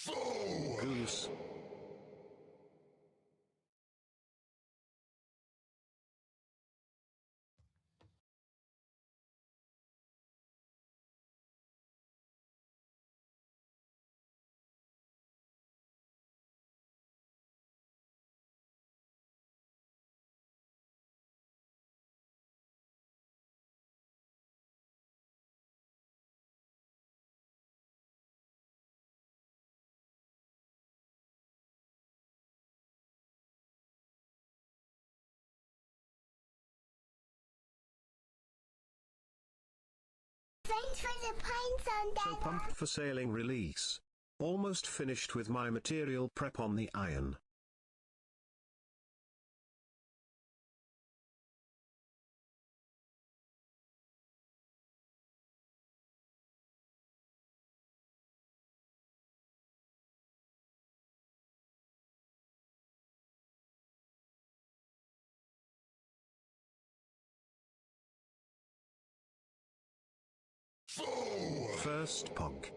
Goose. Thanks for the pints on So Dada. pumped for sailing release. Almost finished with my material prep on the iron. First punk.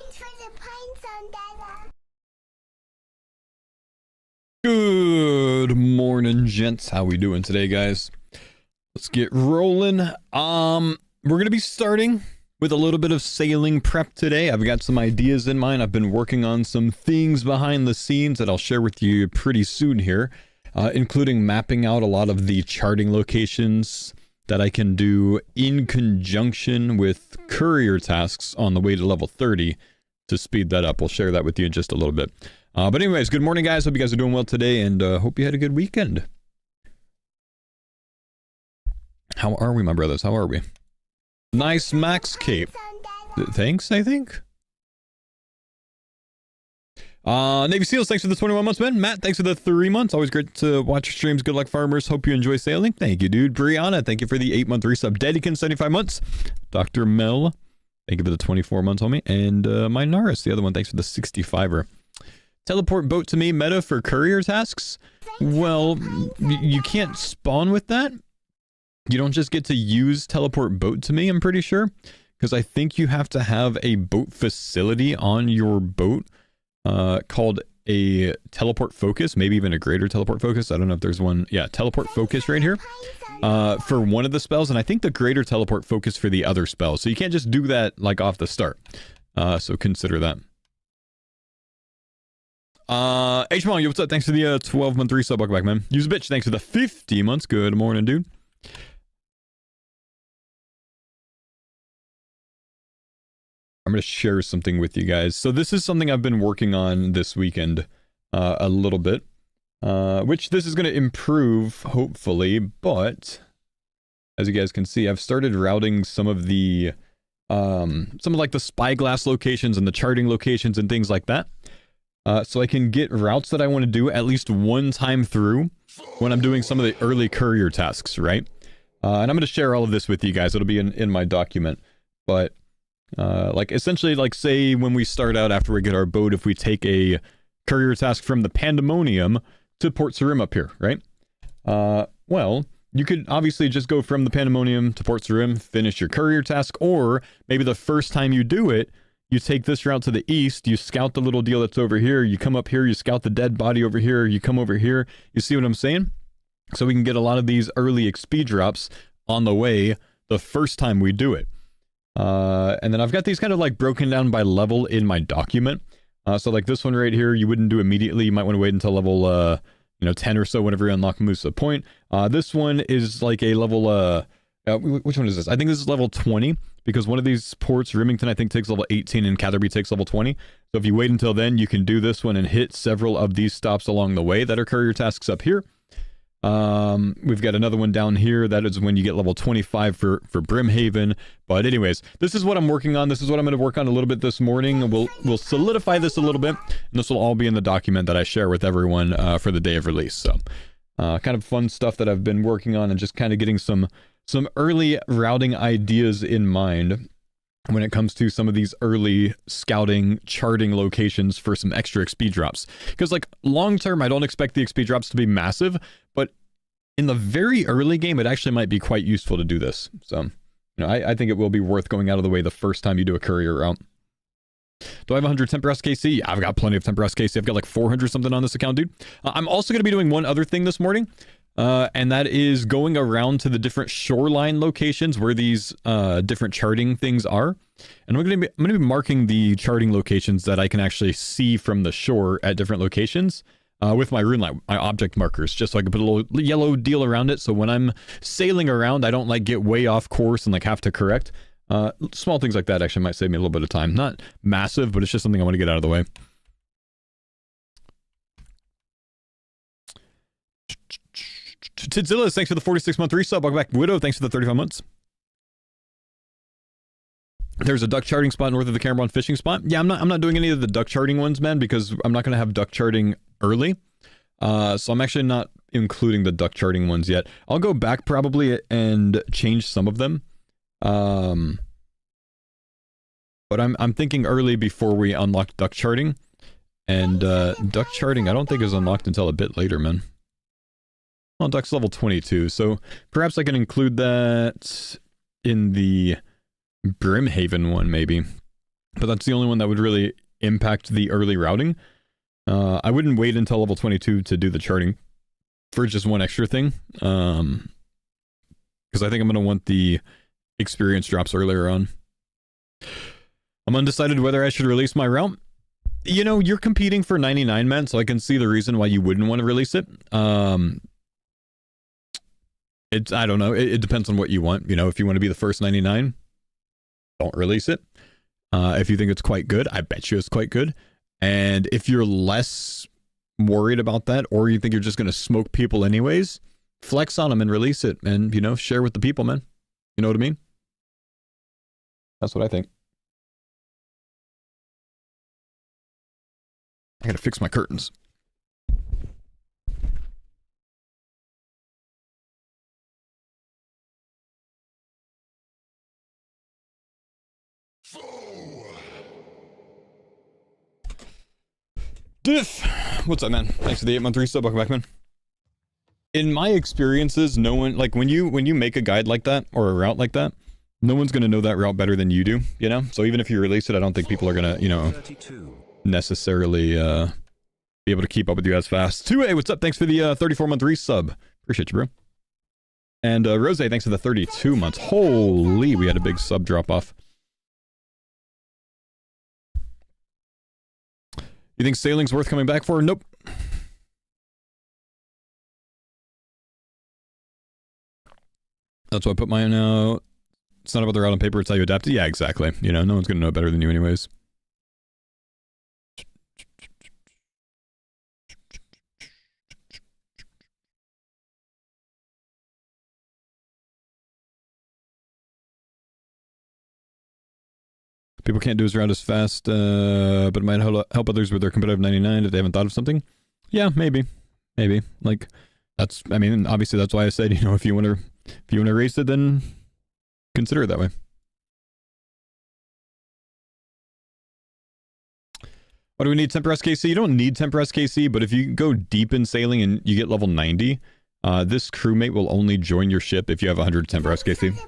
Thanks for the pines on Dada. Good morning, gents. How we doing today, guys? Let's get rolling. We're gonna be starting with a little bit of sailing prep today. I've got some ideas in mind. I've been working on some things behind the scenes that I'll share with you pretty soon here, including mapping out a lot of the charting locations that I can do in conjunction with courier tasks on the way to level 30 to speed that up. We'll share that with you in just a little bit. But anyways, good morning, guys. Hope you guys are doing well today, and hope you had a good weekend. How are we, my brothers? How are we? Nice max cape. Thanks, I think. Navy Seals, thanks for the 21 months, man. Matt, thanks for the 3 months. Always great to watch your streams. Good luck, farmers. Hope you enjoy sailing. Thank you, dude. Brianna, thank you for the 8-month resub. Dedican, 75 months. Dr. Mel, thank you for the 24 months, homie. And my Naris, the other one, thanks for the 65er. Teleport boat to me, meta for courier tasks. Well, you can't spawn with that. You don't just get to use teleport boat to me, I'm pretty sure. Because I think you have to have a boat facility on your boat called a teleport focus, maybe even a greater teleport focus. I don't know if there's one. Yeah, teleport focus right here for one of the spells. And I think the greater teleport focus for the other spells. So you can't just do that like off the start. So consider that. H-Mon, yo, what's up? Thanks for the 12-month resub. Welcome back, man. Use a bitch, thanks for the 50 months. Good morning, dude. I'm going to share something with you guys. So this is something I've been working on this weekend a little bit, which this is going to improve, hopefully, but as you guys can see, I've started routing some of the, like the spyglass locations and the charting locations and things like that. So I can get routes that I want to do at least one time through when I'm doing some of the early courier tasks, right? And I'm going to share all of this with you guys. It'll be in my document. But, like, essentially, like, say when we start out after we get our boat, if we take a courier task from the Pandemonium to Port Sarim up here, right? Well, you could obviously just go from the Pandemonium to Port Sarim, finish your courier task, or maybe the first time you do it, you take this route to the east, you scout the little deal that's over here, you come up here, you scout the dead body over here, you come over here, you see what I'm saying? So we can get a lot of these early XP drops on the way the first time we do it. And then I've got these kind of like broken down by level in my document. So like this one right here, you wouldn't do immediately, you might want to wait until level 10 or so whenever you unlock Musa Point. This one is like a level, which one is this? I think this is level 20. Because one of these ports, Remington, I think takes level 18 and Catherby takes level 20. So if you wait until then, you can do this one and hit several of these stops along the way that are courier tasks up here. We've got another one down here. That is when you get level 25 for Brimhaven. But anyways, this is what I'm working on. This is what I'm going to work on a little bit this morning. We'll solidify this a little bit. And this will all be in the document that I share with everyone for the day of release. So kind of fun stuff that I've been working on and just kind of getting some early routing ideas in mind when it comes to some of these early scouting, charting locations for some extra XP drops. Because like long term, I don't expect the XP drops to be massive, but in the very early game, it actually might be quite useful to do this. So, I think it will be worth going out of the way the first time you do a courier route. Do I have 100 Temperos KC? I've got plenty of Temperos KC. I've got like 400 something on this account, dude. I'm also going to be doing one other thing this morning. And that is going around to the different shoreline locations where these different charting things are. And I'm going to be marking the charting locations that I can actually see from the shore at different locations with my runelight, my object markers, just so I can put a little yellow deal around it. So when I'm sailing around, I don't like get way off course and like have to correct. Small things like that actually might save me a little bit of time. Not massive, but it's just something I want to get out of the way. Tidzilla, thanks for the 46-month resub. Welcome back, Widow. Thanks for the 35 months. There's a duck charting spot north of the Cameron fishing spot. Yeah, I'm not doing any of the duck charting ones, man, because I'm not going to have duck charting early. So I'm actually not including the duck charting ones yet. I'll go back probably and change some of them. But I'm thinking early before we unlock duck charting. And duck charting I don't think is unlocked until a bit later, man. Well, duck's level 22, so perhaps I can include that in the Brimhaven one, maybe. but that's the only one that would really impact the early routing. I wouldn't wait until level 22 to do the charting for just one extra thing, because I think I'm going to want the experience drops earlier on. I'm undecided whether I should release my route. You know, you're competing for 99, man, so I can see the reason why you wouldn't want to release it. I don't know. It depends on what you want. You know, if you want to be the first 99, don't release it. If you think it's quite good, I bet you it's quite good. And if you're less worried about that, or you think you're just going to smoke people anyways, flex on them and release it and, you know, share with the people, man. You know what I mean? That's what I think. I gotta fix my curtains. Diff! What's up, man? Thanks for the 8-month resub. Welcome back, man. In my experiences, no one, like, when you make a guide like that, or a route like that, no one's gonna know that route better than you do, you know? So even if you release it, I don't think people are gonna, you know, necessarily be able to keep up with you as fast. 2A, what's up? Thanks for the 34-month resub. Appreciate you, bro. And Rose, thanks for the 32 months. Holy, we had a big sub drop off. You think sailing's worth coming back for? Nope. That's why I put mine out. It's not about the route on paper, it's how you adapt it. Yeah, exactly. You know, no one's gonna know better than you anyways. People can't do his route as fast, but it might help others with their competitive 99 if they haven't thought of something. Yeah, maybe. Maybe. Like, that's, I mean, obviously that's why I said, you know, if you want to race it, then consider it that way. What do we need? Temper SKC? You don't need Temper SKC, but if you go deep in sailing and you get level 90, this crewmate will only join your ship if you have 100 Temper SKC.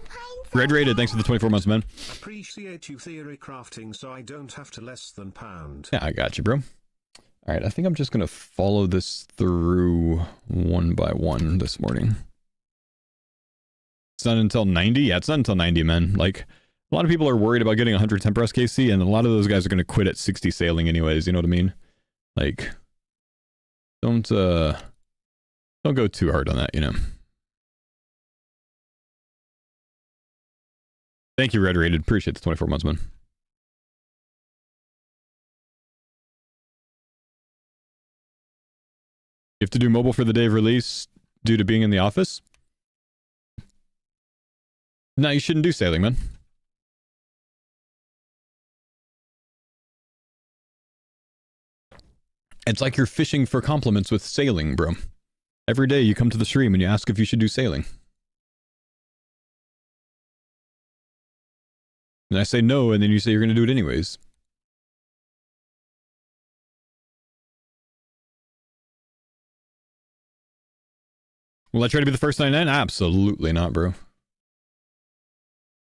Red Rated, thanks for the 24 months, man. Appreciate you theory crafting so I don't have to less than pound. Yeah, I got you, bro. Alright, I think I'm just going to follow this through one by one this morning. It's not until 90? Yeah, it's not until 90, man. Like, a lot of people are worried about getting 100 Temper SKC, and a lot of those guys are going to quit at 60 sailing anyways, you know what I mean? Like, don't go too hard on that, you know? Thank you, Red Rated. Appreciate the 24 months, man. You have to do mobile for the day of release due to being in the office? No, you shouldn't do sailing, man. It's like you're fishing for compliments with sailing, bro. Every day you come to the stream and you ask if you should do sailing. And I say no, and then you say you're going to do it anyways. Will I try to be the first 99? Absolutely not, bro.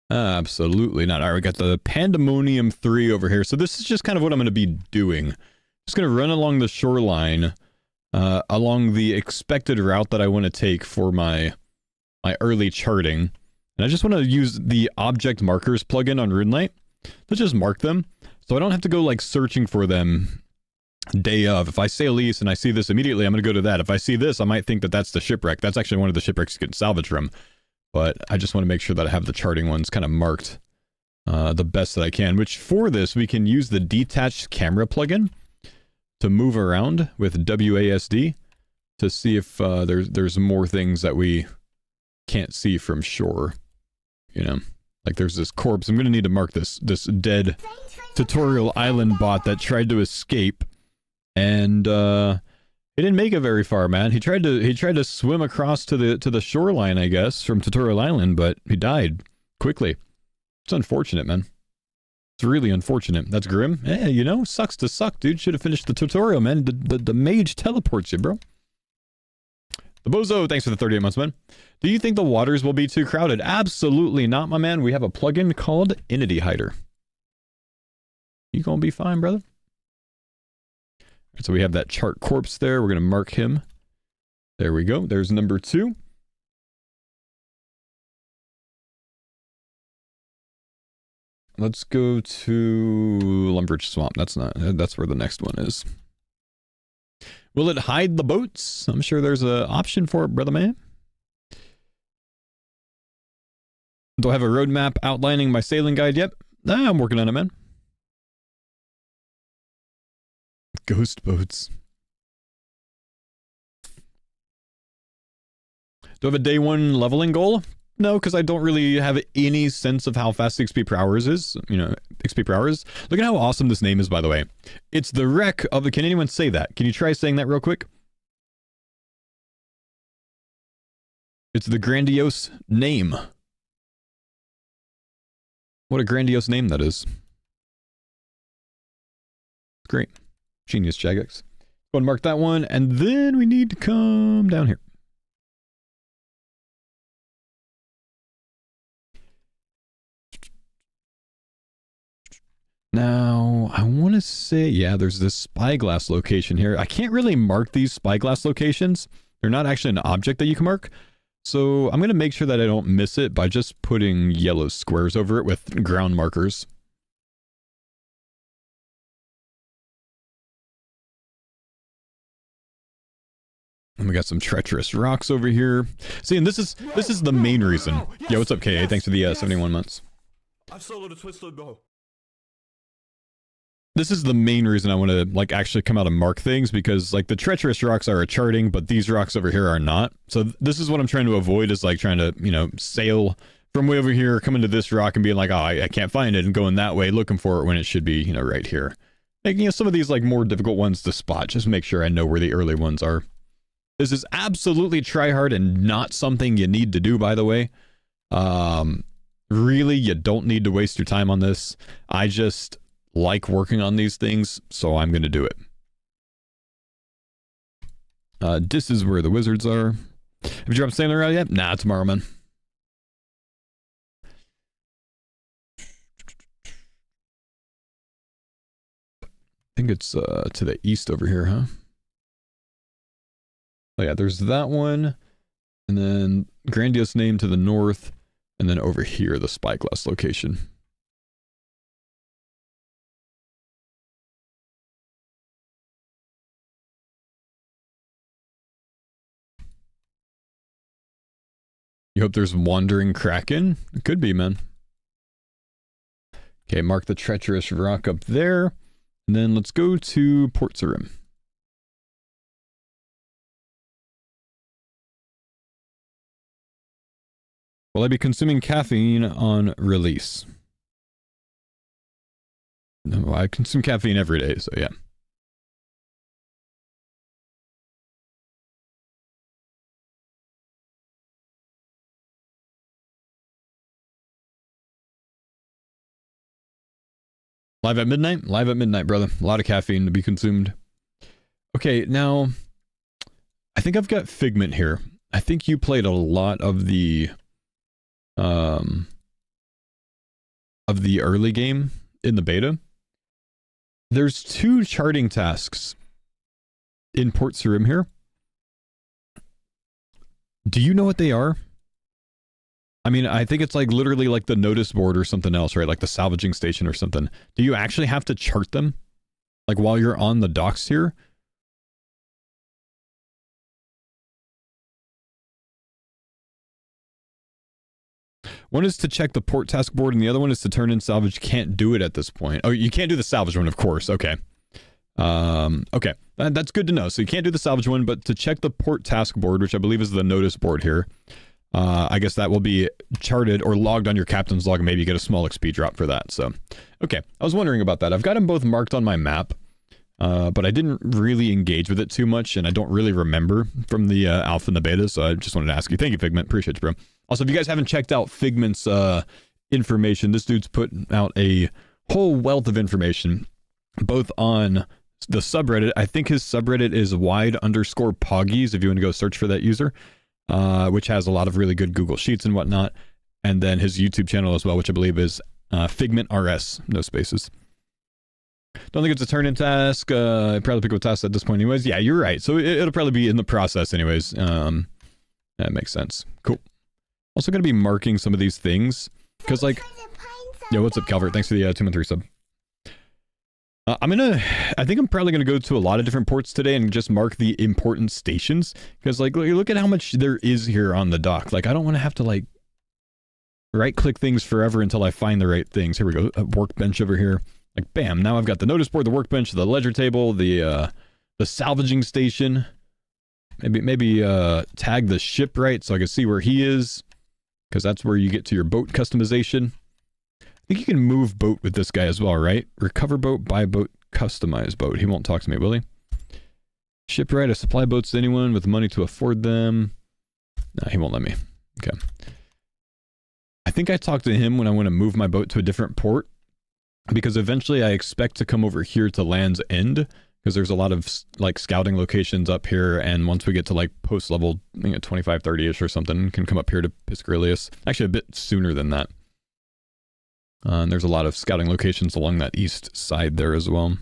Absolutely not. Alright, we got the Pandemonium 3 over here. So this is just kind of what I'm going to be doing. Just going to run along the shoreline, along the expected route that I want to take for my early charting. And I just want to use the object markers plugin on RuneLight to just mark them, so I don't have to go like searching for them day of. If I sail east and I see this immediately, I'm going to go to that. If I see this, I might think that that's the shipwreck. That's actually one of the shipwrecks you can salvage from. But I just want to make sure that I have the charting ones kind of marked the best that I can. Which for this, we can use the detached camera plugin to move around with WASD to see if there's more things that we can't see from shore. You know, like there's this corpse. I'm going to need to mark this dead tutorial island bot that tried to escape, and he didn't make it very far, man. He tried to swim across to the shoreline, I guess, from Tutorial Island, but he died quickly. It's unfortunate, man. It's really unfortunate. That's grim. Yeah, you know, sucks to suck, dude. Should have finished the tutorial, man. The mage teleports you, bro. The Bozo, thanks for the 38 months, man. Do you think the waters will be too crowded? Absolutely not, my man. We have a plugin called Entity Hider. You gonna be fine, brother. So we have that chart corpse there. We're gonna mark him. There we go. There's number 2. Let's go to Lumbridge Swamp. That's where the next one is. Will it hide the boats? I'm sure there's an option for it, brother man. Do I have a roadmap outlining my sailing guide yet? Nah, I'm working on it, man. Ghost boats. Do I have a day 1 leveling goal? No, because I don't really have any sense of how fast XP per hour is. You know, XP per hour is. Look at how awesome this name is, by the way. It's the wreck of the... Can anyone say that? Can you try saying that real quick? It's the grandiose name. What a grandiose name that is. Great. Genius, Jagex. Go and mark that one, and then we need to come down here. Now, I want to say, yeah, there's this spyglass location here. I can't really mark these spyglass locations. They're not actually an object that you can mark. So I'm going to make sure that I don't miss it by just putting yellow squares over it with ground markers. And we got some treacherous rocks over here. See, and this is the main reason. Yo, what's up, KA? Thanks for the 71 months. I've soloed a twisted bow. This is the main reason I want to, like, actually come out and mark things, because, like, the treacherous rocks are a charting, but these rocks over here are not. So this is what I'm trying to avoid, is, like, trying to, you know, sail from way over here, coming to this rock and being like, oh, I can't find it, and going that way, looking for it when it should be, you know, right here. Like, you know, some of these, like, more difficult ones to spot, just make sure I know where the early ones are. This is absolutely try hard and not something you need to do, by the way. Really, you don't need to waste your time on this. I just like working on these things, so I'm going to do it. This is where the wizards are. Have you dropped Sailor out yet? Nah, tomorrow, man. I think it's to the east over here, huh? Oh yeah, there's that one, and then Grandiose Name to the north, and then over here, the spyglass location. You hope there's Wandering Kraken? It could be, man. Okay, mark the treacherous rock up there, and then let's go to Port Sarim. Will I be consuming caffeine on release? No, I consume caffeine every day, so yeah. Live at midnight? Live at midnight, brother. A lot of caffeine to be consumed. Okay, now, I think I've got Figment here. I think you played a lot of the early game in the beta. There's 2 charting tasks in Port Sarim here. Do you know what they are? I mean, I think it's like literally like the notice board or something else, right? Like the salvaging station or something. Do you actually have to chart them? Like while you're on the docks here? One is to check the port task board, and the other one is to turn in salvage. Can't do it at this point. Oh, you can't do the salvage one, of course. Okay. Okay. That's good to know. So you can't do the salvage one, but to check the port task board, which I believe is the notice board here, I guess that will be charted or logged on your captain's log, and maybe you get a small XP drop for that. So, okay. I was wondering about that. I've got them both marked on my map, but I didn't really engage with it too much, and I don't really remember from the alpha and the beta, so I just wanted to ask you. Thank you, Figment. Appreciate you, bro. Also, if you guys haven't checked out Figment's information, this dude's put out a whole wealth of information, both on the subreddit. I think his subreddit is wide_poggies, if you want to go search for that user, which has a lot of really good Google Sheets and whatnot, and then his YouTube channel as well, which I believe is Figment RS, no spaces. Don't think it's a turn-in task. Probably pick up a task at this point anyways. Yeah, you're right. So it'll probably be in the process anyways. That makes sense. Cool. Also going to be marking some of these things. Because, like... Yo, what's up, Calvert? Thanks for the 2 month resub. I think I'm probably going to go to a lot of different ports today and just mark the important stations. Because, like, look at how much there is here on the dock. Like, I don't want to have to, like, right-click things forever until I find the right things. Here we go. A workbench over here. Like, bam. Now I've got the notice board, the workbench, the ledger table, the salvaging station. Maybe tag the shipwright so I can see where he is. Because that's where you get to your boat customization. I think you can move boat with this guy as well, right? Recover boat, buy boat, customize boat. He won't talk to me, will he? Shipwright, I supply boats to anyone with money to afford them. No, he won't let me. Okay. I think I talked to him when I want to move my boat to a different port. Because eventually I expect to come over here to Land's End. Because there's a lot of, like, scouting locations up here. And once we get to, like, post level, 25, 30-ish or something, can come up here to Piscarius. Actually, a bit sooner than that. And there's a lot of scouting locations along that east side there as well.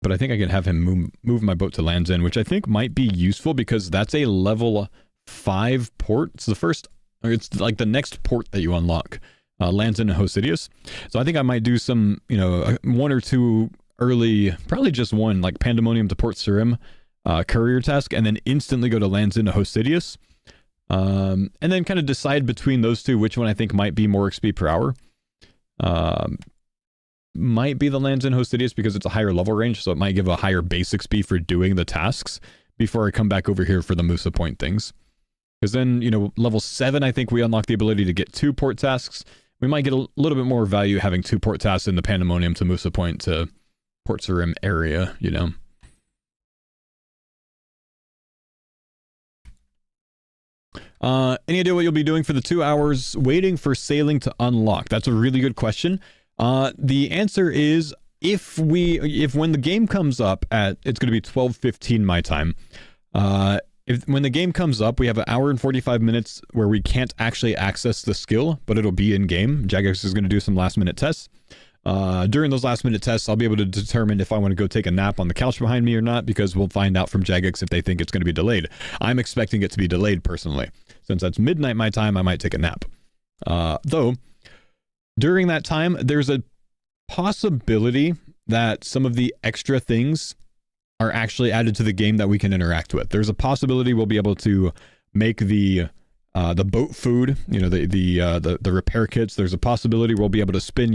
But I think I can have him move my boat to Land's End, which I think might be useful because that's a level 5 port. It's the first, or it's like the next port that you unlock. Land's End and Hosidius. So I think I might do some, 1 or 2 early, probably just one, like Pandemonium to Port Sarim courier task, and then instantly go to Land's End to Hosidius. And then kind of decide between those two which one I think might be more XP per hour. Might be the Land's End Hosidius because it's a higher level range, so it might give a higher base XP for doing the tasks before I come back over here for the Musa Point things. Because then, level 7, I think we unlock the ability to get 2 port tasks. We might get a little bit more value having 2 port tasks in the Pandemonium to Musa Point to Port Sarim area, Any idea what you'll be doing for the 2 hours waiting for sailing to unlock? That's a really good question. The answer is if when the game comes up at, it's going to be 12:15 my time. When the game comes up, we have an hour and 45 minutes where we can't actually access the skill, but it'll be in game. Jagex is going to do some last minute tests. During those last minute tests, I'll be able to determine if I want to go take a nap on the couch behind me or not, because we'll find out from Jagex if they think it's going to be delayed. I'm expecting it to be delayed personally. Since that's midnight my time, I might take a nap. Though, during that time, there's a possibility that some of the extra things are actually added to the game that we can interact with. There's a possibility we'll be able to make the boat food, the repair kits. There's a possibility we'll be able to spin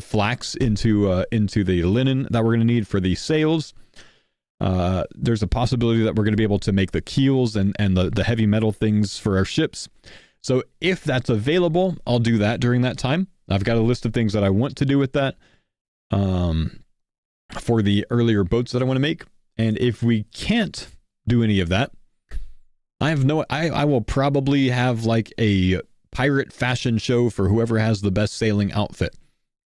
flax into the linen that we're going to need for the sails. There's a possibility that we're going to be able to make the keels and the heavy metal things for our ships. So if that's available, I'll do that during that time. I've got a list of things that I want to do with that for the earlier boats that I want to make. And if we can't do any of that, I will probably have like a pirate fashion show for whoever has the best sailing outfit.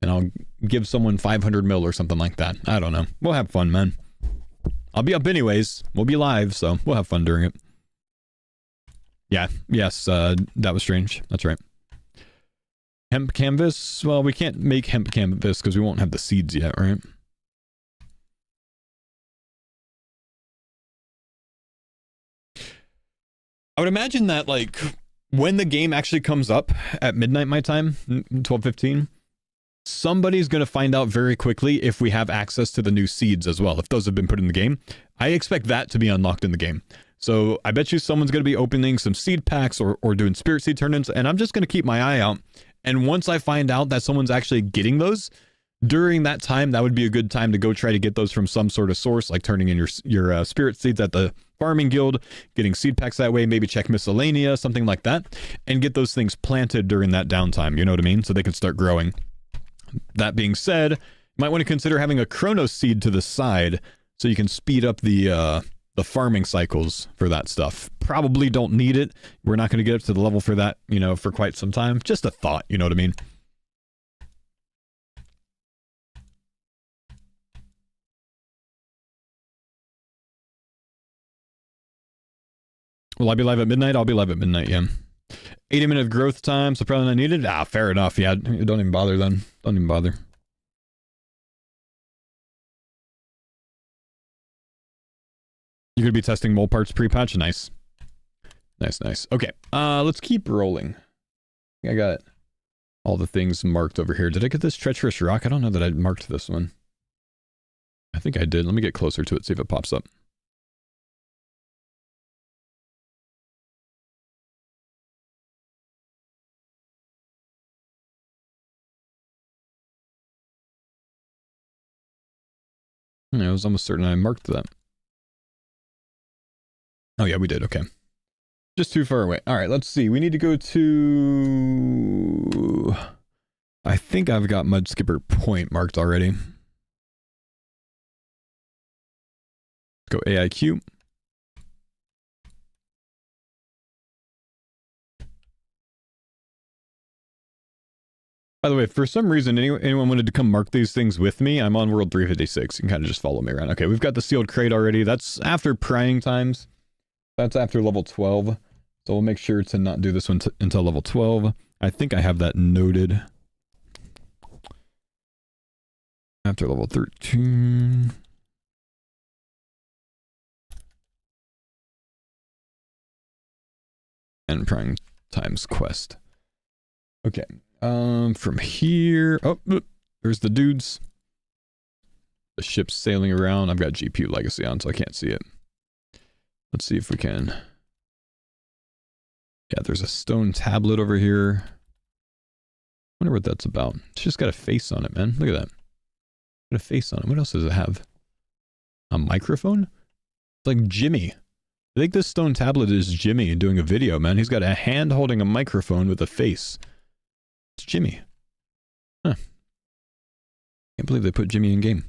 And I'll give someone 500 mil or something like that. I don't know. We'll have fun, man. I'll be up anyways. We'll be live, so we'll have fun during it. Yeah, yes, that was strange. That's right. Hemp canvas? Well, we can't make hemp canvas because we won't have the seeds yet, right? I would imagine that, like, when the game actually comes up at midnight my time, 12:15, somebody's going to find out very quickly if we have access to the new seeds as well, if those have been put in the game. I expect that to be unlocked in the game. So I bet you someone's going to be opening some seed packs or doing spirit seed turn-ins, and I'm just going to keep my eye out. And once I find out that someone's actually getting those, during that time, that would be a good time to go try to get those from some sort of source, like turning in your spirit seeds at the farming guild, getting seed packs that way, maybe check miscellanea, something like that, and get those things planted during that downtime, you know what I mean? So they can start growing. That being said, you might want to consider having a Chronos seed to the side so you can speed up the farming cycles for that stuff. Probably don't need it. We're not going to get up to the level for that, for quite some time. Just a thought, you know what I mean? Will I be live at midnight? I'll be live at midnight, yeah. 80-minute growth time, so probably not needed. Ah, fair enough. Yeah, don't even bother then. Don't even bother. You're going to be testing mole parts pre-patch? Nice. Nice, nice. Okay, let's keep rolling. I got all the things marked over here. Did I get this treacherous rock? I don't know that I marked this one. I think I did. Let me get closer to it, see if it pops up. I was almost certain I marked that. Oh yeah, we did. Okay. Just too far away. All right, let's see. We need to go to... I think I've got Mud Skipper Point marked already. Let's go AIQ. By the way, if for some reason anyone wanted to come mark these things with me, I'm on World 356. You can kind of just follow me around. Okay, we've got the sealed crate already. That's after prying times. That's after level 12. So we'll make sure to not do this one until level 12. I think I have that noted. After level 13. And prying times quest. Okay. From here... Oh, there's the dudes. The ship's sailing around. I've got GPU Legacy on, so I can't see it. Let's see if we can... Yeah, there's a stone tablet over here. Wonder what that's about. It's just got a face on it, man. Look at that. Got a face on it. What else does it have? A microphone? It's like Jimmy. I think this stone tablet is Jimmy doing a video, man. He's got a hand holding a microphone with a face. It's Jimmy. Huh. Can't believe they put Jimmy in game.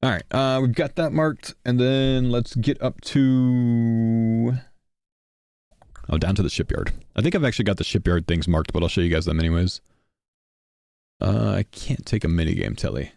Alright, we've got that marked. And then let's get up to... Oh, down to the shipyard. I think I've actually got the shipyard things marked, but I'll show you guys them anyways. I can't take a minigame, Telly.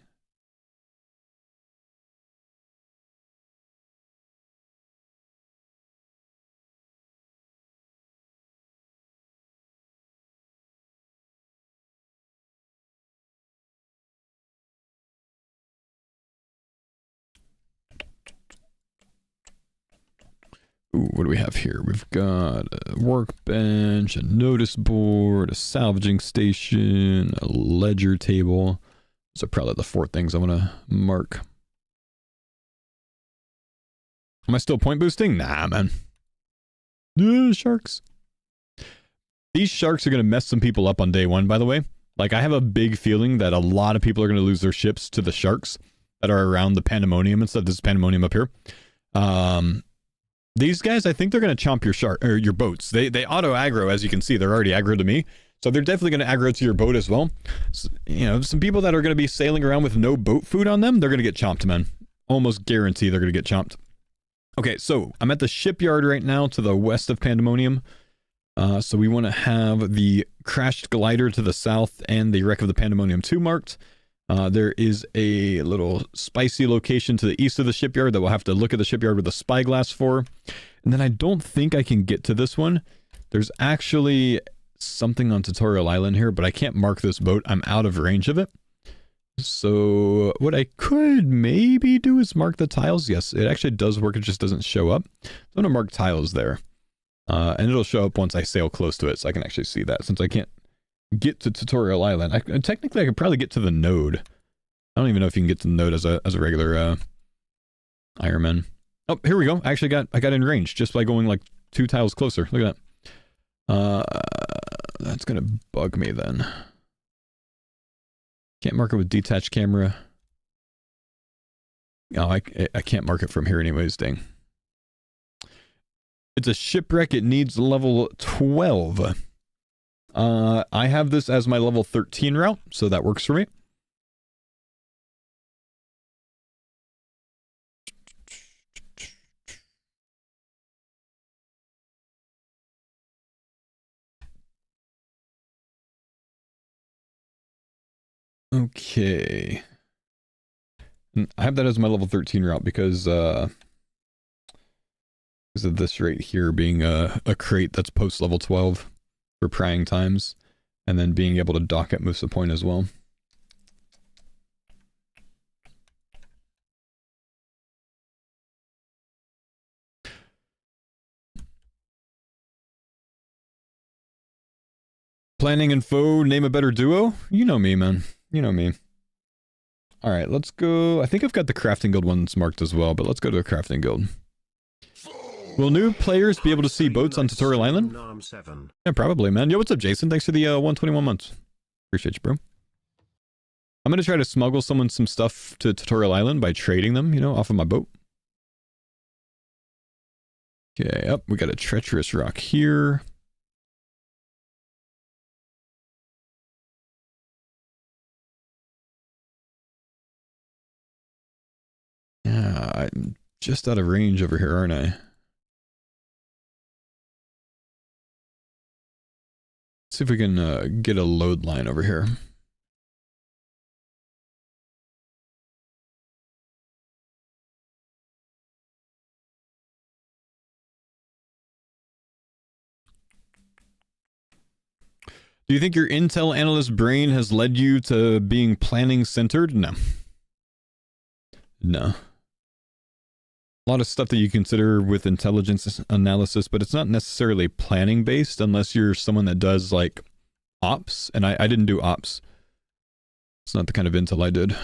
Ooh, what do we have here? We've got a workbench, a notice board, a salvaging station, a ledger table. Those are probably the 4 things I want to mark. Am I still point boosting? Nah, man. Sharks. These sharks are going to mess some people up on day 1, by the way. Like, I have a big feeling that a lot of people are going to lose their ships to the sharks that are around the Pandemonium and stuff. This is Pandemonium up here. These guys, I think they're going to chomp your shark or your boats. They auto aggro, as you can see. They're already aggro to me, so they're definitely going to aggro to your boat as well. So, you know, some people that are going to be sailing around with no boat food on them, they're going to get chomped, man. Almost guarantee they're going to get chomped. Okay, so I'm at the shipyard right now to the west of Pandemonium. So we want to have the crashed glider to the south and the wreck of the Pandemonium 2 marked. There is a little spicy location to the east of the shipyard that we'll have to look at the shipyard with a spyglass for. And then I don't think I can get to this one. There's actually something on Tutorial Island here, but I can't mark this boat. I'm out of range of it. So what I could maybe do is mark the tiles. Yes, it actually does work. It just doesn't show up. So I'm going to mark tiles there. And it'll show up once I sail close to it, so I can actually see that. Since I can't get to Tutorial Island, technically I could probably get to the node. I don't even know if you can get to the node as a regular Ironman. Oh, here we go. I got in range just by going like 2 tiles closer. Look at that. That's gonna bug me then. Can't mark it with detached camera. Oh, I can't mark it from here anyways, dang. It's a shipwreck. It needs level 12. I have this as my level 13 route, so that works for me. Okay. I have that as my level 13 route because of this right here being a crate that's post level 12. for prying times, and then being able to dock at Musa Point as well. Planning and Faux, name a better duo? You know me, man. You know me. Alright, let's go. I think I've got the crafting guild ones marked as well, but let's go to the crafting guild. Will new players be able to see boats on Tutorial Island? Yeah, probably, man. Yo, what's up, Jason? Thanks for the 121 months. Appreciate you, bro. I'm gonna try to smuggle someone some stuff to Tutorial Island by trading them, you know, off of my boat. Okay, up. We got a treacherous rock here. Yeah, I'm just out of range over here, aren't I? See if we can get a load line over here. Do you think your Intel analyst brain has led you to being planning centered? No. No. A lot of stuff that you consider with intelligence analysis, but it's not necessarily planning based unless you're someone that does like ops, and I didn't do ops. It's not the kind of intel I did.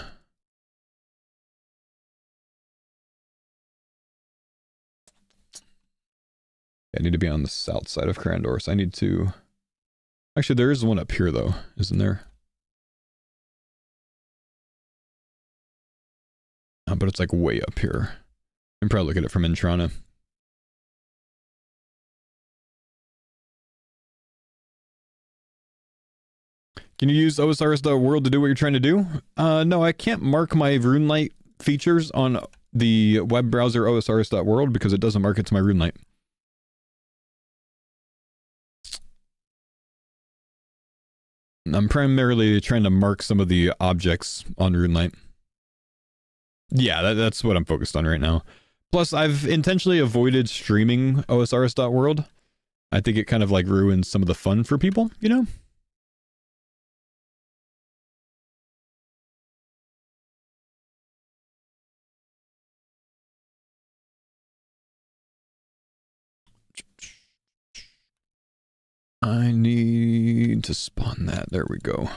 I need to be on the south side of Crandor, so I need to... Actually, there is one up here, though, isn't there? Oh, but it's like way up here. You can probably look at it from Intrana. Can you use OSRS.world to do what you're trying to do? No, I can't mark my RuneLite features on the web browser OSRS.world because it doesn't mark it to my RuneLite. I'm primarily trying to mark some of the objects on RuneLite. Yeah, that's what I'm focused on right now. Plus, I've intentionally avoided streaming OSRS.world. I think it kind of like ruins some of the fun for people, you know? I need to spawn that. There we go. I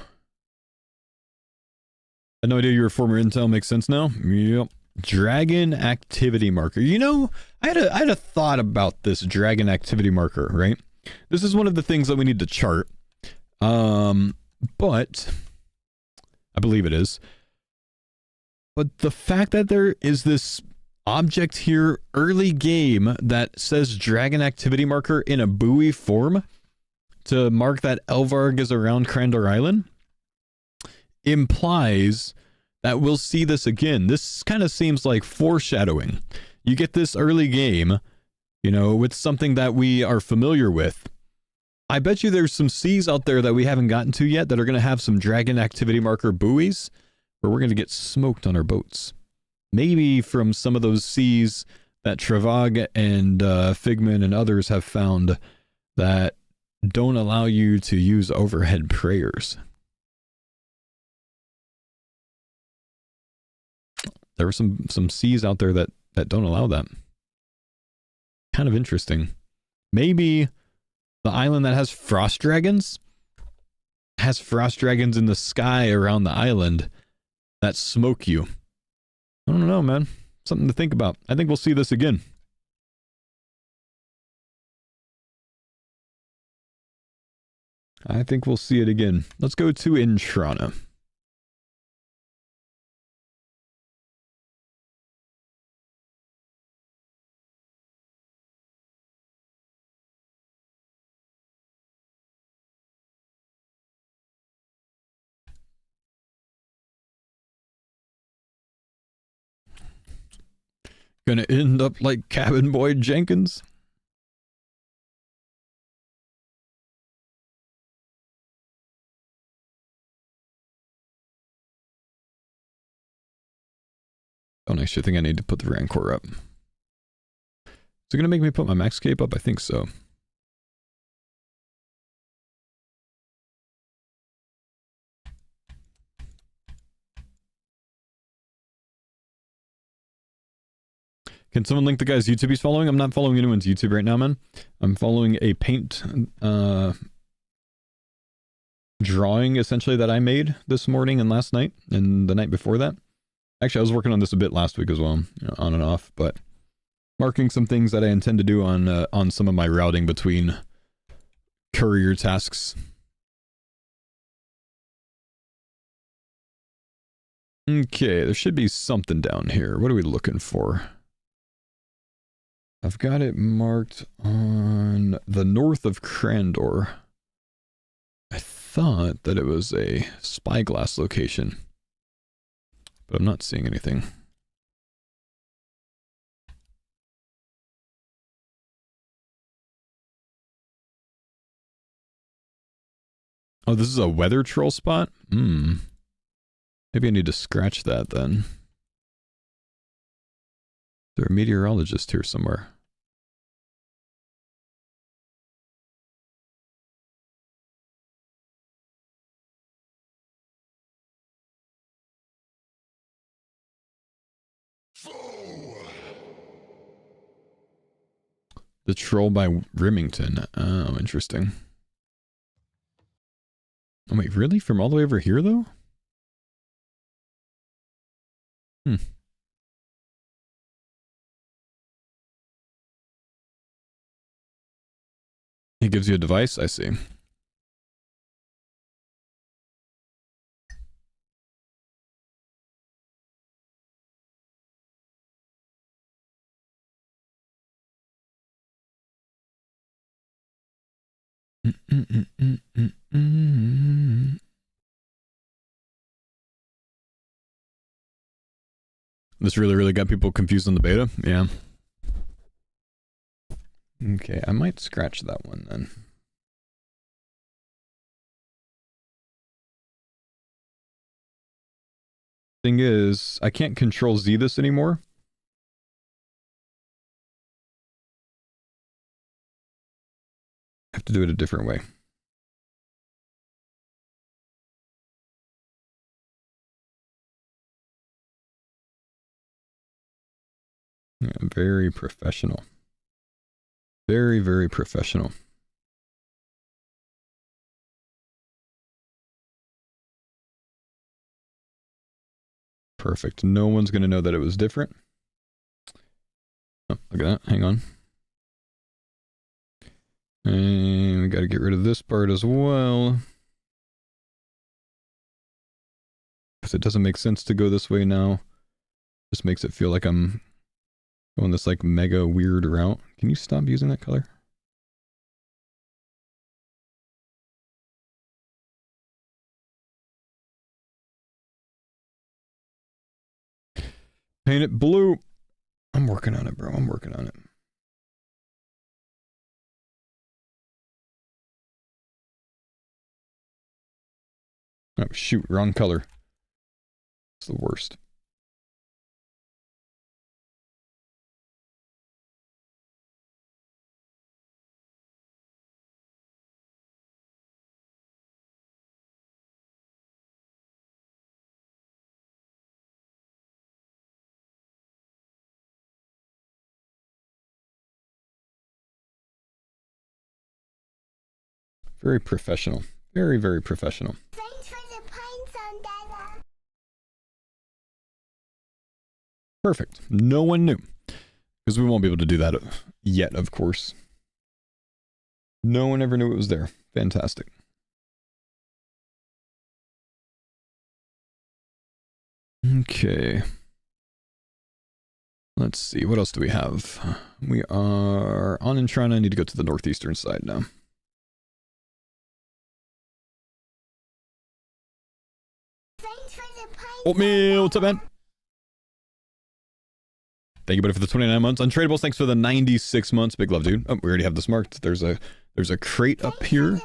had no idea you were former Intel. Makes sense now? Yep. Dragon activity marker. You know, I had a thought about this dragon activity marker, right? This is one of the things that we need to chart. But I believe it is. But the fact that there is this object here early game that says dragon activity marker in a buoy form to mark that Elvarg is around Crandor Island implies that we'll see this again. This kind of seems like foreshadowing. You get this early game, you know, with something that we are familiar with. I bet you there's some seas out there that we haven't gotten to yet that are going to have some dragon activity marker buoys where we're going to get smoked on our boats. Maybe from some of those seas that Travag and Figman and others have found that don't allow you to use overhead prayers. There are some seas out there that don't allow that. Kind of interesting. Maybe the island that has frost dragons has frost dragons in the sky around the island that smoke you. I don't know, man. Something to think about. I think we'll see this again. I think we'll see it again. Let's go to Intrana. Gonna end up like Cabin Boy Jenkins? Don't actually think I need to put the Rancor up. Is it gonna make me put my max cape up? I think so. Can someone link the guy's YouTube he's following? I'm not following anyone's YouTube right now, man. I'm following a paint drawing, essentially, that I made this morning and last night, and the night before that. Actually, I was working on this a bit last week as well, you know, on and off, but marking some things that I intend to do on some of my routing between courier tasks. Okay, there should be something down here. What are we looking for? I've got it marked on the north of Crandor. I thought that it was a spyglass location, but I'm not seeing anything. Oh, this is a weather troll spot? Maybe I need to scratch that then. Is there a meteorologist here somewhere? The troll by Remington. Oh, interesting. Oh, wait, really? From all the way over here, though? He gives you a device? I see. This really got people confused on the beta? Yeah. Okay, I might scratch that one then. Thing is, I can't control Z this anymore. I have to do it a different way. Yeah, very professional. Very professional. Perfect. No one's going to know that it was different. Oh, look at that. Hang on. And we got to get rid of this part as well. Because it doesn't make sense to go this way now. Just makes it feel like I'm going this like mega weird route. Can you stop using that color? Paint it blue. I'm working on it, bro. I'm working on it. Oh, shoot. Wrong color. It's the worst. Very professional. Very professional. Thanks for the pine zone, Dada. Perfect. No one knew. Because we won't be able to do that yet, of course. No one ever knew it was there. Fantastic. Okay. Let's see. What else do we have? We are on Entrana. I need to go to the northeastern side now. Oatmeal, what's up, man? Thank you, buddy, for the 29 months. Untradables, thanks for the 96 months. Big love, dude. Oh, we already have this marked. There's a crate up here. I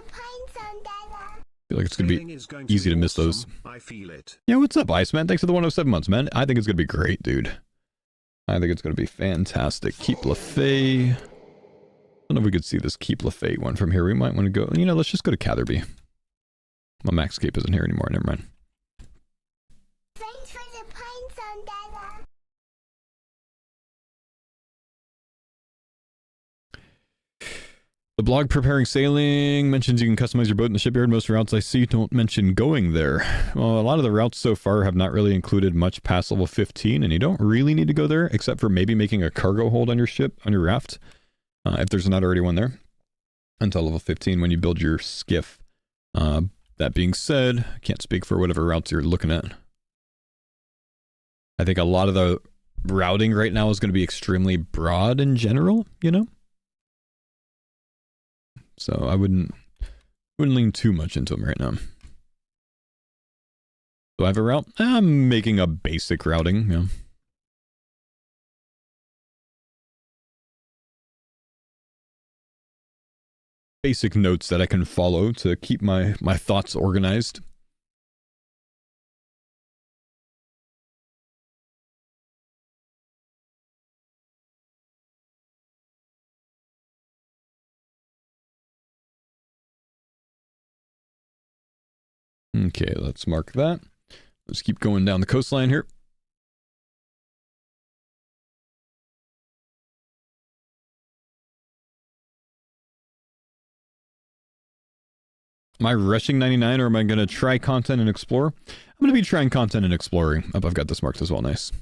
feel like it's gonna be easy to miss those. I feel it. Yeah, what's up, Iceman? Thanks for the 107 months, man. I think it's gonna be great, dude. I think it's gonna be fantastic. Keep Lafay. I don't know if we could see this Keep Lafay one from here. We might want to go. You know, let's just go to Catherby. My Max Cape isn't here anymore. Never mind. The blog Preparing Sailing mentions you can customize your boat in the shipyard. Most routes I see don't mention going there. Well, a lot of the routes so far have not really included much past level 15, and you don't really need to go there, except for maybe making a cargo hold on your ship, on your raft, if there's not already one there, until level 15 when you build your skiff. That being said, I can't speak for whatever routes you're looking at. I think a lot of the routing right now is going to be extremely broad in general, you know? So I wouldn't lean too much into them right now. Do I have a route? I'm making a basic routing, yeah. Basic notes that I can follow to keep my thoughts organized. Okay, let's mark that. Let's keep going down the coastline here. Am I rushing 99 or am I going to try content and explore? I'm going to be trying content and exploring. Oh, I've got this marked as well. Nice.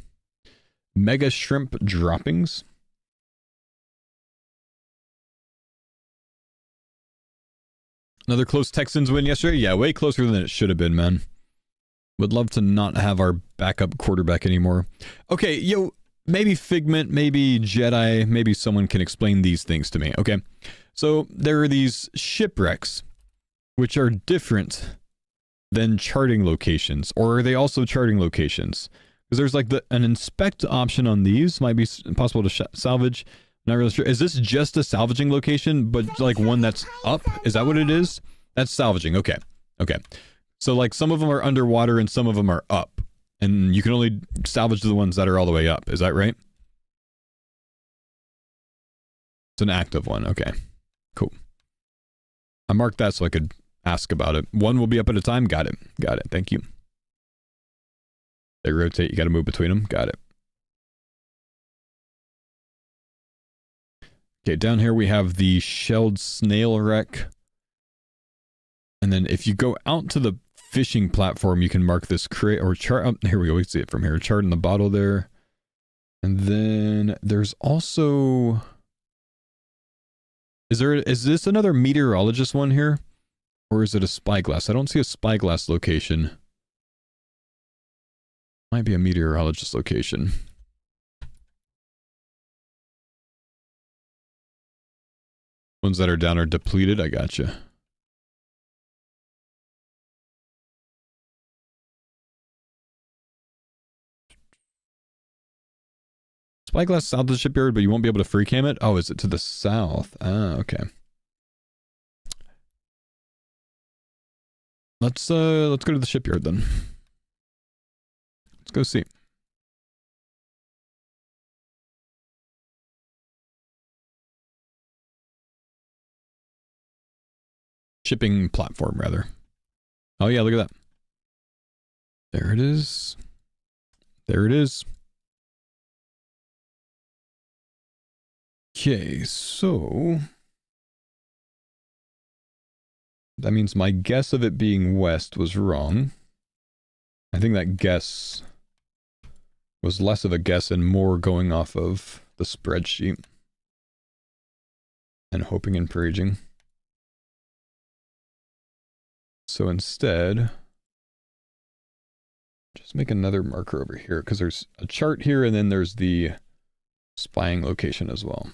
Mega shrimp droppings. Another close Texans win yesterday? Yeah, way closer than it should have been, man. Would love to not have our backup quarterback anymore. Okay, yo, maybe Figment, maybe Jedi, maybe someone can explain these things to me, okay? So there are these shipwrecks, which are different than charting locations, or are they also charting locations? Because there's like an inspect option on these, might be possible to salvage. Not really sure. Is this just a salvaging location, but like one that's up? Is that what it is? That's salvaging. Okay. Okay. So like some of them are underwater and some of them are up. And you can only salvage the ones that are all the way up. Is that right? It's an active one. Okay. Cool. I marked that so I could ask about it. One will be up at a time. Got it. Got it. Thank you. They rotate. You got to move between them. Got it. Okay, down here we have the shelled snail wreck. And then if you go out to the fishing platform, you can mark this crate or chart. Oh, here we go. We see it from here. Chart in the bottle there. And then there's also... Is this another meteorologist one here? Or is it a spyglass? I don't see a spyglass location. Might be a meteorologist location. Ones that are down are depleted. I gotcha. Spyglass south of the shipyard, but you won't be able to free cam it? Oh, is it to the south? Ah, okay. Let's go to the shipyard then. Let's go see. Shipping platform, rather. Oh yeah, look at that. There it is. There it is. Okay, so... that means my guess of it being west was wrong. I think that guess was less of a guess and more going off of the spreadsheet. And hoping and praying. So instead, just make another marker over here because there's a chart here and then there's the spying location as well.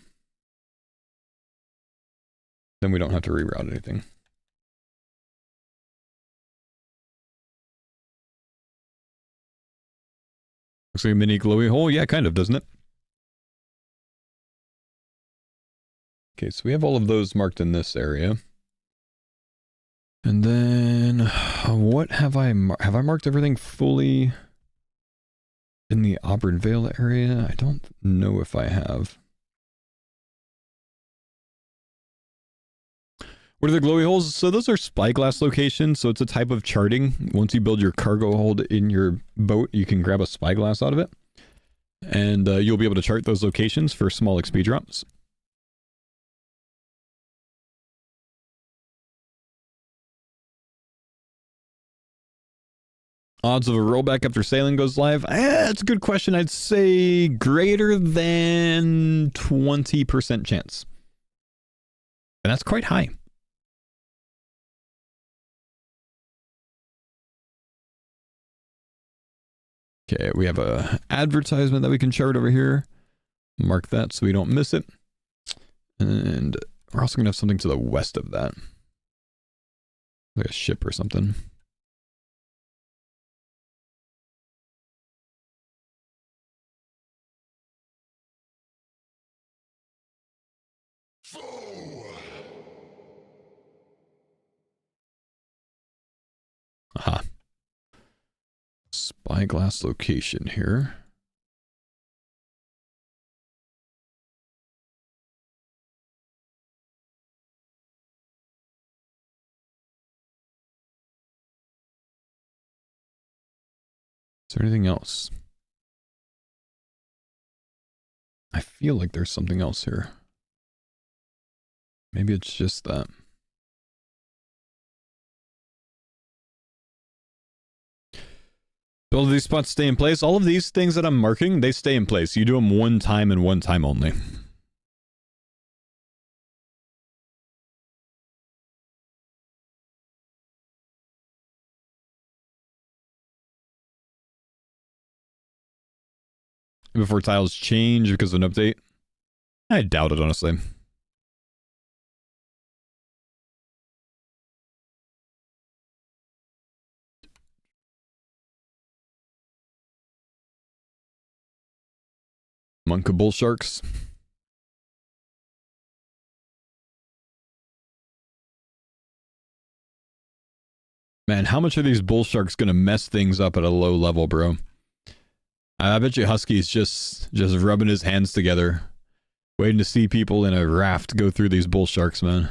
Then we don't have to reroute anything. Looks like a mini glowy hole. Yeah, kind of, doesn't it? Okay, so we have all of those marked in this area. And then, what have I marked everything fully in the Auburn Vale area? I don't know if I have. What are the glowy holes? So those are spyglass locations, so it's a type of charting. Once you build your cargo hold in your boat, you can grab a spyglass out of it. And you'll be able to chart those locations for small XP drops. Odds of a rollback after sailing goes live? That's a good question. I'd say greater than 20% chance. And that's quite high. Okay, we have a advertisement that we can chart over here. Mark that so we don't miss it. And we're also going to have something to the west of that. Like a ship or something. Aha. Spyglass location here. Is there anything else? I feel like there's something else here. Maybe it's just that. All of these spots stay in place. All of these things that I'm marking, they stay in place. You do them one time and one time only. Before tiles change because of an update? I doubt it, honestly. Monk of bull sharks. Man, how much are these bull sharks gonna mess things up at a low level, bro? I bet you Husky's just rubbing his hands together, waiting to see people in a raft go through these bull sharks, man.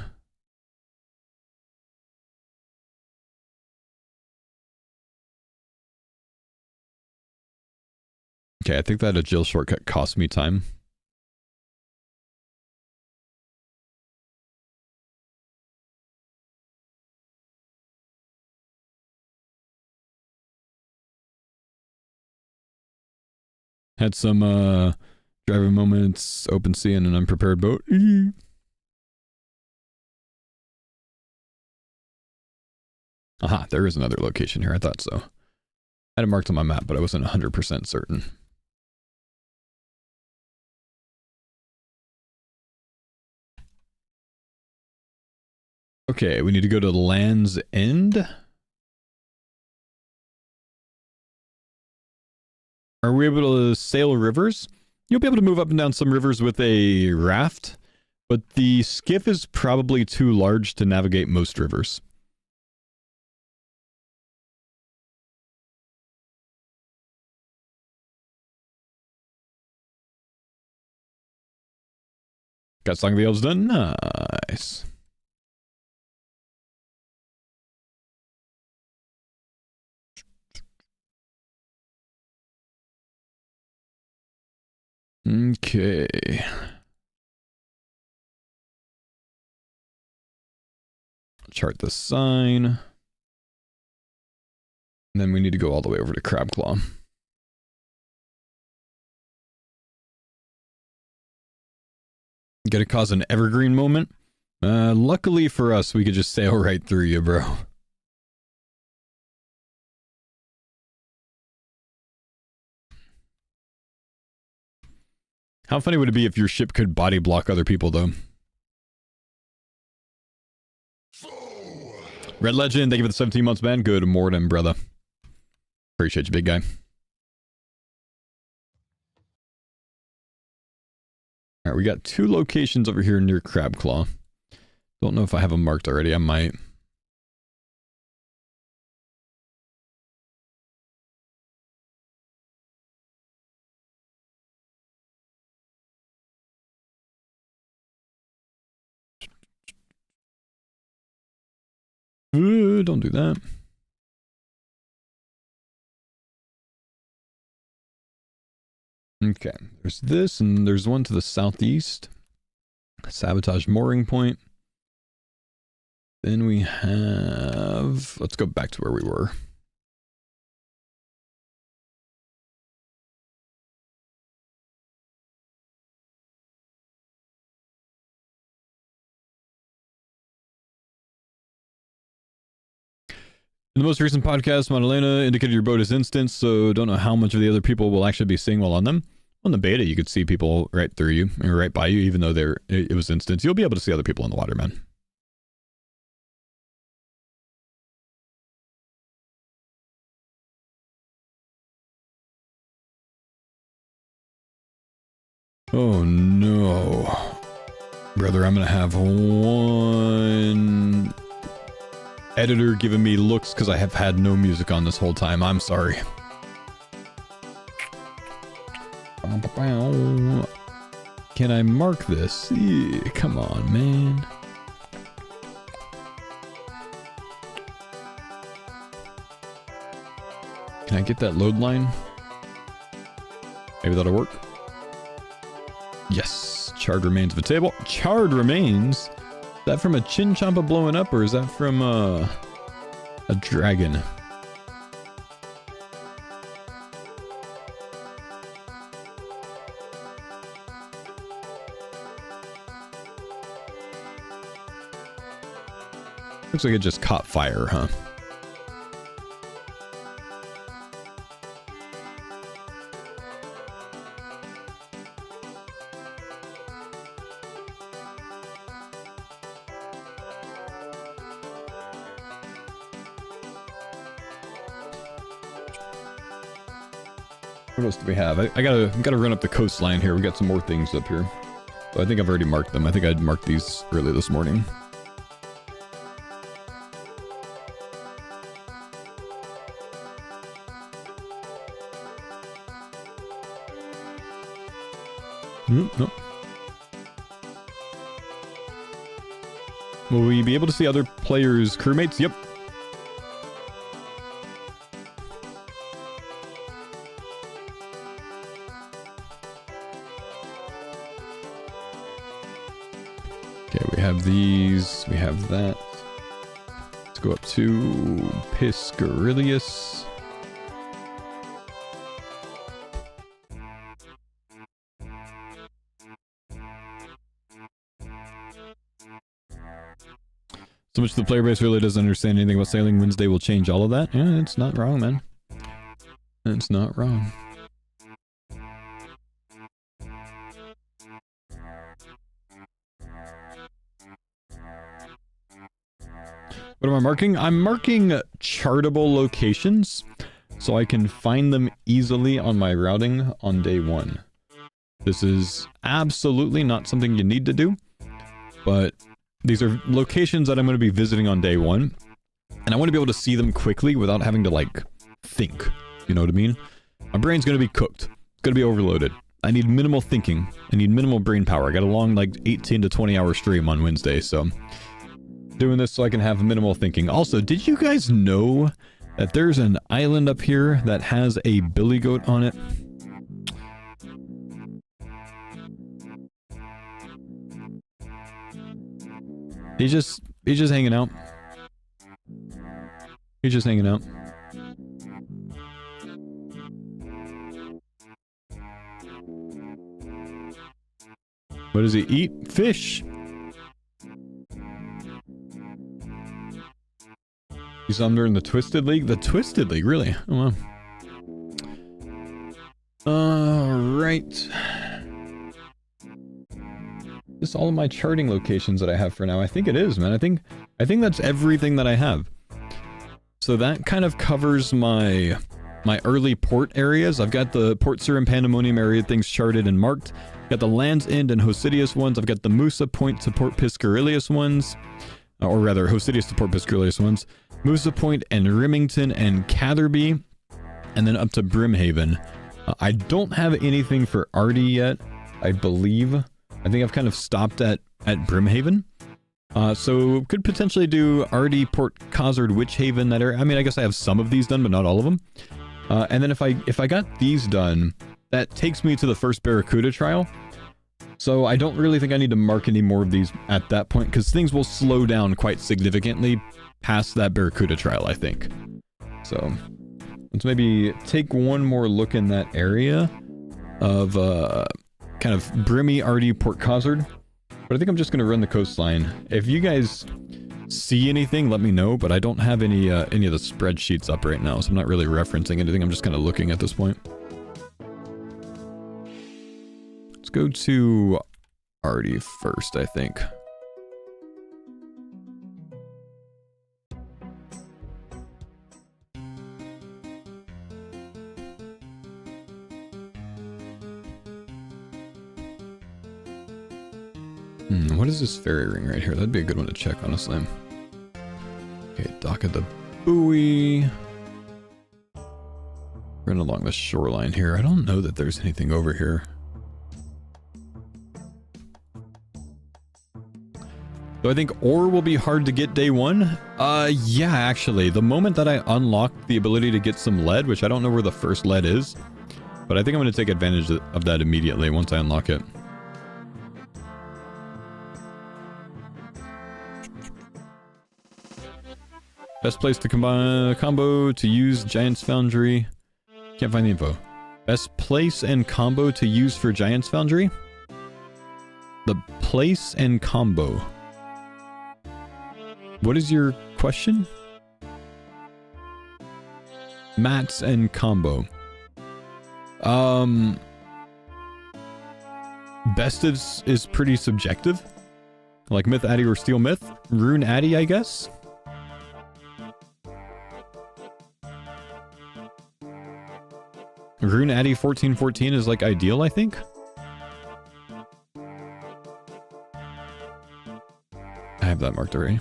Okay, I think that agile shortcut cost me time. Had some driver moments, open sea, and an unprepared boat. Aha, there is another location here. I thought so. I had it marked on my map, but I wasn't 100% certain. Okay, we need to go to Land's End. Are we able to sail rivers? You'll be able to move up and down some rivers with a raft, but the skiff is probably too large to navigate most rivers. Got Song of the Elves done? Nice. Okay. Chart the sign. And then we need to go all the way over to Crabclaw. Gonna cause an evergreen moment? Luckily for us, we could just sail right through you, bro. How funny would it be if your ship could body block other people, though? Red Legend, thank you for the 17 months, man. Good morning, brother. Appreciate you, big guy. Alright, we got 2 locations over here near Crabclaw. Don't know if I have them marked already. I might. Don't do that. Okay, there's this, and there's one to the southeast. Sabotage mooring point. Then we have... Let's go back to where we were. In the most recent podcast, Madalena indicated your boat is instant, so don't know how much of the other people will actually be seeing while on them. On the beta, you could see people right through you, or right by you, even though it was instance. You'll be able to see other people in the water, man. Oh no. Brother, I'm gonna have one editor giving me looks because I have had no music on this whole time. I'm sorry. Can I mark this? Yeah, come on, man. Can I get that load line? Maybe that'll work. Yes, charred remains of a table. Charred remains? Is that from a Chinchompa blowing up, or is that from a dragon? Looks like it just caught fire, huh? What else do we have? I gotta run up the coastline here. We got some more things up here. So I think I've already marked them. I think I'd marked these early this morning. Nope. Will we be able to see other players' crewmates? Yep. Okay, we have these. We have that. Let's go up to Piscarillius. So much the player base really doesn't understand anything about sailing. Wednesday will change all of that. Yeah, it's not wrong, man. It's not wrong. What am I marking? I'm marking chartable locations so I can find them easily on my routing on day one. This is absolutely not something you need to do, but these are locations that I'm going to be visiting on day one, and I want to be able to see them quickly without having to, like, think. You know what I mean? My brain's going to be cooked. It's going to be overloaded. I need minimal thinking. I need minimal brain power. I got a long, like, 18 to 20 hour stream on Wednesday, so doing this so I can have minimal thinking. Also, did you guys know that there's an island up here that has a billy goat on it? He's just hanging out. He's just hanging out. What does he eat? Fish! You saw him during the Twisted League? The Twisted League, really? Oh, wow. Alright. This is all of my charting locations that I have for now. I think it is, man. I think that's everything that I have. So that kind of covers my early port areas. I've got the Port Sur and Pandemonium area things charted and marked. Got the Land's End and Hosidius ones. I've got the Musa Point to Port Piscarillius ones. Or rather, Hosidius to Port Piscarillius ones. Musa Point and Remington and Catherby. And then up to Brimhaven. I don't have anything for Artie yet, I believe. I think I've kind of stopped at Brimhaven. So could potentially do Artie, Port Cozard, Witch Haven, that area. I mean, I guess I have some of these done, but not all of them. And then if I got these done, that takes me to the first Barracuda trial. So I don't really think I need to mark any more of these at that point, because things will slow down quite significantly past that Barracuda trial, I think. So let's maybe take one more look in that area of kind of Brimmy, Artie, Port Cozard. But I think I'm just going to run the coastline. If you guys see anything, let me know, but I don't have any of the spreadsheets up right now, so I'm not really referencing anything. I'm just kind of looking at this point. Let's go to Artie first, I think. What is this fairy ring right here? That'd be a good one to check, honestly. Okay, dock of the buoy. Run along the shoreline here. I don't know that there's anything over here. So I think ore will be hard to get day one. Yeah, actually. The moment that I unlock the ability to get some lead, which I don't know where the first lead is, but I think I'm going to take advantage of that immediately once I unlock it. Best place to combine combo to use Giant's Foundry. Can't find the info. Best place and combo to use for Giant's Foundry? The place and combo. What is your question? Mats and combo. Best is pretty subjective. Like Myth Addy or Steel Myth. Rune Addy, I guess. Rune Addy 1414 is like ideal, I think. I have that marked already.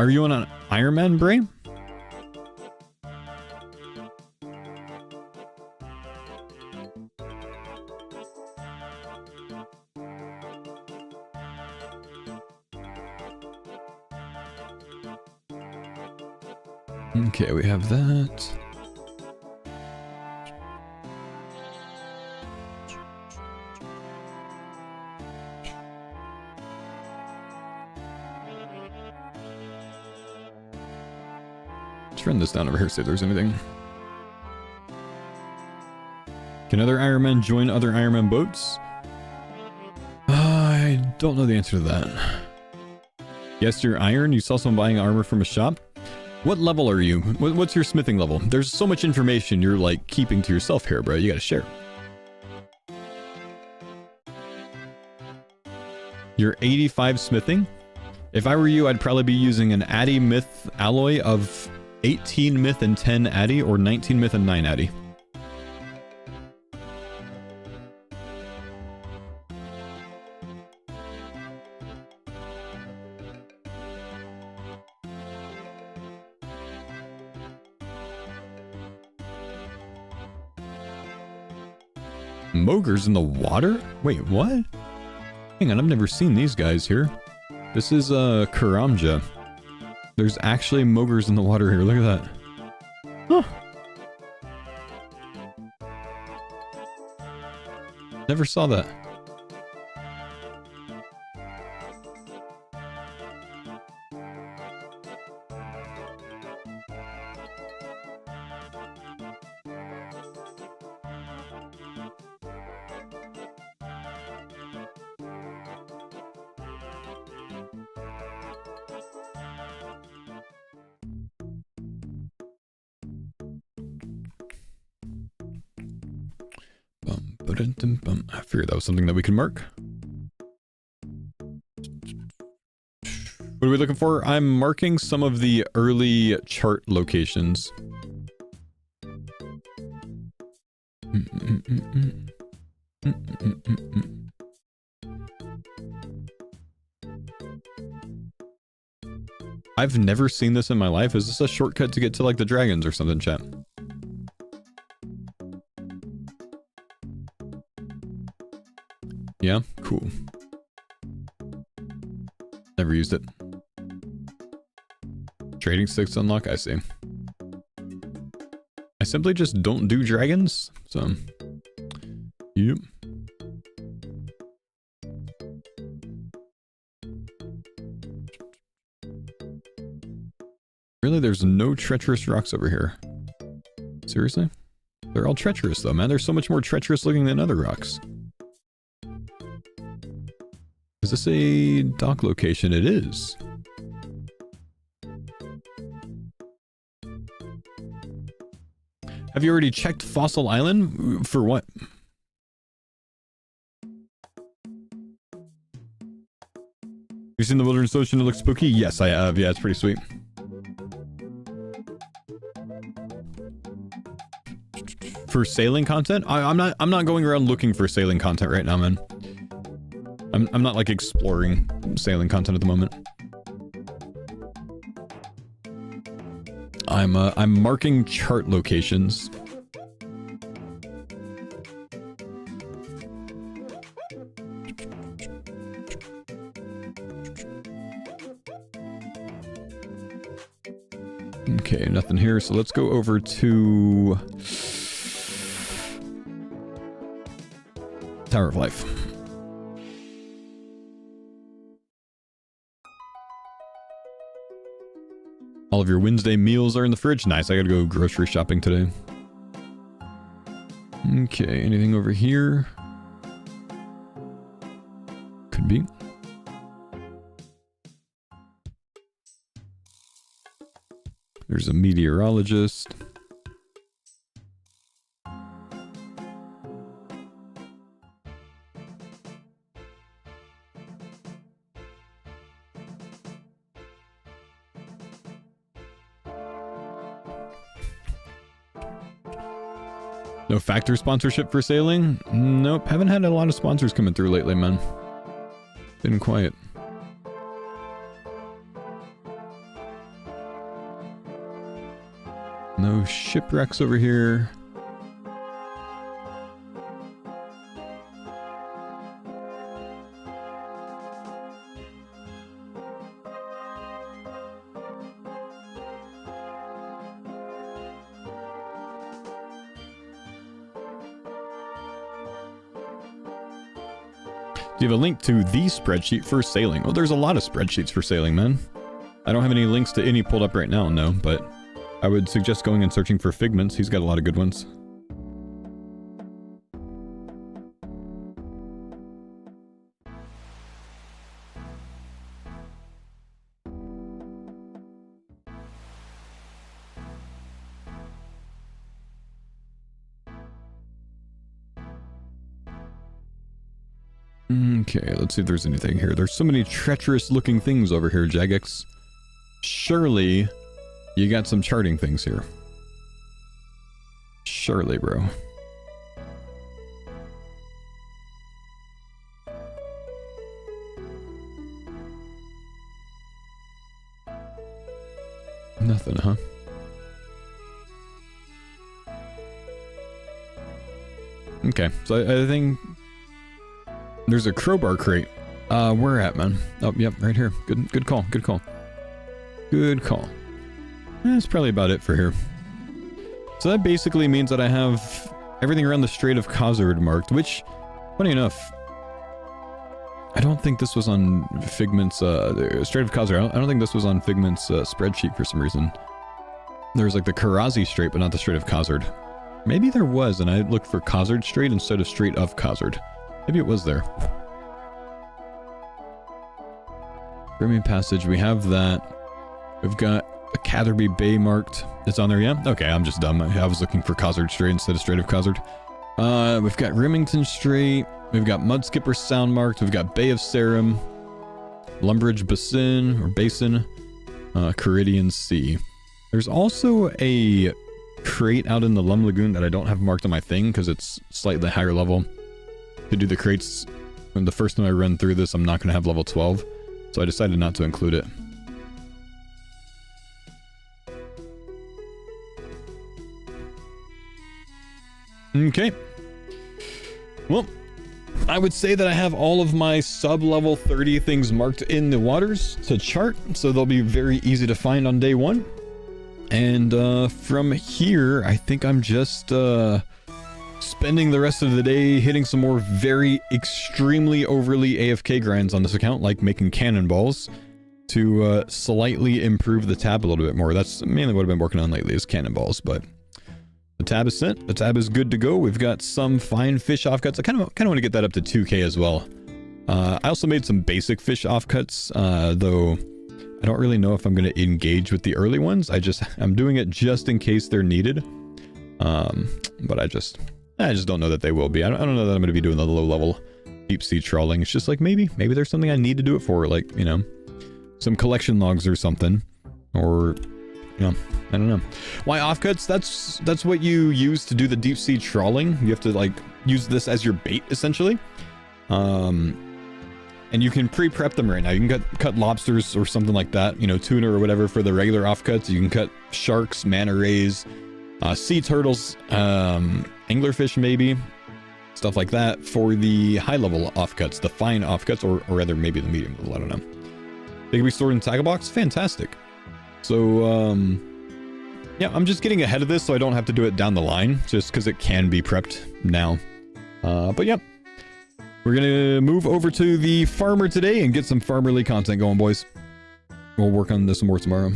Are you on an Iron Man, Bray? Okay, we have that. Let's run this down over here, see if there's anything. Can other Iron Men join other Iron Man boats? I don't know the answer to that. Yes, you're iron. You saw someone buying armor from a shop. What level are you? What's your smithing level? There's so much information you're like keeping to yourself here, bro. You gotta share. You're 85 smithing? If I were you, I'd probably be using an Addy Myth alloy of 18 Myth and 10 Addy, or 19 Myth and 9 Addy. Mogres in the water? Wait, what? Hang on, I've never seen these guys here. This is Karamja. There's actually Mogres in the water here. Look at that. Huh. Never saw that. I figured that was something that we can mark. What are we looking for? I'm marking some of the early chart locations. I've never seen this in my life. Is this a shortcut to get to like the dragons or something, chat? Yeah, cool. Never used it. Trading sticks unlock, I see. I simply just don't do dragons, so... Yep. Really, there's no treacherous rocks over here. Seriously? They're all treacherous though, man. They're so much more treacherous looking than other rocks. Is this a dock location? It is. Have you already checked Fossil Island? For what? You seen the Wilderness Ocean? It looks spooky? Yes, I have. Yeah, it's pretty sweet. For sailing content? I'm not going around looking for sailing content right now, man. I'm not like exploring sailing content at the moment. I'm marking chart locations. Okay, nothing here, so let's go over to Tower of Life. All of your Wednesday meals are in the fridge. Nice, I gotta go grocery shopping today. Okay, anything over here? Could be. There's a meteorologist. No factor sponsorship for sailing? Nope, haven't had a lot of sponsors coming through lately, man. Been quiet. No shipwrecks over here. Do you have a link to the spreadsheet for sailing? Well, there's a lot of spreadsheets for sailing, man. I don't have any links to any pulled up right now, no, but I would suggest going and searching for Figments. He's got a lot of good ones. Okay, let's see if there's anything here. There's so many treacherous looking things over here, Jagex. Surely you got some charting things here. Surely, bro. Nothing, huh? Okay, so I think there's a crowbar crate. Where at, man? Oh, yep, right here. Good call, good call. Good call. That's probably about it for here. So that basically means that I have everything around the Strait of Khazard marked, which, funny enough, I don't think this was on Figment's, Strait of Khazard, I don't think this was on Figment's spreadsheet for some reason. There was like the Karazi Strait, but not the Strait of Khazard. Maybe there was, and I looked for Khazard Strait instead of Strait of Khazard. Maybe it was there. Brimming Passage, we have that. We've got the Catherby Bay marked. It's on there, yeah? Okay, I'm just dumb. I was looking for Khazard Strait instead of Strait of Khazard. We've got Remington Strait. We've got Mudskipper Sound marked. We've got Bay of Sarum. Lumbridge Basin, or Basin. Caridian Sea. There's also a crate out in the Lum Lagoon that I don't have marked on my thing because it's slightly higher level. To do the crates, when the first time I run through this, I'm not going to have level 12. So I decided not to include it. Okay. Well, I would say that I have all of my sub-level 30 things marked in the waters to chart, so they'll be very easy to find on day one. And from here, I think I'm just spending the rest of the day hitting some more very extremely overly AFK grinds on this account, like making cannonballs, to slightly improve the tab a little bit more. That's mainly what I've been working on lately, is cannonballs, but The tab is sent. The tab is good to go. We've got some fine fish offcuts. I kind of want to get that up to 2K as well. I also made some basic fish offcuts, though I don't really know if I'm going to engage with the early ones. I'm doing it just in case they're needed. But I just don't know that they will be. I don't know that I'm going to be doing the low level deep sea trawling. It's just like maybe there's something I need to do it for, like, you know, some collection logs or something, or, you know, I don't know. Why offcuts? That's what you use to do the deep sea trawling. You have to like use this as your bait essentially. And you can pre-prep them right now. You can cut lobsters or something like that, you know, tuna or whatever for the regular offcuts. You can cut sharks, manta rays, sea turtles, anglerfish maybe, stuff like that for the high level offcuts, the fine offcuts, or rather maybe the medium level, I don't know. They can be stored in tackle box. Fantastic. So, yeah, I'm just getting ahead of this so I don't have to do it down the line, just because it can be prepped now. But yeah, we're going to move over to the farmer today and get some farmerly content going, boys. We'll work on this more tomorrow.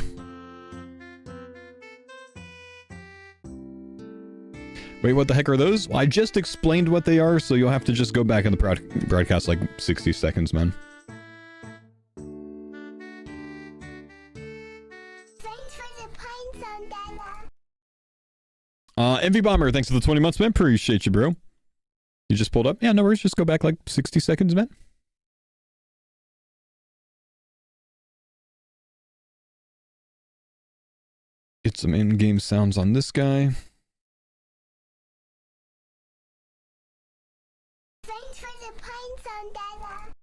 Wait, what the heck are those? Well, I just explained what they are, so you'll have to just go back in the broadcast like 60 seconds, man. Thanks for the pine zone, Dada. Envy Bomber, thanks for the 20 months, man. Appreciate you, bro. You just pulled up? Yeah, no worries. Just go back like 60 seconds, man. Get some in-game sounds on this guy. Thanks for the pine zone, Dada.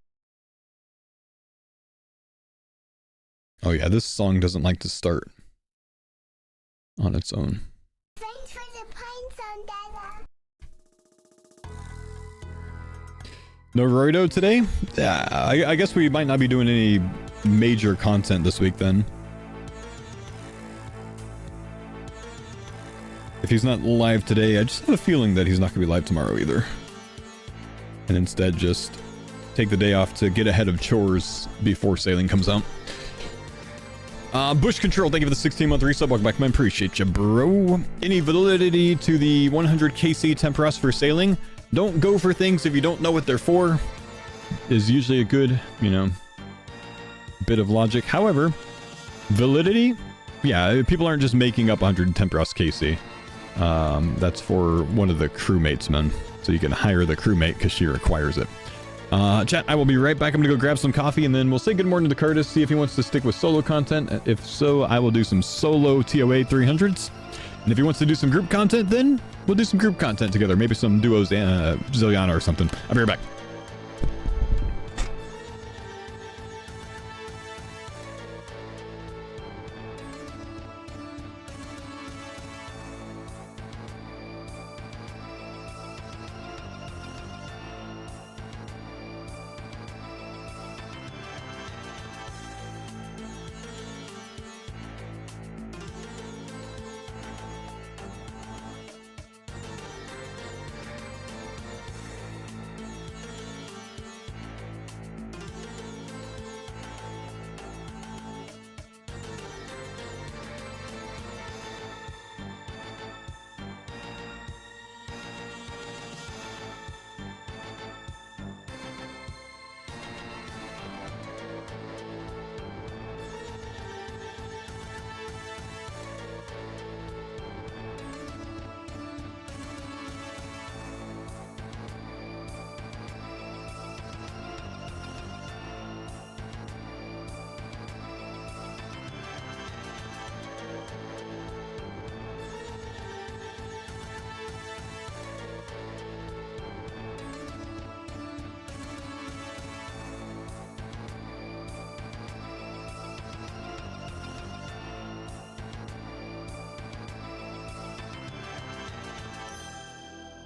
Oh yeah, this song doesn't like to start on its own. Thanks for the pine zone, Dada. No Roido today? Yeah, I guess we might not be doing any major content this week then. If he's not live today, I just have a feeling that he's not going to be live tomorrow either. And instead just take the day off to get ahead of chores before sailing comes out. Bush Control, thank you for the 16-month resub. Welcome back, man. Appreciate you, bro. Any validity to the 100 KC Temperos for sailing? Don't go for things if you don't know what they're for. Is usually a good, you know, bit of logic. However, validity, yeah, people aren't just making up 100 Temperos KC. That's for one of the crewmates, man. So you can hire the crewmate because she requires it. Chat, I will be right back. I'm gonna go grab some coffee and then we'll say good morning to Curtis, see if he wants to stick with solo content. If so, I will do some solo TOA 300s. And if he wants to do some group content, then we'll do some group content together. Maybe some duos, Zilliana or something. I'll be right back.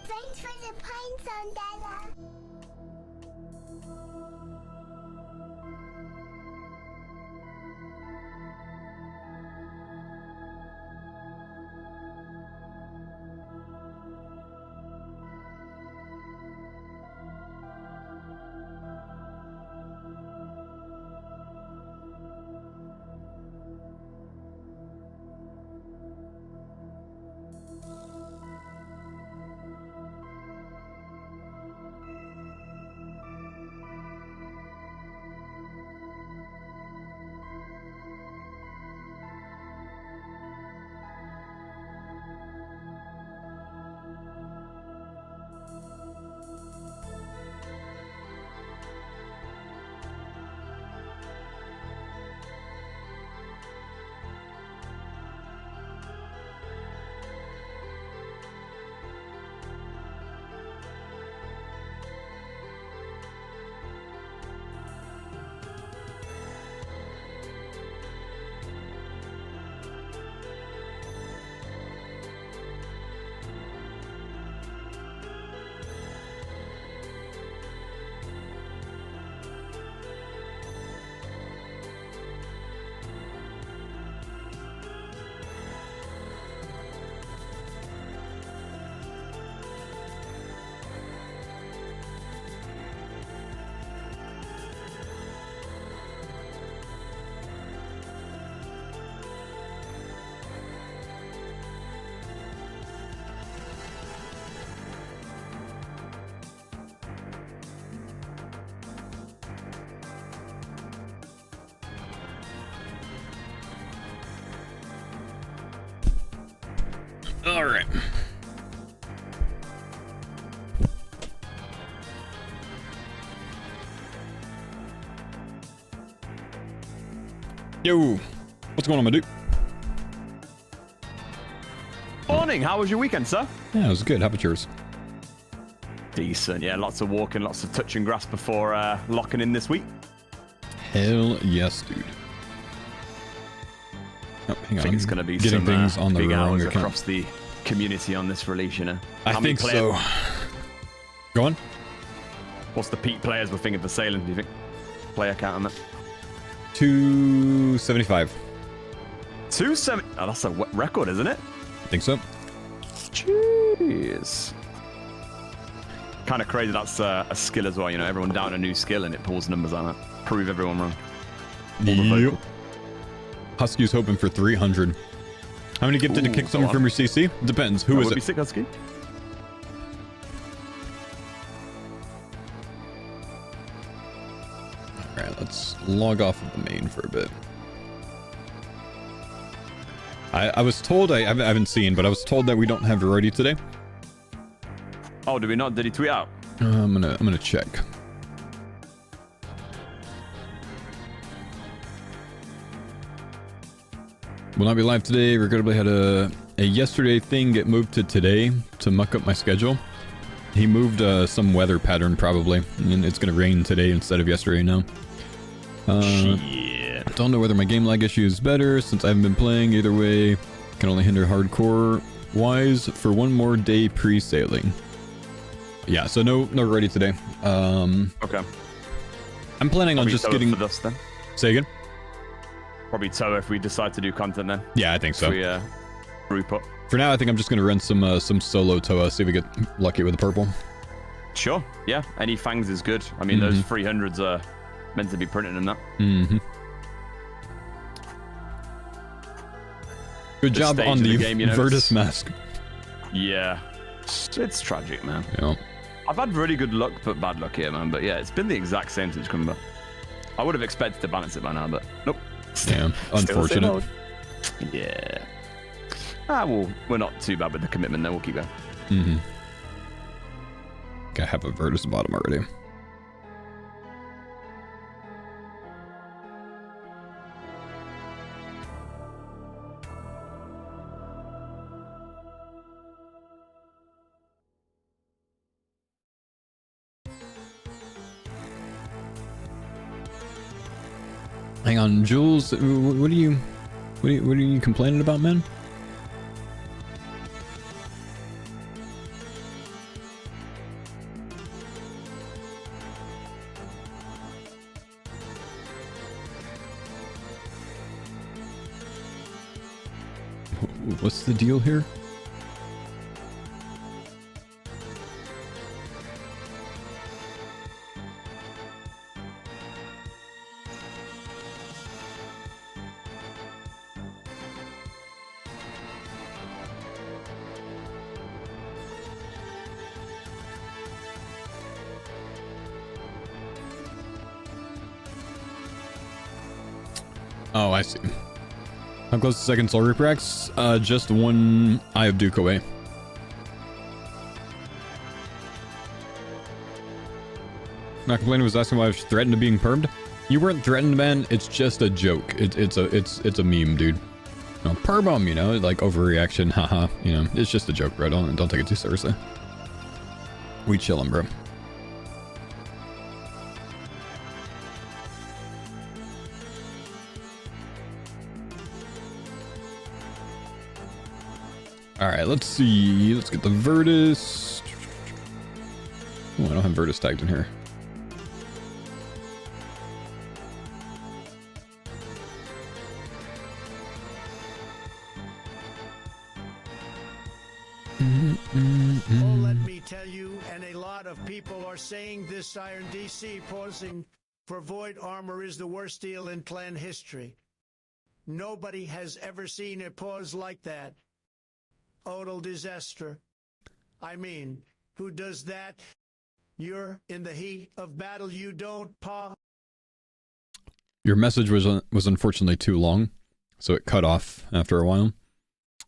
Thanks for the pine zone, Dada. All right. Yo, what's going on, my dude? Morning, how was your weekend, sir? Yeah, it was good. How about yours? Decent, yeah, lots of walking, lots of touching grass before locking in this week. Hell yes, dude. Oh, hang on. I think it's going to be getting some things on the big wrong hours account. across the community on this release, you know. I think so. Go on. What's the peak players we're thinking for sailing, do you think? Player count on that? 275. 270. Oh, that's a record, isn't it? I think so. Jeez. Kind of crazy that's a skill as well, you know. Everyone down a new skill and it pulls numbers on it. Prove everyone wrong. Yep. Husky's hoping for 300. How many gifted to kick someone from your CC? Depends. Who is Would it? be sick, Husky. Alright, let's log off of the main for a bit. I was told, I haven't seen, but I was told that we don't have variety today. Oh, did we not? Did he tweet out? I'm gonna check. Will not be live today. Regrettably had a yesterday thing get moved to today to muck up my schedule. He moved some weather pattern probably, and it's gonna rain today instead of yesterday now. Shit. Don't know whether my game lag issue is better since I haven't been playing. Either way, can only hinder hardcore wise for one more day pre-sailing. Yeah, so no ready today. Okay. I'm planning on Probably just tow getting. for this then. Say again. Probably tow if we decide to do content then. Yeah, I think so. We group up. For now, I think I'm just gonna run some solo Toa, see if we get lucky with the purple. Sure. Yeah. Any fangs is good. I mean, those 300s are meant to be printed in that. Mm-hmm. Good job stage on of the the game, you know, Virtus mask. Yeah. It's tragic, man. Yeah. I've had really good luck, but bad luck here, man. But yeah, it's been the exact same since coming back. I would have expected to balance it by now, but nope. Damn. Unfortunate. Yeah. Well, we're not too bad with the commitment, then we'll keep going. Mm-hmm. I have a Virtus bottom already. Hang on, Jules. What are you complaining about, man? What's the deal here? Oh, I see. How close to second Soul Reaper X? Just one Eye of Duke away. Not complaining, was asking why I was threatened to being permed. You weren't threatened, man. It's just a joke. It's a meme, dude. No, perm 'em, you know, like overreaction, haha. You know, it's just a joke, bro. Don't take it too seriously. We chillin', bro. Alright, let's see. Let's get the Virtus. Oh, I don't have Virtus tagged in here. Oh, let me tell you, and a lot of people are saying this Iron DC posing for Void Armor is the worst deal in clan history. Nobody has ever seen a pause like that. Total disaster. I mean, who does that? You're in the heat of battle, you don't pause. Your message was unfortunately too long, so it cut off after a while.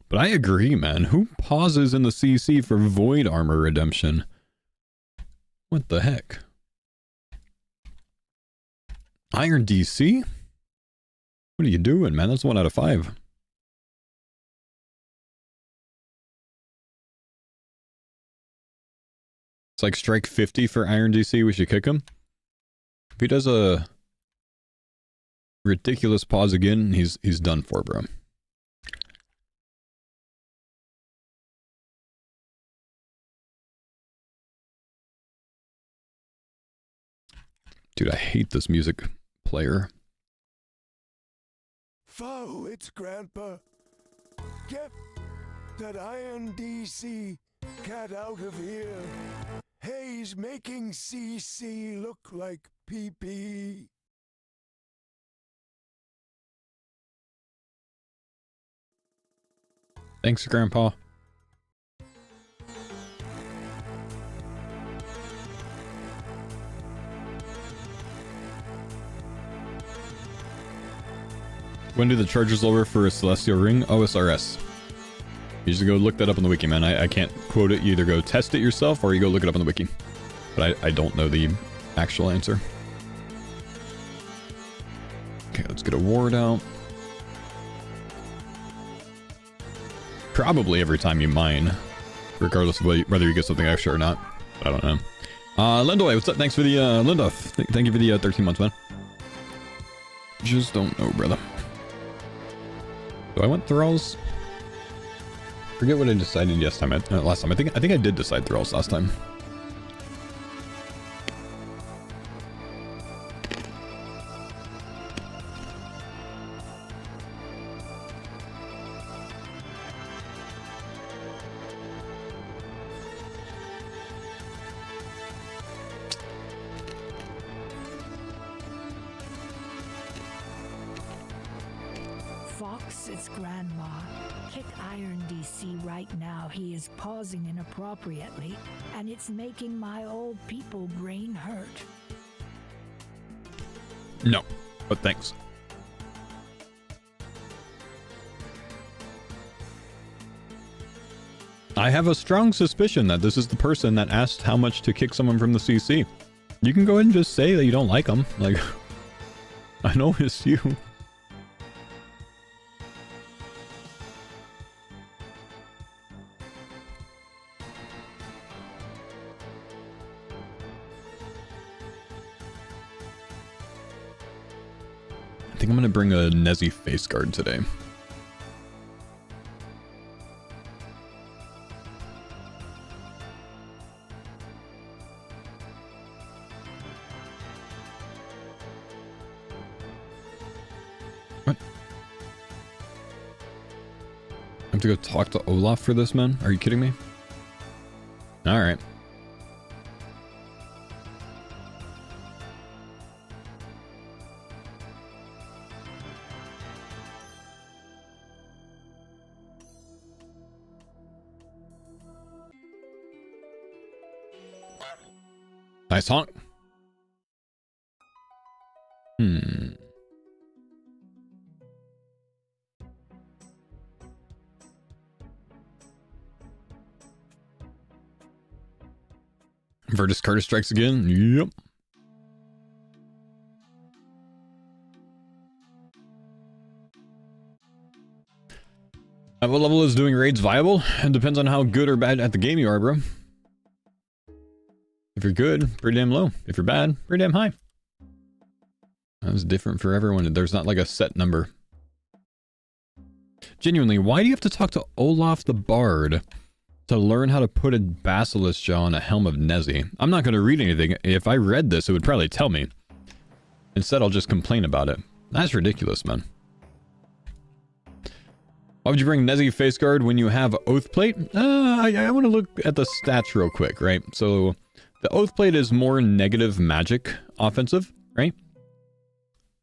But I agree, man. Who pauses in the CC for Void Armor Redemption? What the heck? Iron DC? What are you doing, man? That's 1 out of 5. It's like strike 50 for Iron DC. We should kick him. If he does a ridiculous pause again, he's done for, bro. Dude, I hate this music player. Faux, it's Grandpa. Get that Iron DC cat out of here. He's making CC look like PP. Thanks, Grandpa. When do the charges lower for a Celestial Ring? OSRS. You just go look that up on the wiki, man. I can't quote it. You either go test it yourself or you go look it up on the wiki. But I don't know the actual answer. Okay, let's get a ward out. Probably every time you mine, regardless of whether you get something extra or not. I don't know. Lindoy, what's up? Thanks for the, Lindoff. Thank you for the 13 months, man. Just don't know, brother. Do I want Thralls? Forget what I decided last time. I think I did decide Thralls last time. Fox, it's Grandma. Kick Iron DC right now. He is pausing inappropriately, and it's making my old people brain hurt. No, but thanks. I have a strong suspicion that this is the person that asked how much to kick someone from the CC. You can go ahead and just say that you don't like them. Like, I know it's you. I think I'm gonna bring a Nezzy face guard today. What? I have to go talk to Olaf for this, man? Are you kidding me? Alright. Nice honk. Virtus Carter strikes again. Yep. At what level is doing raids viable? It depends on how good or bad at the game you are, bro. If you're good, pretty damn low. If you're bad, pretty damn high. That's different for everyone. There's not like a set number. Genuinely, why do you have to talk to Olaf the Bard to learn how to put a basilisk jaw on a helm of Nezzy? I'm not going to read anything. If I read this, it would probably tell me. Instead, I'll just complain about it. That's ridiculous, man. Why would you bring Nezzy face guard when you have Oathplate? I want to look at the stats real quick, right? So the Oathplate is more negative magic offensive, right?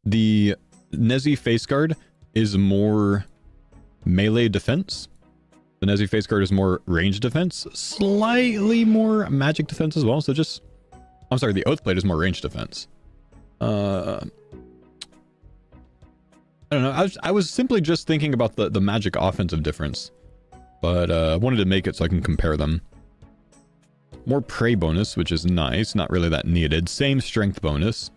The Nezzy face guard is more melee defense. The Nezzy face guard is more range defense, slightly more magic defense as well. So just, I'm sorry, the Oathplate is more range defense. I don't know. I was simply just thinking about the magic offensive difference. but I wanted to make it so I can compare them. More prey bonus, which is nice. Not really that needed. Same strength bonus.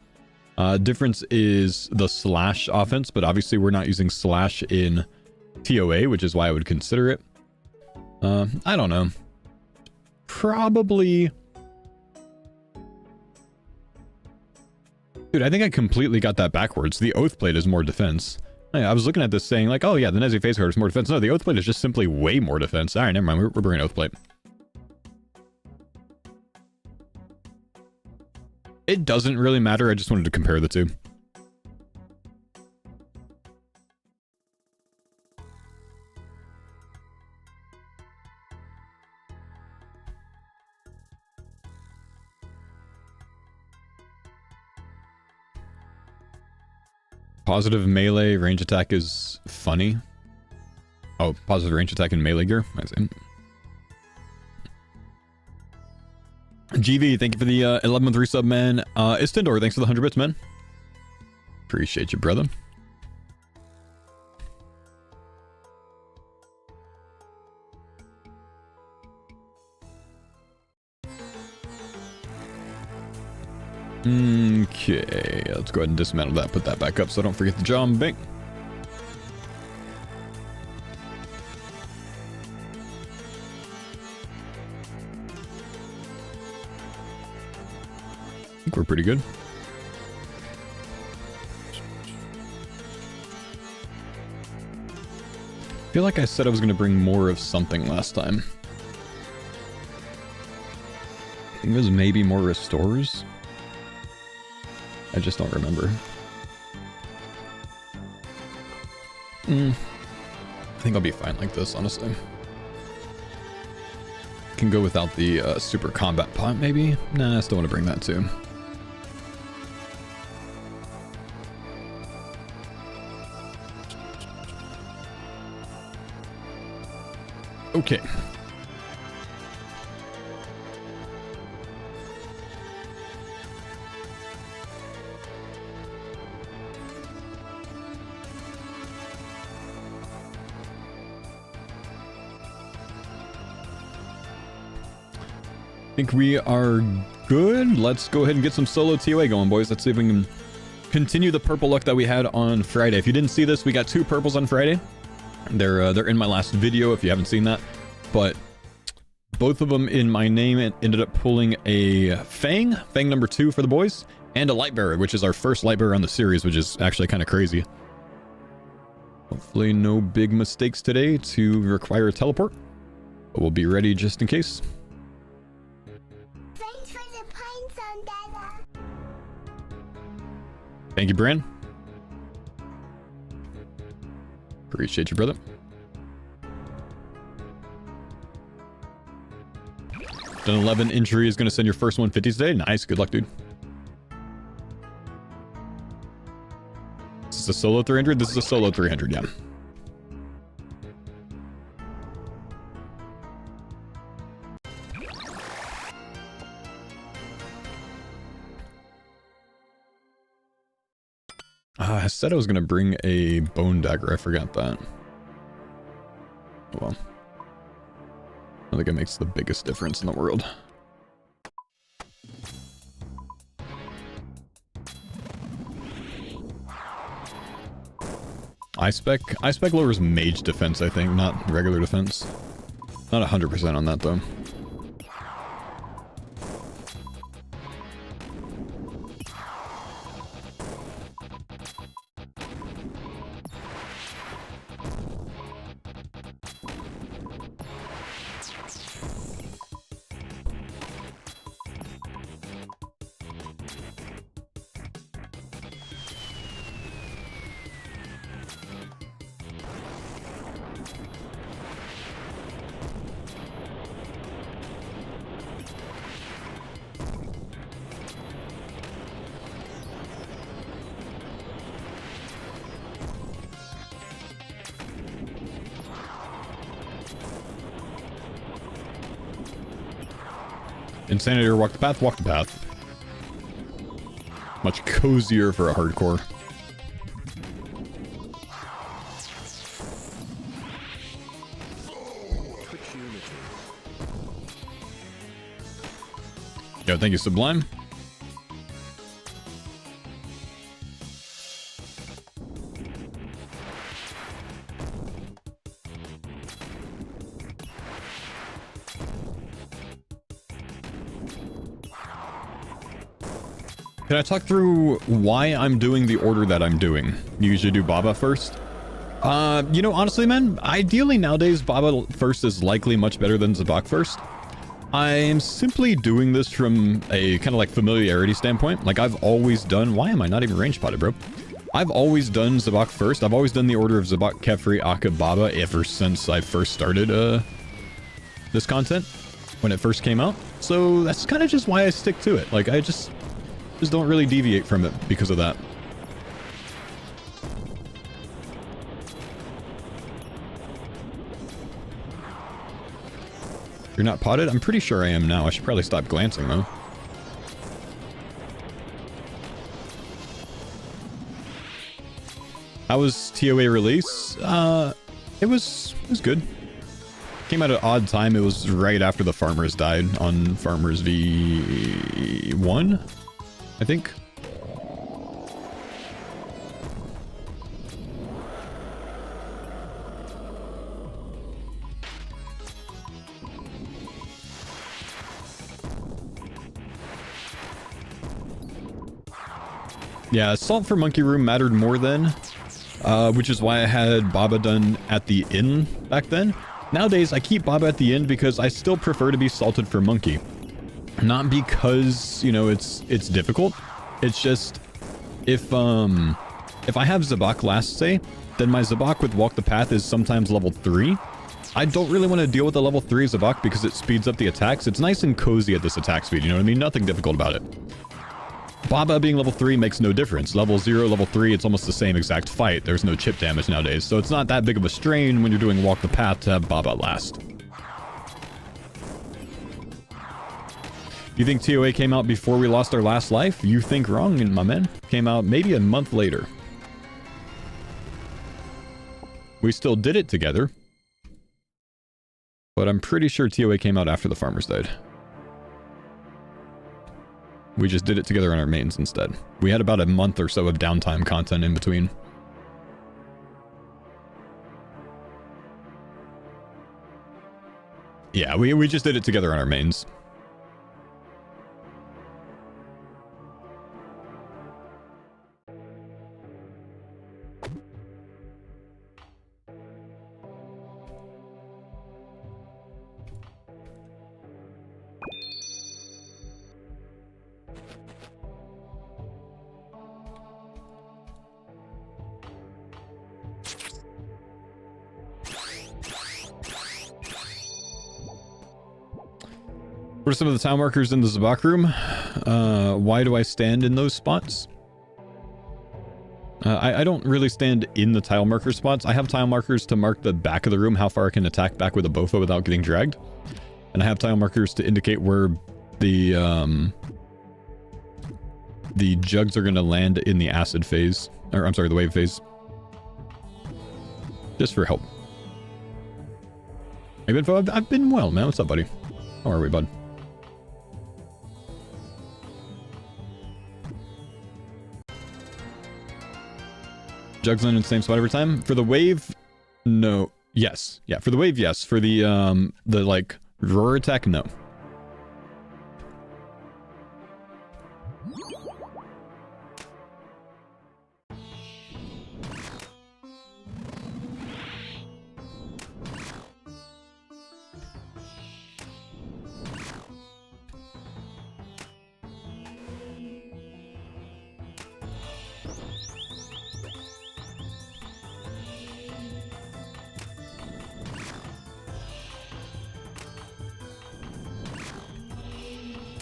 Difference is the slash offense, but obviously we're not using slash in TOA, which is why I would consider it. I don't know. Probably... Dude, I think I completely got that backwards. The Oath Plate is more defense. I was looking at this saying like, oh yeah, the Nezzy Face Guard is more defense. No, the Oath Plate is just simply way more defense. Alright, never mind. We're bringing Oath Plate. It doesn't really matter. I just wanted to compare the two. Positive melee range attack is funny. Oh, positive range attack in melee gear. I see. GV, thank you for the 11 resub, man. Istendor, thanks for the 100 bits, man. Appreciate you, brother. Okay, let's go ahead and dismantle that, put that back up so I don't forget the John Bank. I think we're pretty good. I feel like I said I was going to bring more of something last time. I think it was maybe more restores. I just don't remember. I think I'll be fine like this, honestly. Can go without the super combat pot, maybe? Nah, I still want to bring that too. Okay. I think we are good. Let's go ahead and get some solo TOA going, boys. Let's see if we can continue the purple luck that we had on Friday. If you didn't see this, we got 2 purples on Friday. They're in my last video if you haven't seen that. But both of them in my name ended up pulling a Fang number 2 for the boys, and a Lightbearer, which is our first Lightbearer on the series, which is actually kind of crazy. Hopefully no big mistakes today to require a teleport, but we'll be ready just in case. Thanks for the pints on Dada. Thank you, Bran. Appreciate you, brother. An 11 injury is going to send your first 150 today. Nice. Good luck, dude. Is this a solo 300? This is a solo 300, yeah. I said I was going to bring a bone dagger. I forgot that. Oh, well. I think it makes the biggest difference in the world. I-Spec lowers mage defense, I think, not regular defense. Not 100% on that, though. Insanity or walk the path? Walk the path. Much cozier for a hardcore. Yo, thank you, Sublime. Can I talk through why I'm doing the order that I'm doing? You usually do Baba first. You know, honestly, man, ideally nowadays, Baba first is likely much better than Zabak first. I'm simply doing this from a kind of like familiarity standpoint. Like I've always done, why am I not even range potted, bro? I've always done Zabak first. I've always done the order of Zabak, Kefri, Akka, Baba ever since I first started this content when it first came out. So that's kind of just why I stick to it. Like I just don't really deviate from it because of that. You're not potted? I'm pretty sure I am now. I should probably stop glancing though. How was TOA release? It was good. Came at an odd time. It was right after the farmers died on Farmers V1, I think. Yeah, Salt for Monkey Room mattered more then, which is why I had Baba done at the inn back then. Nowadays, I keep Baba at the end because I still prefer to be salted for Monkey. Not because, you know, it's difficult. It's just, if I have Zabak last, say, then my Zabak with Walk the Path is sometimes level 3. I don't really want to deal with the level 3 Zabak because it speeds up the attacks. It's nice and cozy at this attack speed, you know what I mean? Nothing difficult about it. Baba being level 3 makes no difference. Level 0, level 3, it's almost the same exact fight. There's no chip damage nowadays, so it's not that big of a strain when you're doing Walk the Path to have Baba last. You think TOA came out before we lost our last life? You think wrong, my man. Came out maybe a month later. We still did it together. But I'm pretty sure TOA came out after the farmers died. We just did it together on our mains instead. We had about a month or so of downtime content in between. Yeah, we just did it together on our mains. What are some of the tile markers in the Zabak room? Why do I stand in those spots? I don't really stand in the tile marker spots. I have tile markers to mark the back of the room, how far I can attack back with a bofo without getting dragged. And I have tile markers to indicate where the jugs are going to land in the acid phase. Or, I'm sorry, the wave phase. Just for help. Hey, Binfo, I've been well, man. What's up, buddy? How are we, bud? Jugs land in the same spot every time. For the wave, no. Yes. Yeah, for the wave, yes. For the like, roar attack, no.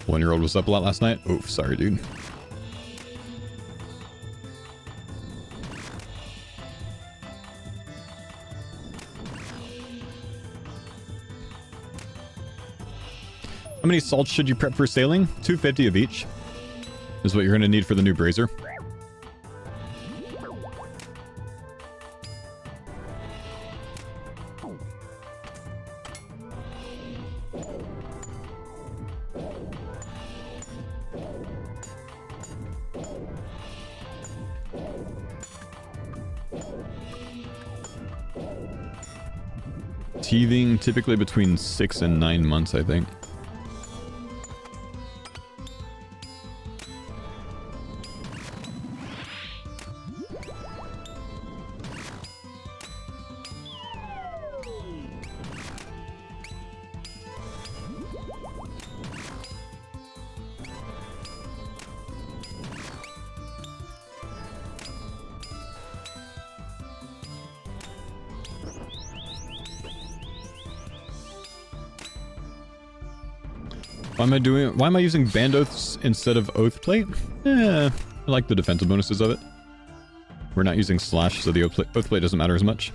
One-year-old was up a lot last night. Oof, sorry, dude. How many salts should you prep for sailing? 250 of each is what you're going to need for the new brazier. teething, typically between 6 and 9 months, I think. Why am I using band oaths instead of oath plate? I like the defensive bonuses of it. We're not using slash, so the oath plate doesn't matter as much.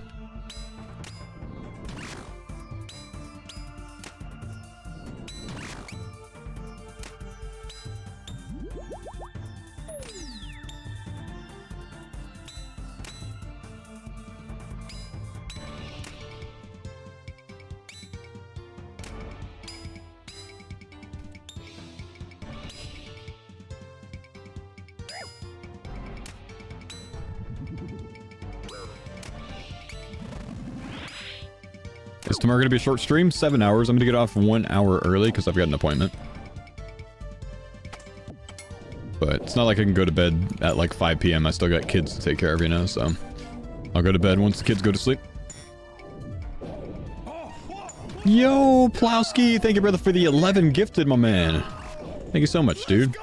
Is tomorrow going to be a short stream? 7 hours. I'm going to get off 1 hour early because I've got an appointment. But it's not like I can go to bed at like 5 p.m. I still got kids to take care of, you know, so I'll go to bed once the kids go to sleep. Yo, Plowski! Thank you, brother, for the 11 gifted, my man. Thank you so much, dude.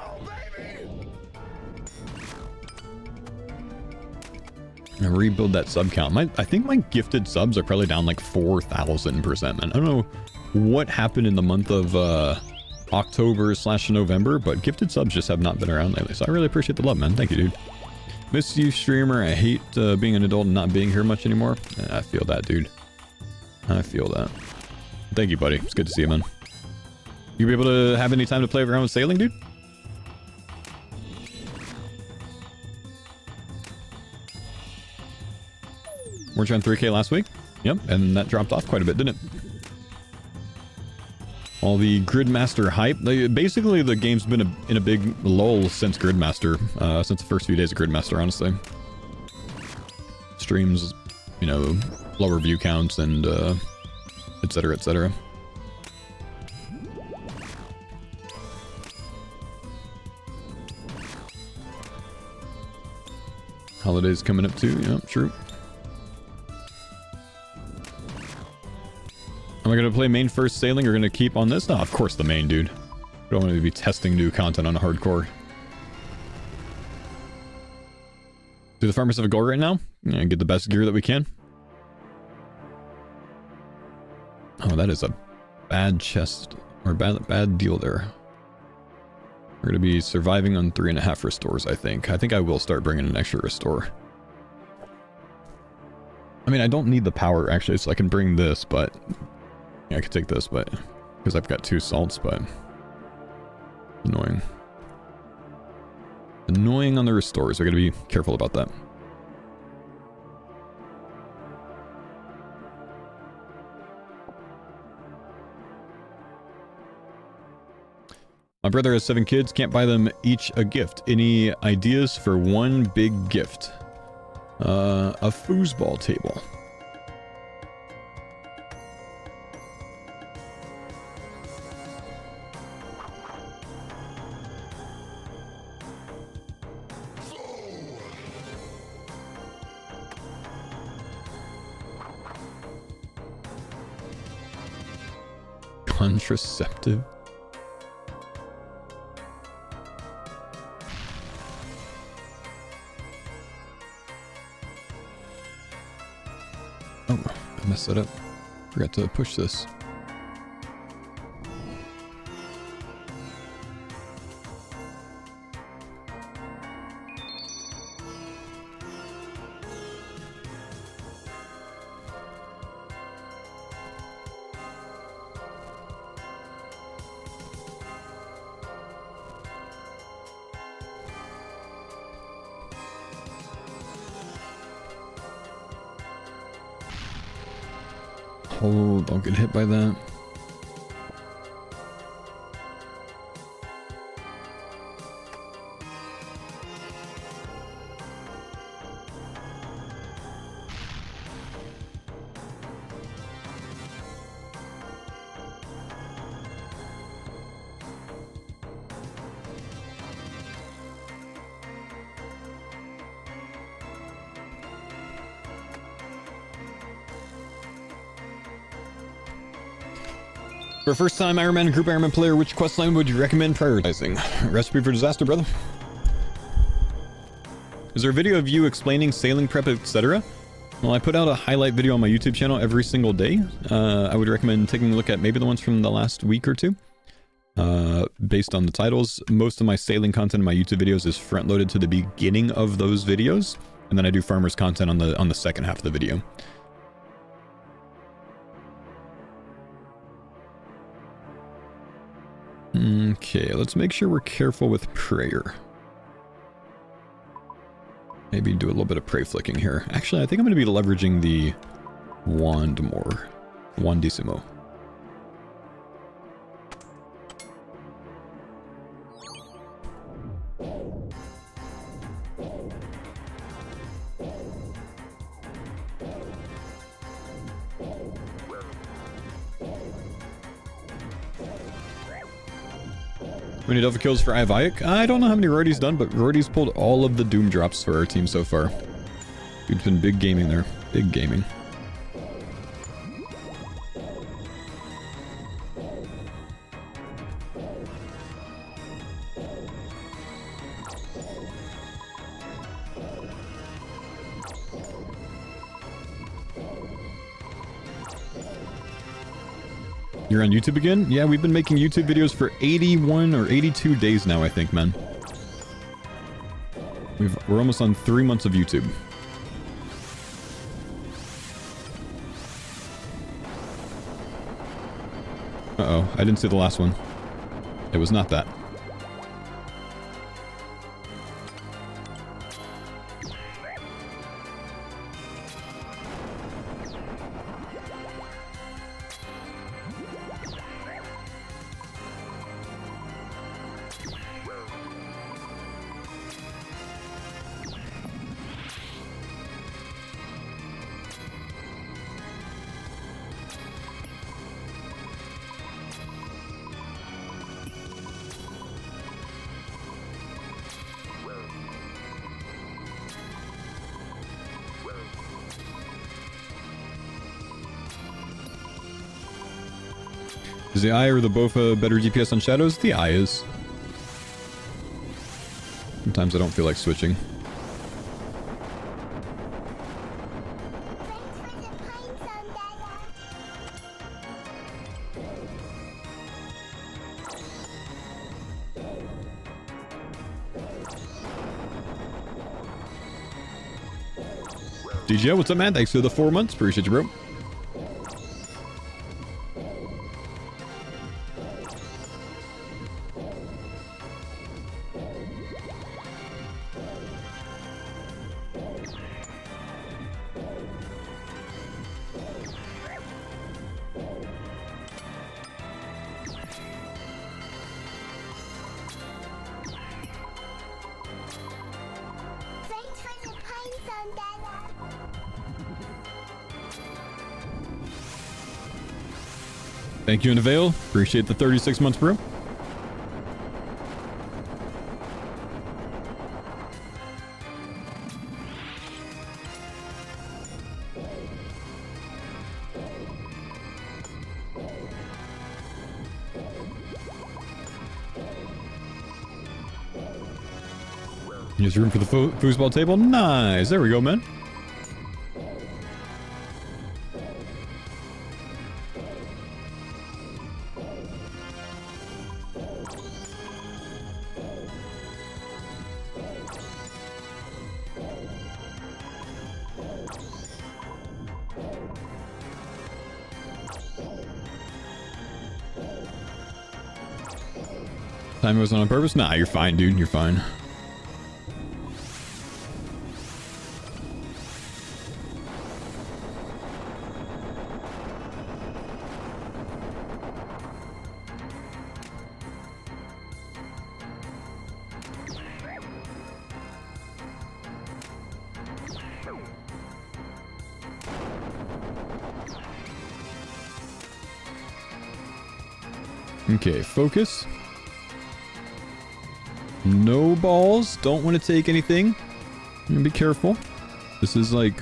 And rebuild that sub count. I think my gifted subs are probably down like 4,000%, man. I don't know what happened in the month of October/November, but gifted subs just have not been around lately. So I really appreciate the love, man. Thank you, dude. Miss you, streamer. I hate being an adult and not being here much anymore. I feel that, dude. I feel that. Thank you, buddy. It's good to see you, man. You be able to have any time to play around with sailing, dude? Weren't you on 3K last week? Yep, and that dropped off quite a bit, didn't it? All the Gridmaster hype. Basically, the game's been in a big lull since Gridmaster, since the first few days of Gridmaster, honestly. Streams, you know, lower view counts and etc, etc. Holidays coming up too, yeah, true. Am I going to play main first sailing or going to keep on this? No, of course the main, dude. We don't want to be testing new content on hardcore. Do the farmers have a goal right now? Yeah, get the best gear that we can. Oh, that is a bad chest. Or bad deal there. We're going to be surviving on 3.5 restores, I think. I think I will start bringing an extra restore. I mean, I don't need the power, actually, so I can bring this, but... Yeah, I could take this, but... Because I've got 2 salts, but... Annoying. Annoying on the restores. I gotta be careful about that. My brother has 7 kids. Can't buy them each a gift. Any ideas for one big gift? A foosball table. Contraceptive. Oh, I messed that up. Forgot to push this. Oh, don't get hit by that. For a first-time Ironman, group Ironman player, which questline would you recommend prioritizing? Recipe for disaster, brother. Is there a video of you explaining sailing prep, etc.? Well, I put out a highlight video on my YouTube channel every single day. I would recommend taking a look at maybe the ones from the last week or two. Based on the titles, most of my sailing content in my YouTube videos is front-loaded to the beginning of those videos, and then I do farmers content on the second half of the video. Okay, let's make sure we're careful with prayer. Maybe do a little bit of prey flicking here. Actually, I think I'm going to be leveraging the wand more. Wandissimo. How many Delta kills for Ivayak? I don't know how many Rorty's done, but Rorty's pulled all of the Doom drops for our team so far. Dude's been big gaming there. Big gaming. You're on YouTube again? Yeah, we've been making YouTube videos for 81 or 82 days now, I think, man. We're almost on 3 months of YouTube. Uh-oh, I didn't see the last one. It was not that. Is the Eye or the Bofa better DPS on Shadows? The Eye is. Sometimes I don't feel like switching. DJ, what's up, man? Thanks for the 4 months. Appreciate you, bro. Thank you, Unavail. Appreciate the 36 months, bro. There's room for the foosball table. Nice. There we go, man. Time wasn't on purpose? Nah, you're fine, dude. You're fine. Okay, focus. No balls. Don't want to take anything. Be careful. This is like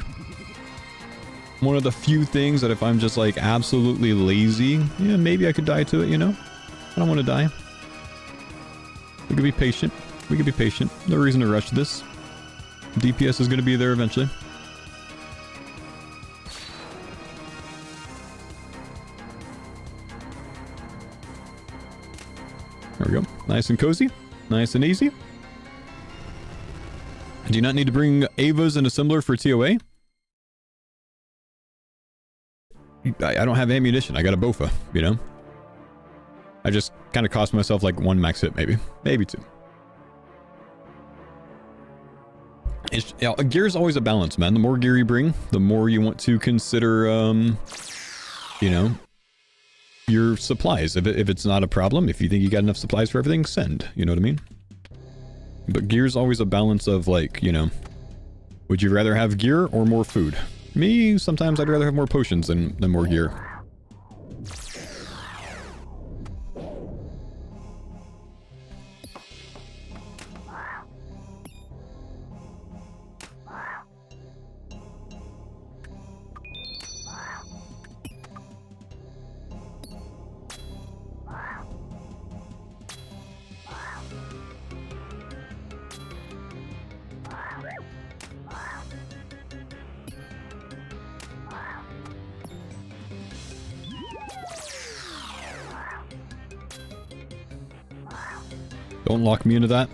one of the few things that if I'm just like absolutely lazy, yeah, maybe I could die to it, you know? I don't want to die. We could be patient. We could be patient. No reason to rush this. DPS is going to be there eventually. There we go. Nice and cozy. Nice and easy. Do you not need to bring Avas and Assembler for TOA? I don't have ammunition. I got a Bofa, you know? I just kind of cost myself like 1 max hit, maybe. Maybe 2. It's, you know, gear's always a balance, man. The more gear you bring, the more you want to consider, you know, your supplies. If it's not a problem, if you think you got enough supplies for everything, send. You know what I mean? But gear's always a balance of like, you know, would you rather have gear or more food? Me, sometimes I'd rather have more potions than more gear. Don't lock me into that.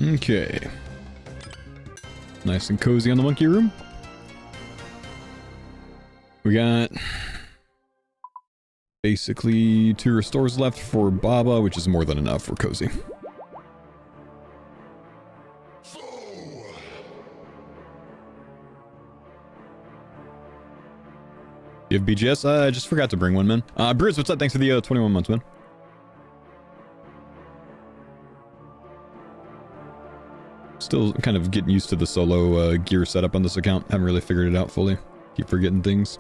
Okay. Nice and cozy on the monkey room. We got basically 2 restores left for Baba, which is more than enough for cozy. You have BGS? I just forgot to bring one, man. Briz, what's up? Thanks for the 21 months, man. Still kind of getting used to the solo gear setup on this account. Haven't really figured it out fully. Keep forgetting things.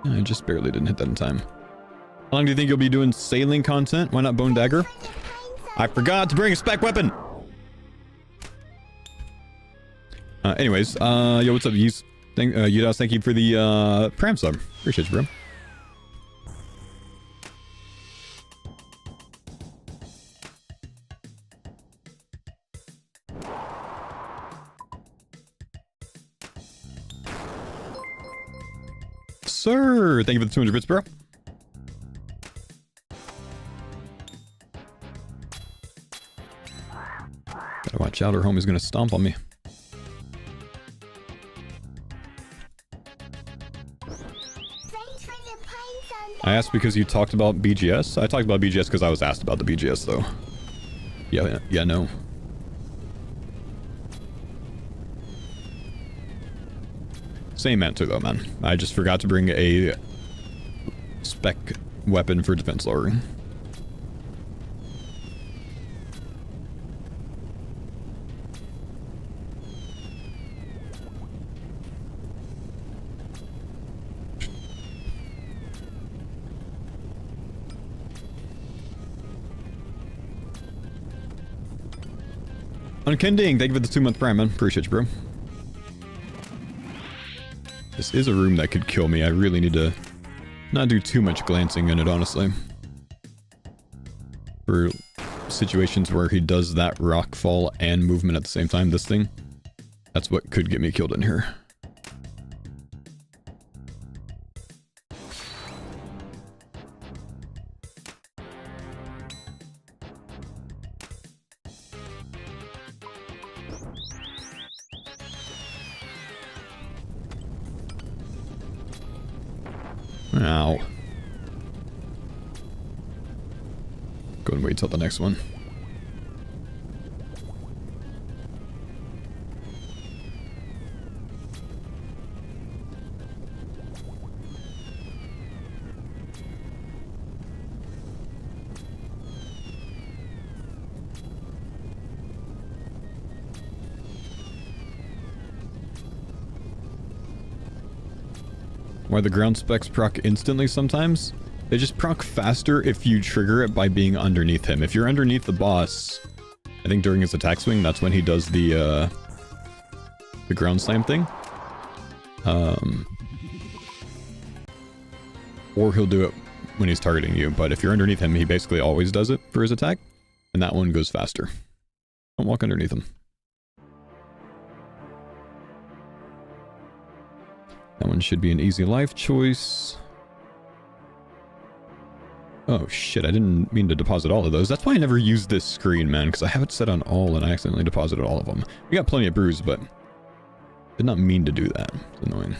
I just barely didn't hit that in time. How long do you think you'll be doing sailing content? Why not Bone Dagger? I forgot to bring a spec weapon! Anyways, yo, what's up, Yus? Yudas, thank you for the Pram sub. Appreciate you, bro. Sir, thank you for the 200 bits, bro. Gotta watch out, or homie's gonna stomp on me. I asked because you talked about BGS. I talked about BGS because I was asked about the BGS, though. Yeah, no. Same answer though, man. I just forgot to bring a spec weapon for defense lowering. Unkending, thank you for the 2-month prime, man. Appreciate you, bro. This is a room that could kill me. I really need to not do too much glancing in it, honestly. For situations where he does that rock fall and movement at the same time, this thing, that's what could get me killed in here. Ow. Go and wait till the next one. Why the ground specs proc instantly sometimes? They just proc faster if you trigger it by being underneath him. If you're underneath the boss, I think during his attack swing, that's when he does the ground slam thing. Or he'll do it when he's targeting you, but if you're underneath him, he basically always does it for his attack, and that one goes faster. Don't walk underneath him. That one should be an easy life choice. Oh shit, I didn't mean to deposit all of those. That's why I never used this screen, man, because I have it set on all and I accidentally deposited all of them. We got plenty of brews, but did not mean to do that. It's annoying.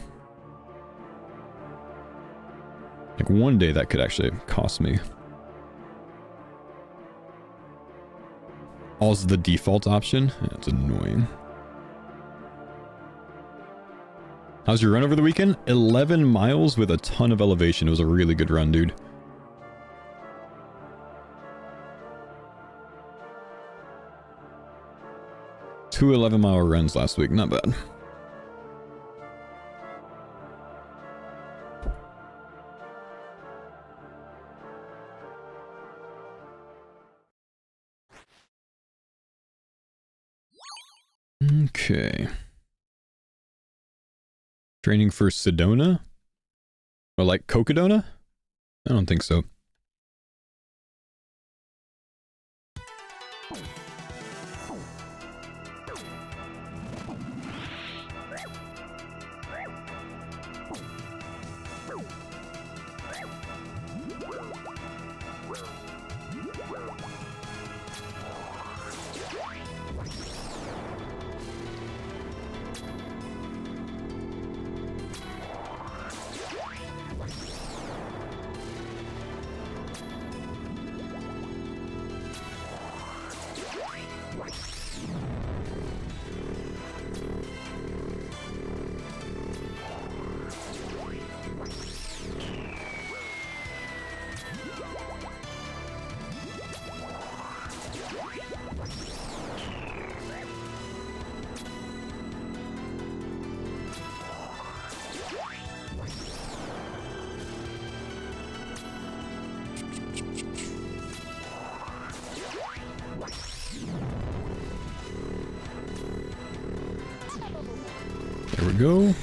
Like one day that could actually cost me. All's the default option? That's annoying. How's your run over the weekend? 11 miles with a ton of elevation. It was a really good run, dude. 2 11-mile runs last week. Not bad. Okay. Training for Sedona? Or like Cocodona? I don't think so. There we go.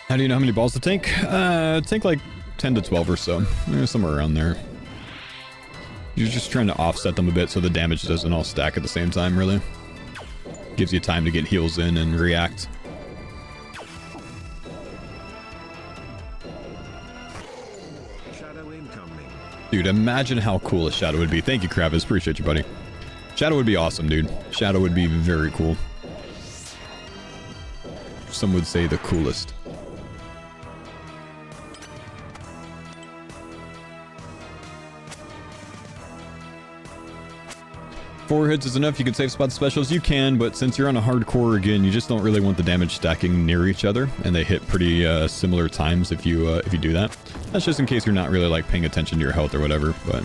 How do you know how many balls to tank? Tank like 10 to 12 or so. Somewhere around there. You're just trying to offset them a bit so the damage doesn't all stack at the same time, really. Gives you time to get heals in and react. Dude, imagine how cool a shadow would be. Thank you, Kravis. Appreciate you, buddy. Shadow would be awesome, dude. Shadow would be very cool. Some would say the coolest. Four hits is enough. You can save spot specials. You can, but since you're on a hardcore again, you just don't really want the damage stacking near each other, and they hit pretty similar times if you do that. That's just in case you're not really like paying attention to your health or whatever. But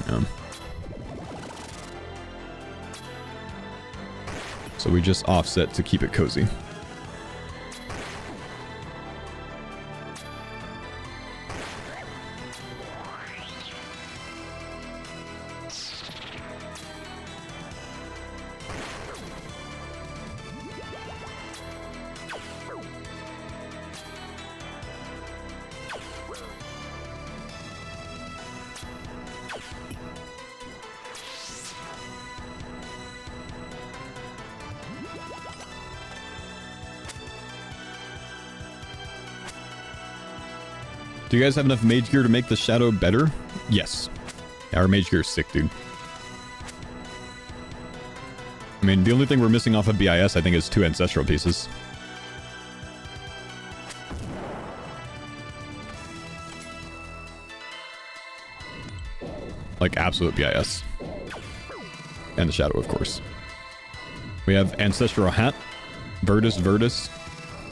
so we just offset to keep it cozy. Do you guys have enough mage gear to make the shadow better? Yes. Yeah, our mage gear is sick, dude. I mean, the only thing we're missing off of BIS, I think, is 2 ancestral pieces. Like, absolute BIS. And the shadow, of course. We have ancestral hat. Virtus.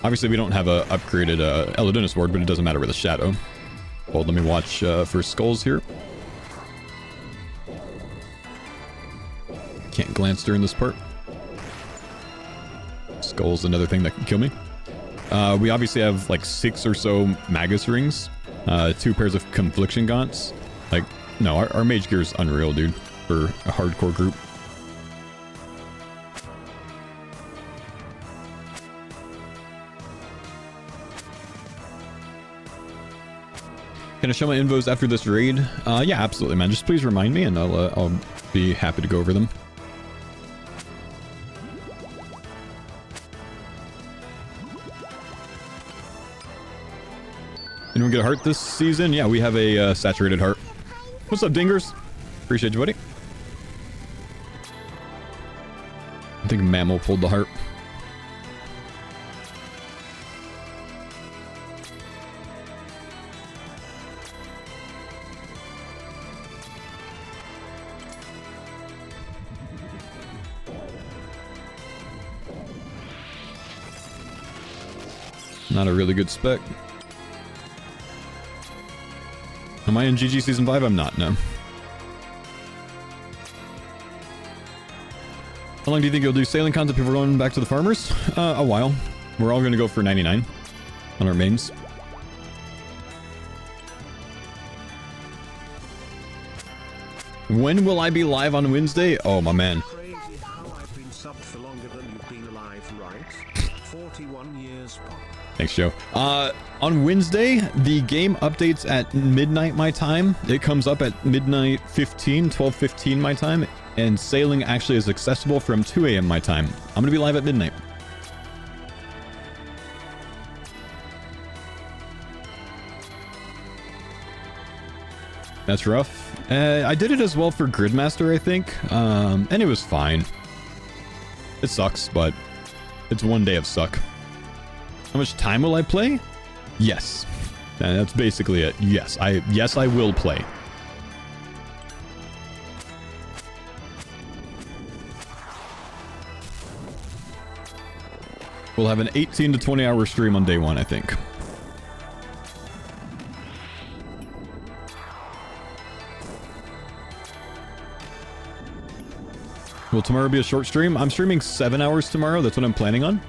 Obviously, we don't have a upgraded Eladunus ward, but it doesn't matter with the shadow. Well, let me watch for skulls here. Can't glance during this part. Skull's another thing that can kill me. We obviously have like 6 or so Magus rings. 2 pairs of Confliction gaunts. Like, no, our mage gear is unreal, dude. For a hardcore group. Can I show my invos after this raid? Yeah, absolutely, man. Just please remind me and I'll be happy to go over them. Anyone get a heart this season? Yeah, we have a saturated heart. What's up, dingers? Appreciate you, buddy. I think Mammal pulled the heart. Not a really good spec. Am I in GG Season 5? I'm not, no. How long do you think you'll do sailing content before going back to the farmers? A while. We're all going to go for 99 on our mains. When will I be live on Wednesday? Oh, my man. Crazy how I've been subbed for longer than you've been alive, right? 41 years pop. Thanks, Joe. On Wednesday, the game updates at midnight my time. It comes up at midnight 12:15 my time, and sailing actually is accessible from 2 a.m. my time. I'm going to be live at midnight. That's rough. I did it as well for Gridmaster, I think, and it was fine. It sucks, but it's one day of suck. How much time will I play? Yes. And that's basically it. Yes, I will play. We'll have an 18 to 20 hour stream on day 1, I think. Will tomorrow be a short stream? I'm streaming 7 hours tomorrow. That's what I'm planning on.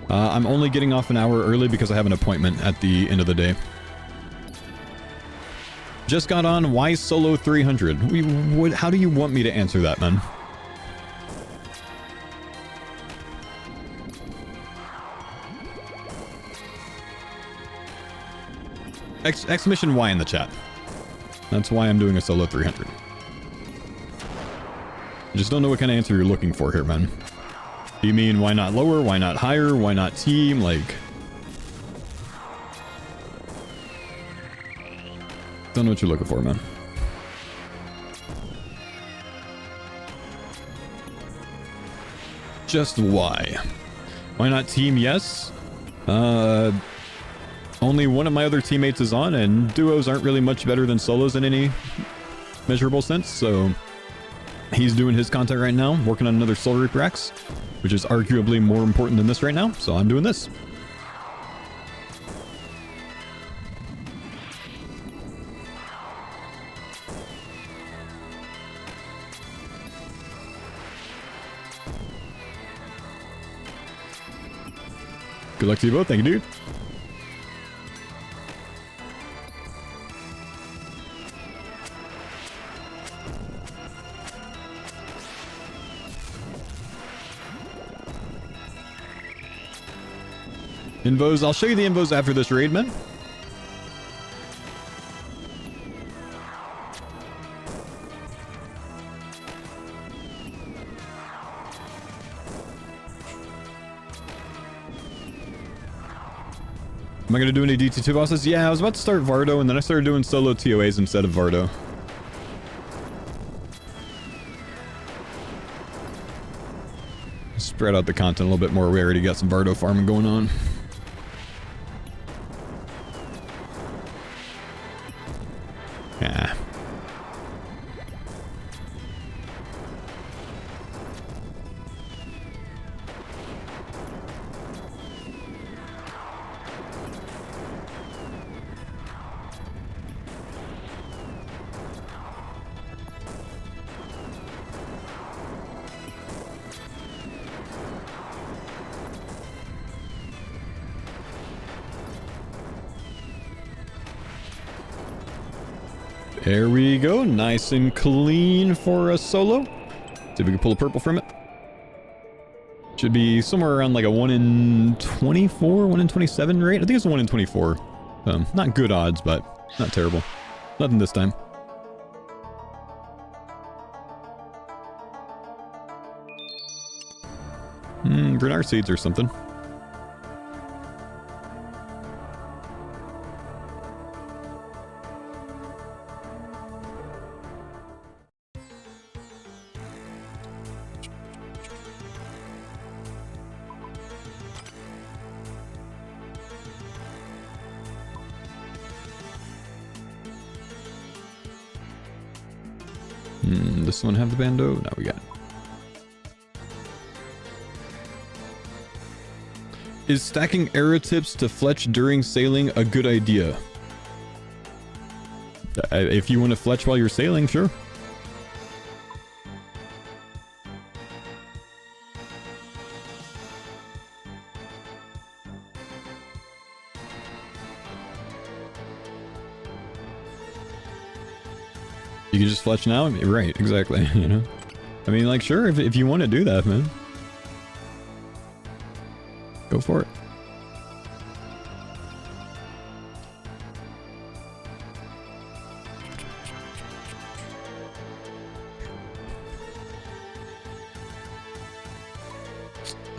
I'm only getting off an hour early because I have an appointment at the end of the day. Just got on. Why solo 300? How do you want me to answer that, man? Exclamation Y in the chat. That's why I'm doing a solo 300. I just don't know what kind of answer you're looking for here, man. Do you mean why not lower? Why not higher? Why not team? Like... Don't know what you're looking for, man. Just why? Why not team? Yes. Only one of my other teammates is on, and duos aren't really much better than solos in any measurable sense, so... He's doing his content right now, working on another Soul Reaper Axe, which is arguably more important than this right now, so I'm doing this. Good luck to you both. Thank you, dude. Invos. I'll show you the invos after this raid, man. Am I going to do any DT2 bosses? Yeah, I was about to start Vardo, and then I started doing solo TOAs instead of Vardo. Spread out the content a little bit more. We already got some Vardo farming going on. Yeah. There we go. Nice and clean for a solo. See if we can pull a purple from it. Should be somewhere around like a 1 in 24, 1 in 27 rate. I think it's a 1 in 24. Not good odds, but not terrible. Nothing this time. Bernard seeds or something. This one have the bando? No, we got it. Is stacking arrow tips to fletch during sailing a good idea? If you want to fletch while you're sailing, sure. You can just fletch now? Right, exactly, you know? I mean, like, sure, if you want to do that, man. Go for it.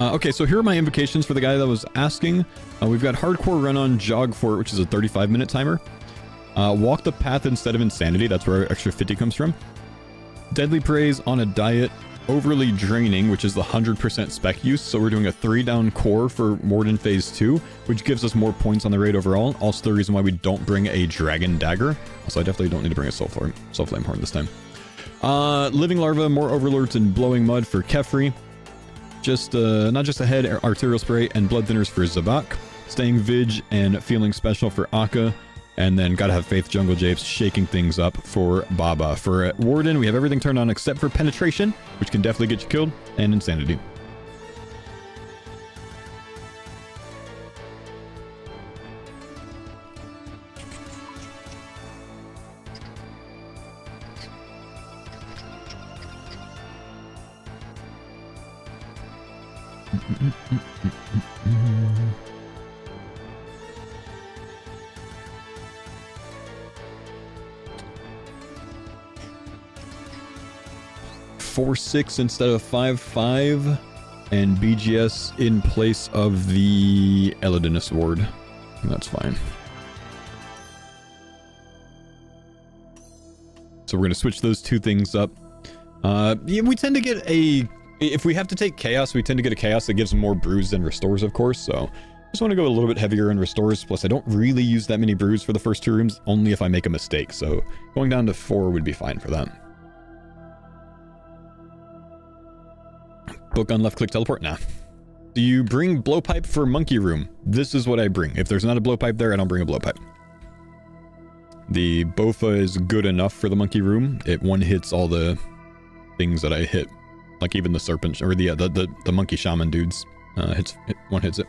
Okay, so here are my invocations for the guy that was asking. We've got Hardcore Run On Jog Fort, which is a 35-minute timer. Walk the Path instead of Insanity, that's where our extra 50 comes from. Deadly Praise on a Diet, Overly Draining, which is the 100% spec use, so we're doing a 3-down core for Warden Phase 2, which gives us more points on the raid overall. Also the reason why we don't bring a Dragon Dagger. Also, I definitely don't need to bring a Soul Flame Horn this time. Living Larva, more Overlords, and Blowing Mud for Kefri. Just, not just a head, Arterial Spray, and Blood Thinners for Zabak. Staying Vig and Feeling Special for Akka. And then Gotta Have Faith, Jungle Japes, Shaking Things Up for Baba. For Warden, we have everything turned on except for Penetration, which can definitely get you killed, and Insanity. .46 instead of 5.5, and BGS in place of the Elidinus Ward. That's fine. So we're going to switch those two things up. Yeah, we tend to get a... If we have to take Chaos, we tend to get a Chaos that gives more brews than restores, of course, so... Just want to go a little bit heavier in restores, plus I don't really use that many brews for the first two rooms, only if I make a mistake, so going down to 4 would be fine for that. Book on left click teleport? Nah. Do you bring blowpipe for monkey room? This is what I bring. If there's not a blowpipe there, I don't bring a blowpipe. The Bofa is good enough for the monkey room. It one hits all the things that I hit. Like even the serpent, or the monkey shaman dudes. One hits it.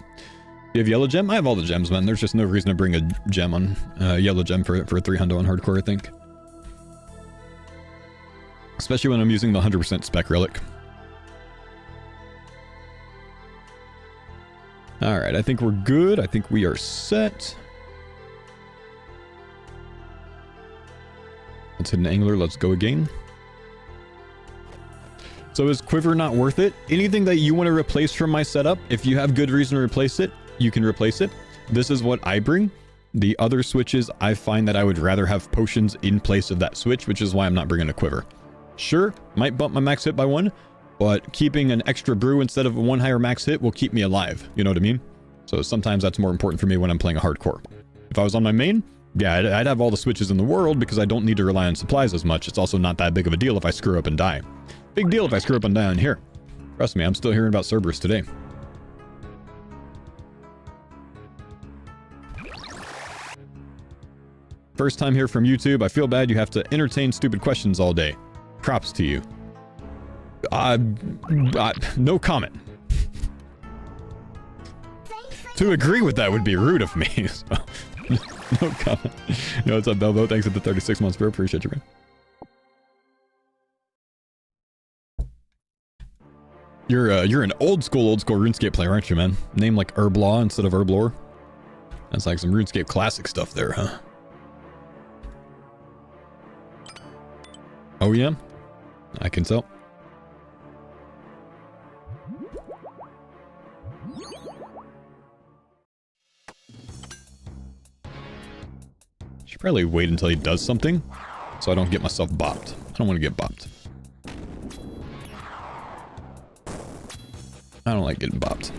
You have yellow gem? I have all the gems, man. There's just no reason to bring a gem on, yellow gem for a 300 on hardcore, I think. Especially when I'm using the 100% spec relic. Alright, I think we're good. I think we are set. Let's hit an angler. Let's go again. So is Quiver not worth it? Anything that you want to replace from my setup, if you have good reason to replace it, you can replace it. this is what I bring. The other switches, I find that I would rather have potions in place of that switch, which is why I'm not bringing a quiver. Sure, might bump my max hit by 1, but keeping an extra brew instead of a 1 higher max hit will keep me alive. You know what I mean? So sometimes that's more important for me when I'm playing a hardcore. If I was on my main, yeah, I'd have all the switches in the world because I don't need to rely on supplies as much. It's also not that big of a deal if I screw up and die. Big deal if I screw up and die on here. Trust me, I'm still hearing about Cerberus today. First time here from YouTube. I feel bad you have to entertain stupid questions all day. Props to you. No comment. To agree with that would be rude of me. So, no comment. Yo, what's up, Belbo? Thanks for the 36 months, bro. Appreciate you, man. You're an old school RuneScape player, aren't you, man? Name like Herblaw instead of Herblore. That's like some RuneScape classic stuff there, huh? Oh yeah? I can tell. Should probably wait until he does something so I don't get myself bopped. I don't want to get bopped. I don't like getting bopped.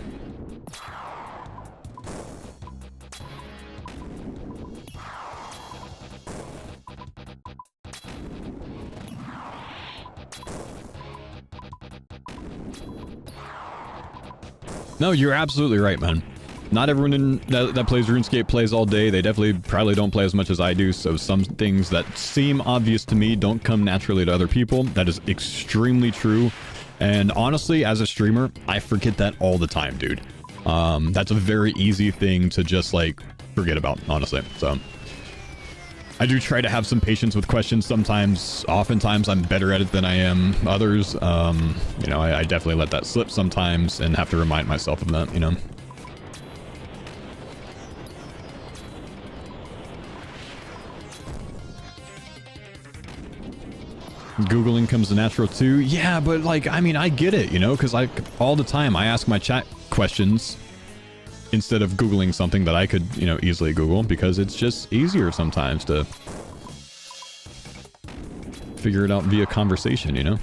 No, you're absolutely right, man. Not everyone that plays RuneScape plays all day. They definitely probably don't play as much as I do, so some things that seem obvious to me don't come naturally to other people. That is extremely true. And honestly, as a streamer, I forget that all the time, dude. That's a very easy thing to just, like, forget about, honestly. So I do try to have some patience with questions sometimes. Oftentimes, I'm better at it than I am others. You know, I definitely let that slip sometimes and have to remind myself of that, you know. Googling comes natural too. Yeah, but like, I mean, I get it, you know, because like all the time I ask my chat questions instead of Googling something that I could, you know, easily Google because it's just easier sometimes to figure it out via conversation, you know.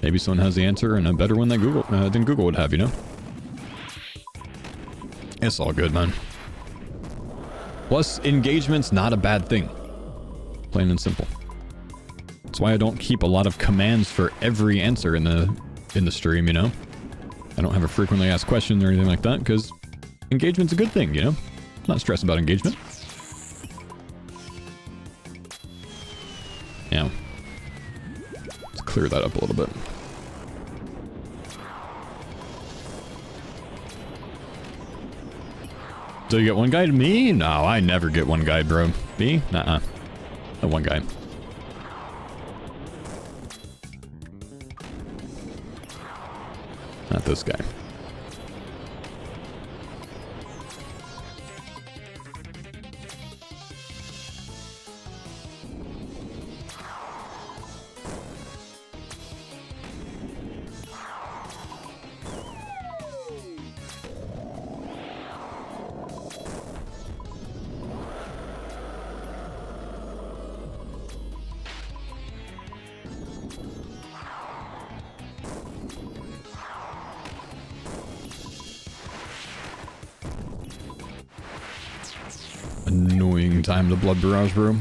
Maybe someone has the answer and a better one than Google would have, you know. It's all good, man. Plus, engagement's not a bad thing. Plain and simple. That's why I don't keep a lot of commands for every answer in the stream, you know? I don't have a frequently asked question or anything like that, because engagement's a good thing, you know? I'm not stressed about engagement. Yeah. Let's clear that up a little bit. Do you get one guide? Me? No, I never get one guide, bro. Me? Nuh-uh. No one guide. Not this guy. Annoying time to blood barrage, bro.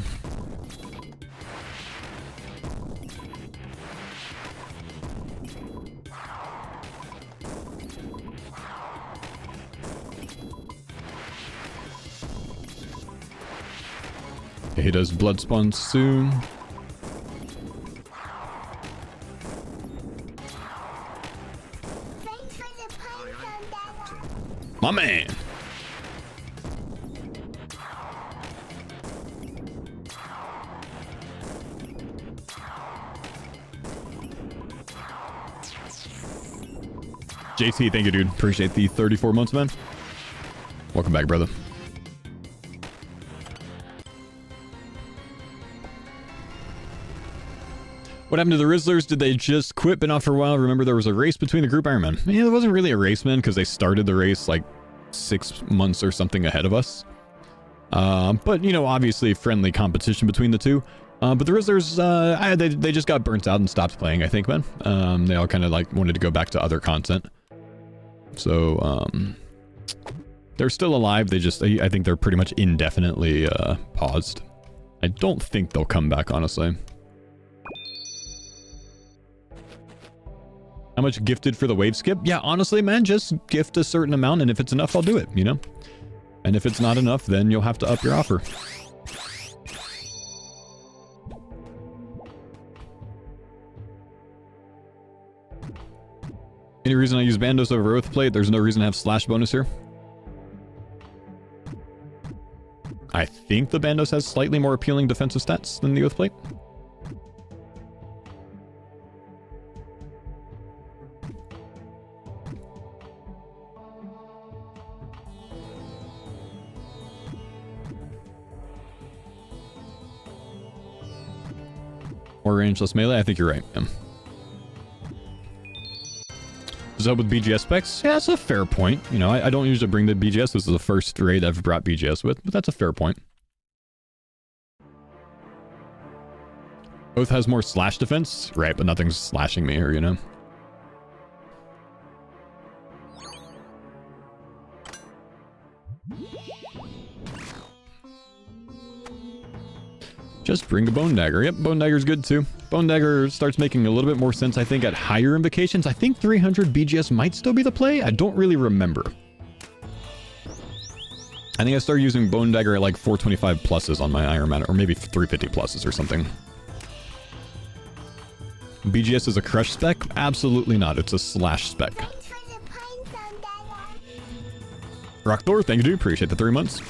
He does blood spawn soon. Thanks for the punch on that. My man. JT, thank you, dude. Appreciate the 34 months, man. Welcome back, brother. What happened to the Rizzlers? Did they just quit? Been off for a while? Remember there was a race between the group? I remember. Yeah, it wasn't really a race, man, because they started the race like 6 months or something ahead of us. But, you know, obviously friendly competition between the two. But the Rizzlers, they just got burnt out and stopped playing, I think, man. They all kind of, like, wanted to go back to other content. So, they're still alive. They just, I think they're pretty much indefinitely, paused. I don't think they'll come back, honestly. How much gifted for the wave skip? Yeah, honestly, man, just gift a certain amount, and if it's enough, I'll do it, you know? And if it's not enough, then you'll have to up your offer. Any reason I use Bandos over Oathplate? There's no reason to have slash bonus here. I think the Bandos has slightly more appealing defensive stats than the Oathplate. More range, less melee? I think you're right. Yeah. Does that help with BGS specs? Yeah, that's a fair point. You know, I don't usually bring the BGS. This is the first raid I've brought BGS with, but that's a fair point. Oath has more slash defense? Right, but nothing's slashing me here, you know? Just bring a Bone Dagger. Yep, Bone Dagger's good too. Bone Dagger starts making a little bit more sense, I think, at higher invocations. I think 300 BGS might still be the play. I don't really remember. I think I started using Bone Dagger at like 425 pluses on my Iron Man, or maybe 350 pluses or something. BGS is a crush spec? Absolutely not. It's a slash spec. Rock Thor, thank you, dude. Appreciate the 3 months.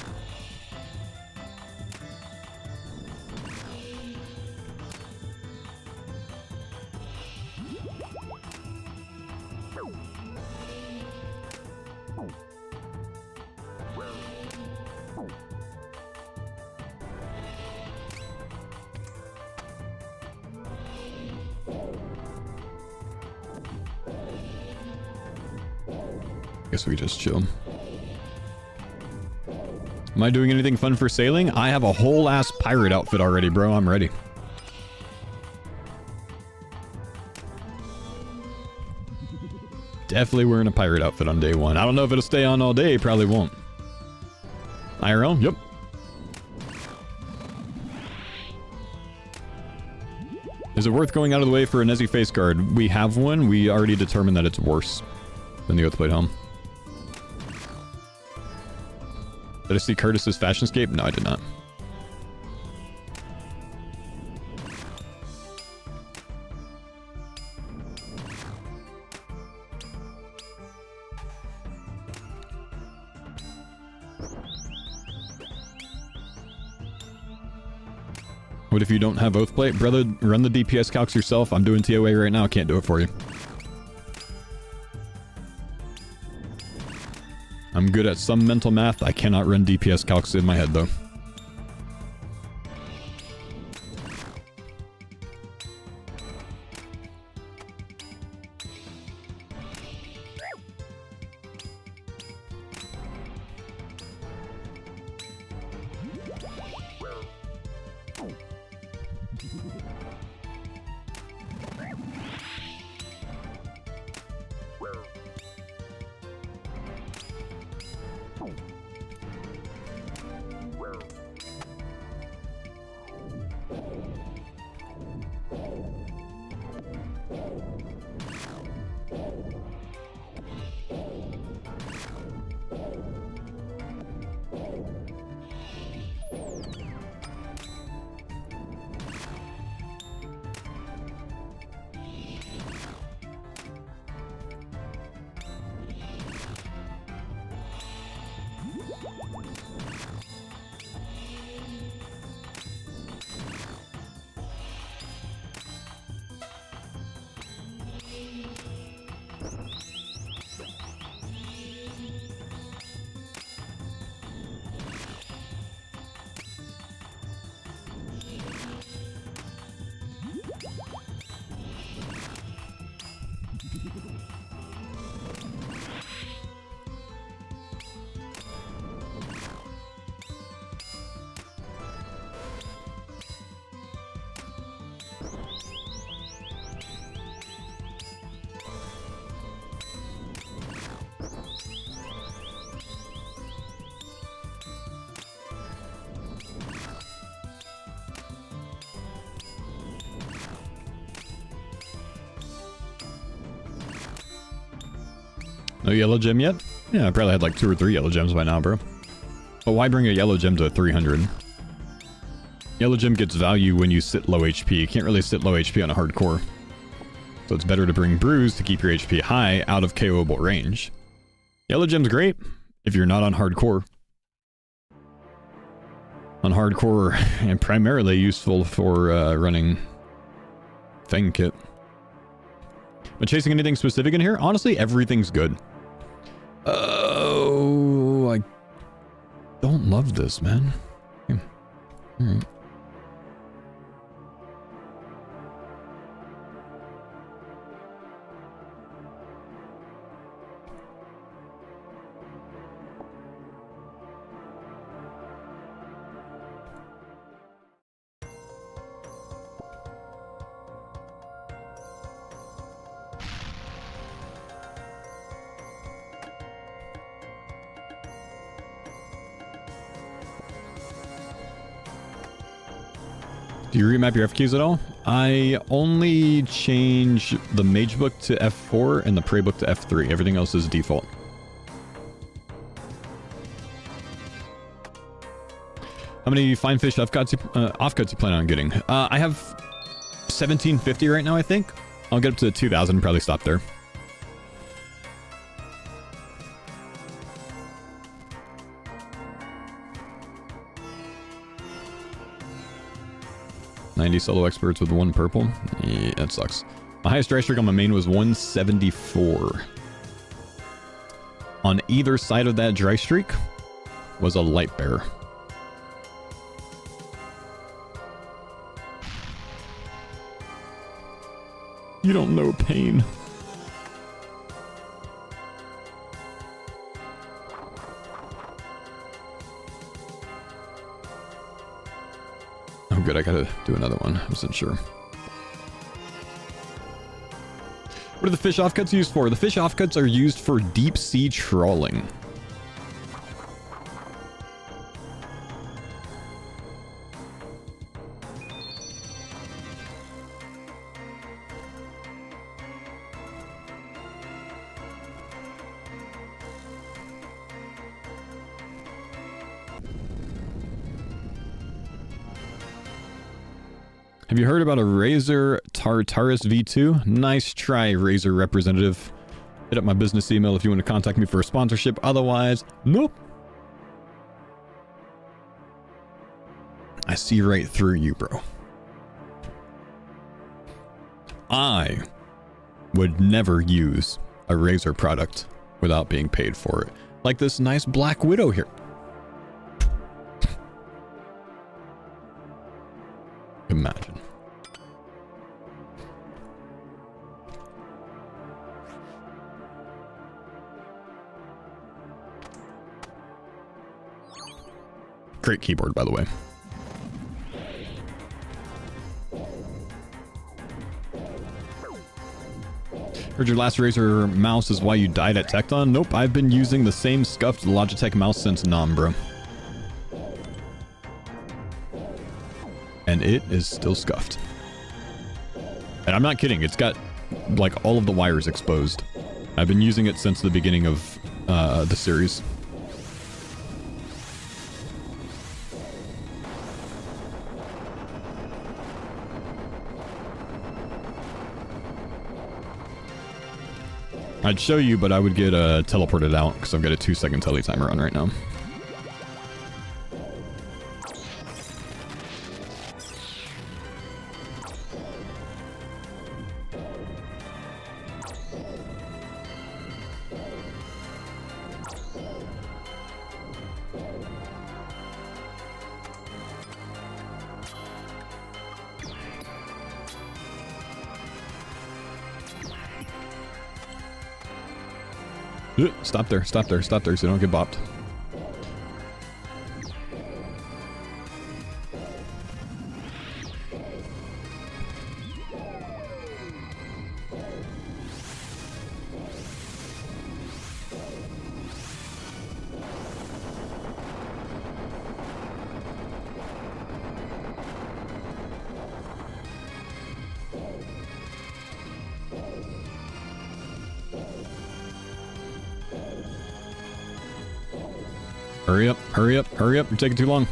Guess we just chill. Am I doing anything fun for sailing? I have a whole ass pirate outfit already, bro. I'm ready. Definitely wearing a pirate outfit on day one. I don't know if it'll stay on all day. Probably won't. IRL? Yep. Is it worth going out of the way for a Nezzy face guard? We have one. We already determined that it's worse than the Oathplate helm. Did I see Curtis's Fashionscape? No, I did not. What if you don't have Oathplate? Brother, run the DPS calcs yourself. I'm doing TOA right now. Can't do it for you. I'm good at some mental math. I cannot run DPS calcs in my head, though. No yellow gem yet? Yeah, I probably had like 2 or 3 yellow gems by now, bro. But why bring a yellow gem to 300? Yellow gem gets value when you sit low HP. You can't really sit low HP on a hardcore. So it's better to bring bruise to keep your HP high out of KO'able range. Yellow gem's great if you're not on hardcore. On hardcore, and primarily useful for running Fang Kit. But chasing anything specific in here? Honestly, everything's good. Oh, I don't love this, man. Alright. Do you remap your F keys at all? I only change the Mage Book to F4 and the Prey Book to F3. Everything else is default. How many Fine Fish offcuts you plan on getting? I have 1750 right now, I think. I'll get up to 2000 and probably stop there. Solo experts with 1 purple. Yeah, that sucks. My highest dry streak on my main was 174. On either side of that dry streak was a light bear. You don't know pain. Oh good, I gotta do another one. I wasn't sure. What are the fish offcuts used for? The fish offcuts are used for deep sea trawling. Have you heard about a Razor Tartarus V2? Nice try, Razor representative. Hit up my business email if you want to contact me for a sponsorship. Otherwise, nope. I see right through you, bro. I would never use a Razor product without being paid for it. Like this nice Black Widow here. Imagine. Great keyboard, by the way. Heard your last Razer mouse is why you died at Tecton? Nope, I've been using the same scuffed Logitech mouse since Nom, bro. And it is still scuffed. And I'm not kidding, it's got like all of the wires exposed. I've been using it since the beginning of the series. I'd show you, but I would get teleported out because I've got a 2-second tele timer on right now. Stop there, stop there, stop there so you don't get bopped. Hurry up, hurry up, hurry up. You're taking too long.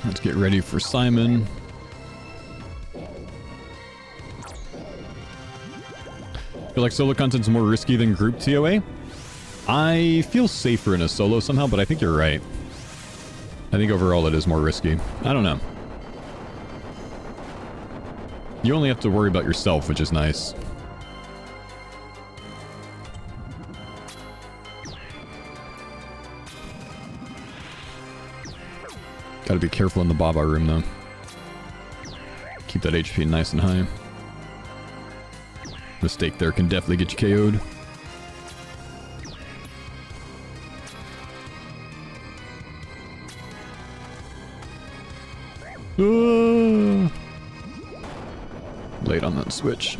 Let's get ready for Simon. Feel like solo content's more risky than group TOA? I feel safer in a solo somehow, but I think you're right. I think overall it is more risky. I don't know. You only have to worry about yourself, which is nice. Gotta be careful in the Baba room, though. Keep that HP nice and high. Mistake there can definitely get you KO'd. Late on that switch.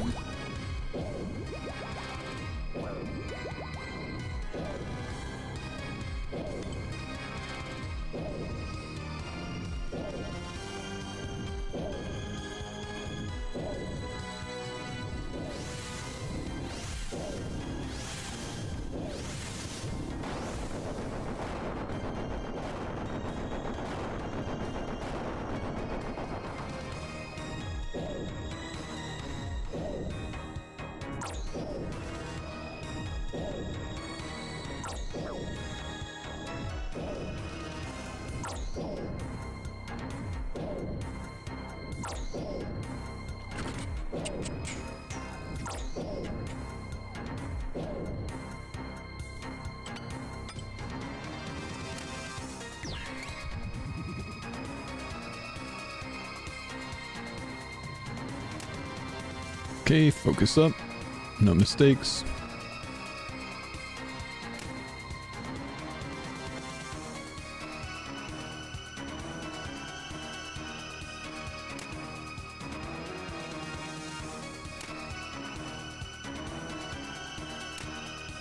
Okay, focus up. No mistakes.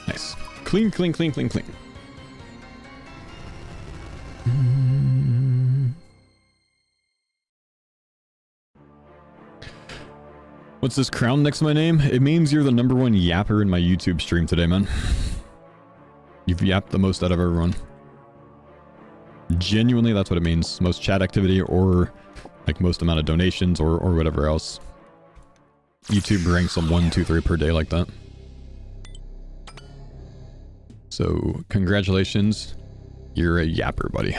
Nice. Clean, clean, clean, clean, clean. What's this crown next to my name? It means you're the #1 yapper in my YouTube stream today, man. You've yapped the most out of everyone. Genuinely, that's what it means. Most chat activity or like most amount of donations or whatever else. YouTube ranks on 1, 2, 3 per day like that. So, congratulations. You're a yapper, buddy.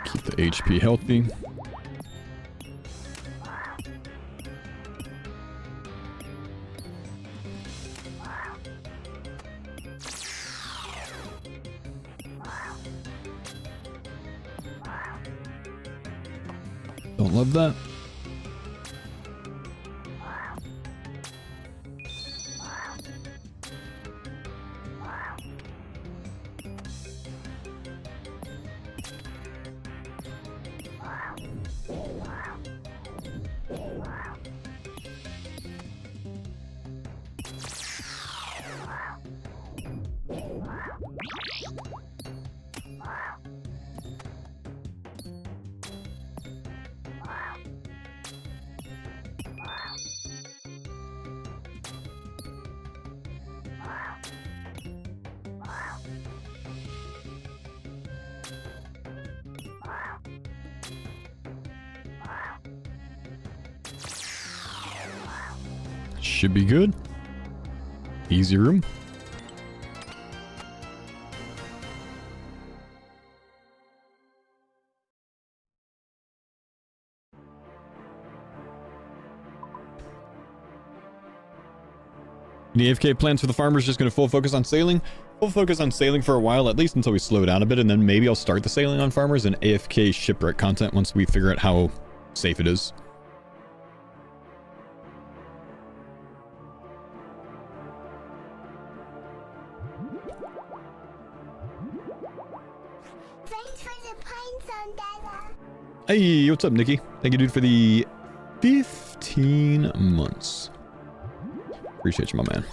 Keep the HP healthy. Don't love that. Should be good. Easy room. Any AFK plans for the farmers? Just going to full focus on sailing? Full focus on sailing for a while, at least until we slow down a bit, and then maybe I'll start the sailing on farmers and AFK shipwreck content once we figure out how safe it is. Thanks for the pines on Dada. Hey, what's up, Nikki? Thank you, dude, for the 15 months. Appreciate you, my man.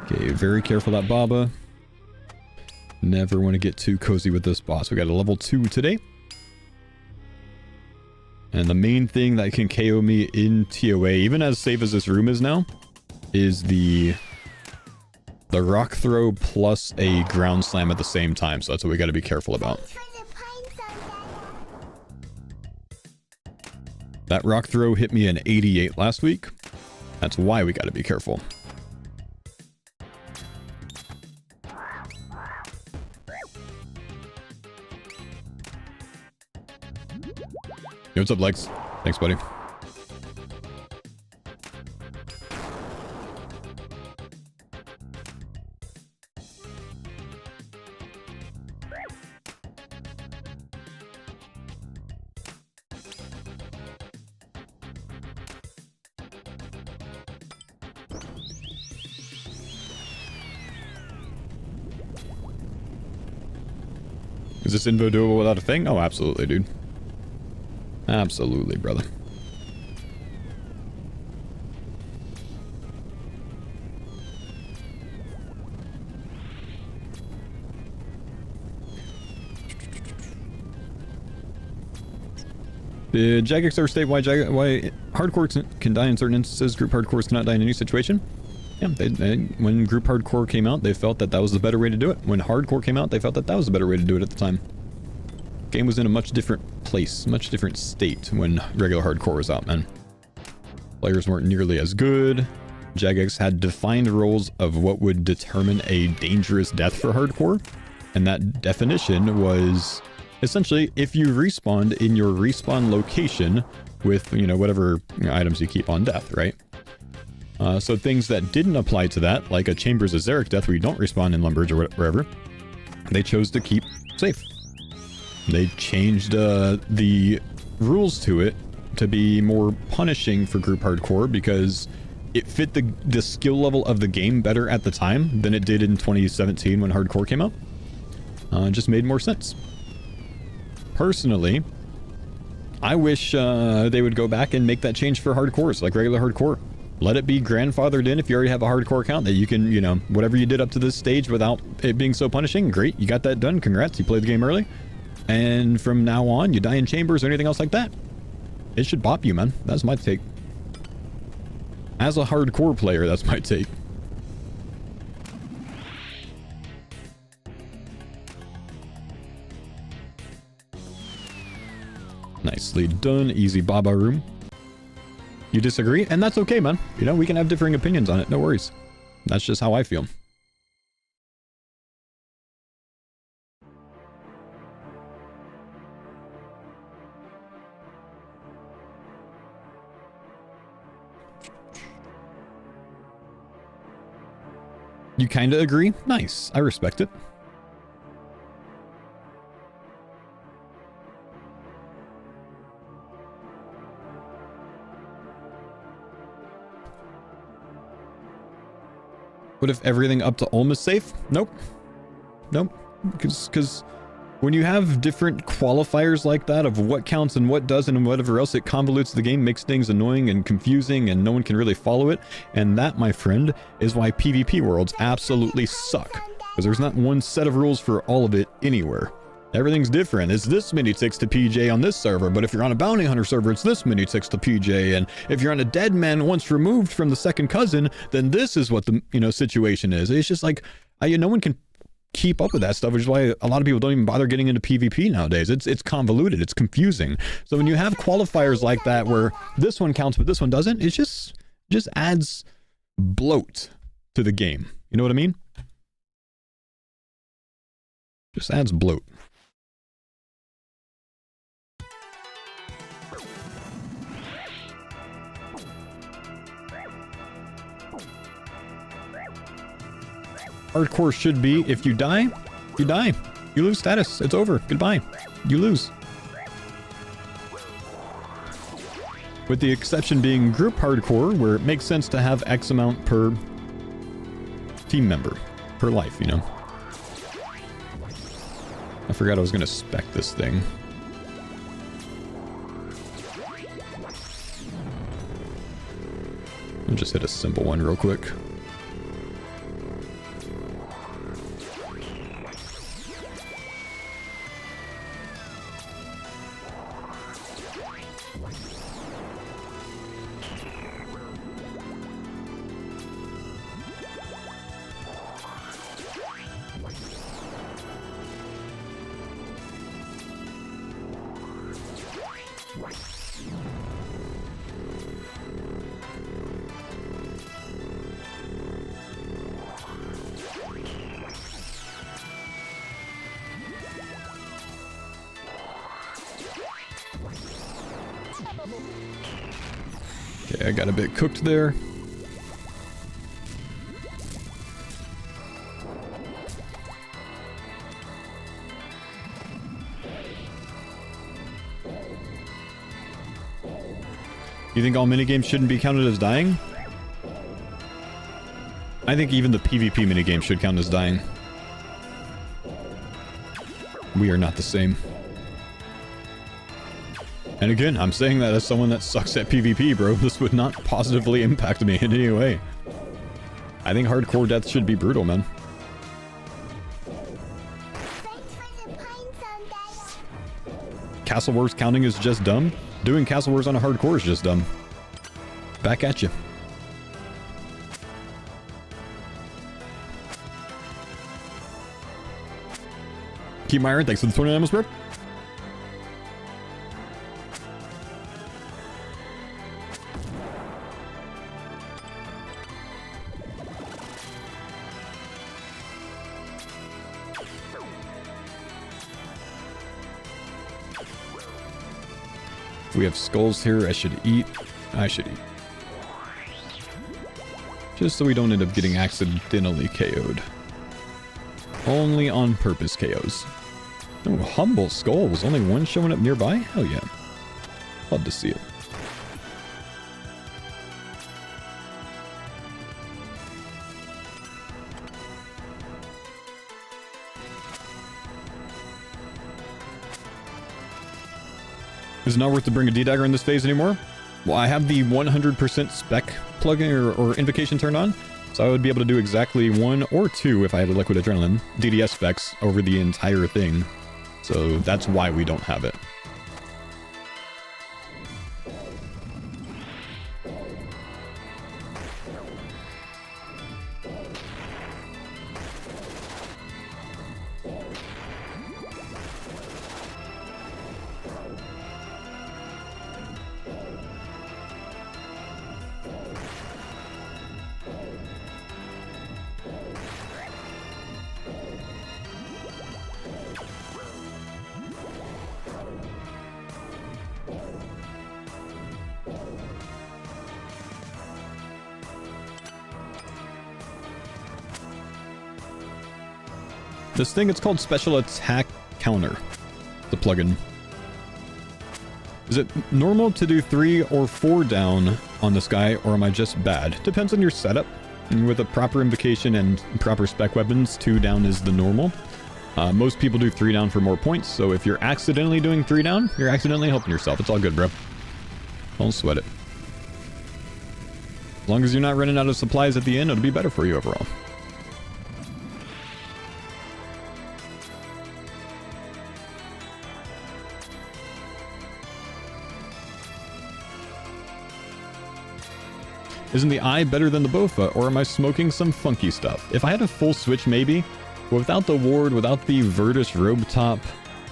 Okay, very careful that Baba. Never want to get too cozy with this boss. We got a level 2 today. And the main thing that can KO me in TOA, even as safe as this room is now, is the rock throw plus a ground slam at the same time. So that's what we got to be careful about. That rock throw hit me an 88 last week. That's why we got to be careful. Yo, what's up, Lex? Thanks, buddy. Is this invo doable without a thing? Oh, absolutely, dude. Absolutely, brother. Did Jagex ever state why hardcore can die in certain instances? Group hardcores cannot die in any situation? Yeah, when group hardcore came out, they felt that that was the better way to do it. When hardcore came out, they felt that that was the better way to do it at the time. Game was in a much different place, much different state when regular hardcore was out, man. Players weren't nearly as good. Jagex had defined roles of what would determine a dangerous death for hardcore, and that definition was essentially if you respawned in your respawn location with, you know, whatever items you keep on death, right? So things that didn't apply to that, like a Chambers of Zarek death where you don't respawn in Lumbridge or wherever, they chose to keep safe. They changed the rules to it to be more punishing for group hardcore because it fit the skill level of the game better at the time than it did in 2017 when hardcore came out. It just made more sense. Personally, I wish they would go back and make that change for hardcores, like regular hardcore. Let it be grandfathered in if you already have a hardcore account that you can, you know, whatever you did up to this stage without it being so punishing, great, you got that done, congrats, you played the game early. And from now on, you die in chambers or anything else like that, it should bop you, man. That's my take. As a hardcore player, that's my take. Nicely done. Easy Baba room. You disagree? And that's okay, man. You know, we can have differing opinions on it. No worries. That's just how I feel. You kinda agree? Nice. I respect it. What if everything up to Ulm is safe? Nope. Nope. Because when you have different qualifiers like that of what counts and what doesn't and whatever else, it convolutes the game, makes things annoying and confusing, and no one can really follow it. And that, my friend, is why PvP worlds absolutely suck. Because there's not one set of rules for all of it anywhere. Everything's different. It's this many ticks to PJ on this server, but if you're on a bounty hunter server, it's this many ticks to PJ. And if you're on a dead man once removed from the second cousin, then this is what the, you know, situation is. It's just like, no one can keep up with that stuff, which is why a lot of people don't even bother getting into PvP nowadays. It's convoluted. It's confusing. So when you have qualifiers like that where this one counts but this one doesn't, it just adds bloat to the game. You know what I mean? Just adds bloat. hardcore should be, if you die, you die. You lose status. It's over. Goodbye. You lose. With the exception being group hardcore, where it makes sense to have X amount per team member, per life, you know. I forgot I was going to spec this thing. I'll just hit a simple one real quick. Okay, I got a bit cooked there. You think all minigames shouldn't be counted as dying? I think even the PvP minigame should count as dying. We are not the same. And again, I'm saying that as someone that sucks at PvP, bro. This would not positively impact me in any way. I think hardcore death should be brutal, man. Castle Wars counting is just dumb. Doing Castle Wars on a hardcore is just dumb. Back at you. Keep my iron, thanks for the 29 months, bro. We have skulls here. I should eat. I should eat. Just so we don't end up getting accidentally KO'd. Only on purpose KOs. Oh, humble skulls. Only one showing up nearby? Hell yeah. Love to see it. Is it not worth to bring a D-Dagger in this phase anymore? Well, I have the 100% spec plugin or invocation turned on, so I would be able to do exactly 1 or 2 if I had a liquid adrenaline DDS specs over the entire thing. So that's why we don't have it. This thing, it's called Special Attack Counter, the plugin. Is it normal to do 3 or 4 down on this guy, or am I just bad? Depends on your setup. And with a proper invocation and proper spec weapons, 2 down is the normal. Most people do 3 down for more points, so if you're accidentally doing 3 down, you're accidentally helping yourself. It's all good, bro. Don't sweat it. As long as you're not running out of supplies at the end, it'll be better for you overall. Isn't the eye better than the Bofa, or am I smoking some funky stuff? If I had a full switch, maybe. But without the ward, without the Virtus robe top,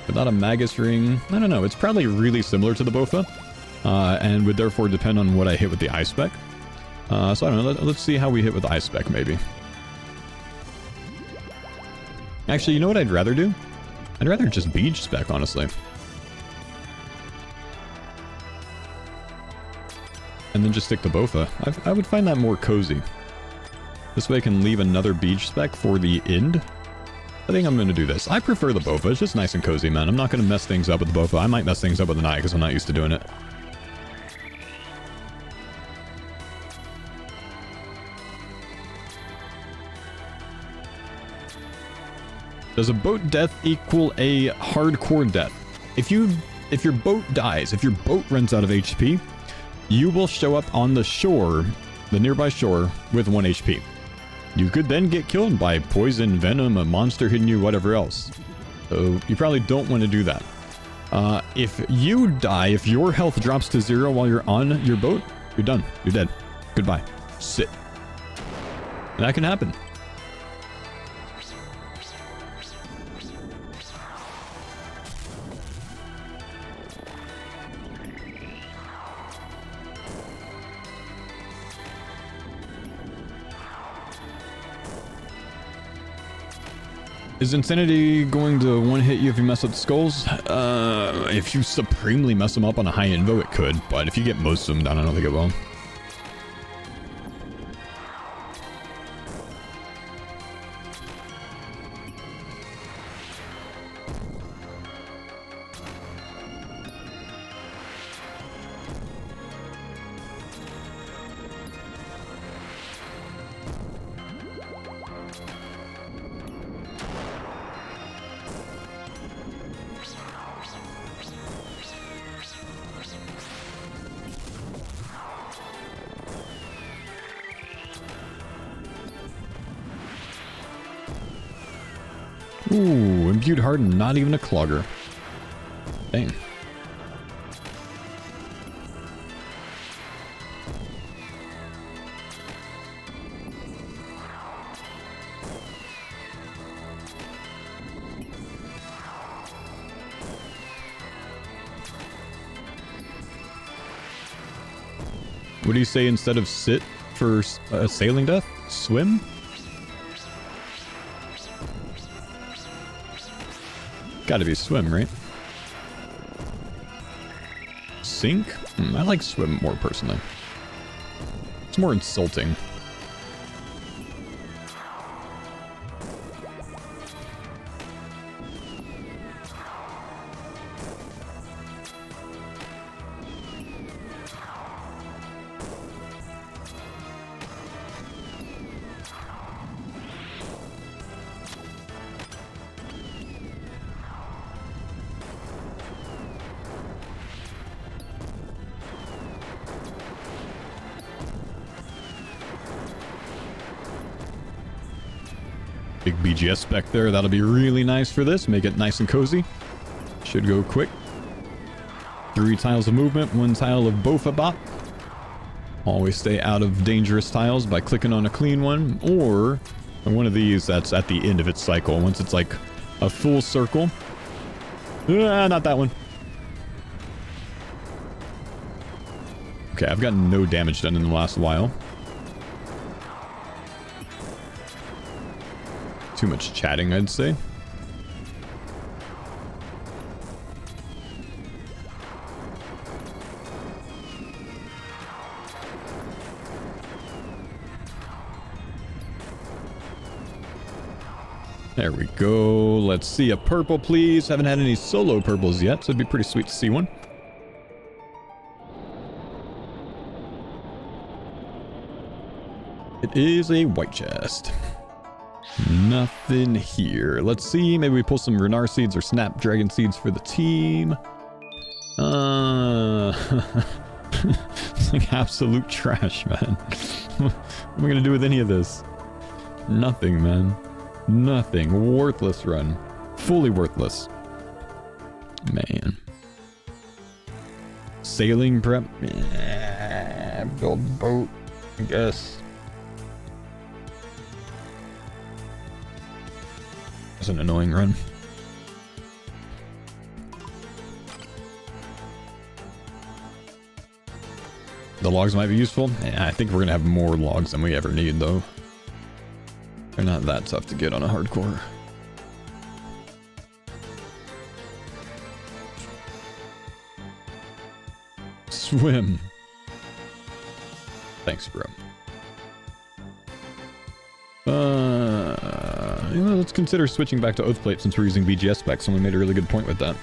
without a Magus ring, I don't know. It's probably really similar to the Bofa, and would therefore depend on what I hit with the eye spec. So I don't know. Let's see how we hit with the eye spec, maybe. Actually, you know what I'd rather do? I'd rather just beach spec, honestly. And then just stick to Bofa. I would find that more cozy. This way I can leave another beach spec for the end. I think I'm going to do this. I prefer the Bofa. It's just nice and cozy, man. I'm not going to mess things up with the Bofa. I might mess things up with the Eye because I'm not used to doing it. Does a boat death equal a hardcore death? If your boat dies, if your boat runs out of HP, you will show up on the shore, the nearby shore, with 1 HP. You could then get killed by poison, venom, a monster hitting you, whatever else. So you probably don't want to do that. If you die, if your health drops to 0 while you're on your boat, you're done. You're dead. Goodbye. Sit. And that can happen. Is Insanity going to one-hit you if you mess up the skulls? If you supremely mess them up on a high invo, it could. But if you get most of them down, I don't think it will. Ooh, imbued harden, not even a clogger. Dang. What do you say instead of sit for a sailing death? Swim? Gotta be swim, right? Sink? I like swim more personally. It's more insulting. Big BGS spec there. That'll be really nice for this. Make it nice and cozy. Should go quick. 3 tiles of movement, 1 tile of Bofa bot. Always stay out of dangerous tiles by clicking on a clean one, or one of these that's at the end of its cycle. Once it's like a full circle. Not that one. Okay, I've gotten no damage done in the last while. Too much chatting, I'd say. There we go. Let's see a purple, please. Haven't had any solo purples yet, so it'd be pretty sweet to see one. It is a white chest. Nothing here. Let's see. Maybe we pull some Renar seeds or Snapdragon seeds for the team. It's like absolute trash, man. What am I gonna do with any of this? Nothing, man. Nothing. Worthless run. Fully worthless. Man. Sailing prep? Build boat, I guess. It's an annoying run. The logs might be useful. I think we're gonna have more logs than we ever need, though. They're not that tough to get on a hardcore. Swim. Thanks, bro. let's consider switching back to Oathplate since we're using BGS spec. Someone made a really good point with that.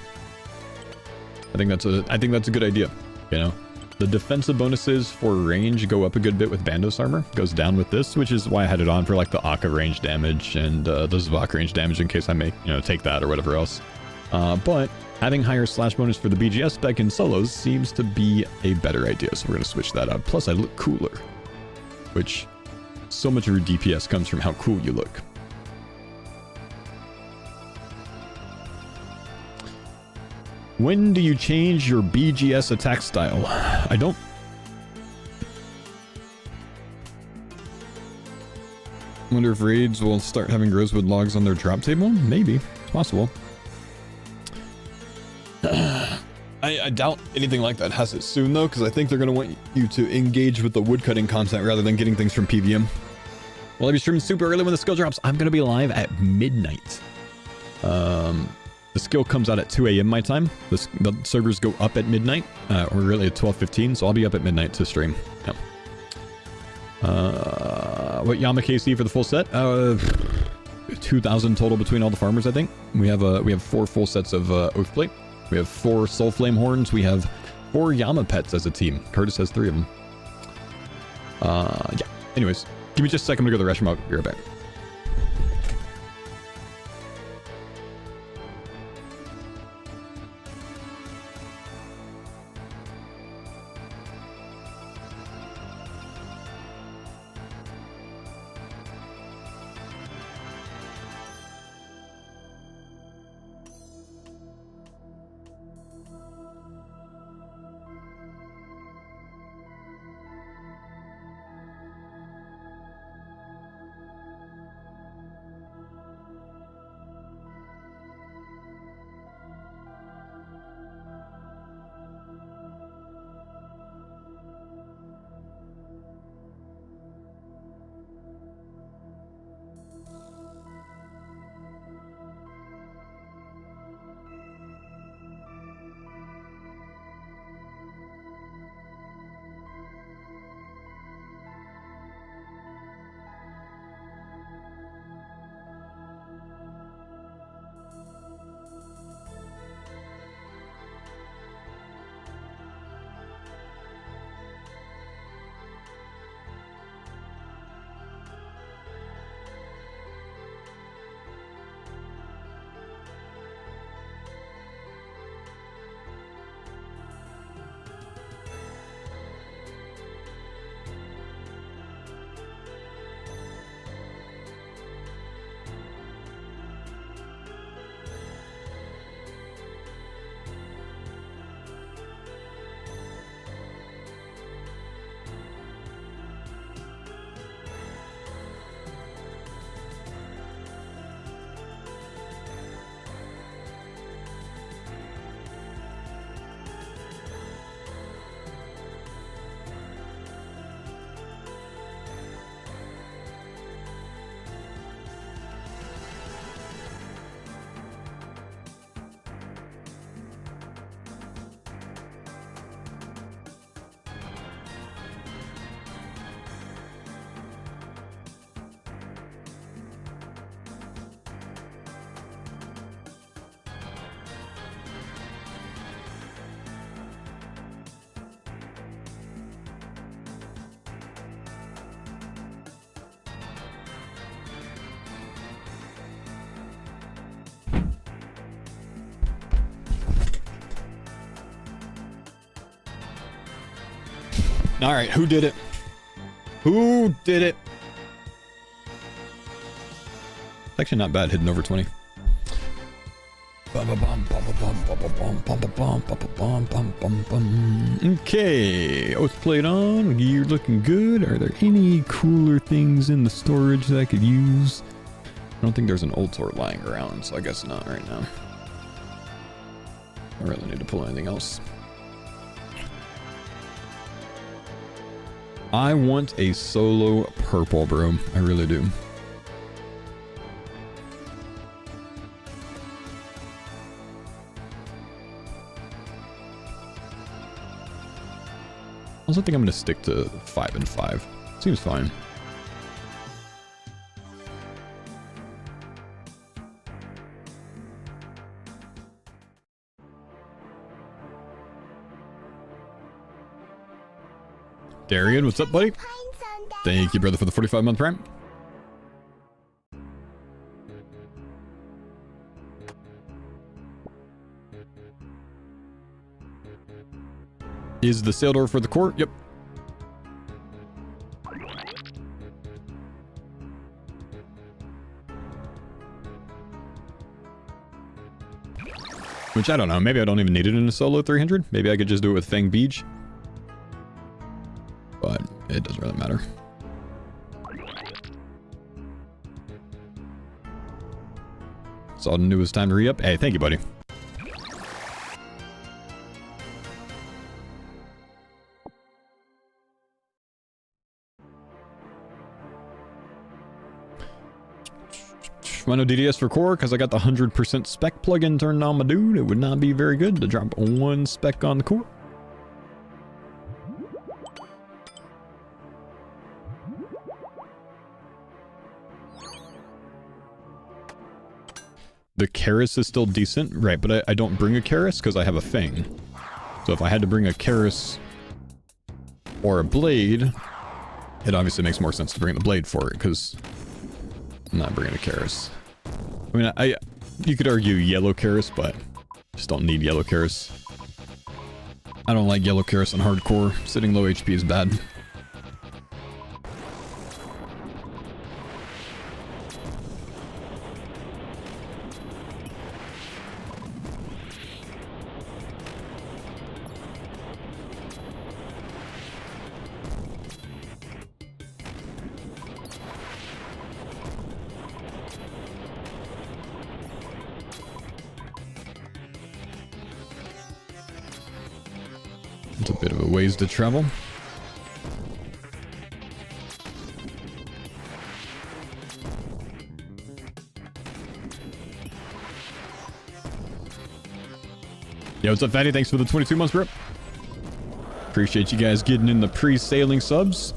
I think that's a good idea. You know, the defensive bonuses for range go up a good bit with Bandos armor. Goes down with this, which is why I had it on for like the Akka range damage and the Zvok range damage in case I may, you know, take that or whatever else. But having higher slash bonus for the BGS spec in solos seems to be a better idea, so we're going to switch that up. Plus, I look cooler, which so much of your DPS comes from how cool you look. When do you change your BGS attack style? I don't... Wonder if raids will start having rosewood logs on their drop table? Maybe. It's possible. I doubt anything like that has it soon, though, because I think they're going to want you to engage with the woodcutting content rather than getting things from PVM. Will I be streaming super early when the skill drops? I'm going to be live at midnight. The skill comes out at 2 a.m. my time. The servers go up at midnight, or really at 12:15, so I'll be up at midnight to stream. Yeah. What Yama KC for the full set? 2,000 total between all the farmers, I think. We have 4 full sets of Oathplate. We have 4 Soul Flame Horns. We have 4 Yama pets as a team. Curtis has 3 of them. Yeah. Anyways, give me just a second to go to the restroom. I'll be right back. All right, who did it? Who did it? It's actually not bad, hitting over 20. Okay, Oathplate on. Gear looking good. Are there any cooler things in the storage that I could use? I don't think there's an old sword lying around, so I guess not right now. I really need to pull anything else. I want a solo purple, bro. I really do. I also think I'm going to stick to 5 and 5. Seems fine. Darian, what's up, buddy? Pines on Daddy. Thank you, brother, for the 45-month prime. Is the sail door for the court? Yep. Which, I don't know. Maybe I don't even need it in a solo 300. Maybe I could just do it with Fang Beach. But it doesn't really matter. Saw knew it was time to re-up. Hey, thank you, buddy. Why no DDS for core? Because I got the 100% spec plugin turned on, my dude. It would not be very good to drop one spec on the core. The Karis is still decent, right, but I don't bring a Karis because I have a Fang. So if I had to bring a Karis or a Blade, it obviously makes more sense to bring the Blade for it, because I'm not bringing a Karis. I mean, you could argue yellow Karis, but just don't need yellow Karis. I don't like yellow Karis on hardcore. Sitting low HP is bad. It's a bit of a ways to travel. Yo, what's up, Fatty? Thanks for the 22 months, bro. Appreciate you guys getting in the pre-sailing subs.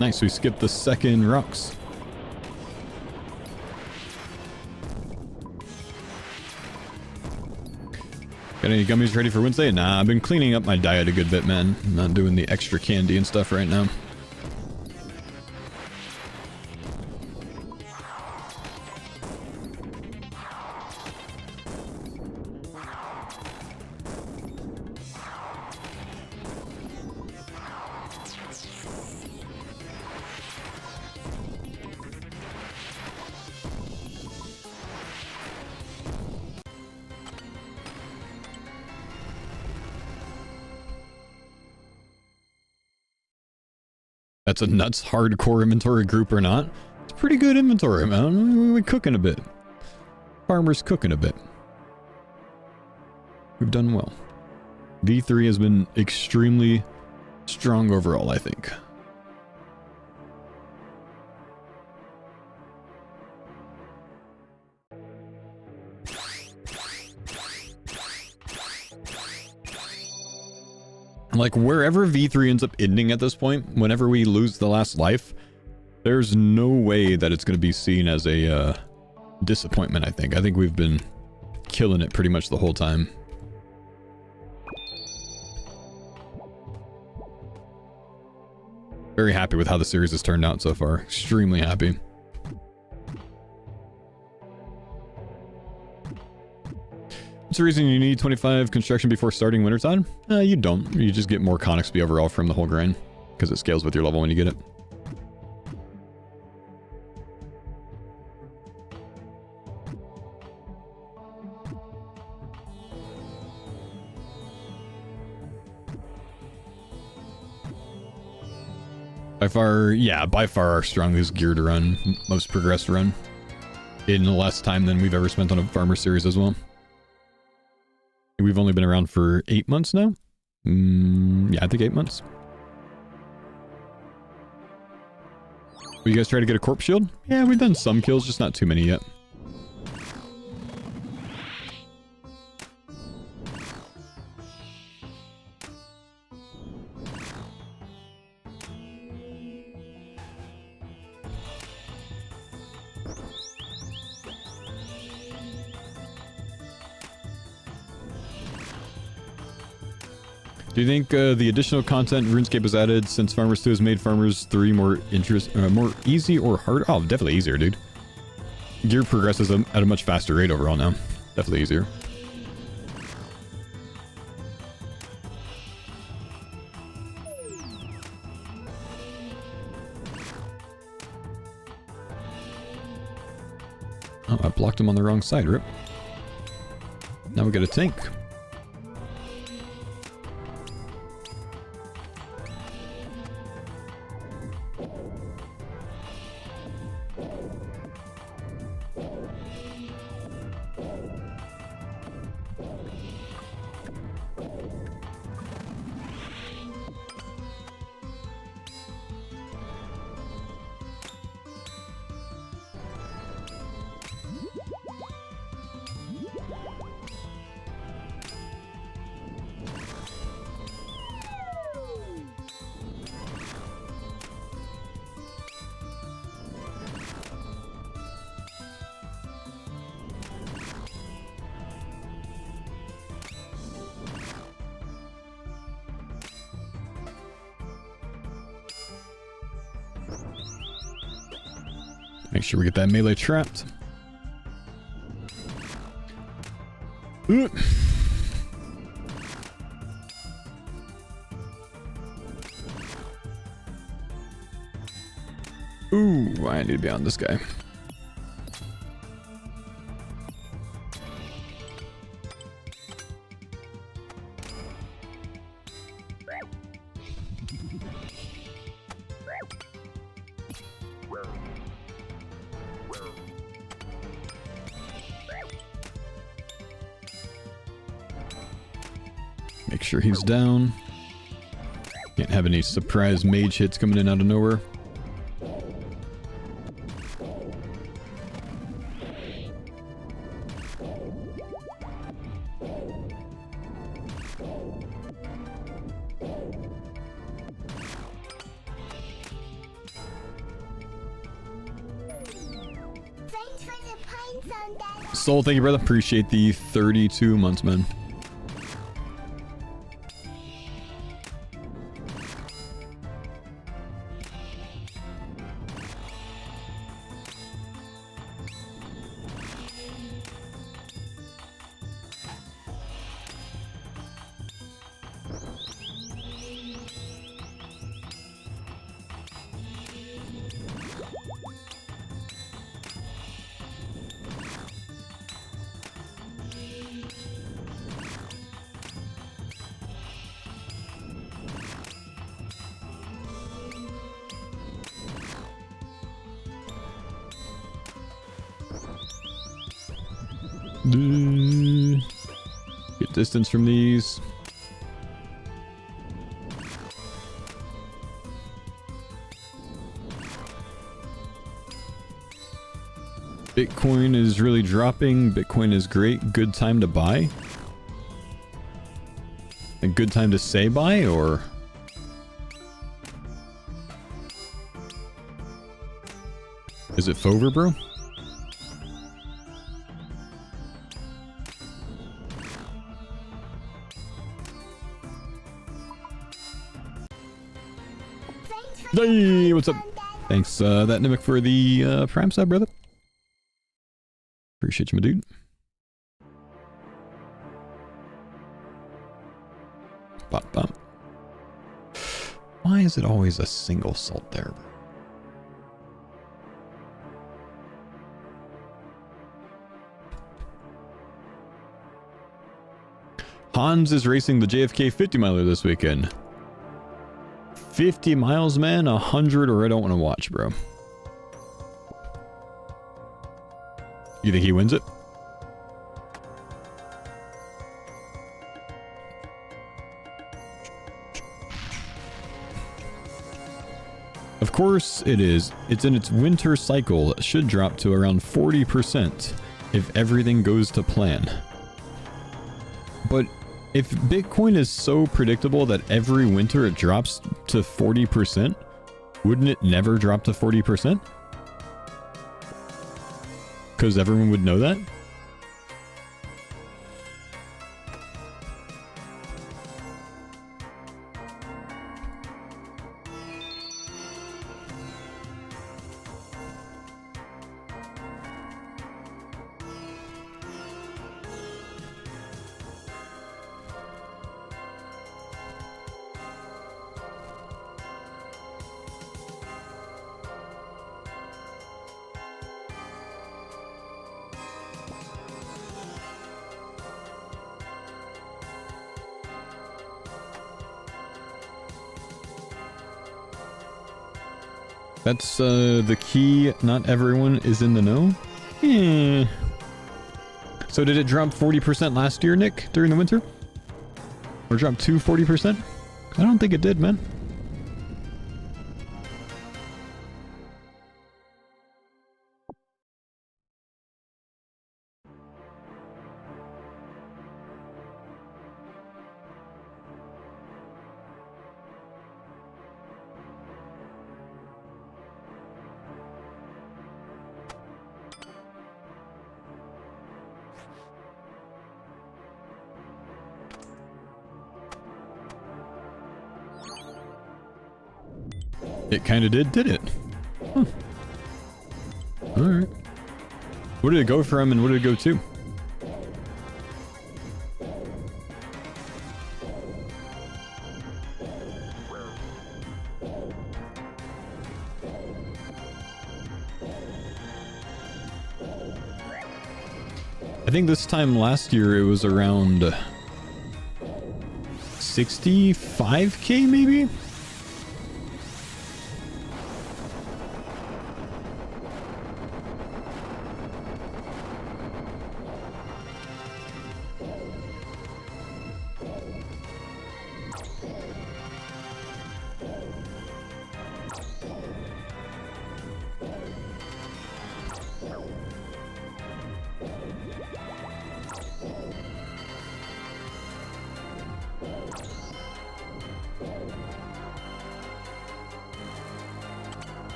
Nice, we skipped the second rocks. Got any gummies ready for Wednesday? Nah, I've been cleaning up my diet a good bit, man. I'm not doing the extra candy and stuff right now. That's a nuts hardcore inventory group or not. It's pretty good inventory, man. We're cooking a bit. Farmer's cooking a bit. We've done well. V3 has been extremely strong overall, I think. Like, wherever V3 ends up ending at this point, whenever we lose the last life, there's no way that it's going to be seen as a disappointment, I think. I think we've been killing it pretty much the whole time. Very happy with how the series has turned out so far. Extremely happy. What's the reason you need 25 construction before starting Wintertime? You don't. You just get more con XP overall from the whole grind, because it scales with your level when you get it. By far, yeah, by far our strongest geared run, most progressed run, in less time than we've ever spent on a farmer series as well. We've only been around for 8 months now. Yeah, I think 8 months. Will you guys try to get a corpse shield? Yeah, we've done some kills, just not too many yet. Do you think the additional content RuneScape was added since Farmers 2 has made Farmers 3 more more easy or hard? Oh, definitely easier, dude. Gear progresses at a much faster rate overall now. Definitely easier. Oh, I blocked him on the wrong side, rip. Now we got a tank. Make sure we get that melee trapped. Ooh, I need to be on this guy. Make sure he's down. Can't have any surprise mage hits coming in out of nowhere. Thanks for the pine zone, Dad. Soul, thank you, brother. Appreciate the 32 months, man. Get distance from these. Bitcoin is really dropping. Bitcoin is great. Good time to buy. A good time to say buy, or... Is it Fover, bro? Hey, what's up? Thanks, that Nimic, for the Prime sub, brother. Appreciate you, my dude. Bop, bop. Why is it always a single salt there, bro? Hans is racing the JFK 50 miler this weekend. 50 miles, man, 100, or I don't want to watch, bro. You think he wins it? Of course it is. It's in its winter cycle. It should drop to around 40% if everything goes to plan. But if Bitcoin is so predictable that every winter it drops to 40%, wouldn't it never drop to 40%? Because everyone would know that? That's the key. Not everyone is in the know. So did it drop 40% last year, Nick, during the winter? Or drop to 40%? I don't think it did, man. It kind of did it? Huh. Alright. What did it go from and what did it go to? I think this time last year it was around 65k maybe?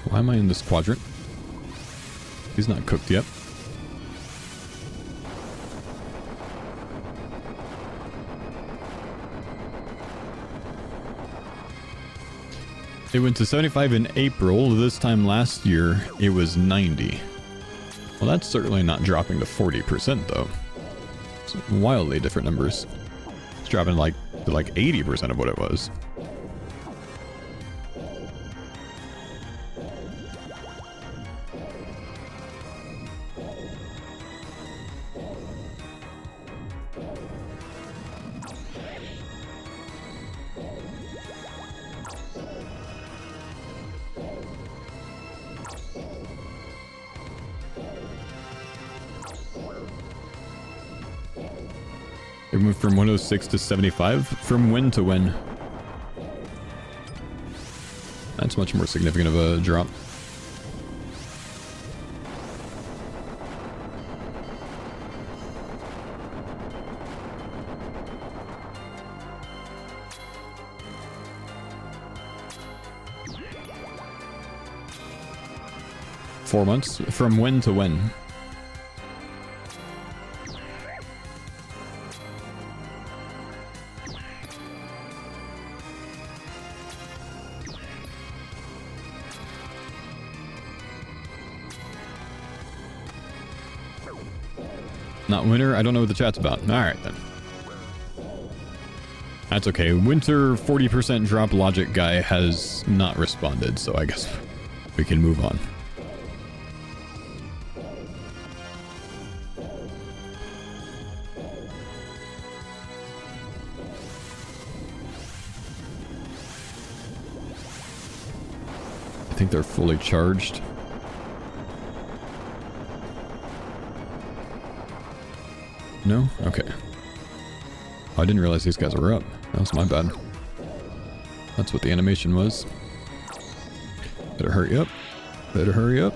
Why am I in this quadrant? He's not cooked yet. It went to 75 in April. This time last year, it was 90. Well, that's certainly not dropping to 40% though. It's wildly different numbers. It's dropping like to like 80% of what it was. It went from 106 to 75. From when to when? That's much more significant of a drop. Four months? From when to when? Not winter? I don't know what the chat's about. Alright then. That's okay. Winter 40% drop logic guy has not responded, so I guess we can move on. think they're fully charged. No? Okay. Oh, I didn't realize these guys were up. That was my bad. That's what the animation was. Better hurry up. Better hurry up.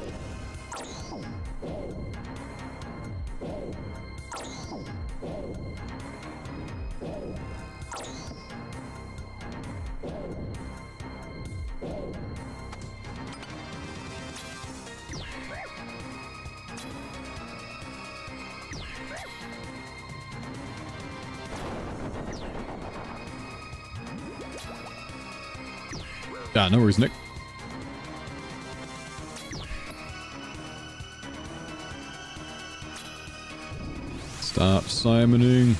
Ah, no worries, Nick. Stop simoning.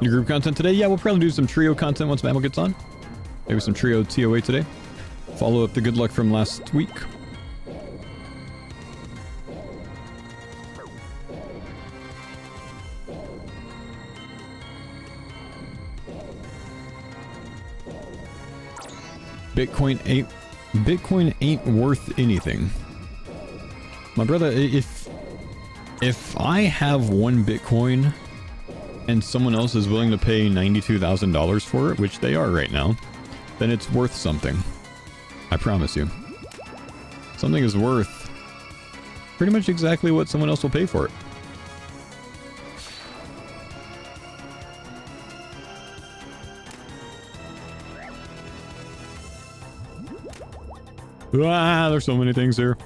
Any group content today? Yeah, we'll probably do some trio content once Mammal gets on. Maybe some trio TOA today. Follow up the good luck from last week. Bitcoin ain't worth anything. My brother, if I have one Bitcoin and someone else is willing to pay $92,000 for it, which they are right now, then it's worth something. I promise you. Something is worth pretty much exactly what someone else will pay for it. Ah, there's so many things here.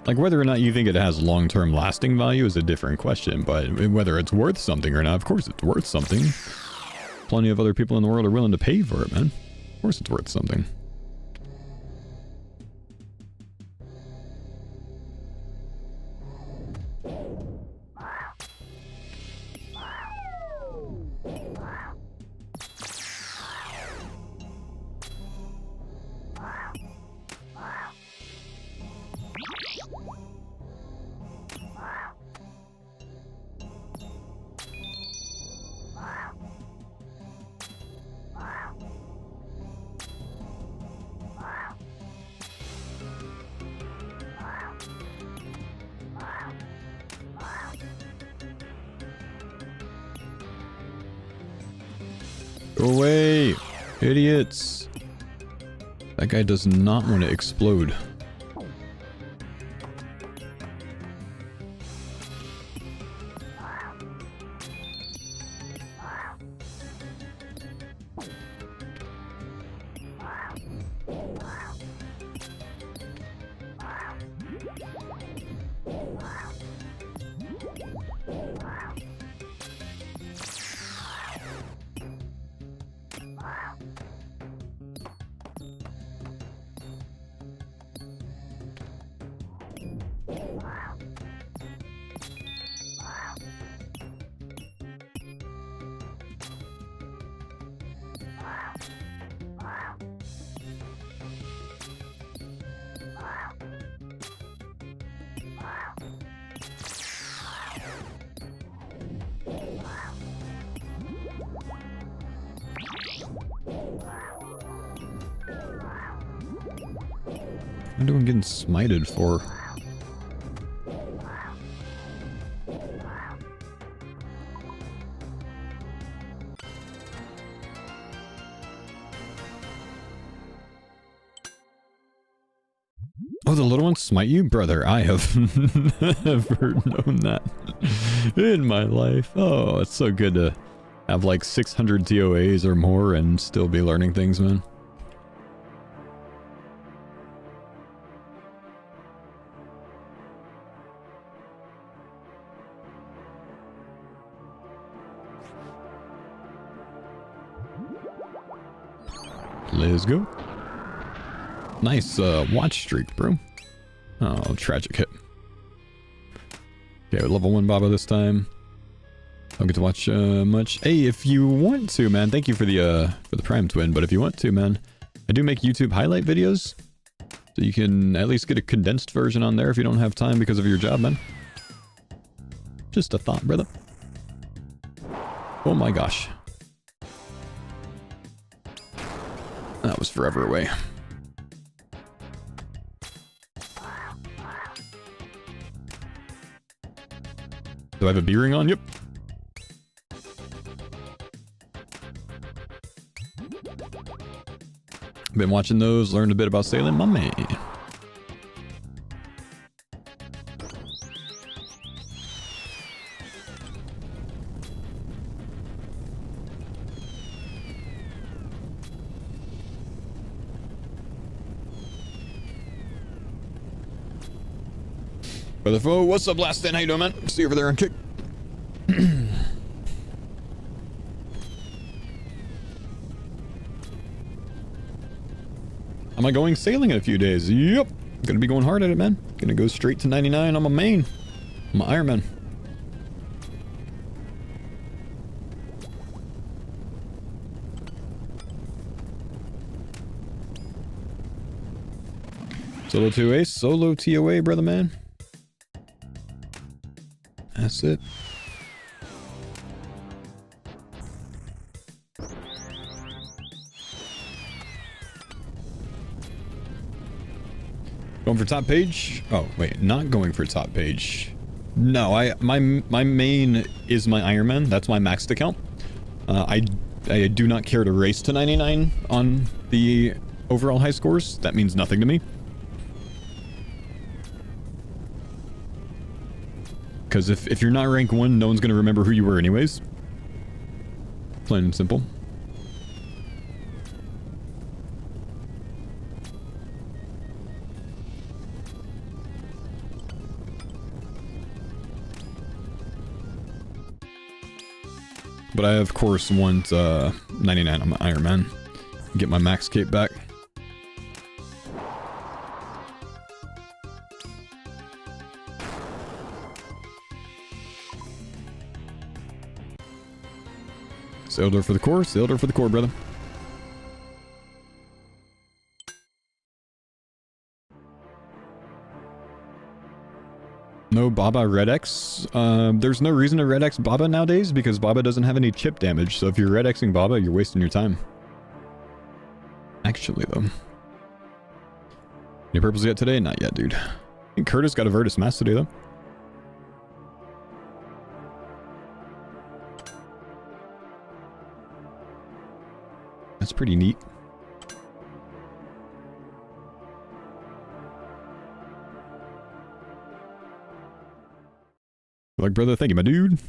Like, whether or not you think it has long-term lasting value is a different question, but whether it's worth something or not, of course it's worth something. Plenty of other people in the world are willing to pay for it, man. Of course it's worth something. Go away, idiots. That guy does not want to explode. What am I getting smited for? Oh, the little ones smite you? Brother, I have never known that in my life. Oh, it's so good to have like 600 TOAs or more and still be learning things, man. Let's go. Nice watch streak, bro. Oh, tragic hit. Okay, level 1 Baba this time. Don't get to watch much. Hey, if you want to, man, thank you for the Prime Twin, but if you want to, man, I do make YouTube highlight videos. So you can at least get a condensed version on there if you don't have time because of your job, man. Just a thought, brother. Oh my gosh. That was forever away. Do I have a B-ring on? Yep. Been watching those, learned a bit about sailing, my man. Brother Faux, what's up, last stand? How you doing, man? See you over there on Kick. Am I going sailing in a few days? Yep. Gonna be going hard at it, man. Gonna go straight to 99 on my main. My Ironman. Solo 2A, solo TOA, brother man. That's it. Going for top page? Oh, wait, not going for top page. No, my main is my Ironman. That's my maxed account. I do not care to race to 99 on the overall high scores. That means nothing to me. Because if you're not rank 1, no one's going to remember who you were anyways. Plain and simple. But I, of course, want 99 on my Iron Man. Get my max cape back. Sailed her for the core, sailed her for the core, brother. No Baba Red X. There's no reason to Red X Baba nowadays because Baba doesn't have any chip damage. So if you're Red Xing Baba, you're wasting your time. Actually, though. Any purples yet today? Not yet, dude. I think Curtis got a Virtus Mask today, though. That's pretty neat. Like, brother, thank you, my dude.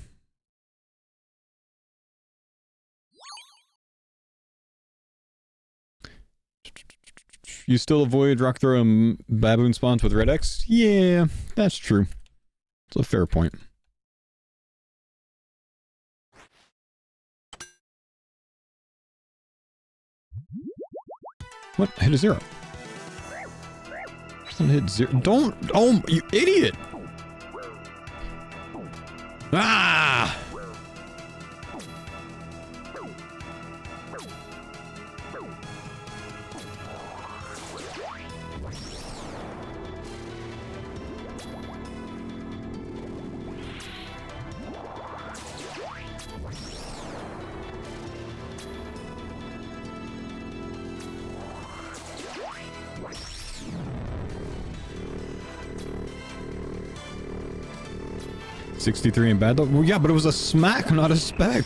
You still avoid rock throw and baboon spawns with Red X? Yeah, that's true. It's a fair point. What? I hit a 0. Doesn't hit 0. Don't! Oh, you idiot! Ah! $63 in bad though? Well, yeah, but it was a smack, not a spec.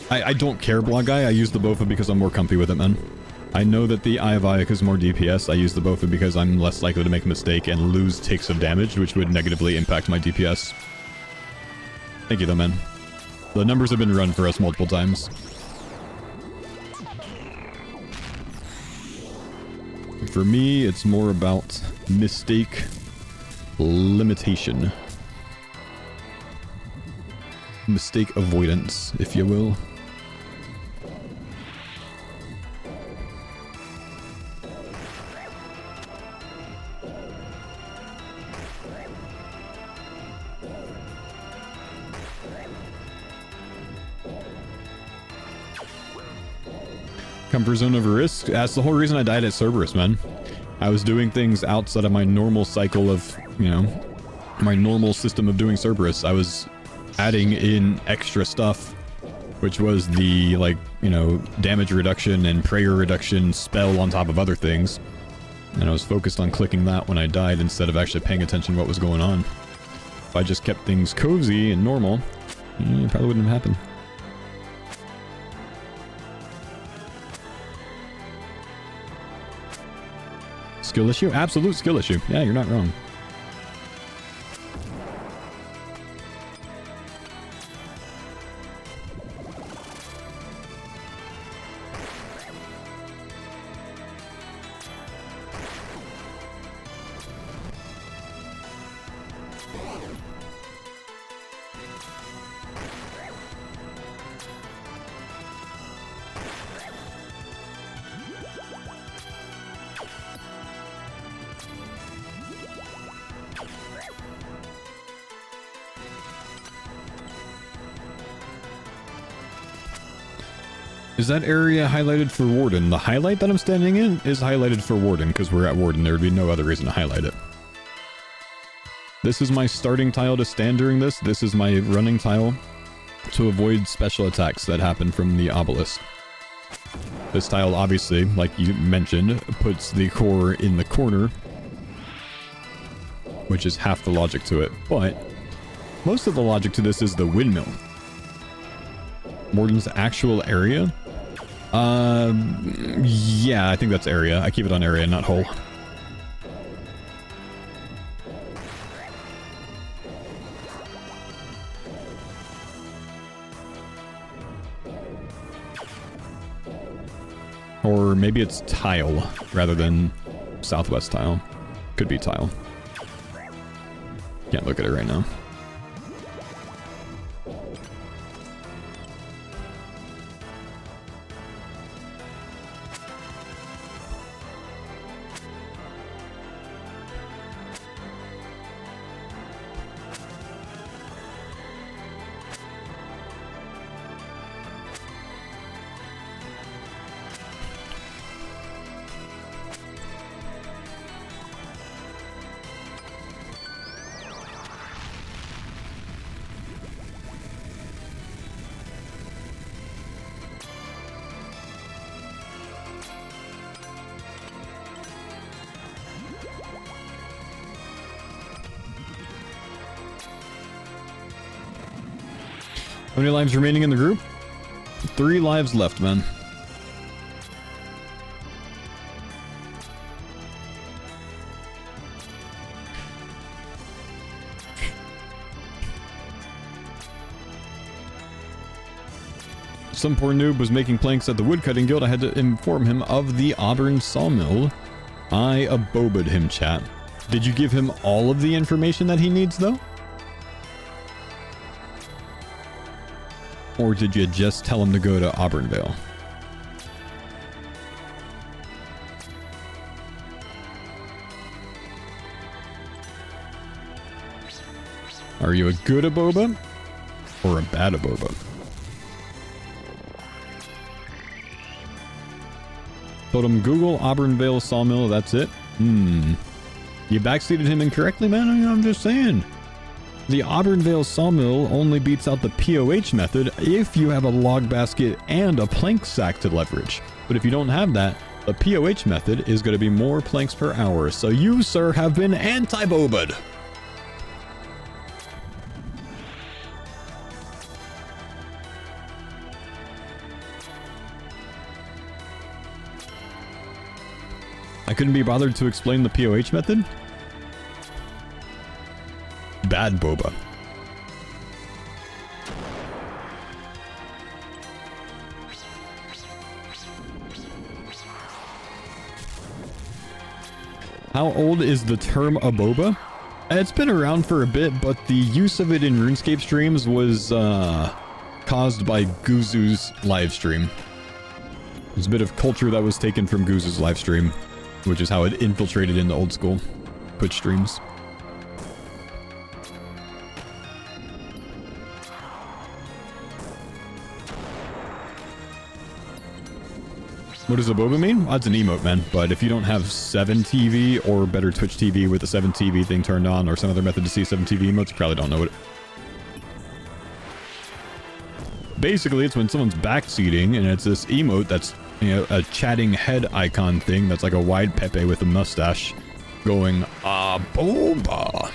I don't care, Blog Guy. I use the Bofa because I'm more comfy with it, man. I know that the Eye of Ike is more DPS. I use the Bofa because I'm less likely to make a mistake and lose ticks of damage, which would negatively impact my DPS. Thank you, though, man. The numbers have been run for us multiple times. For me, it's more about mistake limitation. Mistake avoidance, if you will. Comfort zone over risk. That's the whole reason I died at Cerberus, man. I was doing things outside of my normal cycle of, you know, my normal system of doing Cerberus. I was adding in extra stuff, which was the, like, you know, damage reduction and prayer reduction spell on top of other things. And I was focused on clicking that when I died instead of actually paying attention to what was going on. If I just kept things cozy and normal, it probably wouldn't have happened. Skill issue? Absolute skill issue. Yeah, you're not wrong. Is that area highlighted for Warden? The highlight that I'm standing in is highlighted for Warden because we're at Warden. There would be no other reason to highlight it. This is my starting tile to stand during this. This is my running tile to avoid special attacks that happen from the obelisk. This tile, obviously, like you mentioned, puts the core in the corner, which is half the logic to it. But most of the logic to this is the windmill. Warden's actual area? Yeah, I think that's area. I keep it on area, not hull. Or maybe it's tile rather than southwest tile. Could be tile. Can't look at it right now. How many lives remaining in the group? 3 lives left, man. Some poor noob was making planks at the woodcutting guild. I had to inform him of the Auburn sawmill. I abobed him, chat. Did you give him all of the information that he needs, though? Or did you just tell him to go to Auburnvale? Are you a good aboba or a bad aboba? Told him Google Auburnvale sawmill, that's it? You backseated him incorrectly, man? I'm just saying. The Auburnvale sawmill only beats out the POH method if you have a log basket and a plank sack to leverage. But if you don't have that, the POH method is going to be more planks per hour. So you, sir, have been anti-bobed. I couldn't be bothered to explain the POH method? Bad boba. How old is the term aboba? It's been around for a bit, but the use of it in RuneScape streams was caused by Guzu's live stream. There's a bit of culture that was taken from Guzu's live stream, which is how it infiltrated into old school Twitch streams. What does a boba mean? Well, it's an emote, man. But if you don't have 7TV or better Twitch TV with the 7TV thing turned on or some other method to see 7TV emotes, you probably don't know it. Basically, it's when someone's backseating and it's this emote that's, you know, a chatting head icon thing that's like a wide Pepe with a mustache going, boba.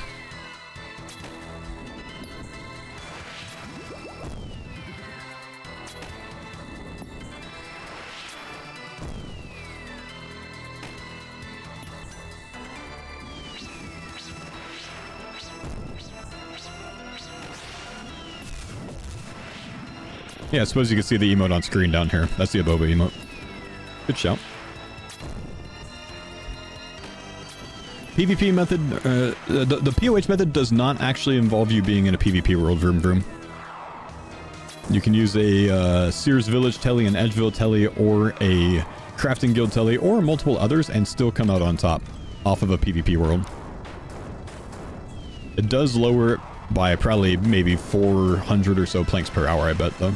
Yeah, I suppose you can see the emote on screen down here. That's the Aboba emote. Good shout. PvP method, the POH method does not actually involve you being in a PvP world, vroom vroom. You can use a Sears Village telly, an Edgeville telly, or a Crafting Guild telly, or multiple others, and still come out on top off of a PvP world. It does lower it by probably maybe 400 or so planks per hour, I bet, though.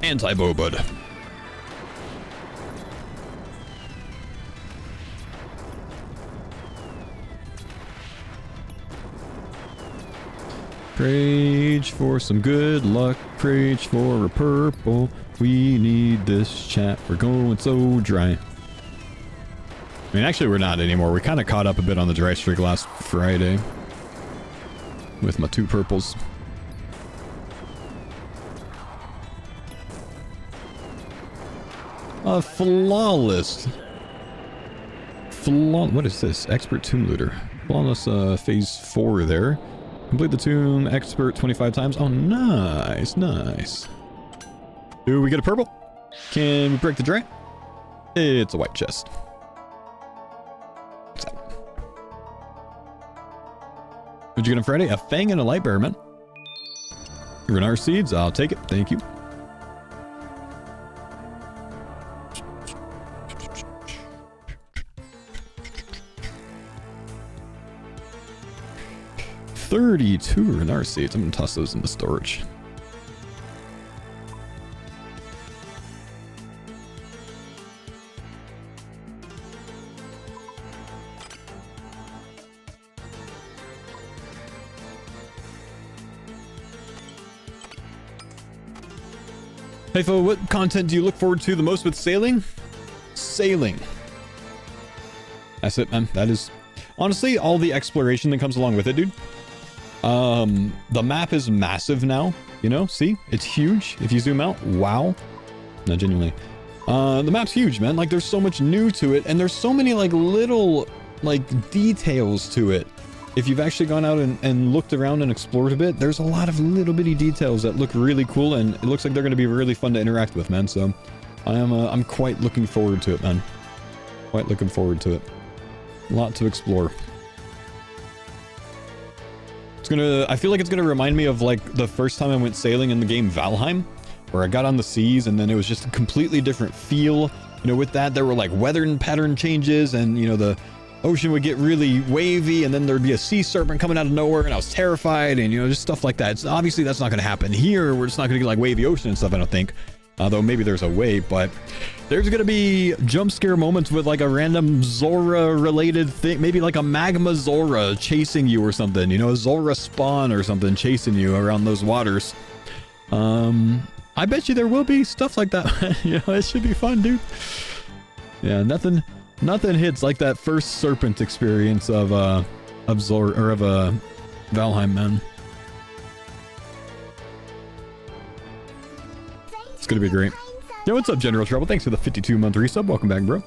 Anti-Bobud. Prage for some good luck. Prage for a purple. We need this chat. We're going so dry. I mean, actually, we're not anymore. We kind of caught up a bit on the dry streak last Friday. With my 2 purples. Flawless. What is this? Expert Tomb Looter. Flawless phase 4 there. Complete the tomb, expert 25 times. Oh, nice, nice. Do we get a purple? Can we break the dry? It's a white chest. What's that? What'd you get on Friday? A fang and a light bearer, man. Renar seeds, I'll take it. Thank you. $32 Renar seeds. I'm gonna toss those into storage. Hey, Faux, what content do you look forward to the most with sailing? Sailing. That's it, man. That is honestly all the exploration that comes along with it, dude. The map is massive now, you know, see, it's huge. If you zoom out, wow. No, genuinely. The map's huge, man. Like, there's so much new to it, and there's so many, like, little, like, details to it. If you've actually gone out and looked around and explored a bit, there's a lot of little bitty details that look really cool, and it looks like they're going to be really fun to interact with, man. So, I'm quite looking forward to it, man. Quite looking forward to it. A lot to explore. I feel like it's gonna remind me of like the first time I went sailing in the game Valheim, where I got on the seas and then it was just a completely different feel. You know, with that there were like weather pattern changes, and you know, the ocean would get really wavy, and then there'd be a sea serpent coming out of nowhere, and I was terrified, and you know, just stuff like that. It's obviously that's not gonna happen here. We're just not gonna get like wavy ocean and stuff, I don't think. Though maybe there's a way, but there's gonna be jump scare moments with like a random Zora related thing, maybe like a magma Zora chasing you or something, you know, a Zora spawn or something chasing you around those waters. I bet you there will be stuff like that. You know, it should be fun, dude. Yeah, nothing hits like that first serpent experience of Zora or of Valheim, man. It's gonna be great. Yo, what's up, General Trouble? Thanks for the 52-month resub. Welcome back, bro.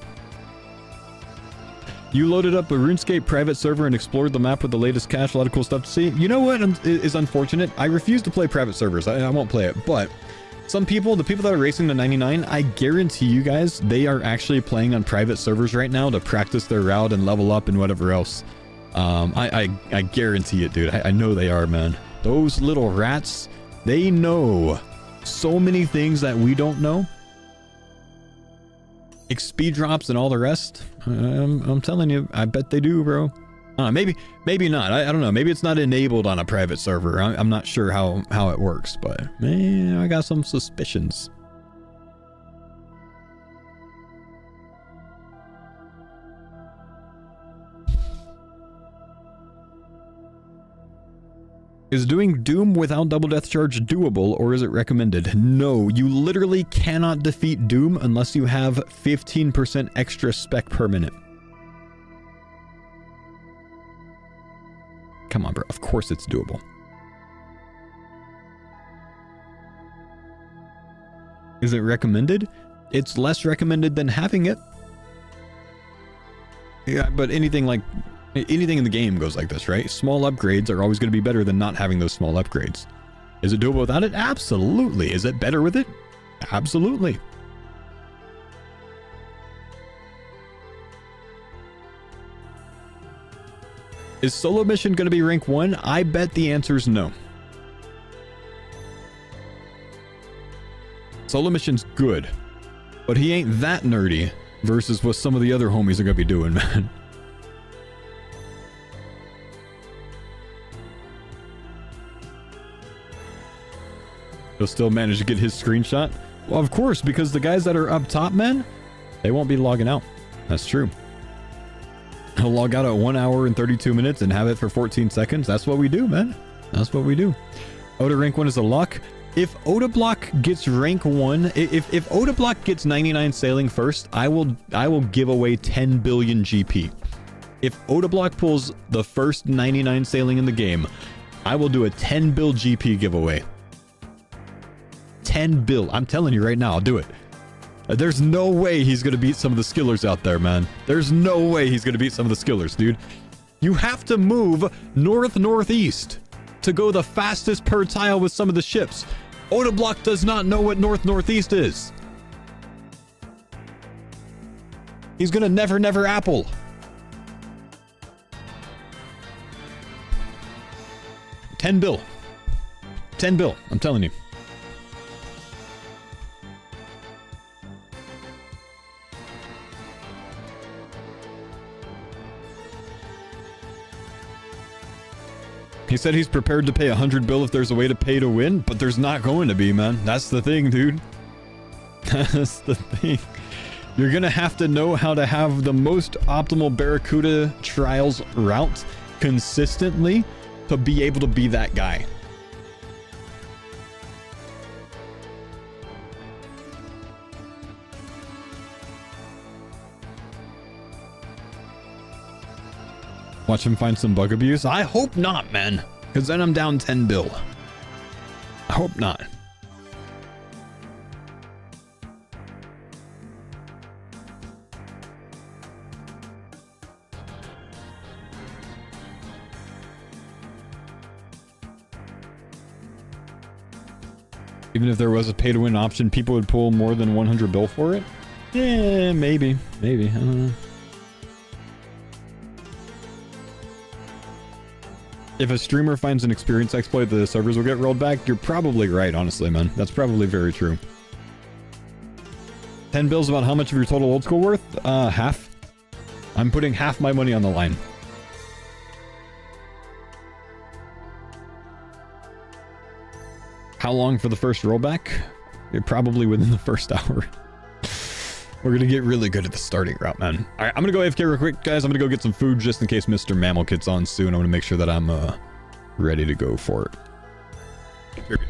You loaded up a RuneScape private server and explored the map with the latest cache. A lot of cool stuff to see. You know what is unfortunate? I refuse to play private servers. I won't play it. But some people, the people that are racing to 99, I guarantee you guys, they are actually playing on private servers right now to practice their route and level up and whatever else. I guarantee it, dude. I know they are, man. Those little rats, they know so many things that we don't know. XP drops and all the rest. I'm telling you, I bet they do, bro. Maybe not. I don't know. Maybe it's not enabled on a private server. I'm not sure how it works, but man, I got some suspicions. Is doing Doom without double death charge doable, or is it recommended? No, you literally cannot defeat Doom unless you have 15% extra spec per minute. Come on, bro. Of course it's doable. Is it recommended? It's less recommended than having it. Yeah, but anything in the game goes like this, right? Small upgrades are always going to be better than not having those small upgrades. Is it doable without it? Absolutely. Is it better with it? Absolutely. Is solo mission going to be rank 1? I bet the answer is no. Solo mission's good, but he ain't that nerdy versus what some of the other homies are going to be doing, man. He'll still manage to get his screenshot? Well, of course, because the guys that are up top, man, they won't be logging out. That's true. He'll log out at 1 hour and 32 minutes and have it for 14 seconds. That's what we do, man. That's what we do. Oda rank 1 is a lock. If Oda Block gets rank 1, if Oda Block gets 99 sailing first, I will give away 10 billion GP. If Oda Block pulls the first 99 sailing in the game, I will do a 10 bill GP giveaway. 10 bill. I'm telling you right now, I'll do it. There's no way he's going to beat some of the skillers out there, man. There's no way he's going to beat some of the skillers, dude. You have to move north-northeast to go the fastest per tile with some of the ships. Oda Block does not know what north-northeast is. He's going to never apple. $10 bill. 10 bill, I'm telling you. He said he's prepared to pay 100 bill if there's a way to pay to win, but there's not going to be, man. That's the thing, dude. That's the thing. You're gonna have to know how to have the most optimal Barracuda Trials route consistently to be able to be that guy. Watch him find some bug abuse? I hope not, man. Because then I'm down 10 bill. I hope not. Even if there was a pay-to-win option, people would pull more than 100 bill for it? Yeah, maybe. Maybe. I don't know. If a streamer finds an experience exploit, the servers will get rolled back. You're probably right, honestly, man. That's probably very true. 10 bills about how much of your total old school worth? Half. I'm putting half my money on the line. How long for the first rollback? Probably within the first hour. We're gonna get really good at the starting route, man. All right, I'm gonna go AFK real quick, guys. I'm gonna go get some food just in case Mr. Mammal gets on soon. I want to make sure that I'm ready to go for it. Period.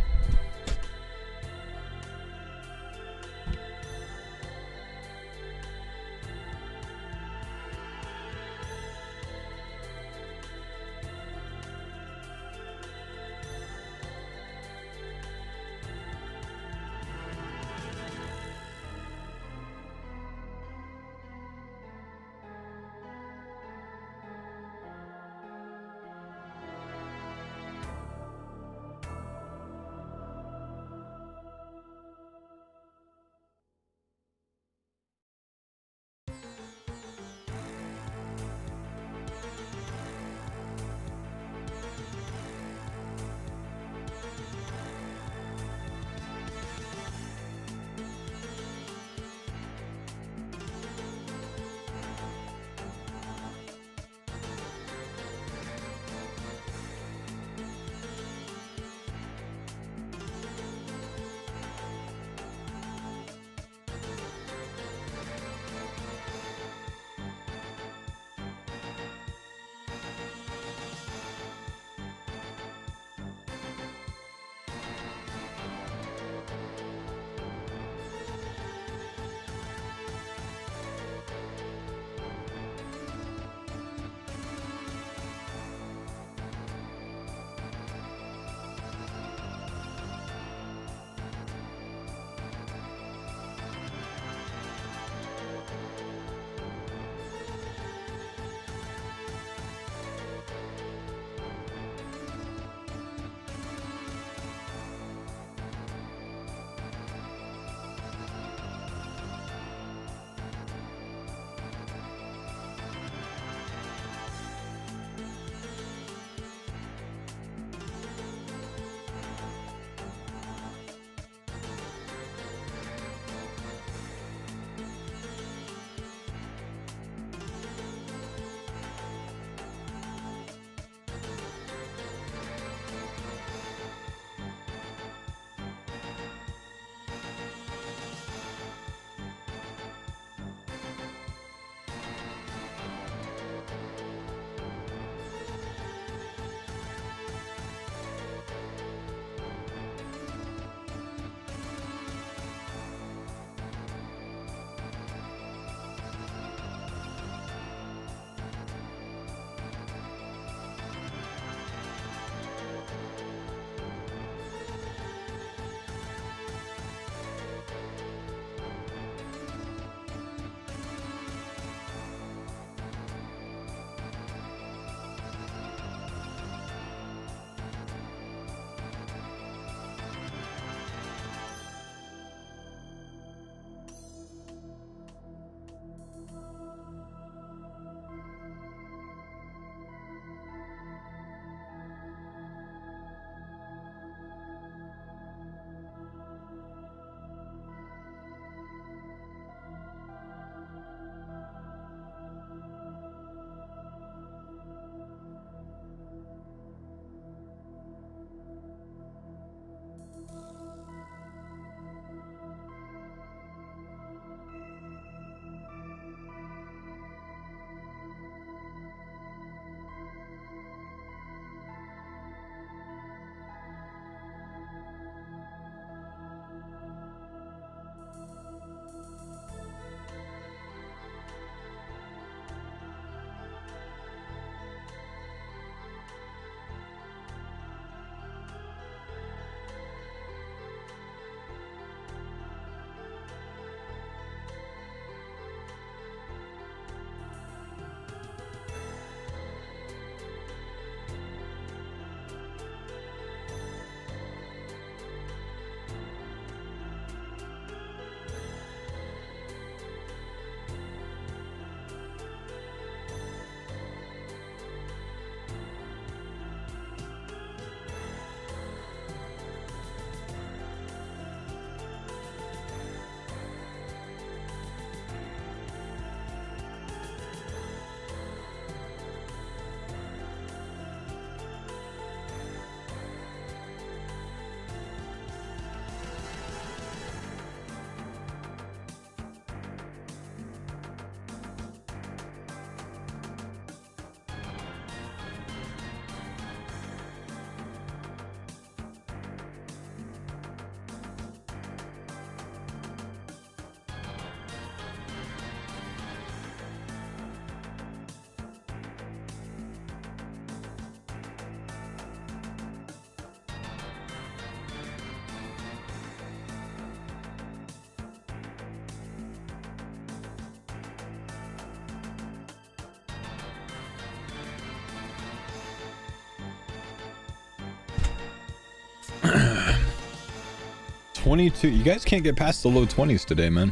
22. You guys can't get past the low 20s today, man.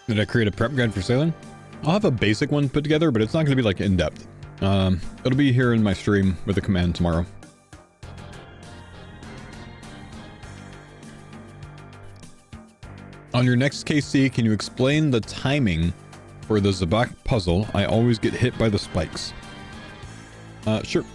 Did I create a prep guide for sailing? I'll have a basic one put together, but it's not going to be like in depth. It'll be here in my stream with a command tomorrow. On your next KC, can you explain the timing for the Zabak puzzle? I always get hit by the spikes. Sure.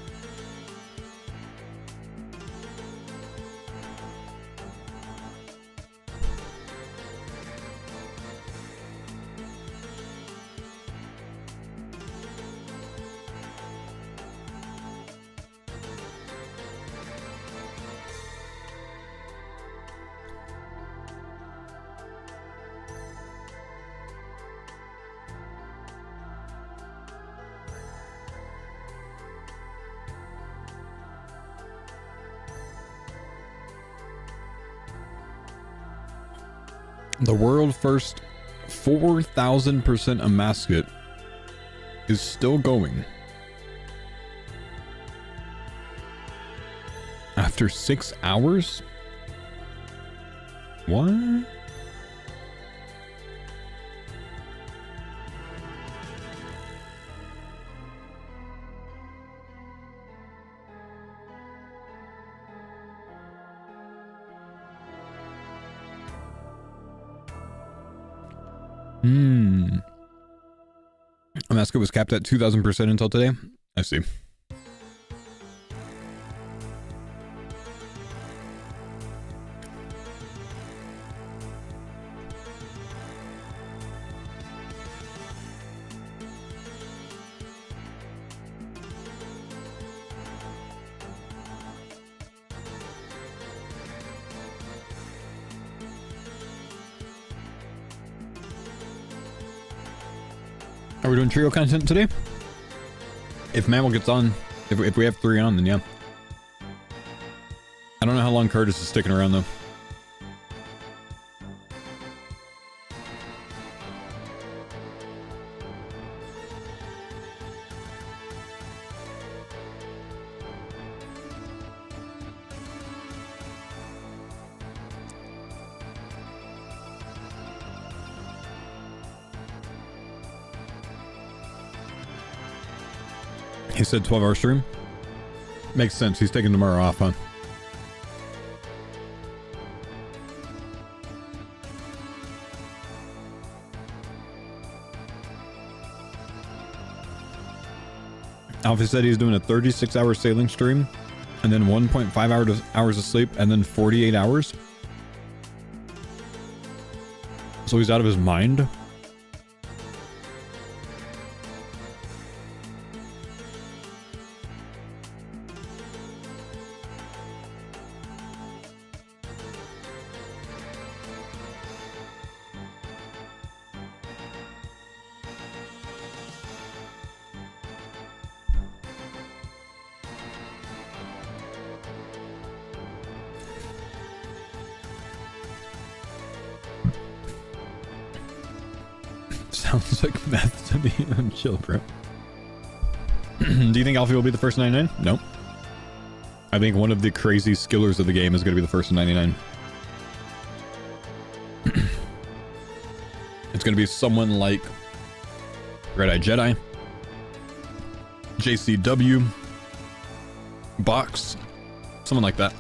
The world first 4,000% Amasket is still going. After 6 hours? What? Amasket was capped at 2,000% until today. I see. Are we doing trio content today? If Mammal gets on, if we have 3 on, then yeah. I don't know how long Curtis is sticking around though. He said 12-hour stream. Makes sense. He's taking tomorrow off, huh? Alfie said he's doing a 36-hour sailing stream and then 1.5 hours of sleep and then 48 hours. So he's out of his mind. Sounds like meth to me. I'm chill, bro. Do you think Alfie will be the first 99? No. I think one of the crazy skillers of the game is going to be the first 99. It's going to be someone like Red Eye Jedi, JCW, Box, someone like that.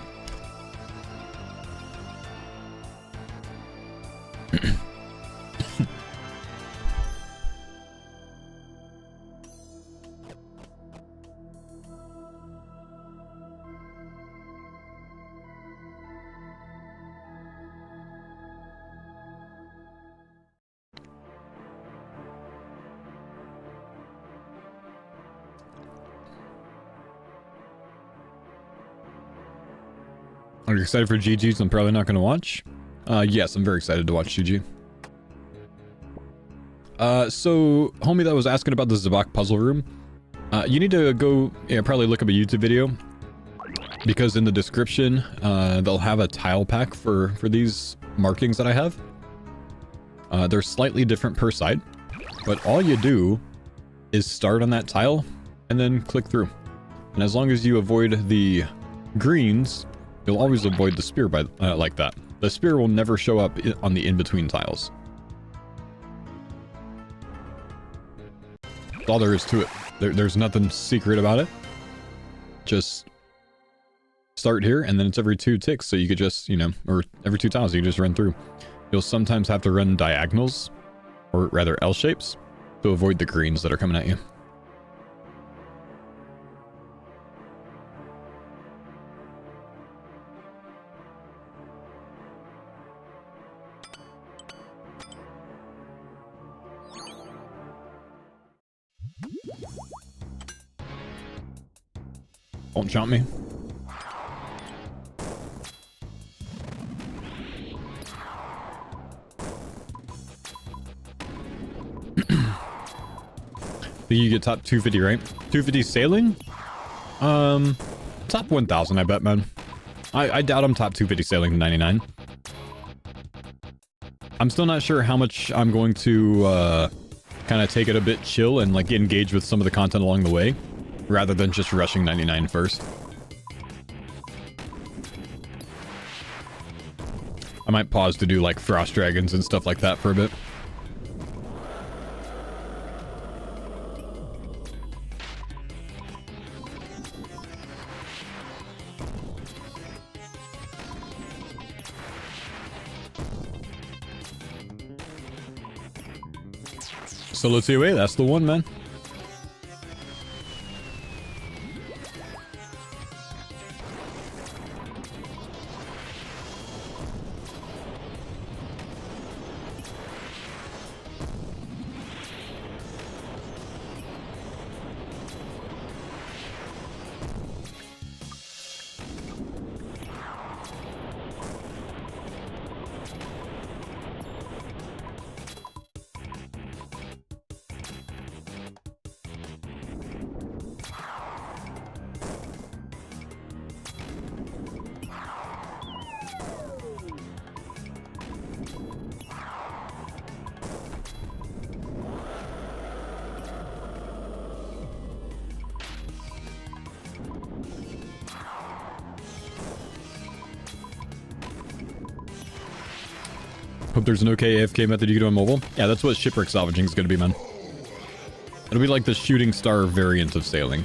Are you excited for GG's? I'm probably not going to watch. Yes, I'm very excited to watch GG. So, homie that was asking about the Zabak puzzle room, you need to go, probably look up a YouTube video, because in the description, they'll have a tile pack for these markings that I have. They're slightly different per side, but all you do is start on that tile and then click through. And as long as you avoid the greens, you'll always avoid the spear by like that. The spear will never show up on the in-between tiles. That's all there is to it. There's nothing secret about it. Just start here, and then it's every 2 ticks, so you could just, or every 2 tiles, you just run through. You'll sometimes have to run diagonals, or rather L shapes, to avoid the greens that are coming at you. Don't jump me. You get top 250, right? 250 sailing? Top 1000, I bet, man. I doubt I'm top 250 sailing to 99. I'm still not sure how much I'm going to kind of take it a bit chill and like engage with some of the content along the way, rather than just rushing 99 first. I might pause to do like frost dragons and stuff like that for a bit. Solo TOA, that's the one, man. Hope there's an okay AFK method you can do on mobile. Yeah, that's what shipwreck salvaging is going to be, man. It'll be like the shooting star variant of sailing.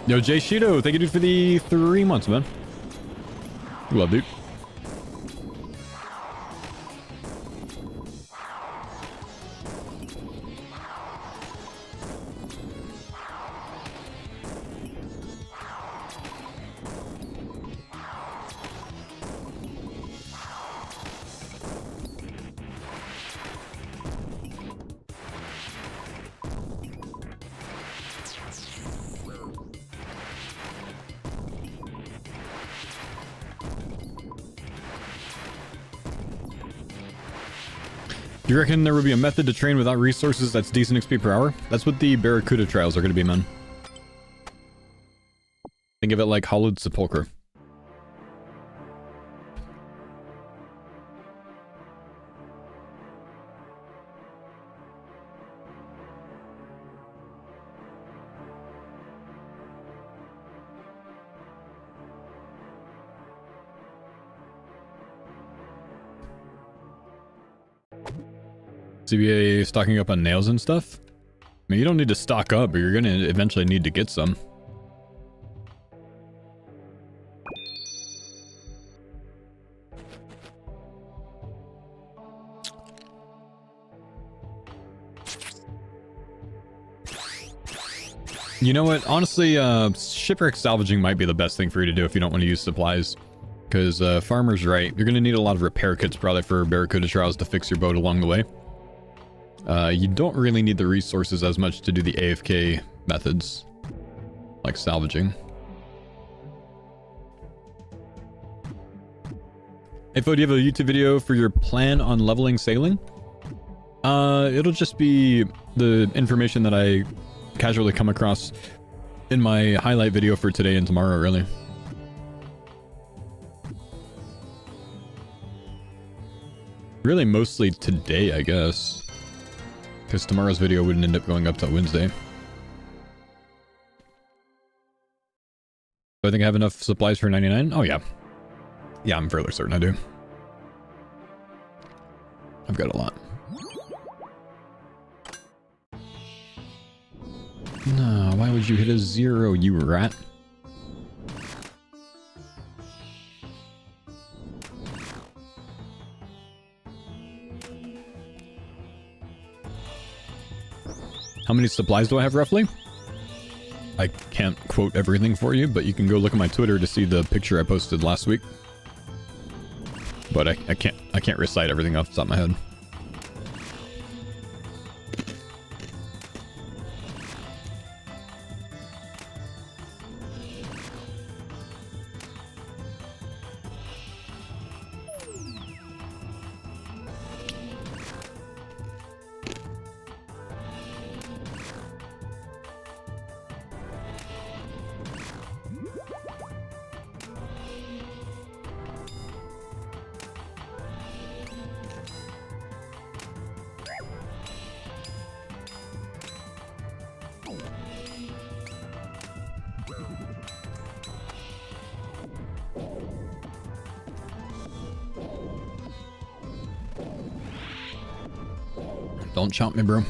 Yo, Jay Shido, thank you, dude, for the 3 months, man. Love, dude. Do you reckon there would be a method to train without resources that's decent XP per hour? That's what the Barracuda trials are going to be, man. Think of it like Hollowed Sepulchre. CBA stocking up on nails and stuff? I mean, you don't need to stock up, but you're gonna eventually need to get some. You know what? Honestly, shipwreck salvaging might be the best thing for you to do if you don't want to use supplies. Because Farmer's right. You're going to need a lot of repair kits probably for Barracuda Trials to fix your boat along the way. You don't really need the resources as much to do the AFK methods. Like salvaging. Hey, Faux, do you have a YouTube video for your plan on leveling sailing? It'll just be the information that I casually come across in my highlight video for today and tomorrow, really. Really mostly today, I guess. Because tomorrow's video wouldn't end up going up till Wednesday. Do I think I have enough supplies for 99? Oh, yeah. Yeah, I'm fairly certain I do. I've got a lot. No, why would you hit a 0, you rat? How many supplies do I have roughly? I can't quote everything for you, but you can go look at my Twitter to see the picture I posted last week. But I can't recite everything off the top of my head. Don't chomp me, bro.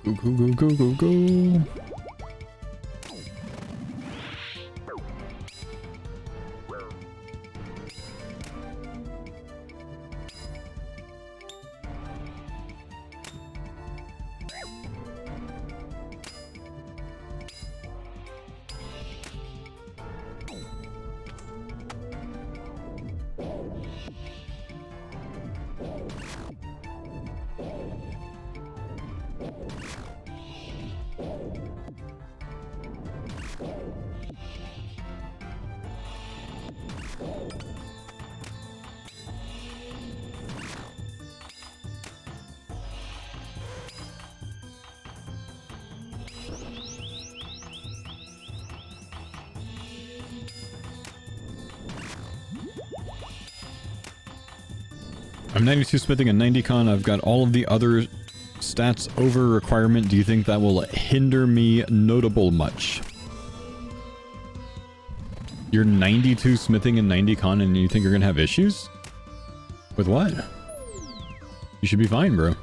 Go, go, go, go, go, go. I'm 92 smithing and 90 con. I've got all of the other stats over requirement. Do you think that will hinder me notable much? You're 92 smithing and 90 con and you think you're gonna have issues? With what? You should be fine, bro.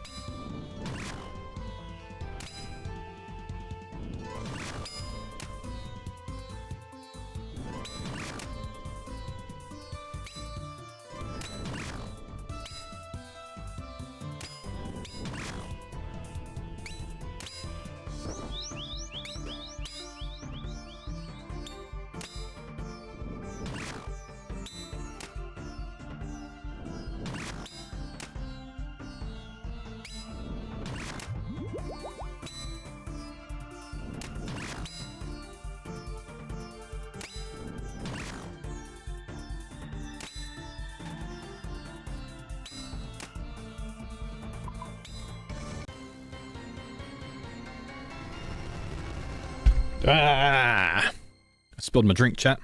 Ah! I spilled my drink, chat.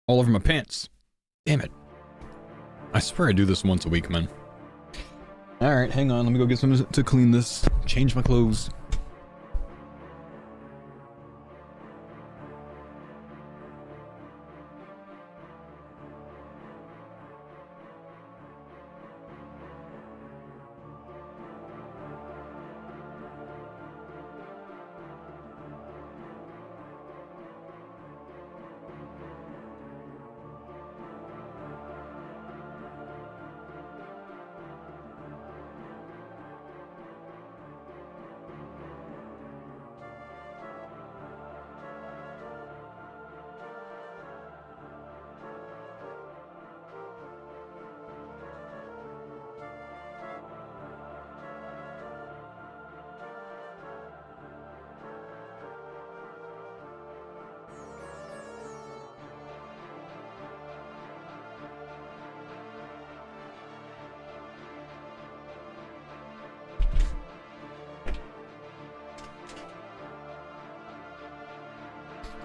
All over my pants. Damn it. I swear I do this once a week, man. Alright, hang on. Let me go get some to clean this. Change my clothes.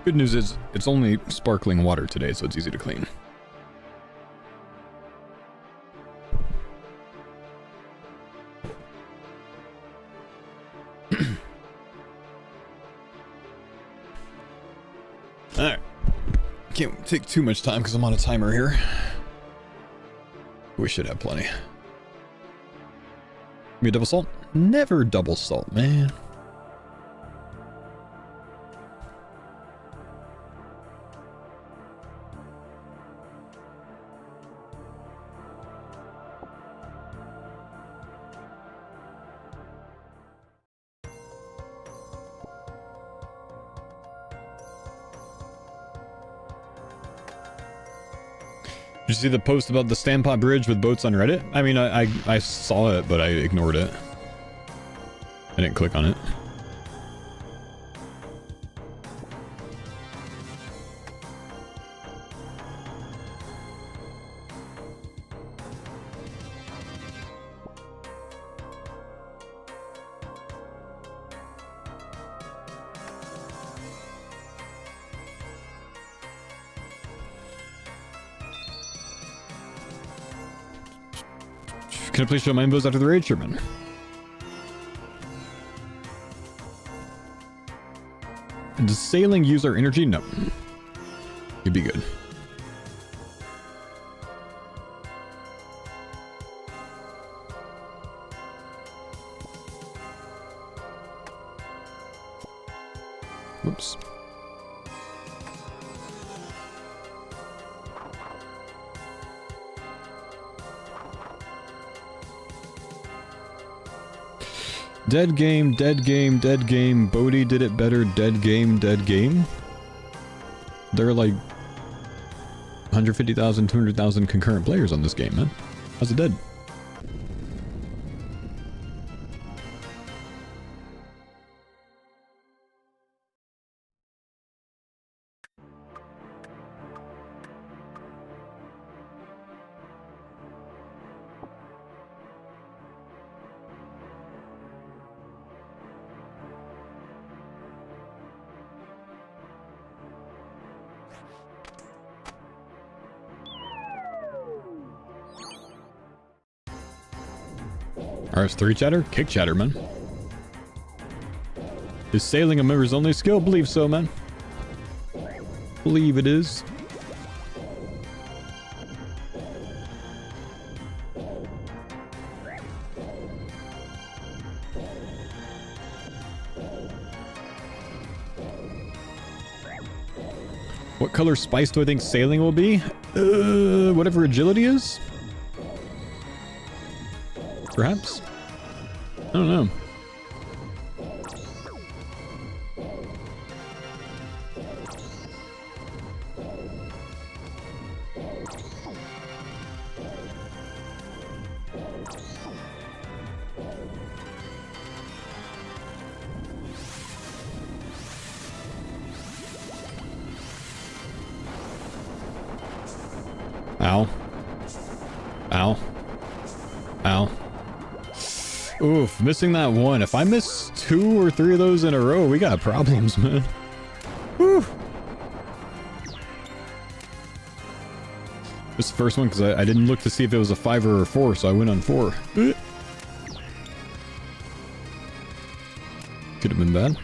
Good news is, it's only sparkling water today, so it's easy to clean. Alright. Can't take too much time because I'm on a timer here. We should have plenty. Give me a double salt? Never double salt, man. Did you see the post about the Stampot Bridge with boats on Reddit? I mean, I saw it, but I ignored it. I didn't click on it. Can I please show my infos after the raid, Sherman? Does sailing use our energy? No. You'd be good. Whoops. Dead game, dead game, dead game. Bodhi did it better. Dead game, dead game. There are like 150,000, 200,000 concurrent players on this game, man. How's it dead? RS3 chatter? Kick chatter, man. Is sailing a members only skill? Believe so, man. Believe it is. What color spice do I think sailing will be? Whatever agility is? Perhaps? I don't know. Ow. Ow. Ow. Oof, missing that one. If I miss 2 or 3 of those in a row, we got problems, man. Whew. This is the first one because I didn't look to see if it was a 5 or a 4, so I went on 4. Could have been bad.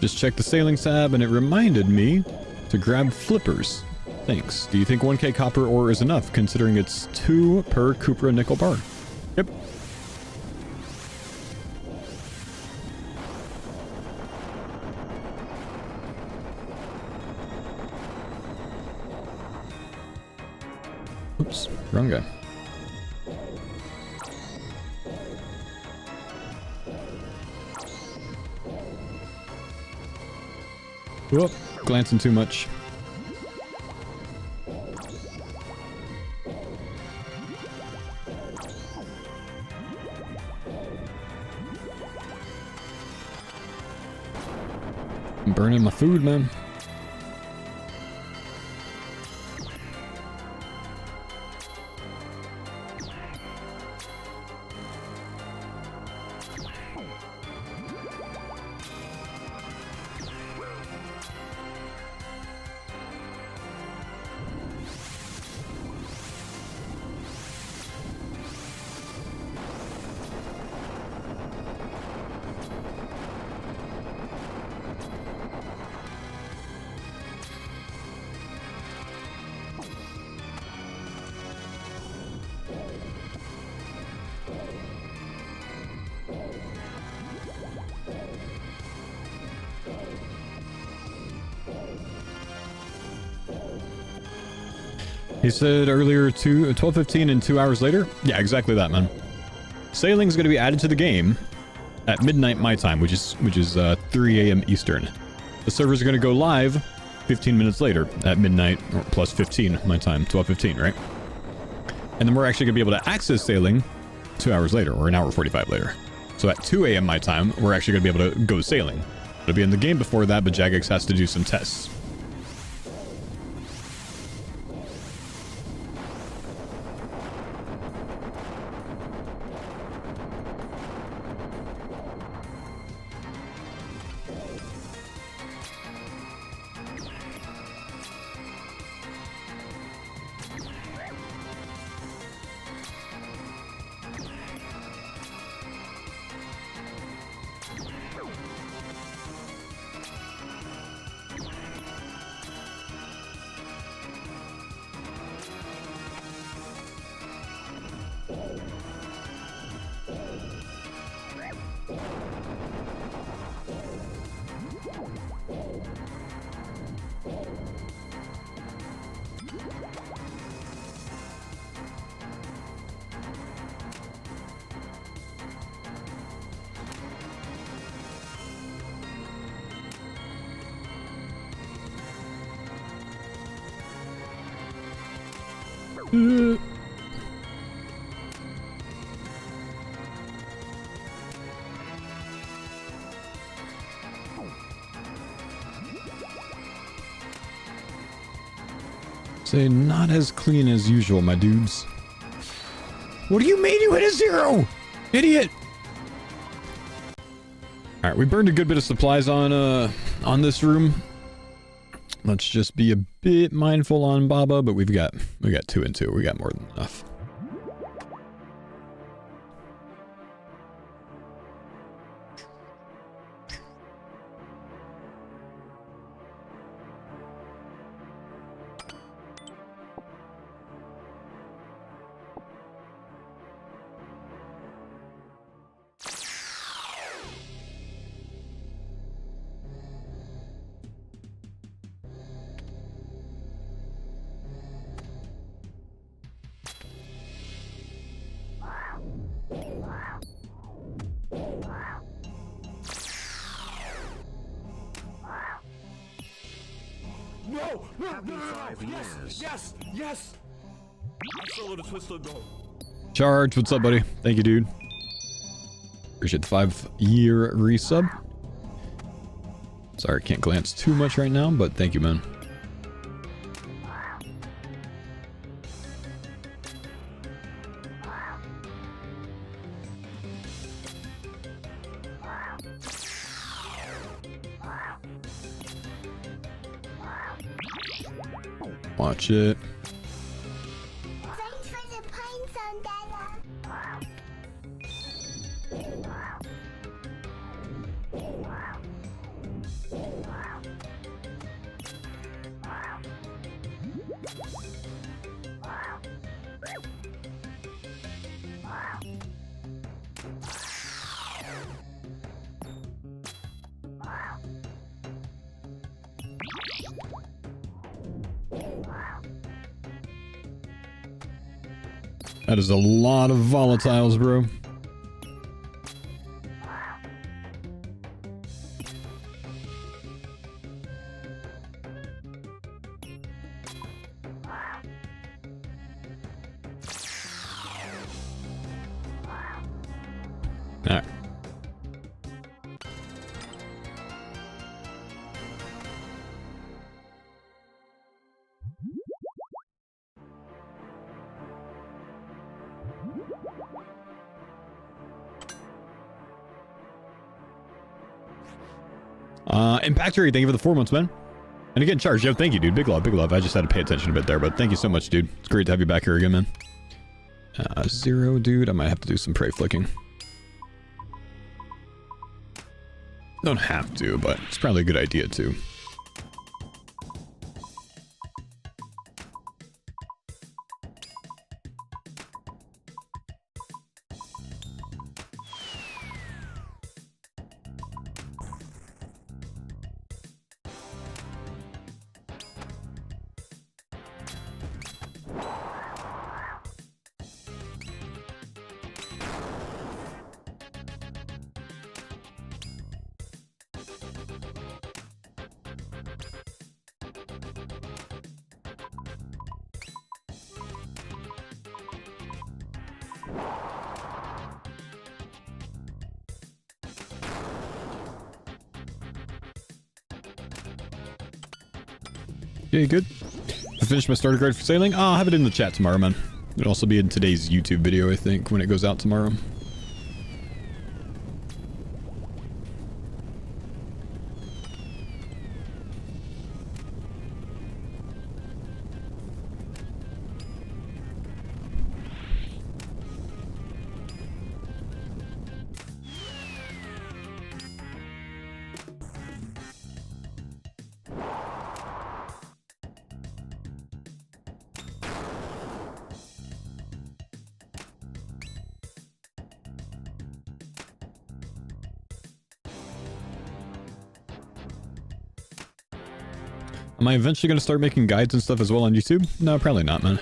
Just checked the sailing tab and it reminded me to grab flippers. Thanks. Do you think 1k copper ore is enough, considering it's 2 per Cupra nickel bar? Yep. Oops, wrong guy. Whoop, glancing too much. I'm burning my food, man. He said earlier 12:15 and 2 hours later? Yeah, exactly that, man. Sailing is going to be added to the game at midnight my time, which is 3 a.m. Eastern. The servers are going to go live 15 minutes later at midnight, or plus 15 my time, 12:15, right? And then we're actually going to be able to access sailing 2 hours later, or an hour 45 later. So at 2 a.m. my time, we're actually going to be able to go sailing. It'll be in the game before that, but Jagex has to do some tests. Say not as clean as usual, my dudes. What do you mean you hit a 0? Idiot! Alright, we burned a good bit of supplies on this room. Let's just be a bit mindful on Baba, but we got 2 and 2. We got more than enough. Yes! I soloed a twisted bow. Charge, what's up, buddy? Thank you, dude. Appreciate the 5-year resub. Sorry, can't glance too much right now, but thank you, man. Watch it. Thanks for the pines on Dada. That is a lot of volatiles, bro. Alright. Impactory, thank you for the 4 months, man. And again, Charge, yo, thank you, dude. Big love, big love. I just had to pay attention a bit there, but thank you so much, dude. It's great to have you back here again, man. 0, dude. I might have to do some prey flicking. Don't have to, but it's probably a good idea, too. Yeah, good. I finished my starter guide for sailing. I'll have it in the chat tomorrow, man. It'll also be in today's YouTube video, I think, when it goes out tomorrow. Am I eventually going to start making guides and stuff as well on YouTube? No, probably not, man.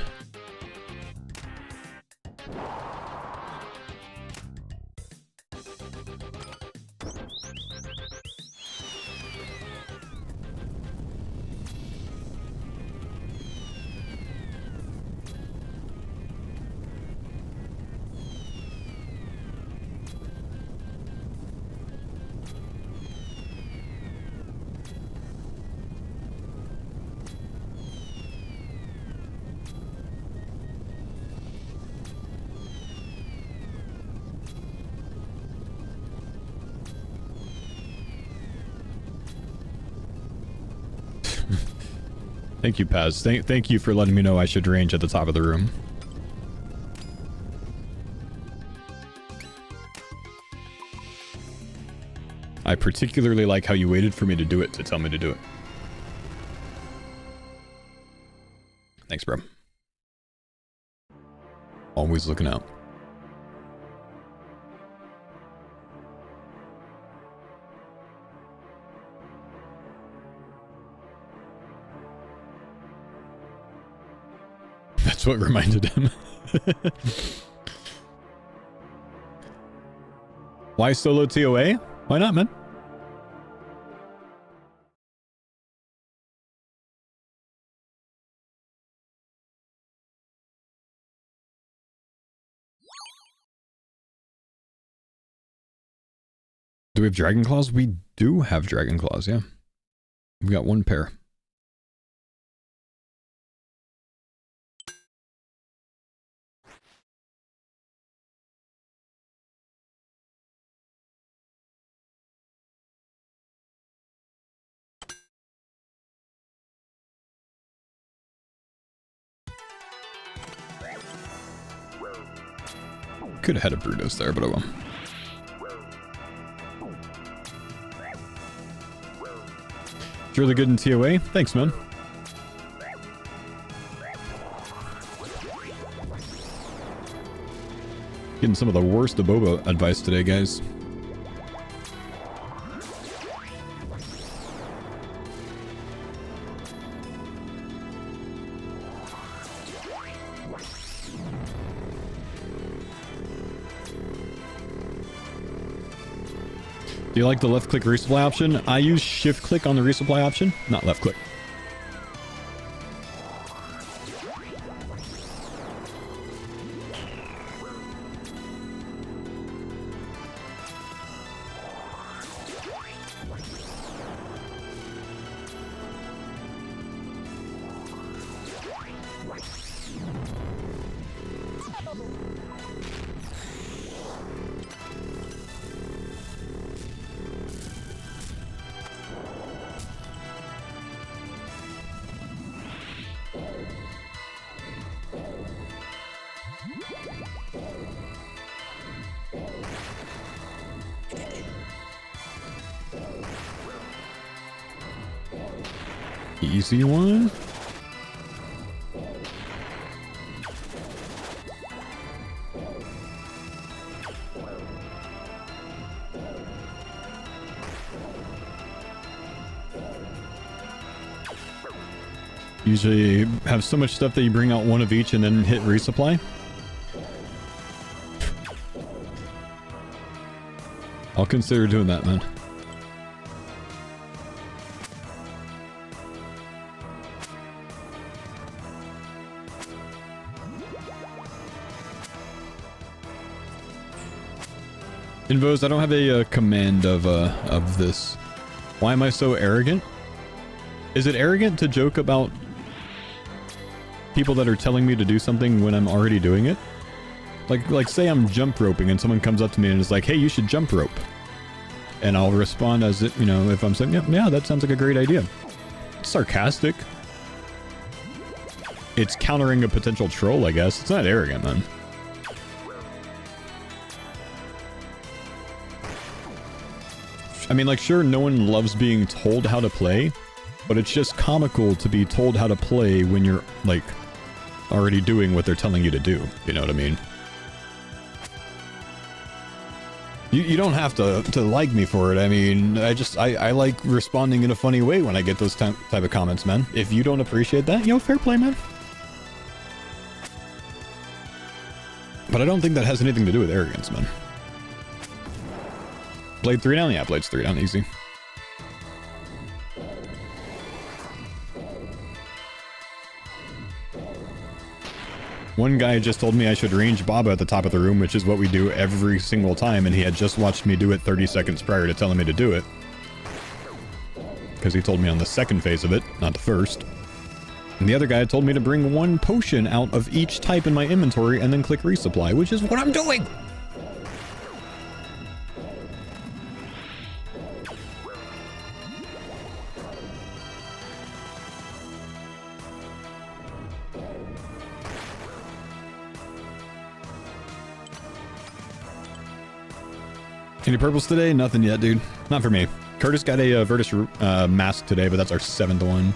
Thank you, Paz. Thank you for letting me know I should range at the top of the room. I particularly like how you waited for me to do it to tell me to do it. Thanks, bro. Always looking out. That's what reminded him. Why solo TOA? Why not, man? Do we have Dragon Claws? We do have Dragon Claws, yeah. We've got one pair. Could have had a Brutus there, but I won't. It's really good in TOA. Thanks, man. Getting some of the worst Abobo advice today, guys. Do you like the left click resupply option? I use shift click on the resupply option, not left click. Easy one. Usually have so much stuff that you bring out one of each and then hit resupply. I'll consider doing that, man. Invos, I don't have a command of this. Why am I so arrogant? Is it arrogant to joke about people that are telling me to do something when I'm already doing it? Like say I'm jump roping and someone comes up to me and is like, hey, you should jump rope. And I'll respond as it, you know, if I'm saying, yeah, that sounds like a great idea. It's sarcastic. It's countering a potential troll, I guess. It's not arrogant, man. I mean, like, sure, no one loves being told how to play, but it's just comical to be told how to play when you're, like, already doing what they're telling you to do. You know what I mean? You don't have to like me for it. I mean, I like responding in a funny way when I get those type of comments, man. If you don't appreciate that, you know, fair play, man. But I don't think that has anything to do with arrogance, man. Blade 3 down? Yeah, Blade's 3 down, easy. One guy just told me I should range Baba at the top of the room, which is what we do every single time, and he had just watched me do it 30 seconds prior to telling me to do it. Because he told me on the second phase of it, not the first. And the other guy told me to bring one potion out of each type in my inventory and then click resupply, which is what I'm doing! Any purples today? Nothing yet, dude. Not for me. Curtis got a Virtus mask today, but that's our 7th one.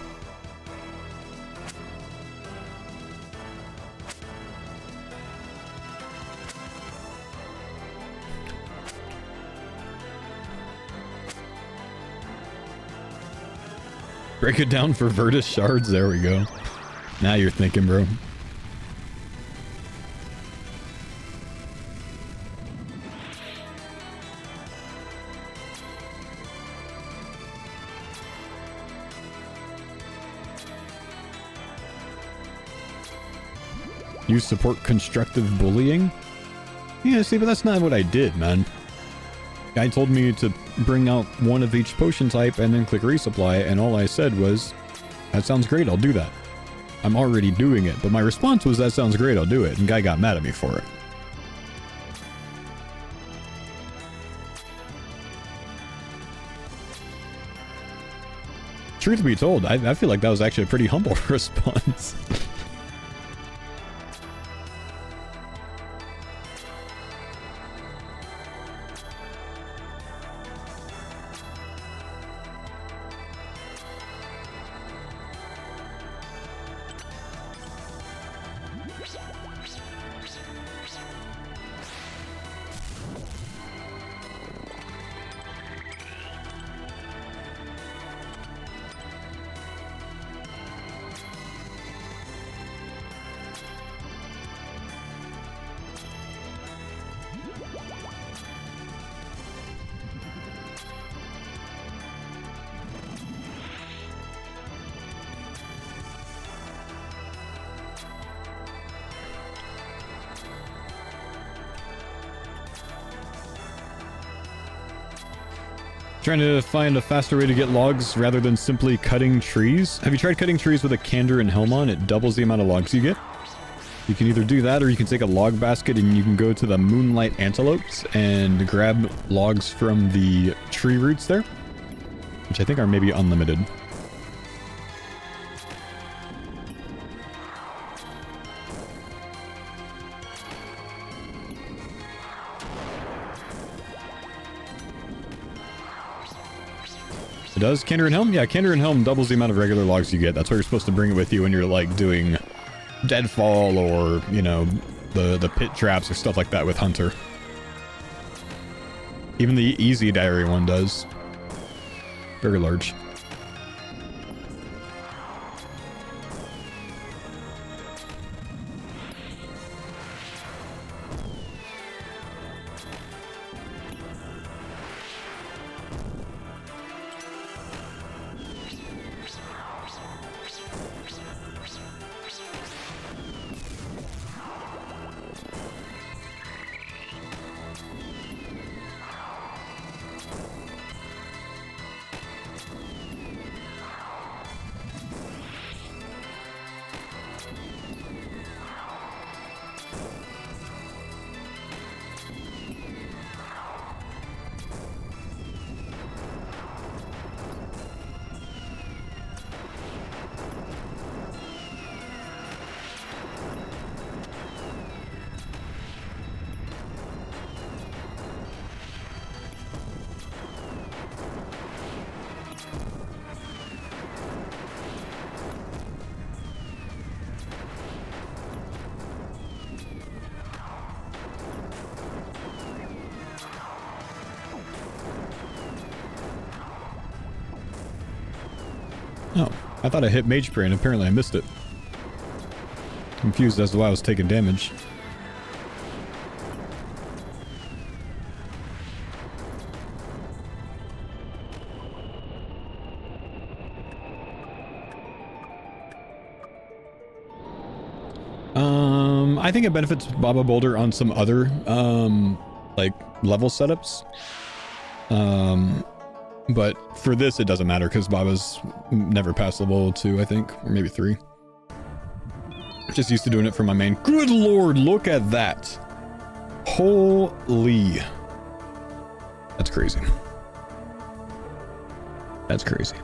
Break it down for Virtus shards. There we go. Now you're thinking, bro. You support constructive bullying? Yeah, see, but that's not what I did, man. guy told me to bring out one of each potion type and then click resupply, and all I said was, that sounds great, I'll do that. I'm already doing it, but my response was, that sounds great, I'll do it, and guy got mad at me for it. Truth be told, I feel like that was actually a pretty humble response. Trying to find a faster way to get logs rather than simply cutting trees. Have you tried cutting trees with a Candor and Helm on? It doubles the amount of logs you get. You can either do that, or you can take a log basket and you can go to the Moonlight Antelopes and grab logs from the tree roots there, which I think are maybe unlimited. It does? Candor and Helm? Yeah, Candor and Helm doubles the amount of regular logs you get. That's why you're supposed to bring it with you when you're, like, doing Deadfall or, you know, the pit traps or stuff like that with Hunter. Even the easy diary one does. Very large. Oh, I thought I hit Mage Spray and apparently I missed it. Confused as to why I was taking damage. I think it benefits Baba Boulder on some other, like, level setups. But for this, it doesn't matter because Baba's never passed level 2, I think, or maybe 3. Just used to doing it for my main. Good lord, look at that. Holy. That's crazy. That's crazy.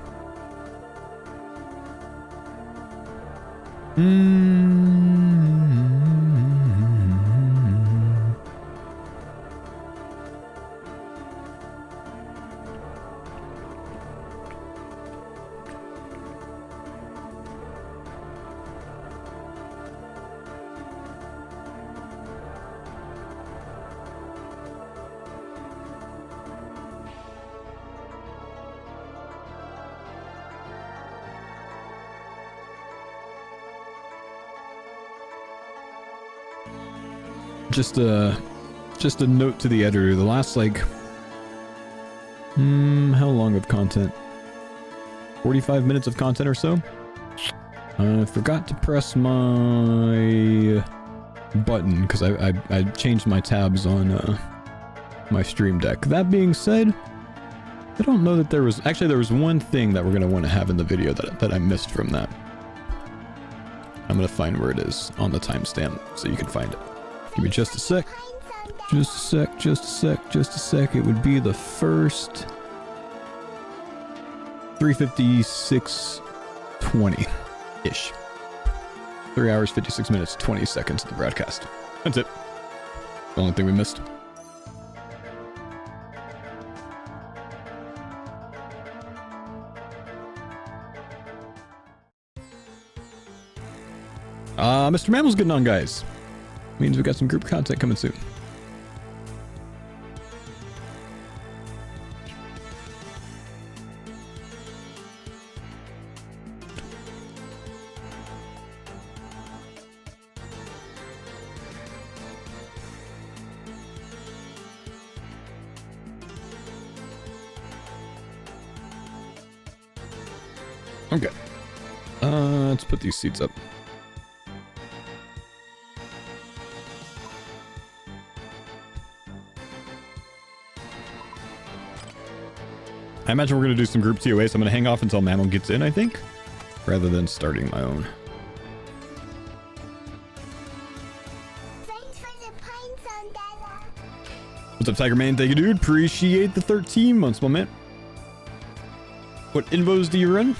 Just a note to the editor. The last, like, how long of content? 45 minutes of content or so? I forgot to press my button because I changed my tabs on my stream deck. That being said, I don't know that there was... Actually, there was one thing that we're going to want to have in the video that I missed from that. I'm going to find where it is on the timestamp so you can find it. Give me just a sec. Just a sec, just a sec, just a sec. It would be the first 3:56:20-ish. 3 hours, 56 minutes, 20 seconds of the broadcast. That's it. The only thing we missed. Mr. Mammal's getting on, guys. Means we got some group content coming soon. Okay. Let's put these seats up. I imagine we're going to do some group TOA, so I'm going to hang off until Mammal gets in, I think, rather than starting my own. Thanks for the pine zone, Dada. What's up, Tiger Man? Thank you, dude. Appreciate the 13 months, my man. What invos do you run?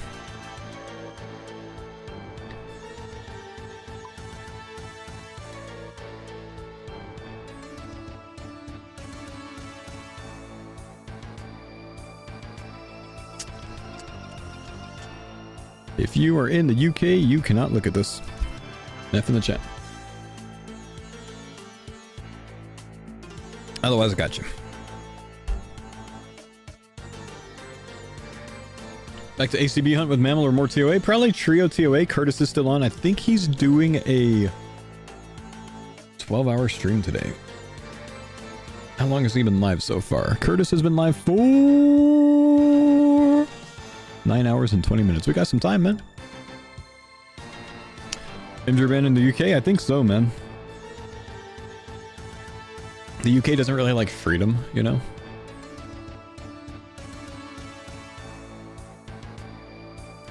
If you are in the UK, you cannot look at this. F in the chat. Otherwise, I got you. Back to ACB hunt with Mammal or more TOA. Probably trio TOA. Curtis is still on. I think he's doing a 12-hour stream today. How long has he been live so far? Curtis has been live for 9 hours and 20 minutes. We got some time, man. Injured band in the UK? I think so, man. The UK doesn't really like freedom, you know?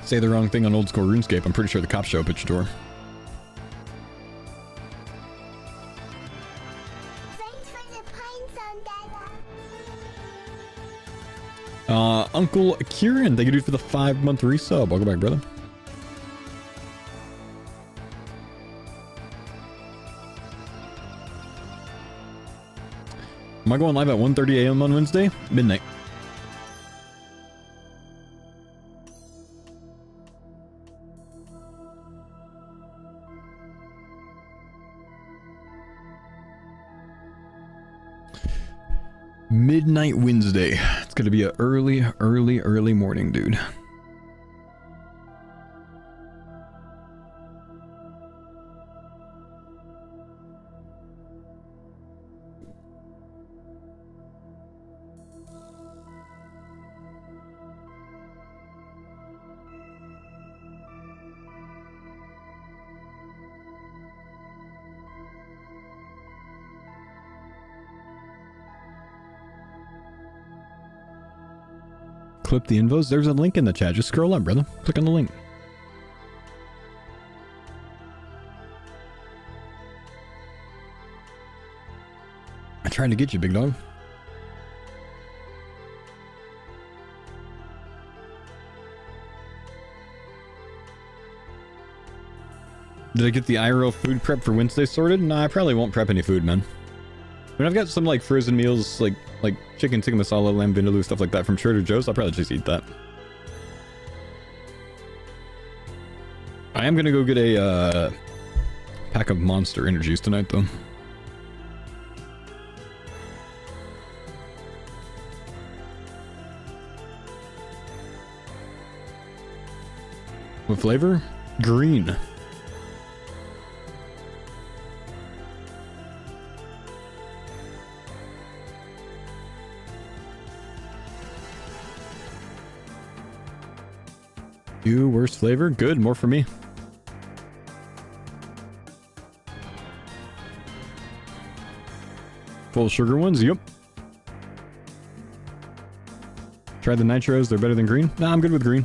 Say the wrong thing on old school RuneScape, I'm pretty sure the cops show up at your door. Thanks for the pine zone, Dada. Uncle Kieran, thank you, dude, for the 5-month resub. Welcome back, brother. Am I going live at 1:30 a.m. on Wednesday? Midnight. Midnight Wednesday. It's gonna be a early morning, dude. Clip the invos. There's a link in the chat. Just scroll up, brother. Click on the link. I'm trying to get you, big dog. Did I get the IRL food prep for Wednesday sorted? Nah, I probably won't prep any food, man. I mean, I've got some like frozen meals, like chicken tikka masala, lamb vindaloo, stuff like that from Trader Joe's. I'll probably just eat that. I am gonna go get a pack of Monster Energies tonight, though. What flavor? Green. You worst flavor? Good, more for me. Full sugar ones? Yep. Try the nitros, they're better than green. Nah, I'm good with green.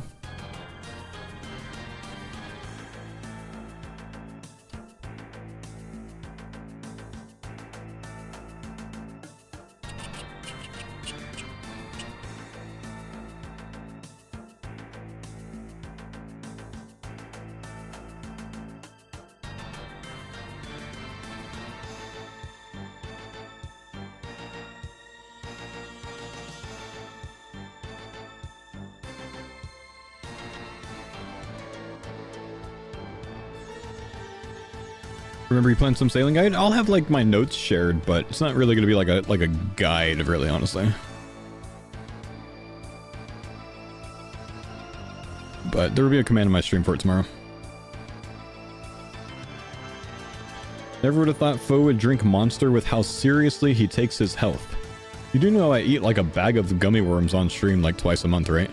Remember you planned some sailing guide? I'll have like my notes shared, but it's not really going to be like a guide, really, honestly. But there will be a command in my stream for it tomorrow. Never would have thought Faux would drink Monster with how seriously he takes his health. You do know I eat like a bag of gummy worms on stream like twice a month, right?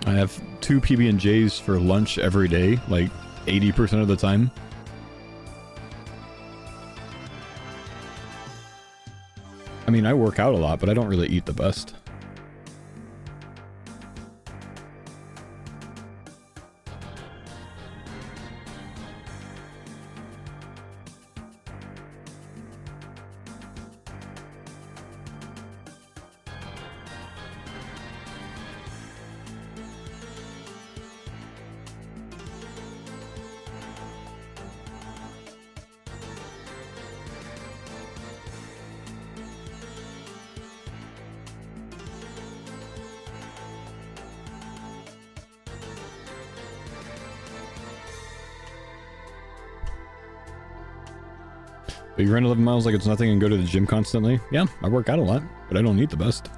I have 2 PB&Js for lunch every day, like 80% of the time. I mean, I work out a lot, but I don't really eat the best. But you run 11 miles like it's nothing and go to the gym constantly? Yeah, I work out a lot, but I don't eat the best.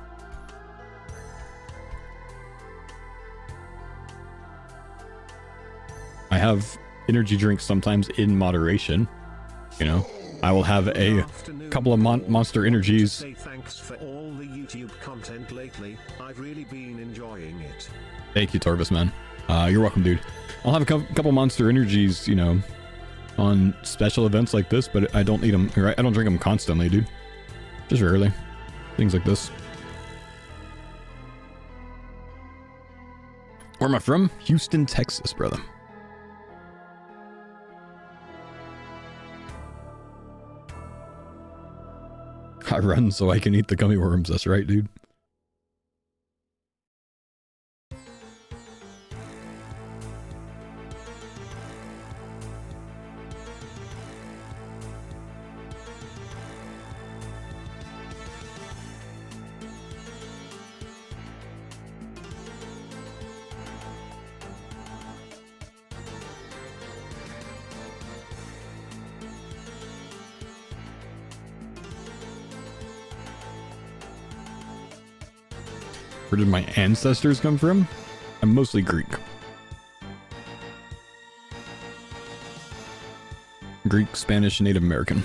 I have energy drinks sometimes in moderation. You know, I will have a couple of Monster Energies. Say thanks for all the YouTube content lately. I've really been enjoying it. Thank you, Torvis, man. You're welcome, dude. I'll have a couple Monster Energies, you know, on special events like this, but I don't eat them, or I don't drink them constantly, dude. Just rarely. Things like this. Where am I from? Houston, Texas, brother. I run so I can eat the gummy worms. That's right, dude. Where did my ancestors come from? I'm mostly Greek. Greek, Spanish, Native American.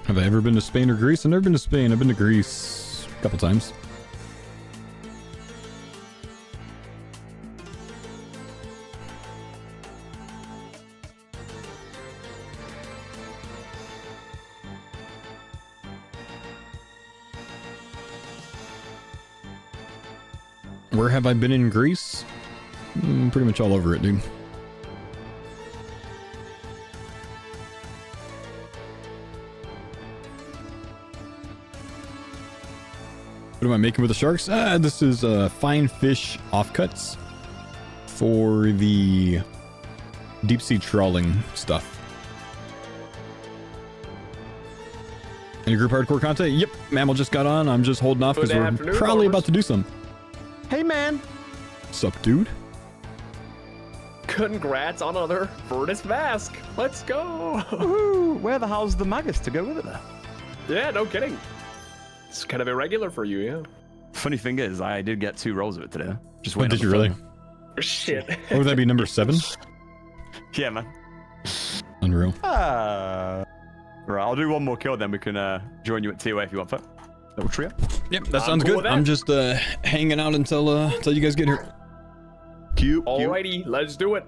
Have I ever been to Spain or Greece? I've never been to Spain. I've been to Greece a couple times. Where have I been in Greece? Pretty much all over it, dude. What am I making with the sharks? This is fine fish offcuts for the deep sea trawling stuff. Any group hardcore content? Yep, Mammal just got on. I'm just holding off because Good we're afternoon, probably farmers. about to do some. Hey, man. Sup, dude? Congrats on another Furnace Mask. Let's go. Woohoo. Where the hell's the Magus to go with it there? Yeah, no kidding. It's kind of irregular for you, yeah. Funny thing is, I did get 2 rolls of it today. Just Oh, waiting. did you really? Shit. What would that be, number 7? Yeah, man. Unreal. Right, I'll do one more kill, then we can join you at TOA if you want, Faux. Little trio. Yep, that I'm sounds cool good. with that. I'm just hanging out until you guys get here. Cute. Alrighty, let's do it.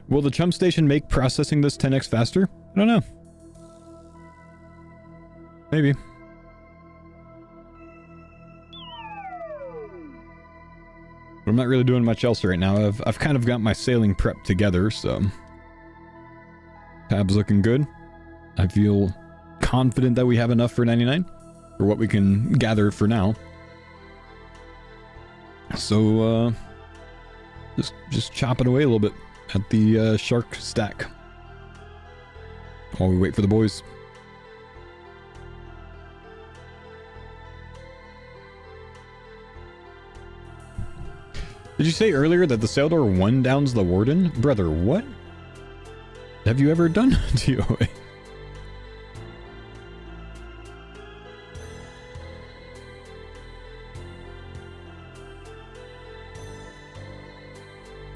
Will the chum station make processing this 10x faster? I don't know. Maybe. But I'm not really doing much else right now. I've kind of got my sailing prep together, so tab's looking good. I feel confident that we have enough for 99 for what we can gather for now. So just chop it away a little bit at the shark stack while we wait for the boys. Did you say earlier that the sail door 1 downs the warden? Brother, what have you ever done to you?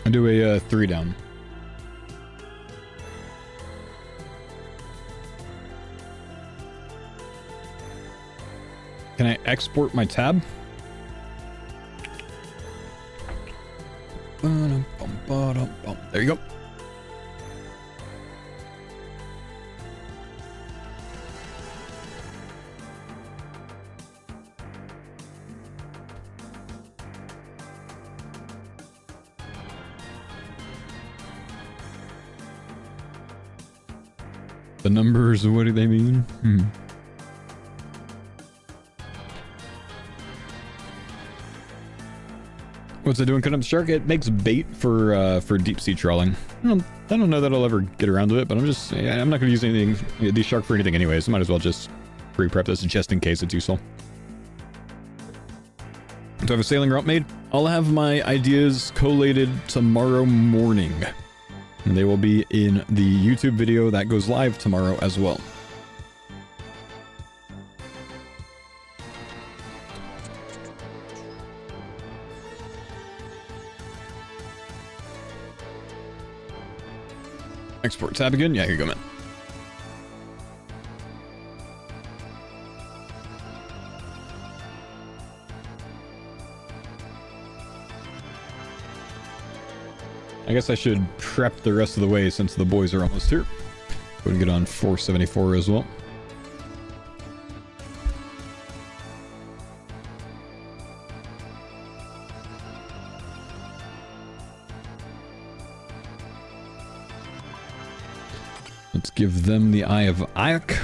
I do a 3 down. Can I export my tab? There you go. The numbers, what do they mean? What's it doing? Cutting up the shark? It makes bait for deep sea trawling. I don't know that I'll ever get around to it, but I'm not gonna use anything these shark for anything anyways. Might as well just pre-prep this just in case it's useful. Do I have a sailing route made? I'll have my ideas collated tomorrow morning. And they will be in the YouTube video that goes live tomorrow as well. Export tab again? Yeah, here you go, man. I guess I should prep the rest of the way since the boys are almost here. Go and get on 474 as well. Let's give them the Eye of Ayak.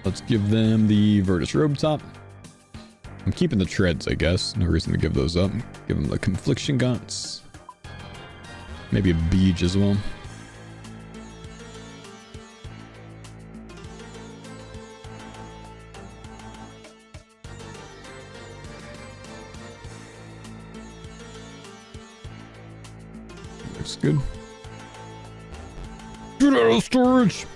Let's give them the Virtus Robe Top. I'm keeping the treads, I guess. No reason to give those up. Give them the Confliction Gaunts. Maybe a Beej as well. Looks good. Get out of storage!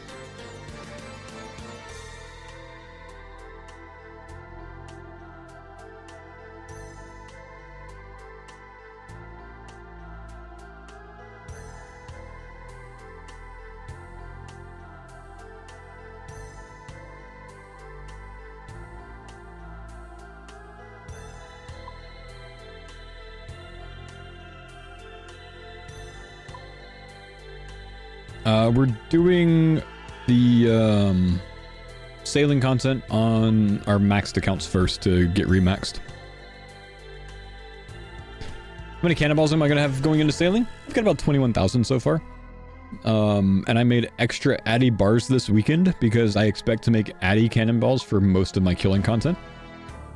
We're doing the sailing content on our maxed accounts first to get remaxed. How many cannonballs am I going to have going into sailing? I've got about 21,000 so far. And I made extra Addy bars this weekend because I expect to make Addy cannonballs for most of my killing content.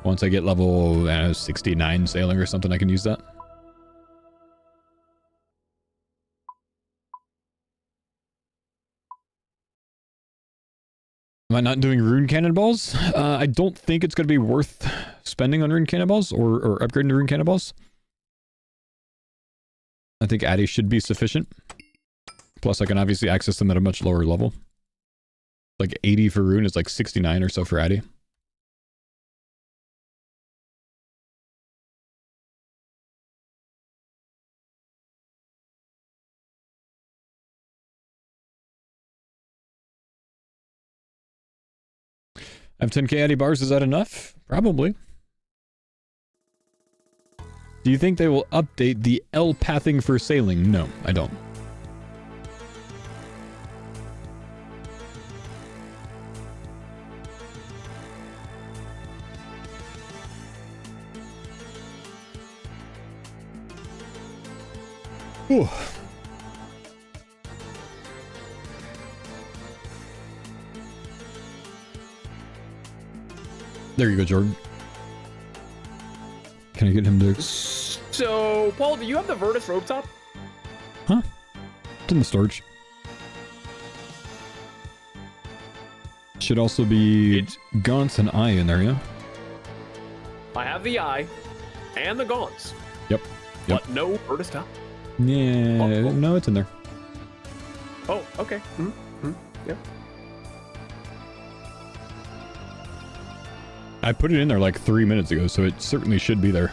Once I get level 69 sailing or something, I can use that. Am I not doing rune cannonballs? I don't think it's going to be worth spending on rune cannonballs or upgrading to rune cannonballs. I think Addy should be sufficient. Plus, I can obviously access them at a much lower level. Like 80 for rune is like 69 or so for Addy. I have 10k Addy bars, is that enough? Probably. Do you think they will update the L pathing for sailing? No, I don't. Ooh. There you go, Jordan. Can I get him to... So, Paul, do you have the Virtus rope top? Huh? It's in the storage. Should also be gaunts and eye in there, yeah? I have the eye and the gaunts. Yep. But no Virtus top. Yeah, no, it's in there. Oh, okay. Yeah. I put it in there like 3 minutes ago, so it certainly should be there.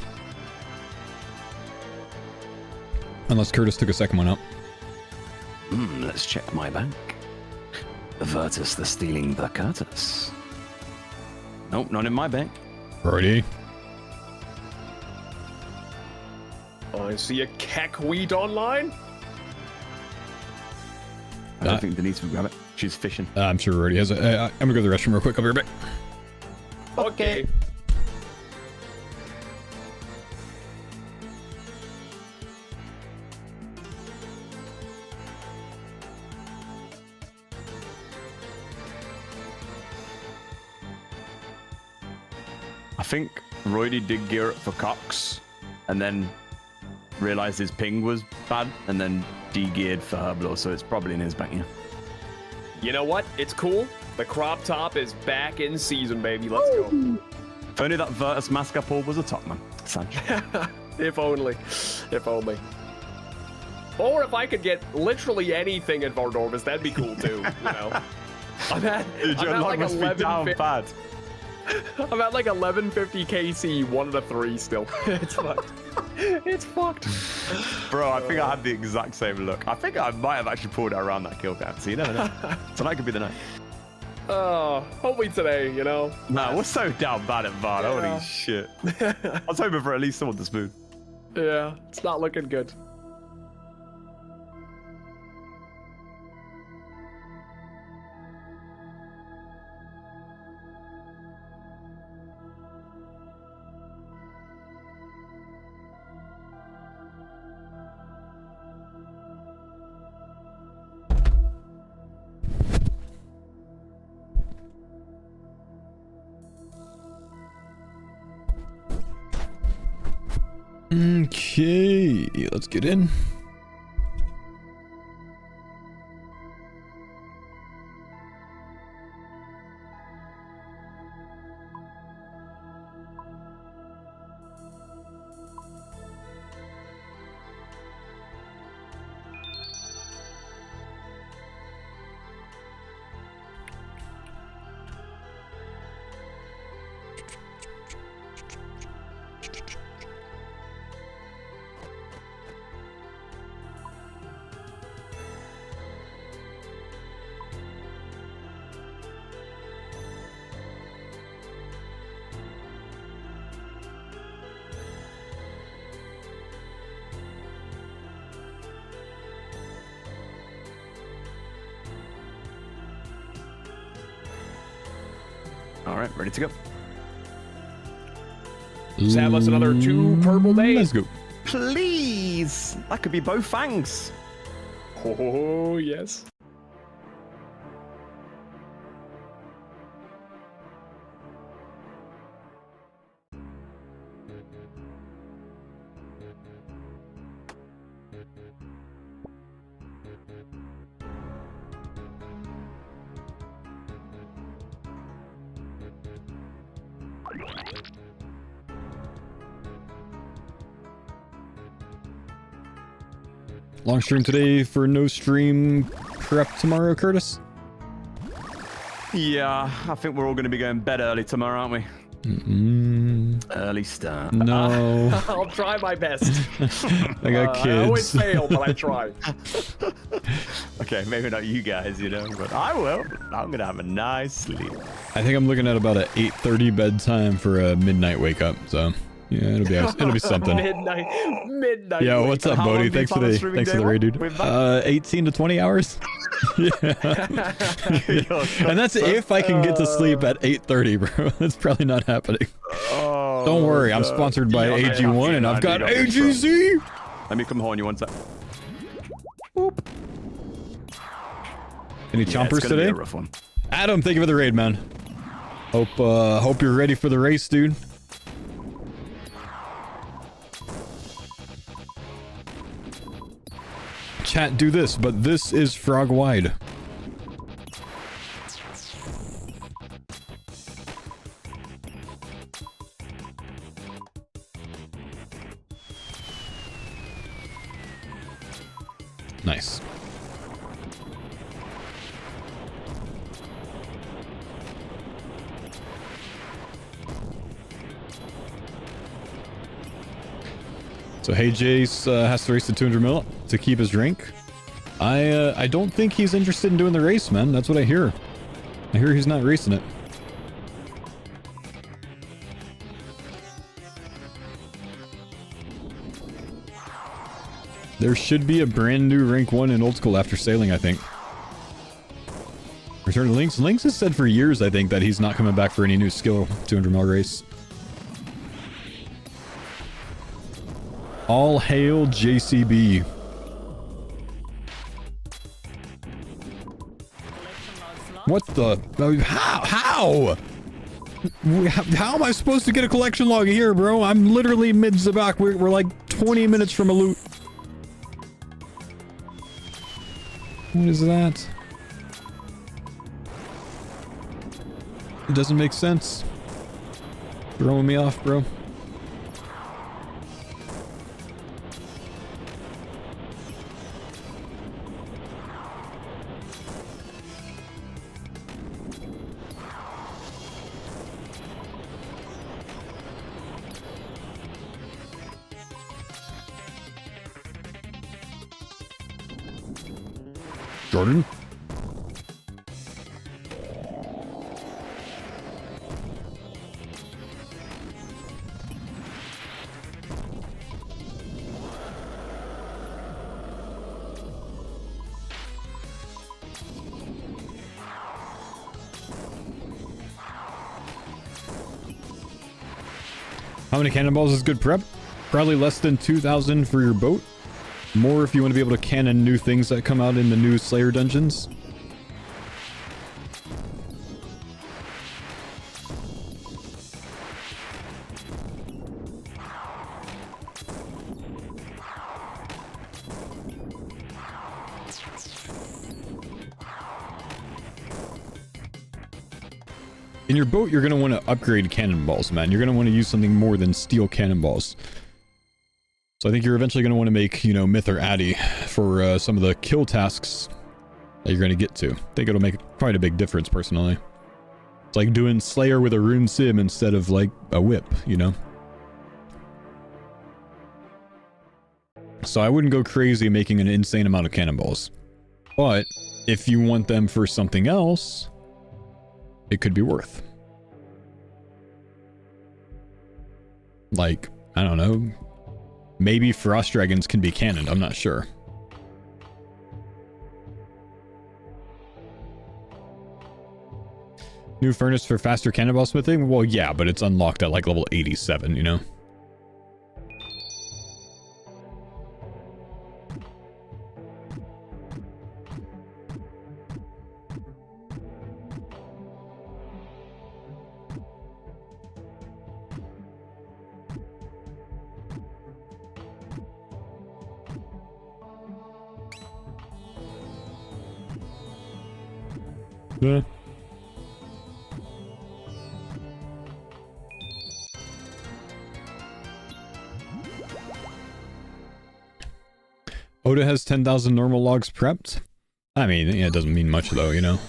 Unless Curtis took a second one out. Let's check my bank. Virtus the stealing Bercatus. Nope, not in my bank. Righty. I see a Kekwheat online. I don't think Denise would grab it. She's fishing. I'm sure already has it. I'm gonna go to the restroom real quick. I'll be right back. Okay. I think Roydy did gear up for Cox, and then realized his ping was bad, and then de-geared for Herblo, so it's probably in his bank, yeah. You know what? It's cool. The crop top is back in season, baby. Let's go. If only that Virtus mask I pulled was a top, man. Sancho. If only. If only. Or if I could get literally anything at Vardorvis, that'd be cool too, you know? I'm at like 11 bad. I'm at like 1150 KC, 1 out of 3 still. It's fucked. It's fucked. Bro, I think I had the exact same look. I think I might have actually pulled it around that kill cam, so you never know. Tonight could be the night. Oh, hopefully today, you know? Man, we're so down bad at VAR. Yeah. Holy shit. I was hoping for at least someone to spoon. Yeah, it's not looking good. Okay, let's get in. All right, ready to go. Just have us another 2 purple days. Let's go. Please! That could be both fangs. Oh, yes. Long stream today for no stream prep tomorrow, Curtis? Yeah, I think we're all going to be going to bed early tomorrow, aren't we? Early start. No. I'll try my best. I got kids. I always fail, but I try. Okay, maybe not you guys, you know, but I will. I'm going to have a nice sleep. I think I'm looking at about a 8:30 bedtime for a midnight wake up, so yeah, it'll be something. Midnight. Yeah, what's up, Bodhi? Thanks for the raid, dude. 18 to 20 hours. Yeah. And that's if I can get to sleep at 8:30, bro. That's probably not happening. Oh, don't worry, I'm sponsored by AG1 and I've got AGC. Let me come horn you one sec. Boop. Any chompers it's gonna today? Be a rough one. Adam, thank you for the raid, man. Hope you're ready for the race, dude. Chat, do this, but this is frog wide. Nice. So hey Jace has to race to 200 mil to keep his rank. I don't think he's interested in doing the race, man. That's what I hear. I hear he's not racing it. There should be a brand new rank 1 in old school after sailing, I think. Return to Lynx. Lynx has said for years, I think, that he's not coming back for any new skill 200 mil race. All hail JCB. What the? How? How am I supposed to get a collection log here, bro? I'm literally mid-Zabak. We're like 20 minutes from a loot. What is that? It doesn't make sense. Throwing me off, bro. Jordan? How many cannonballs is good prep? Probably less than 2,000 for your boat. More if you want to be able to cannon new things that come out in the new Slayer dungeons. In your boat, you're going to want to upgrade cannonballs, man. You're going to want to use something more than steel cannonballs. So I think you're eventually going to want to make, you know, Myth or Addy for some of the kill tasks that you're going to get to. I think it'll make quite a big difference, personally. It's like doing Slayer with a rune sim instead of, like, a whip, you know? So I wouldn't go crazy making an insane amount of cannonballs. But if you want them for something else, it could be worth. Like, I don't know. Maybe Frost Dragons can be cannoned, I'm not sure. New furnace for faster cannonball smithing? Well, yeah, but it's unlocked at like level 87, you know? Yeah. Oda has 10,000 normal logs prepped. I mean, yeah, it doesn't mean much though, you know.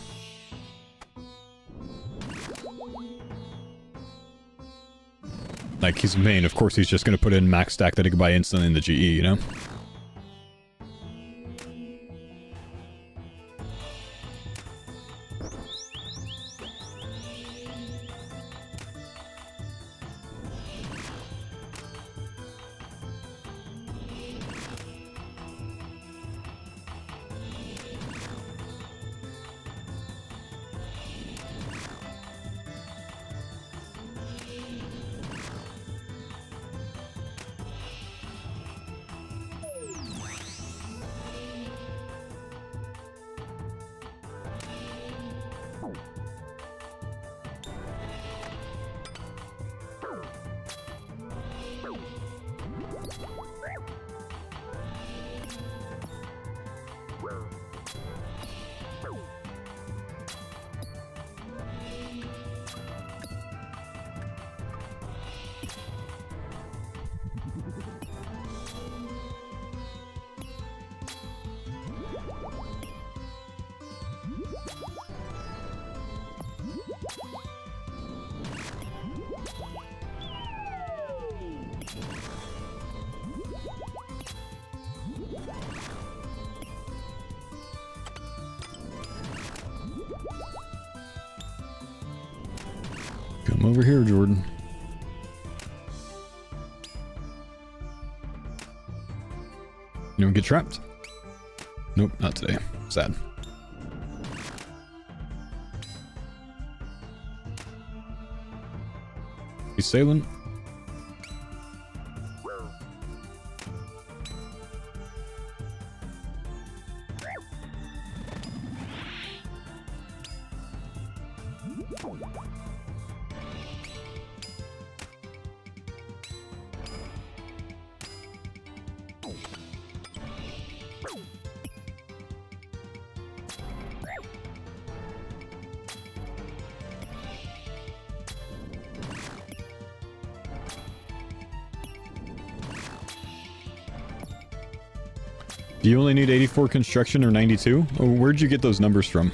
Like, he's main, of course he's just gonna put in max stack that he can buy instantly in the GE, you know? Come over here, Jordan. You don't get trapped? Nope, not today. Sad. He's sailing. Do you only need 84 construction or 92? Oh, where'd you get those numbers from?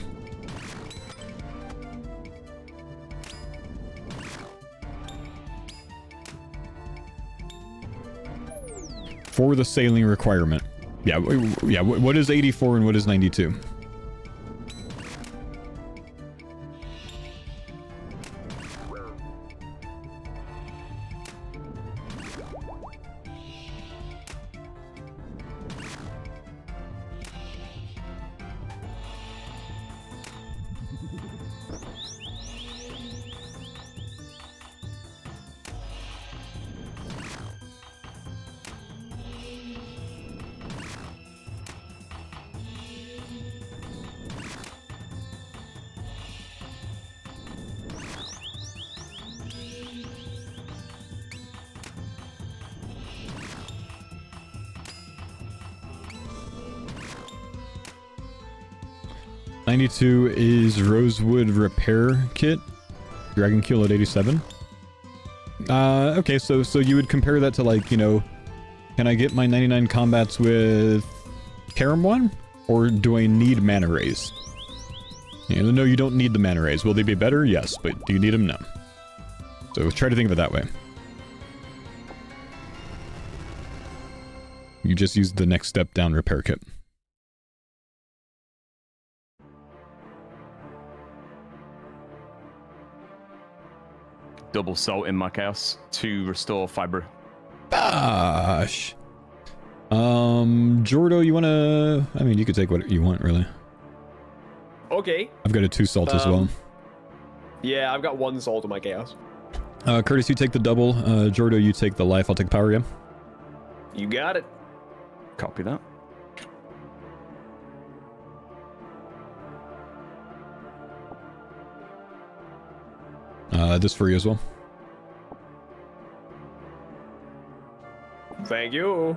For the sailing requirement. Yeah, yeah. What is 84 and what is 92? $92 is Rosewood Repair Kit. Dragon Kill at 87. Okay, so you would compare that to, like, you know, can I get my 99 combats with Karam 1? Or do I need mana rays? No, you don't need the mana rays. Will they be better? Yes, but do you need them? No. So try to think of it that way. You just use the next step down repair kit. Double salt in my chaos to restore fiber. Gosh. Jordo, you wanna... I mean, you could take what you want, really. Okay. I've got a 2 salt as well. Yeah, I've got 1 salt in my chaos. Curtis, you take the double. Jordo, you take the life. I'll take power, yeah? You got it. Copy that. This for you as well. Thank you.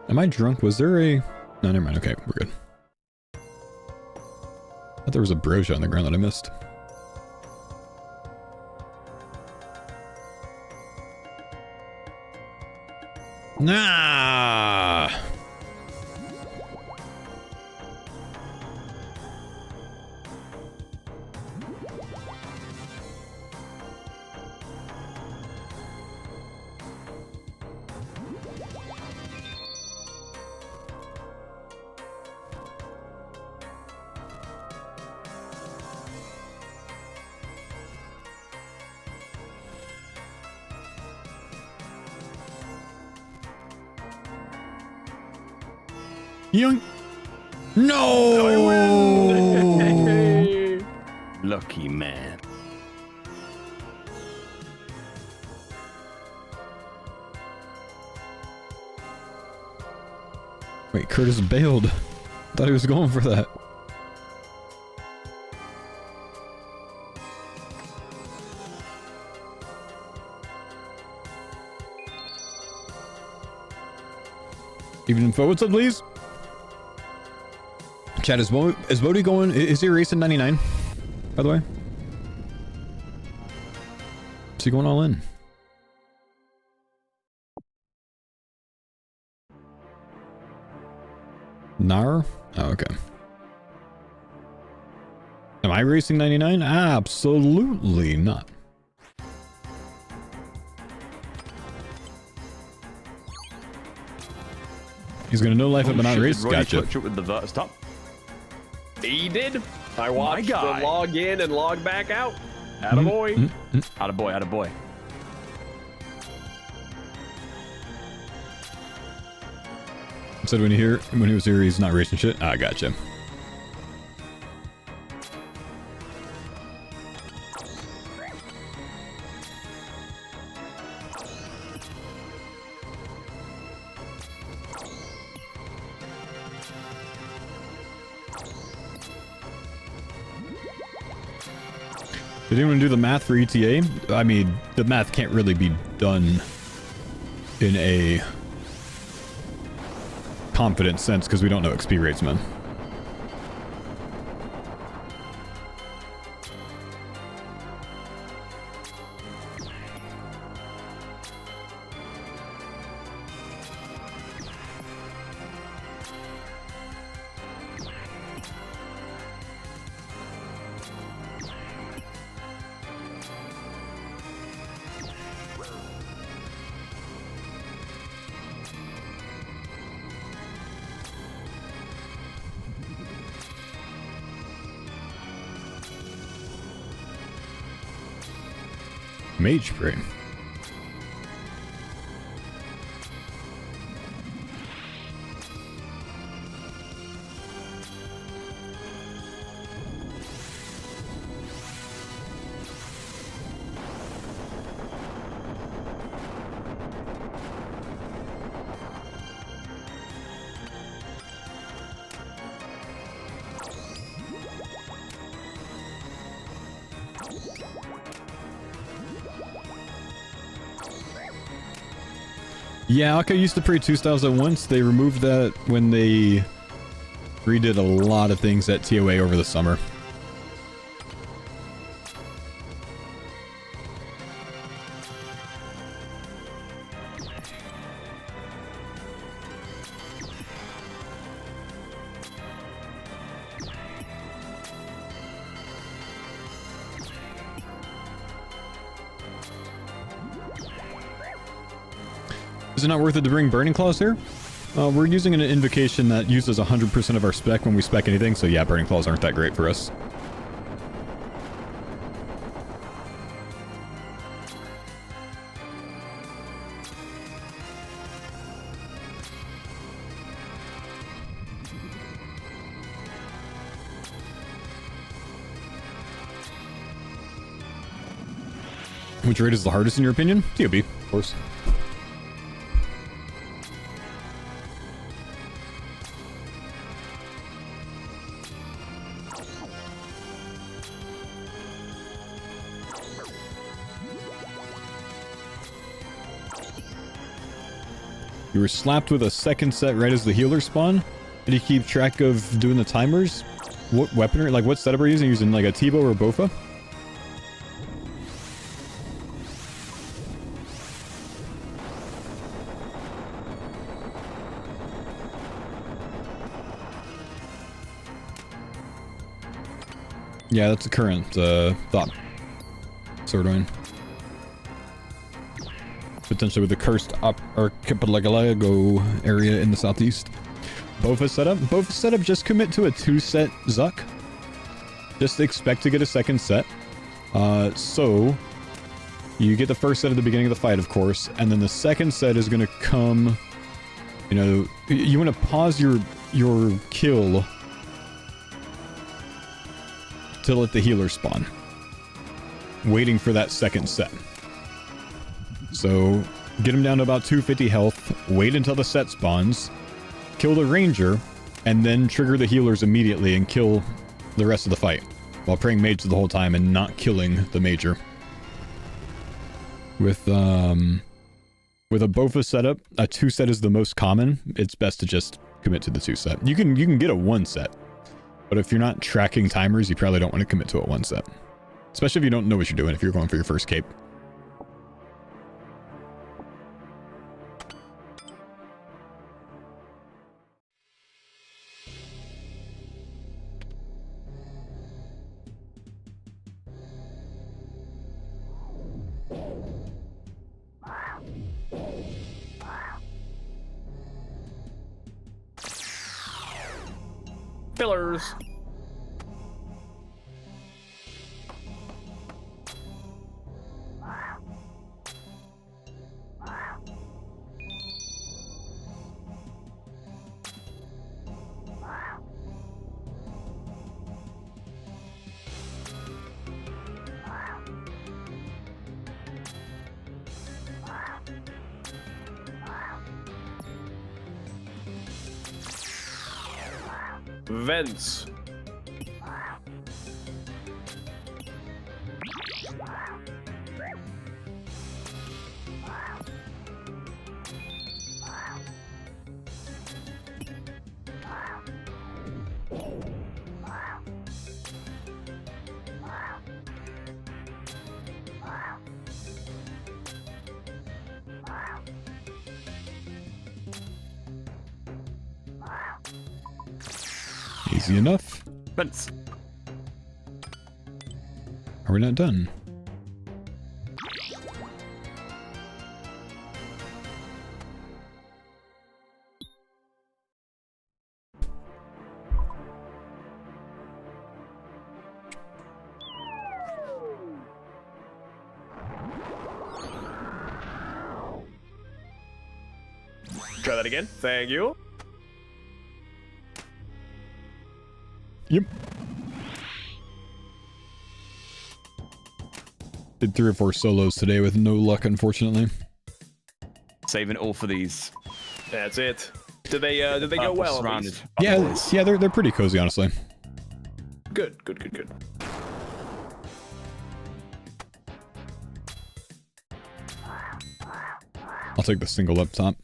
Am I drunk? Was there a... No, never mind. Okay, we're good. I thought there was a brochure on the ground that I missed. Nah. Young. No. Lucky man. Wait, Curtis bailed. Thought he was going for that. Evening, Faux. What's up, please? Chat, is Bodhi going? Is he racing 99? By the way? Is he going all in? Nar? Oh, okay. Am I racing 99? Absolutely not. He's gonna know life but not race. Gotcha. Touch it with the verse top. He did. I watched the guy. log in and log back out. Attaboy. Attaboy, attaboy. Said when he was here, he's not racing shit. Ah, gotcha. Did anyone do the math for ETA? I mean, the math can't really be done in a confident sense because we don't know XP rates, man. Mage Brain. Yeah, Akka used to pray 2 styles at once. They removed that when they redid a lot of things at TOA over the summer. Is it not worth it to bring Burning Claws here? We're using an invocation that uses 100% of our spec when we spec anything, so yeah, Burning Claws aren't that great for us. Which raid is the hardest in your opinion? TOB, of course. You were slapped with a second set right as the healer spawn? Did you keep track of doing the timers? What weaponry, like what setup are you using? Using like a T-bow or a Bofa? Yeah, that's the current thought. Swordwine. Potentially with the cursed archipelago area in the southeast. Bofa setup. Bofa setup, just commit to a 2-set Zuck. Just expect to get a second set. So you get the first set at the beginning of the fight, of course, and then the second set is going to come, you know, you want to pause your kill to let the healer spawn, waiting for that second set. So get him down to about 250 health, wait until the set spawns, kill the ranger, and then trigger the healers immediately and kill the rest of the fight, while praying mage the whole time and not killing the major. With a Bofa setup, a 2-set is the most common. It's best to just commit to the 2-set. You can get a 1-set, but if you're not tracking timers, you probably don't want to commit to a 1-set. Especially if you don't know what you're doing, if you're going for your first cape. Pillars. Vents. Easy enough. Vents. Are we not done? Try that again. Thank you. Yep. Did 3 or 4 solos today with no luck, unfortunately. Saving it all for these. That's it. Did they go well? Surrounded. Yeah, yeah, they're pretty cozy, honestly. Good. I'll take the single up top.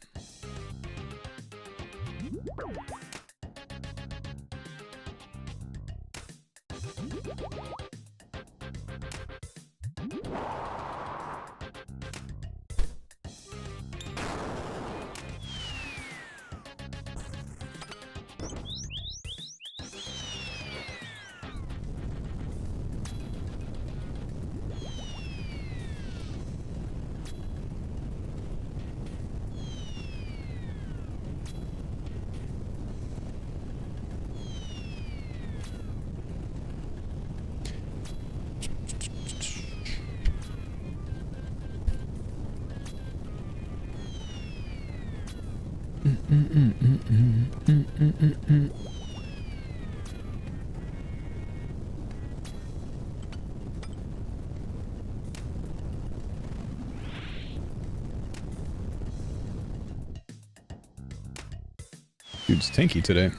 Dude's tanky today.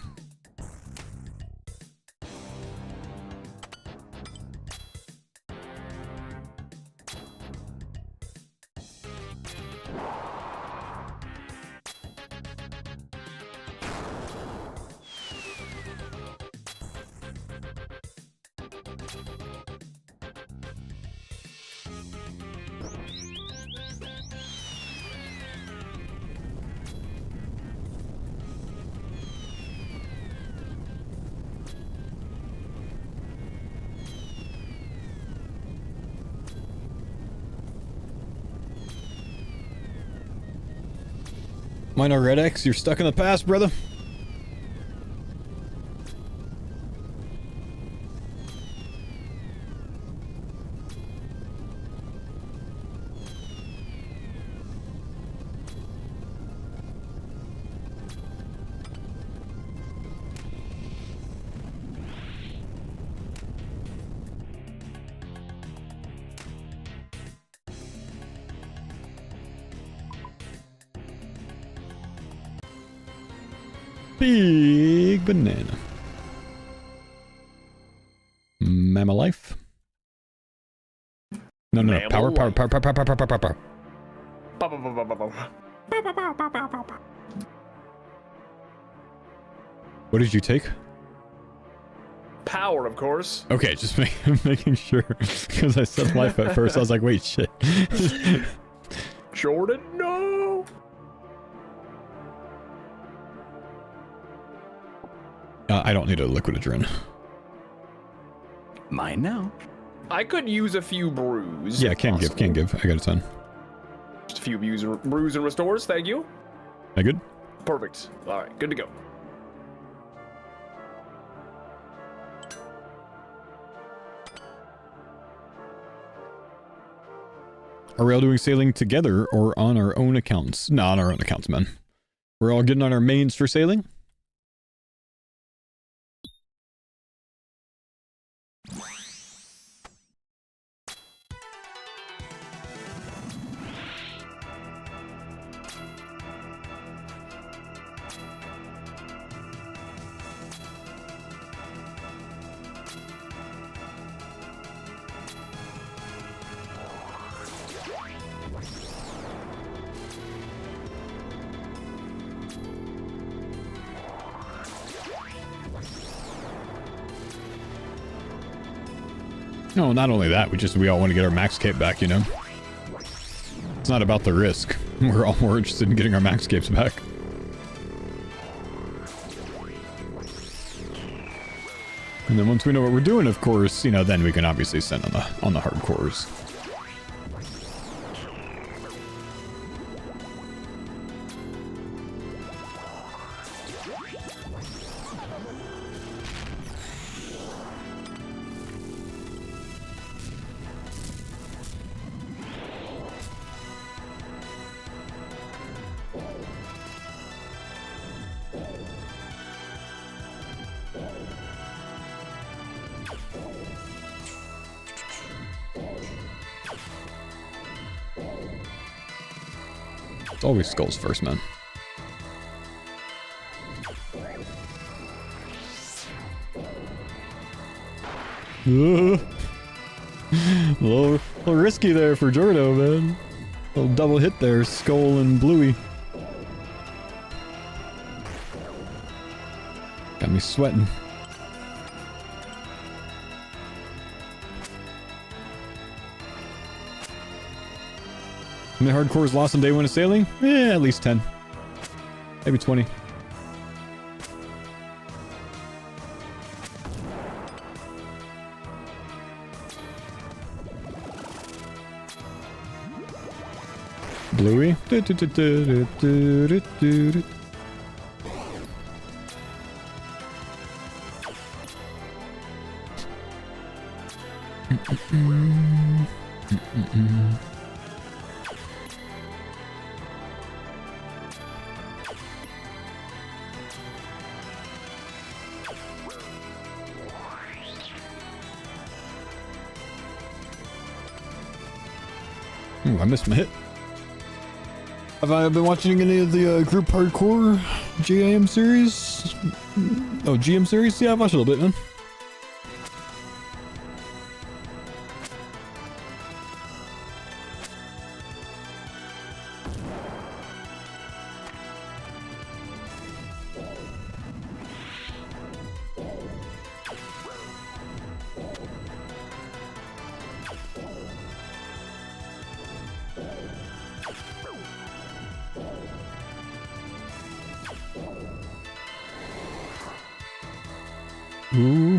Mine are Red X. You're stuck in the past, brother. Big banana. Mama life. No, no, no. Power. What did you take? Power, of course. Okay, just making sure. Because I said life at first. I was like, wait, shit. Jordan, no! I don't need a liquid adrenaline. Mine now. I could use a few brews. Yeah, can give. I got a ton. Just a few brews and restores, thank you. I good? Perfect. Alright, good to go. Are we all doing sailing together or on our own accounts? No, on our own accounts, man. We're all getting on our mains for sailing? No, not only that, we all want to get our max cape back, you know? It's not about the risk. We're all more interested in getting our max capes back. And then once we know what we're doing, of course, you know, then we can obviously send on the hardcores. It's always skulls first, man. A little risky there for Jordo, man. A little double hit there, skull and bluey. Got me sweating. How many hardcores lost on day one of sailing? Yeah, at least 10. Maybe 20. Bluey. Ooh, I missed my hit. Have I been watching any of the group hardcore GAM series? Oh, GM series? Yeah, I've watched a little bit, man. Ooh.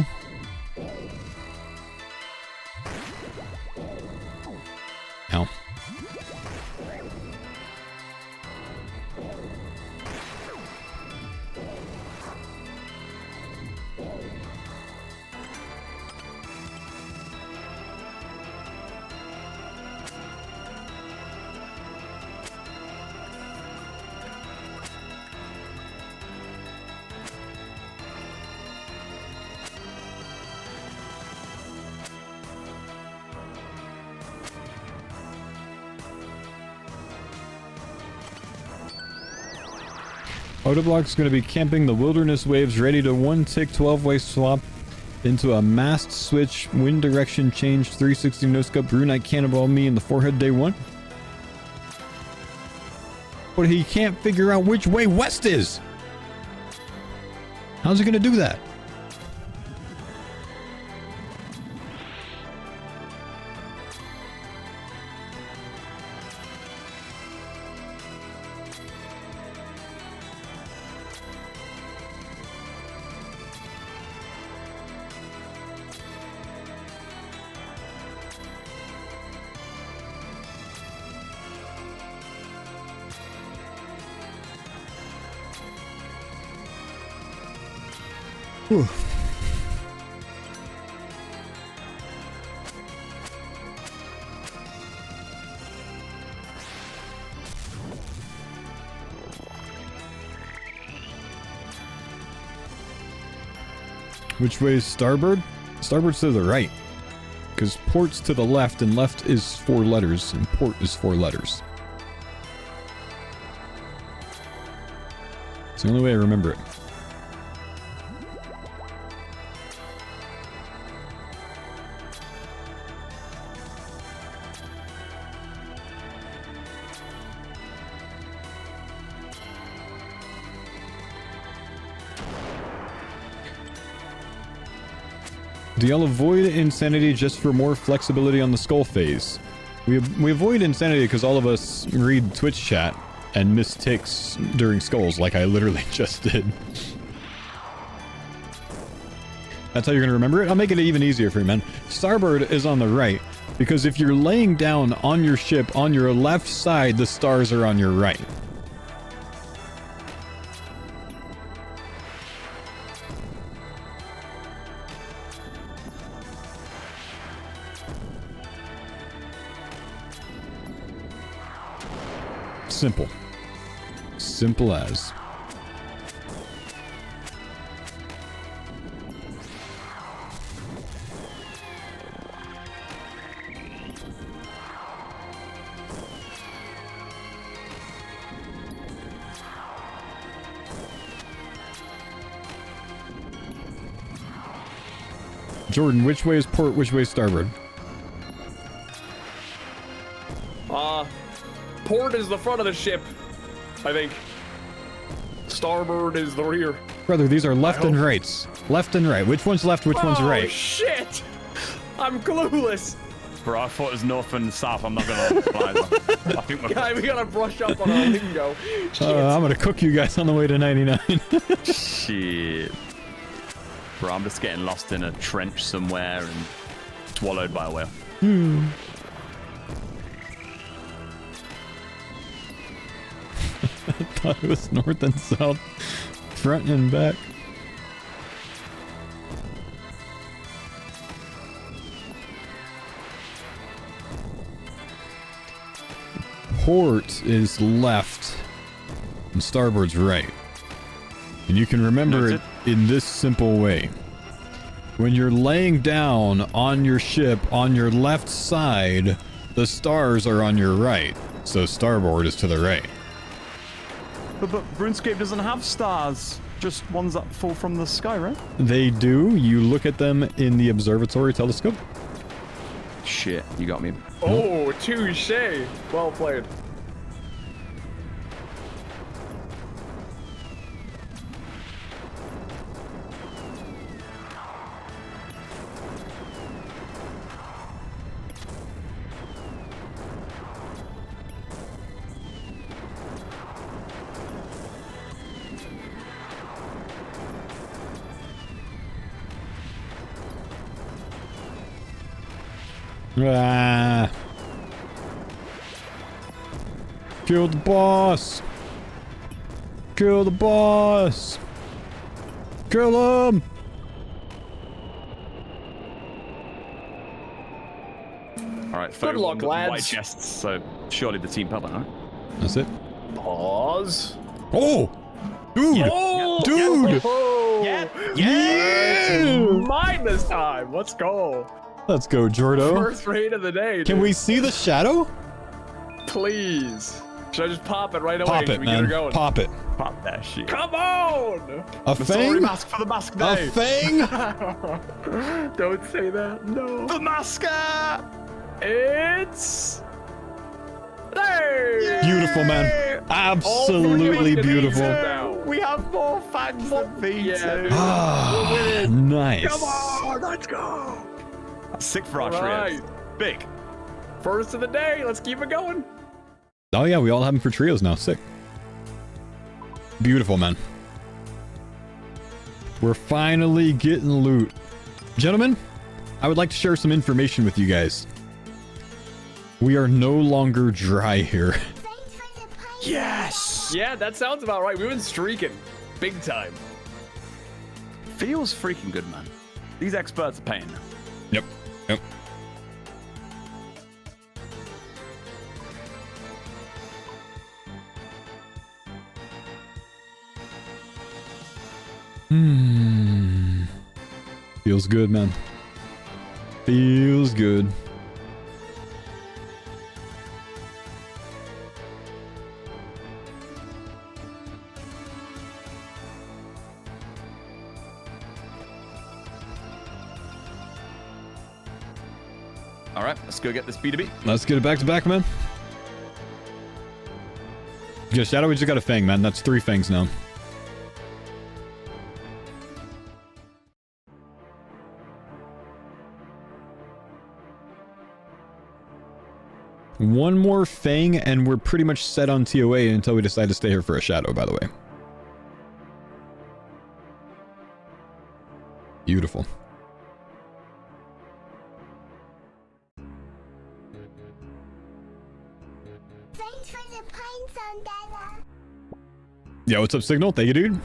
Ow. Autoblock's going to be camping the wilderness waves, ready to one-tick 12-way swap into a mast switch, wind direction change, 360 no-scope, Brunite cannonball me in the forehead day 1. But he can't figure out which way west is. How's he going to do that? Whew. Which way is starboard? Starboard's to the right. Because port's to the left, and left is 4 letters, and port is 4 letters. It's the only way I remember it. Do y'all avoid insanity just for more flexibility on the skull phase? We avoid insanity because all of us read Twitch chat and miss ticks during skulls, like I literally just did. That's how you're gonna remember it? I'll make it even easier for you, man. Starboard is on the right, because if you're laying down on your ship, on your left side, the stars are on your right. Simple. Simple as. Jordan, which way is port, which way is starboard? Port is the front of the ship, I think. Starboard is the rear. Brother, these are left and rights. Left and right. Which one's left, which one's right? Oh, shit! I'm clueless. Bro, I thought it was north and south. I'm not gonna lie. I think we're... Guy, we gotta brush up on our lingo. I'm gonna cook you guys on the way to 99. Shit. Bro, I'm just getting lost in a trench somewhere and swallowed by a whale. I thought it was north and south, front and back. Port is left and starboard's right. And you can remember it in this simple way. When you're laying down on your ship on your left side, the stars are on your right. So starboard is to the right. But RuneScape doesn't have stars. Just ones that fall from the sky, right? They do. You look at them in the observatory telescope. Shit, you got me. Oh, touche. Well played. Ah. Kill the boss! Kill the boss! Kill him! Alright, Good luck, lads. White chests, so surely the team public, right? That's it. Pause. Oh! Dude! Oh! Dude! Oh! Yeah! Mine this time. Let's go. Let's go, Jordo. First raid of the day. Can dude. we see the shadow? Please. Should I just pop it right away? Pop Should it, we get her man. going? Pop it. Pop that shit. Come on! A Sorry, fang? mask for the mask A day. fang? Don't say that. No. The masker. It's there. Beautiful, man. Absolutely beautiful. Now. We have more fangs than V2. Yeah, dude. Ah, nice. Come on, let's go. Sick for our All trios. right. Big. First of the day. Let's keep it going. Oh yeah, we all have them for trios now. Sick. Beautiful, man. We're finally getting loot. Gentlemen, I would like to share some information with you guys. We are no longer dry here. Yes. Yeah, that sounds about right. We've been streaking big time. Feels freaking good, man. These experts are paying. Yep. Yep. Feels good, man. Feels good. All right, let's go get this B2B. Let's get it back to back, man. Just Shadow, we just got a fang, man. That's 3 fangs now. One more fang, and we're pretty much set on TOA until we decide to stay here for a shadow, by the way. Beautiful. Thanks for the pine zone, Dada. Yeah, what's up, Signal? Thank you, dude.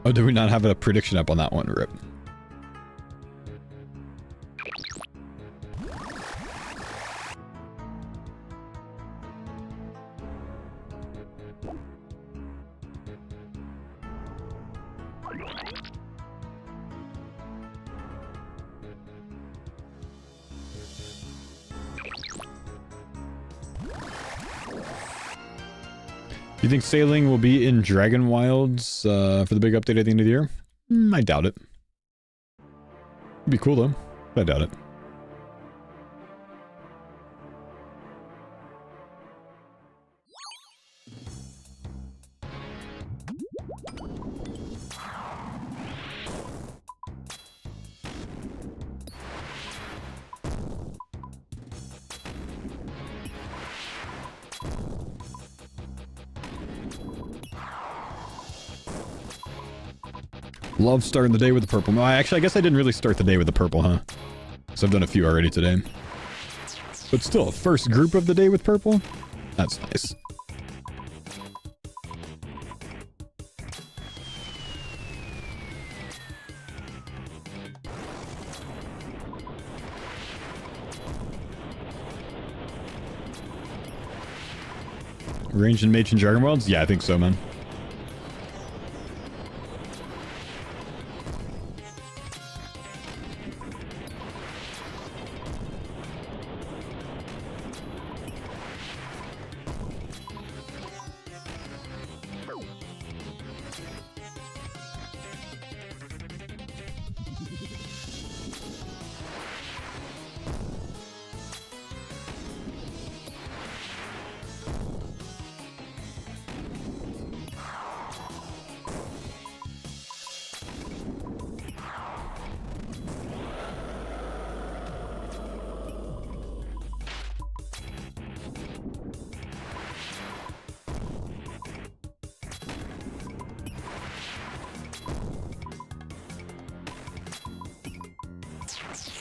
Oh, did we not have a prediction up on that one? Rip. You think sailing will be in Dragon Wilds for the big update at the end of the year? I doubt it. It'd be cool though, but I doubt it. Love starting the day with the purple. No, I guess I didn't really start the day with the purple, huh? So I've done a few already today. But still, first group of the day with purple? That's nice. Ranged and Mage and Dragon Wilds? Yeah, I think so, man.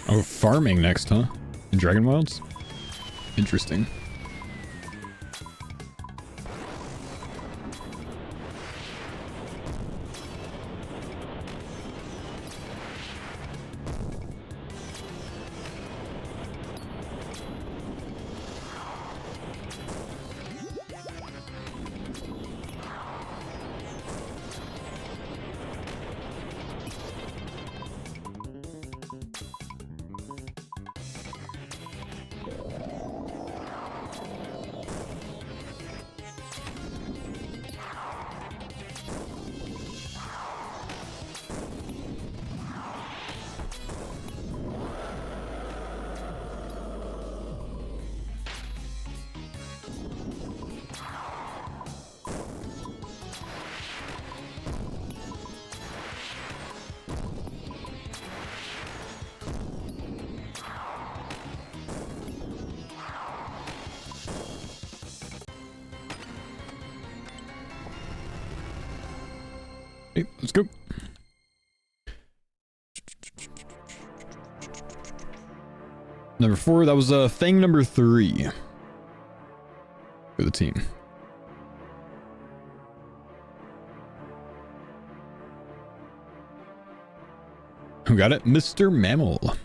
Oh, farming next, huh? In Dragon Wilds? Interesting. Hey, let's go. Number 4, that was thing number 3 for the team. Who got it? Mr. Mammal.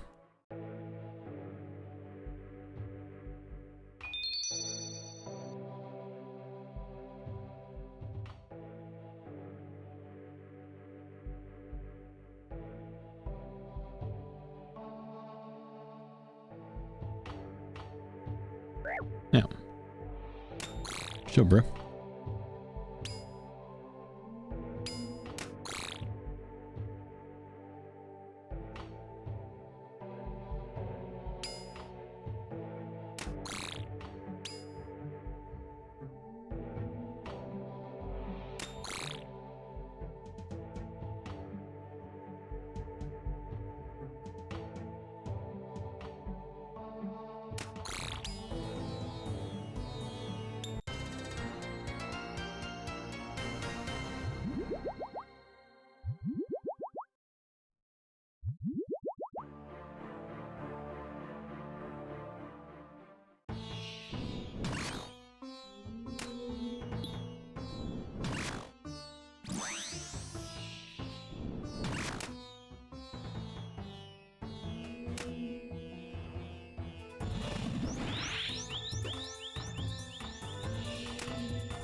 Yeah. Chill, bro.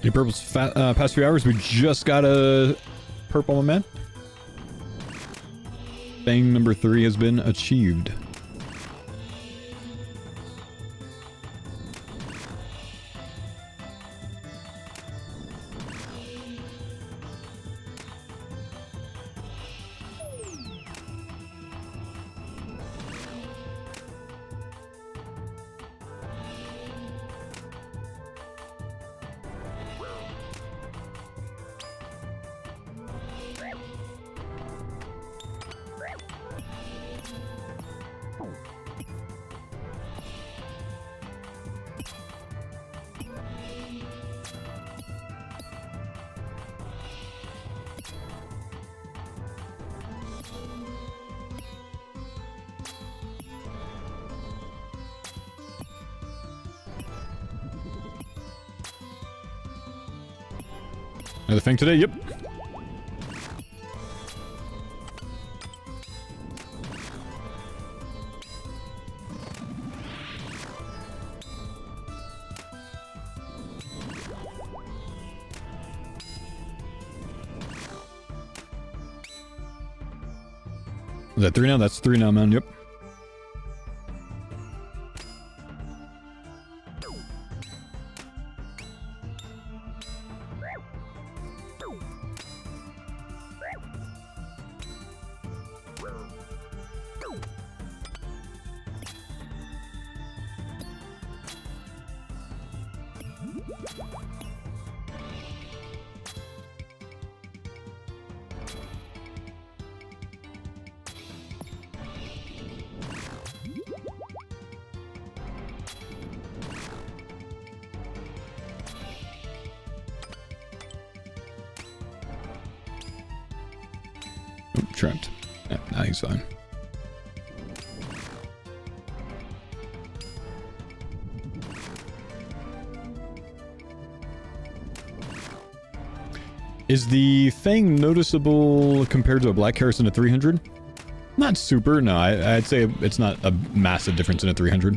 Any purples past few hours? We just got a purple, my man. Thing number 3 has been achieved. Another thing today? Yep. Is that 3 now? That's 3 now, man. Yep. Trapped. Yeah, nah, he's fine. Is the thing noticeable compared to a Black Harrison at 300? Not super, no. I'd say it's not a massive difference in a 300.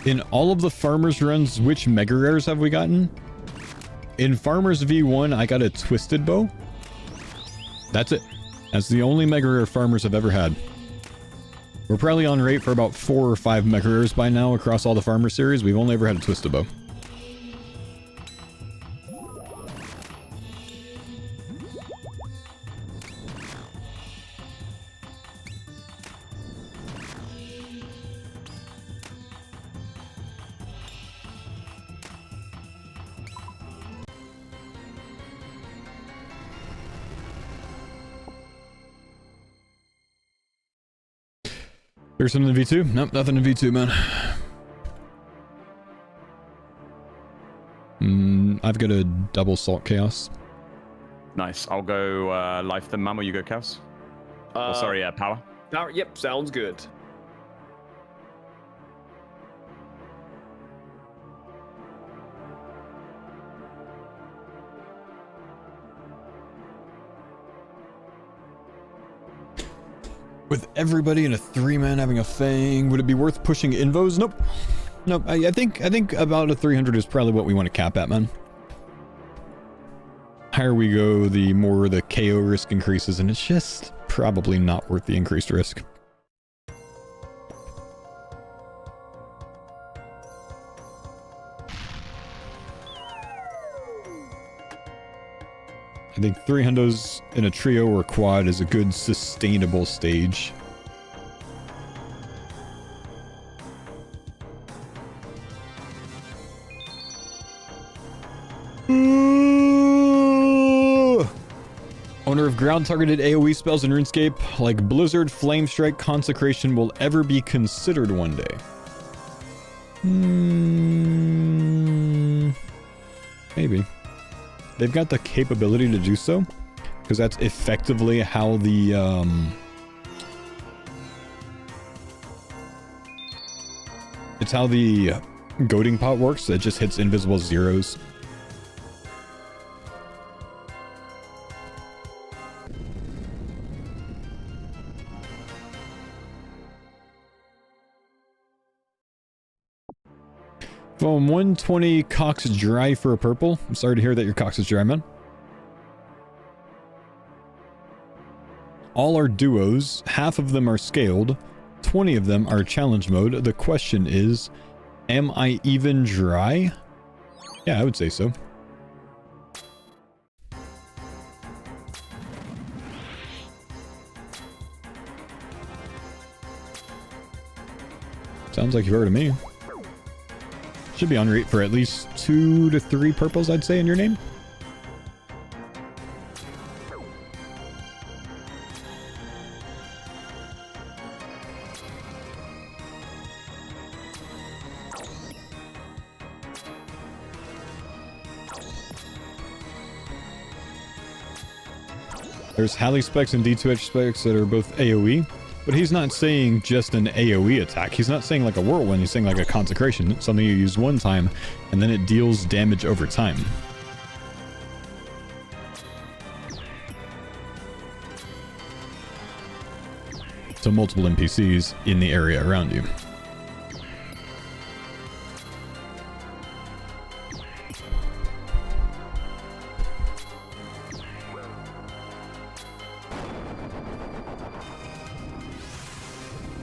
In all of the Farmers runs, which Mega Rares have we gotten? In Farmers V1, I got a Twisted Bow. That's it. That's the only Mega Rare Farmers have ever had. We're probably on rate for about 4 or 5 Mega Rares by now across all the Farmer series. We've only ever had a Twisted Bow. There's something in V2? Nope, nothing in V2, man. I've got a double salt chaos. Nice. I'll go life then Mammo, you go chaos. Oh, sorry, power. Power. Yep, sounds good. With everybody in a 3-man having a Fang, would it be worth pushing invos? Nope. Nope. I think about a 300 is probably what we want to cap at, man. Higher we go, the more the KO risk increases, and it's just probably not worth the increased risk. I think 3 hundos in a trio or quad is a good sustainable stage. Owner of ground targeted AoE spells in RuneScape like Blizzard, Flame Strike, Consecration will ever be considered one day. Maybe. They've got the capability to do so, because that's effectively how the it's how the goading pot works. It just hits invisible zeros. Foam 120 Cox dry for a purple. I'm sorry to hear that your Cox is dry, man. All are duos. Half of them are scaled. 20 of them are challenge mode. The question is, am I even dry? Yeah, I would say so. Sounds like you are to me. Should be on rate for at least 2 to 3 purples, I'd say, in your name. There's Halley specs and D2H specs that are both AoE. But he's not saying just an AoE attack. He's not saying like a whirlwind. He's saying like a consecration. Something you use one time, and then it deals damage over time. So multiple NPCs in the area around you.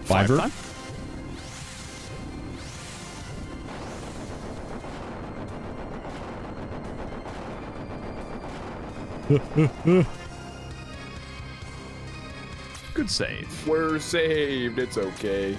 Fiver. Good save. We're saved. It's okay.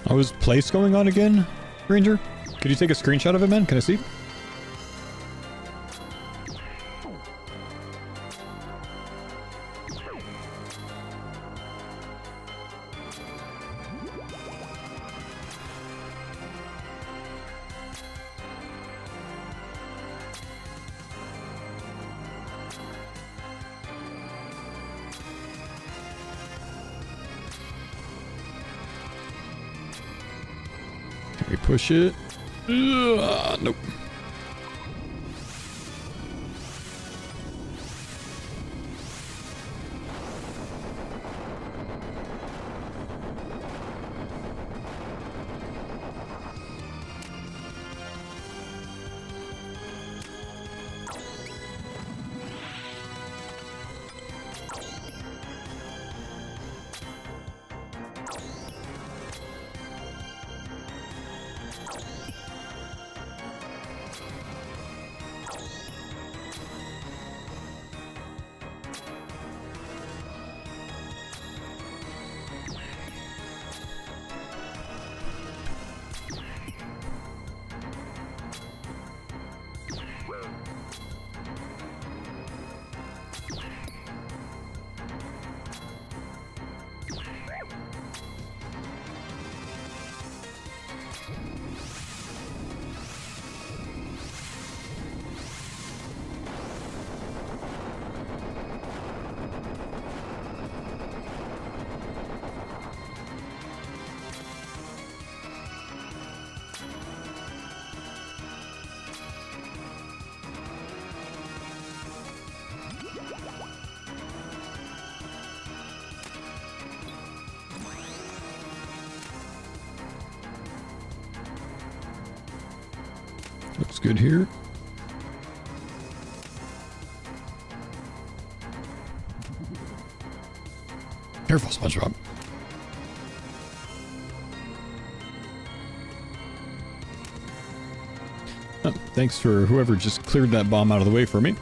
How is place going on again, Ranger? Could you take a screenshot of it, man? Can I see? Can we push it? Nope. Looks good here. Careful, SpongeBob. Oh, thanks for whoever just cleared that bomb out of the way for me.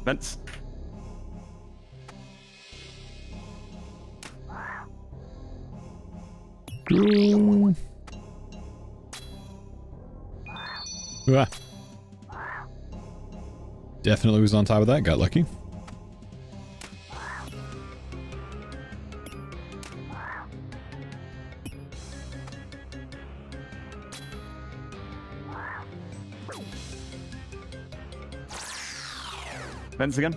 Vents. Ooh. Ah. Definitely was on top of that. Got lucky. Vents again.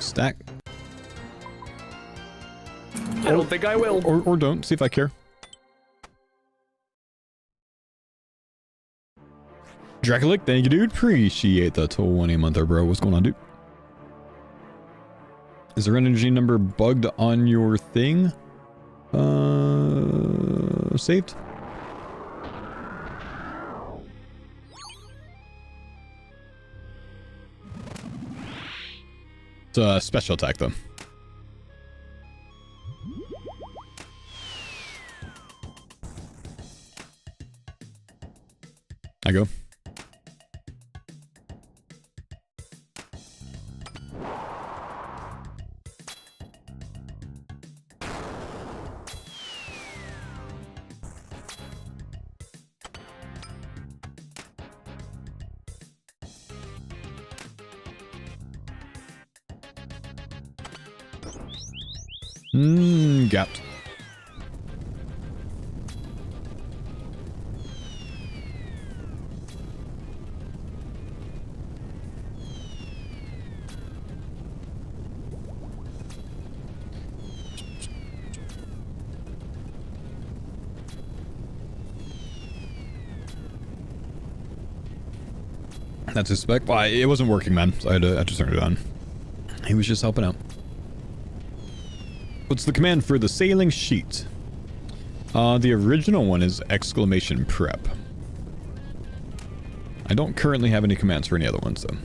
Stack. I don't think I will. Or don't. See if I care. Dracolic, thank you, dude. Appreciate the 20-monther, bro. What's going on, dude? Is there an energy number bugged on your thing? Saved? It's a special attack, though. I go. Gapped. That's his spec. Well, it wasn't working, man, so I had to turn it on. He was just helping out. What's the command for the sailing sheet? The original one is exclamation prep. I don't currently have any commands for any other ones, though.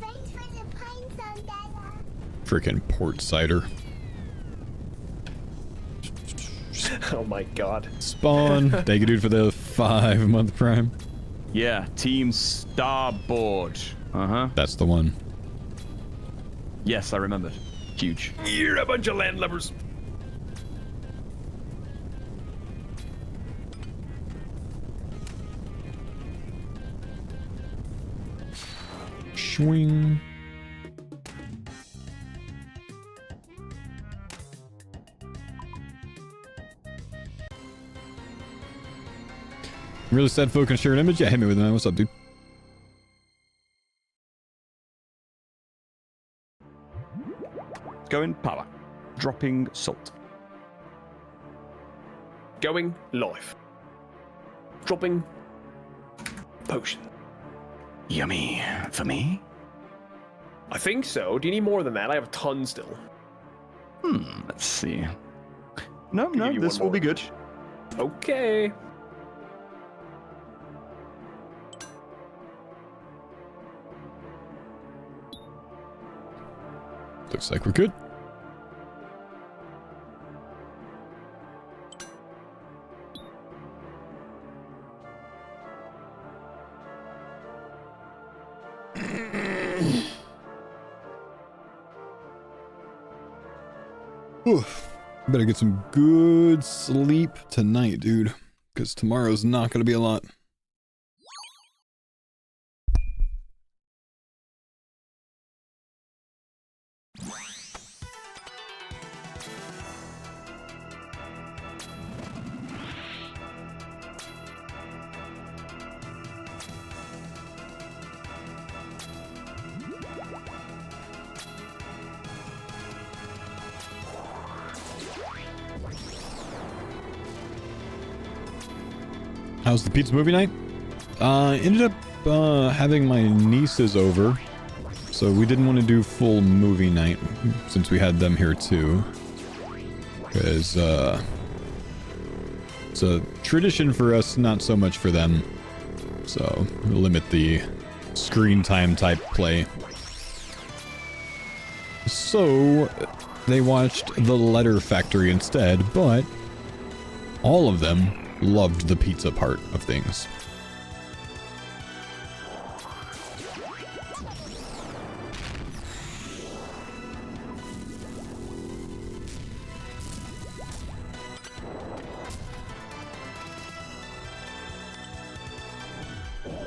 Thanks for the pints on Dada. Freaking port cider. Oh my god. Spawn. Thank you, dude, for the 5-month prime. Yeah, Team Starboard. Uh-huh. That's the one. Yes, I remembered. Huge. You're a bunch of landlubbers. Swing. Really sad folk can share an image? Yeah, hit me with it, man. What's up, dude? Going power. Dropping salt. Going life. Dropping potion. Yummy. For me? I think so. Do you need more than that? I have a ton still. Let's see. No, give you this one will be more. good. Okay. Looks like we're good. Oof. Better get some good sleep tonight, dude. Because tomorrow's not going to be a lot. How's the pizza movie night? Ended up having my nieces over, so we didn't want to do full movie night since we had them here too. Because it's a tradition for us, not so much for them. So we'll limit the screen time type play. So they watched The Letter Factory instead, but all of them loved the pizza part of things.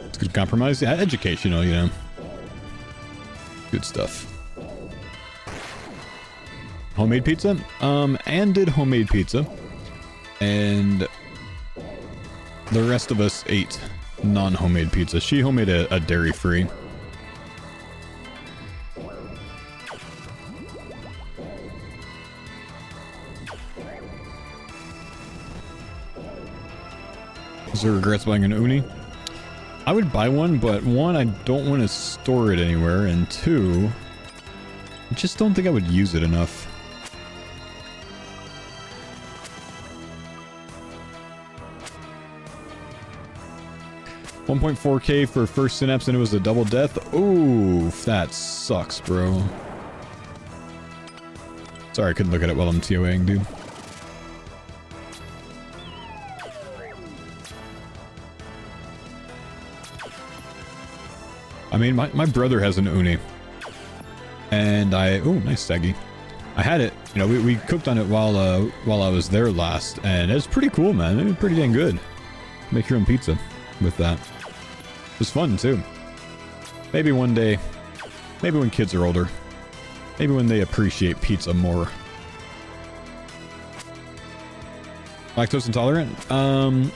It's a good compromise. Yeah, educational, you know. Good stuff. Homemade pizza? Anne did homemade pizza. And the rest of us ate non-homemade pizza. She homemade a dairy-free. Is there regrets buying an uni? I would buy one, but one, I don't want to store it anywhere, and two, I just don't think I would use it enough. $1.4K for first synapse and it was a double death. Ooh, that sucks, bro. Sorry, I couldn't look at it while I'm TOing, dude. I mean, my brother has an uni. And ooh, nice Saggy. I had it, you know, we cooked on it while I was there last, and it's pretty cool, man. It was pretty dang good. Make your own pizza with that. It was fun, too. Maybe one day, maybe when kids are older, maybe when they appreciate pizza more. Lactose intolerant?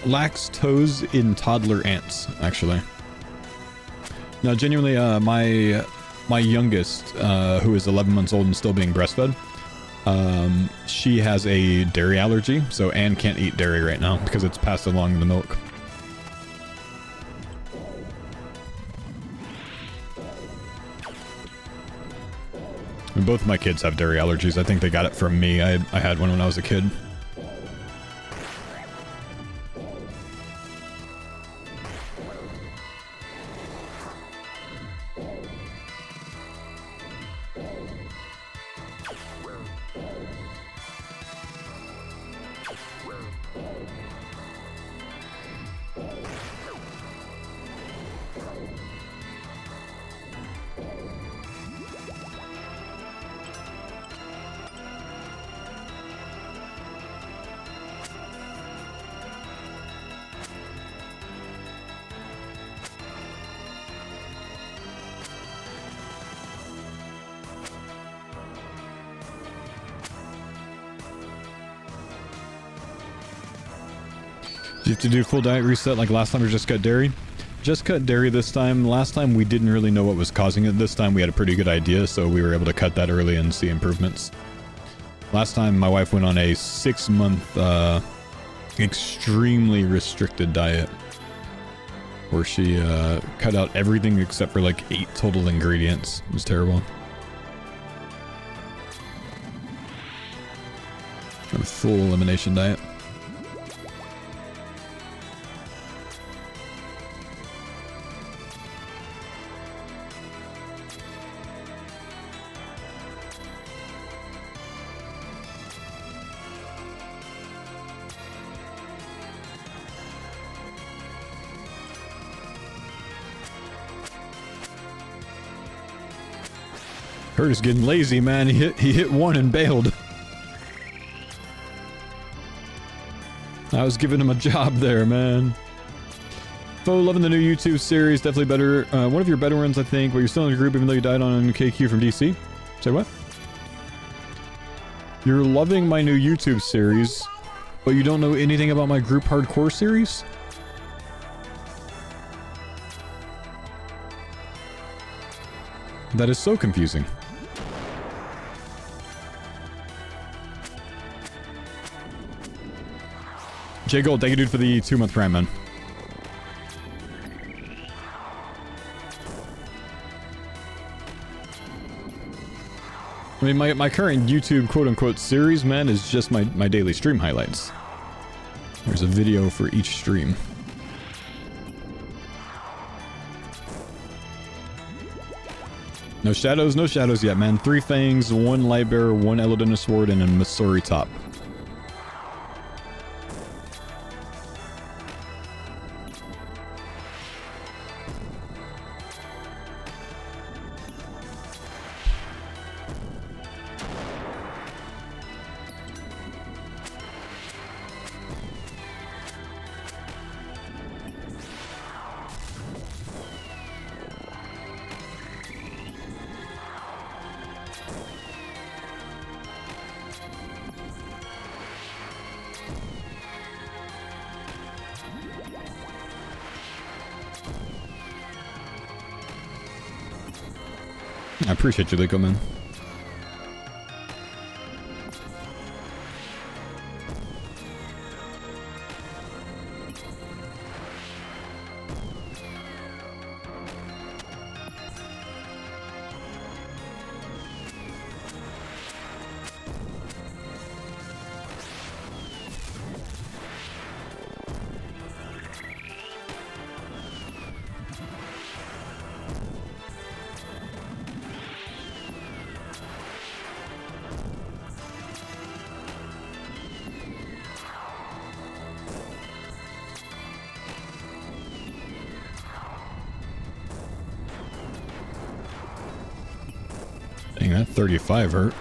Lactose in toddler ants, actually. No, genuinely, my youngest, who is 11 months old and still being breastfed, she has a dairy allergy, so Anne can't eat dairy right now because it's passed along in the milk. And both of my kids have dairy allergies. I think they got it from me. I had one when I was a kid. Do you have to do full diet reset like last time or just cut dairy? Just cut dairy this time. Last time we didn't really know what was causing it. This time we had a pretty good idea, so we were able to cut that early and see improvements. Last time my wife went on a 6-month extremely restricted diet. where she cut out everything except for like 8 total ingredients. It was terrible. A full elimination diet. Curtis getting lazy, man. He hit 1 and bailed. I was giving him a job there, man. Faux, loving the new YouTube series. Definitely better. One of your better ones, I think. But you're still in the group even though you died on KQ from DC. Say what? You're loving my new YouTube series, but you don't know anything about my group hardcore series? That is so confusing. J Gold, thank you, dude, for the 2-month prime, man. I mean, my current YouTube quote-unquote series, man, is just my daily stream highlights. There's a video for each stream. No shadows yet, man. 3 fangs, 1 light bearer, 1 Elodina sword, and a Missouri top. I appreciate you, Lico, man. Dang, that 35 hurt.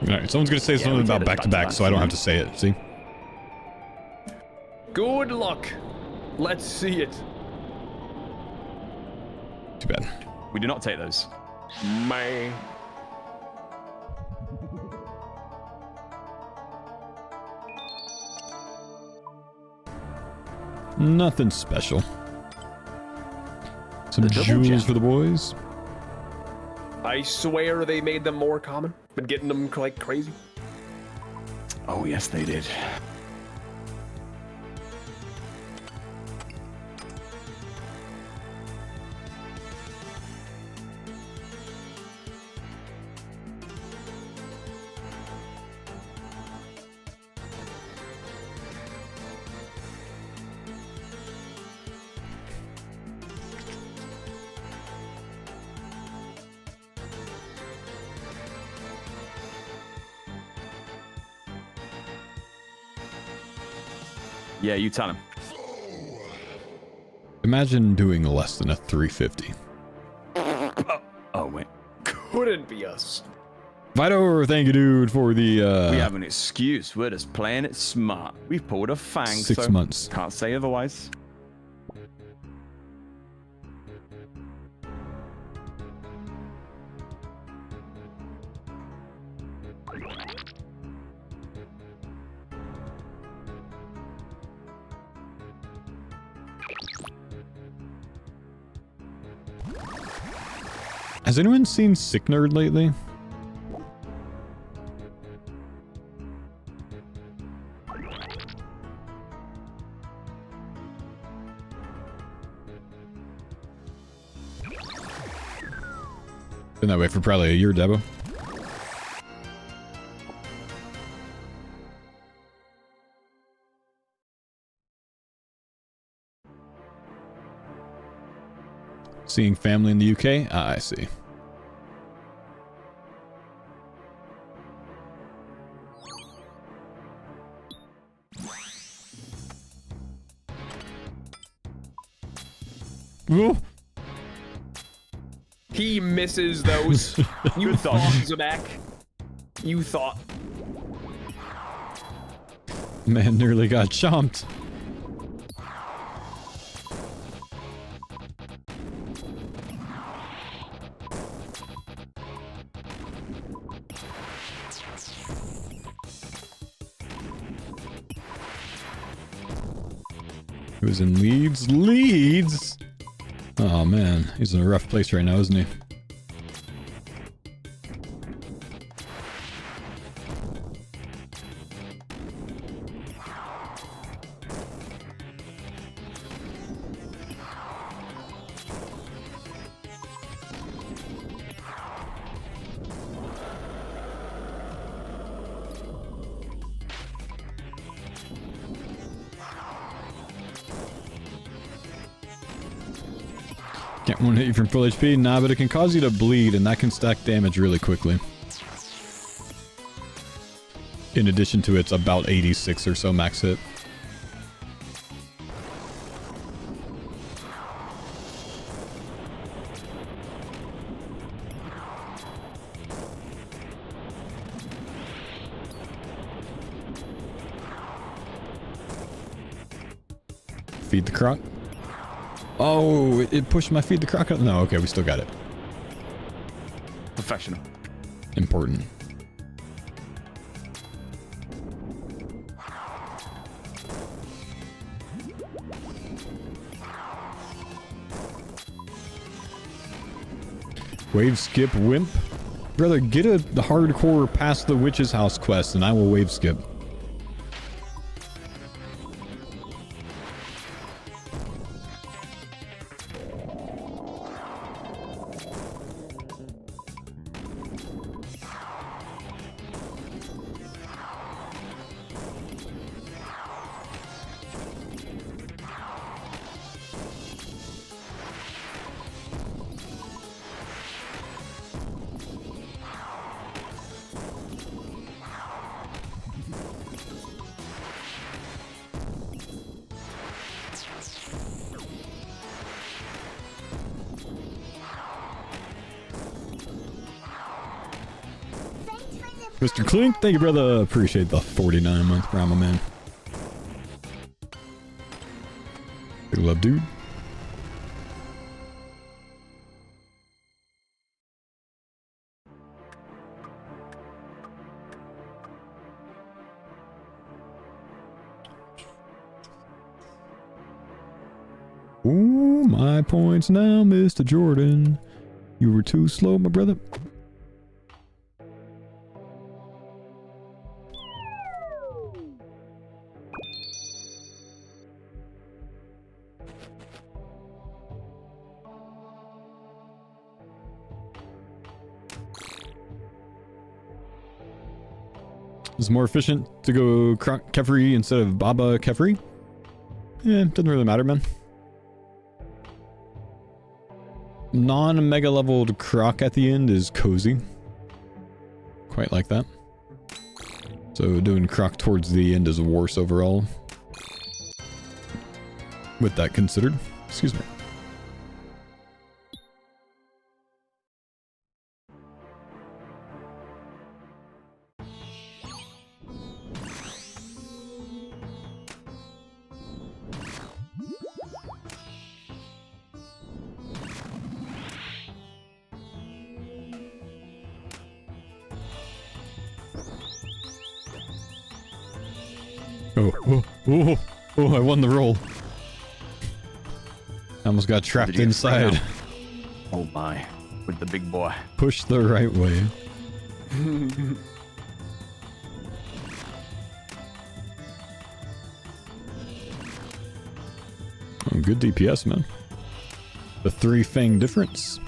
Alright, someone's gonna say something about back-to-back, so I don't have to say it, see? Good luck. Let's see it. Too bad. We do not take those. Man. Nothing special. Some jewels for the boys. I swear they made them more common. Been getting them like crazy. Oh, yes, they did. Yeah, you tell him. Imagine doing less than a 350. Oh, wait. Couldn't be us. Vito, thank you, dude, for the We have an excuse. We're just playing it smart. We've pulled a fang, 6 so months. can't say otherwise. Has anyone seen Sick Nerd lately? Been that way for probably a year, Debo. Seeing family in the UK? Ah, I see. Ooh. He misses those. You thought, Zabak. You thought. Man nearly got chomped. He was in Leeds. Leeds! Oh man, he's in a rough place right now, isn't he? Can't one hit you from full HP? Nah, but it can cause you to bleed, and that can stack damage really quickly. In addition to its about 86 or so max hit. Feed the croc. Oh, it pushed my feed the croc up. No, okay, we still got it. Professional. Important. Wave skip wimp. Brother, get a hardcore past the witch's house quest and I will wave skip. Mr. Clink, thank you, brother. Appreciate the 49-month Brahma, man. Big love, dude. Ooh, my points now, Mr. Jordan. You were too slow, my brother. It's more efficient to go Kefri instead of Baba Kefri. Yeah, doesn't really matter, man. Non-mega leveled Croc at the end is cozy. Quite like that. So doing Croc towards the end is worse overall. With that considered. Excuse me. Oh, I won the roll. I almost got trapped inside. Oh my, with the big boy. Push the right way. Oh, good DPS, man. The 3 Fang difference.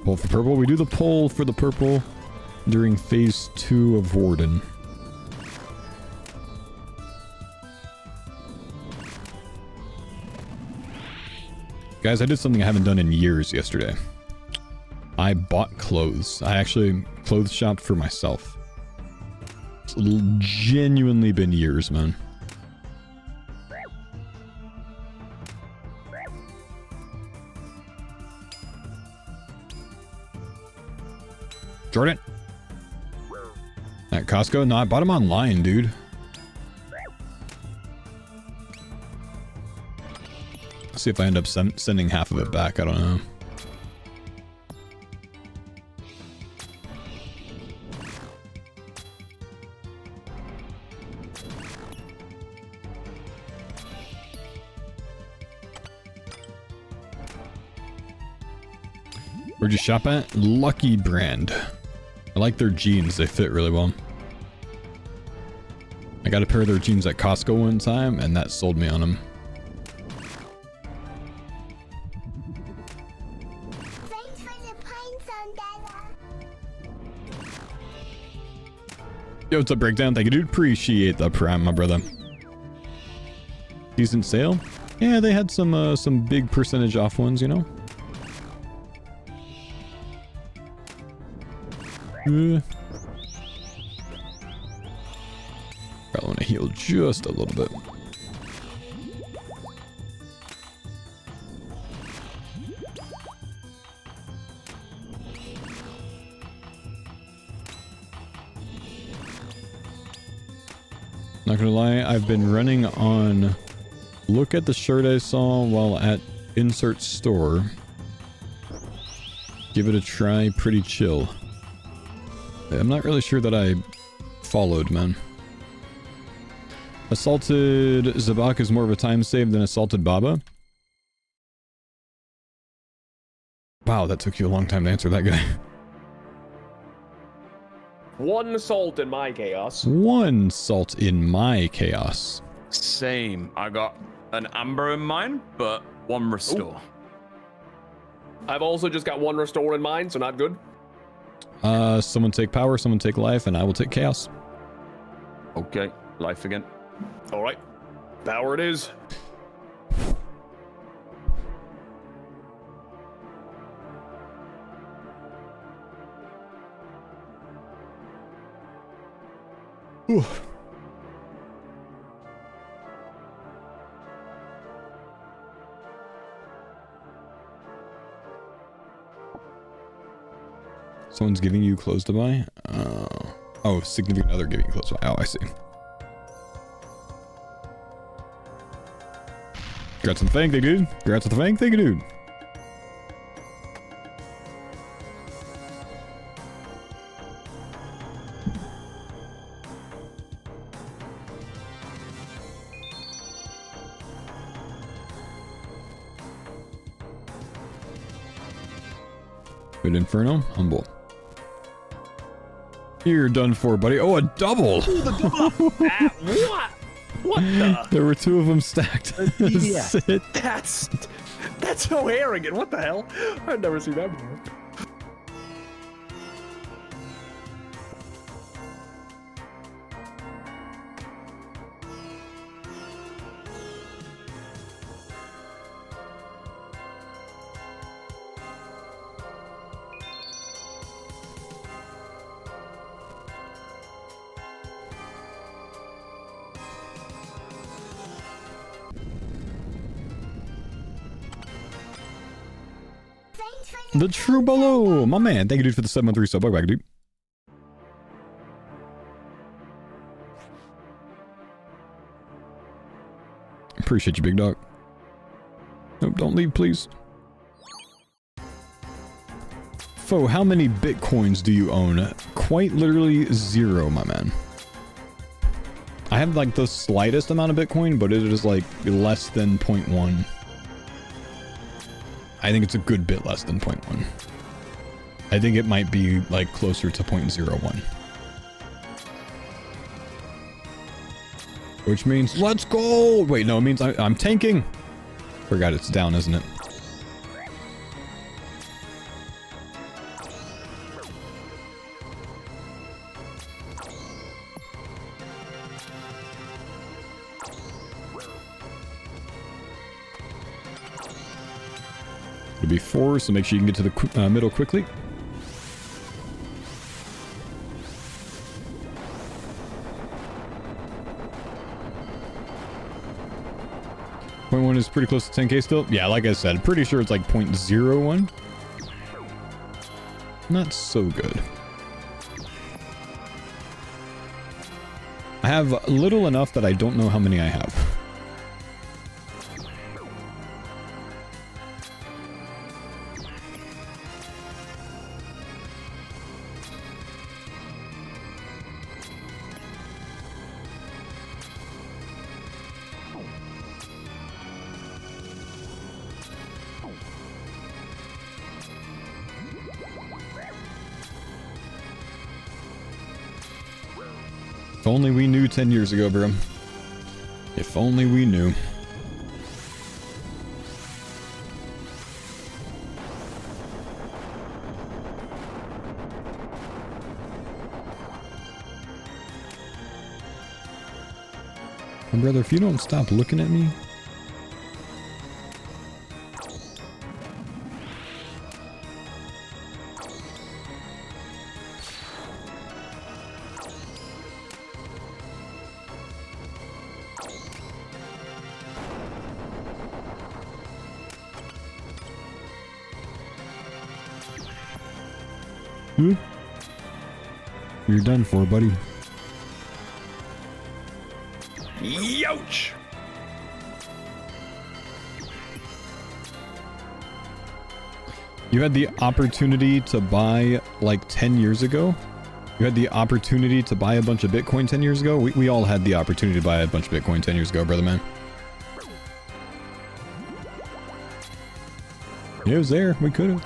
Pull for purple. We do the pull for the purple during phase 2 of Warden. Guys, I did something I haven't done in years yesterday. I bought clothes. I actually clothes shopped for myself. It's genuinely been years, man. Jordan? At Costco? No, I bought them online, dude. Let's see if I end up sending half of it back. I don't know. Where'd you shop at? Lucky Brand. I like their jeans. They fit really well. I got a pair of their jeans at Costco one time, and that sold me on them. Thanks for the pints on Dada. Yo, what's up, Breakdown? Thank you, dude. Appreciate the prime, my brother. Decent sale? Yeah, they had some big percentage off ones, you know? I want to heal just a little bit. Not gonna lie, I've been running on look at the shirt I saw while at insert store. Give it a try, pretty chill. I'm not really sure that I followed, man. Assaulted Zabak is more of a time save than Assaulted Baba. Wow, that took you a long time to answer that guy. One salt in my chaos. One salt in my chaos. Same. I got an amber in mine, but one restore. Ooh. I've also just got one restore in mine, so not good. Someone take power, someone take life, and I will take chaos. Okay, life again. All right, power it is. Whew. Someone's giving you clothes to buy? Oh, significant other giving you clothes to buy. Oh, I see. Congrats on the fang, thank you, dude. Congrats on the fang, thank you, dude. Good Inferno. Humble. You're done for, buddy. Oh, a double! What? What the? There were 2 of them stacked. Yeah. Sit. That's so arrogant. What the hell? I've never seen that before. The True Below, my man. Thank you, dude, for the 713 sub. Welcome back, dude. Appreciate you, big dog. Nope, don't leave, please. Faux, how many bitcoins do you own? Quite literally 0, my man. I have like the slightest amount of bitcoin, but it is like less than 0.1. I think it's a good bit less than 0.1. I think it might be like closer to 0.01. Which means, let's go! Wait, no, it means I'm tanking! Forgot it's down, isn't it? It'll be 4, so make sure you can get to the middle quickly. .1 is pretty close to 10k still. Yeah, like I said, pretty sure it's like 0.01. Not so good. I have little enough that I don't know how many I have. If only we knew 10 years ago, bro. If only we knew. My brother, if you don't stop looking at me. You're done for, buddy. Youch! You had the opportunity to buy like 10 years ago. You had the opportunity to buy a bunch of Bitcoin 10 years ago. We all had the opportunity to buy a bunch of Bitcoin 10 years ago, brother man. It was there. We could have.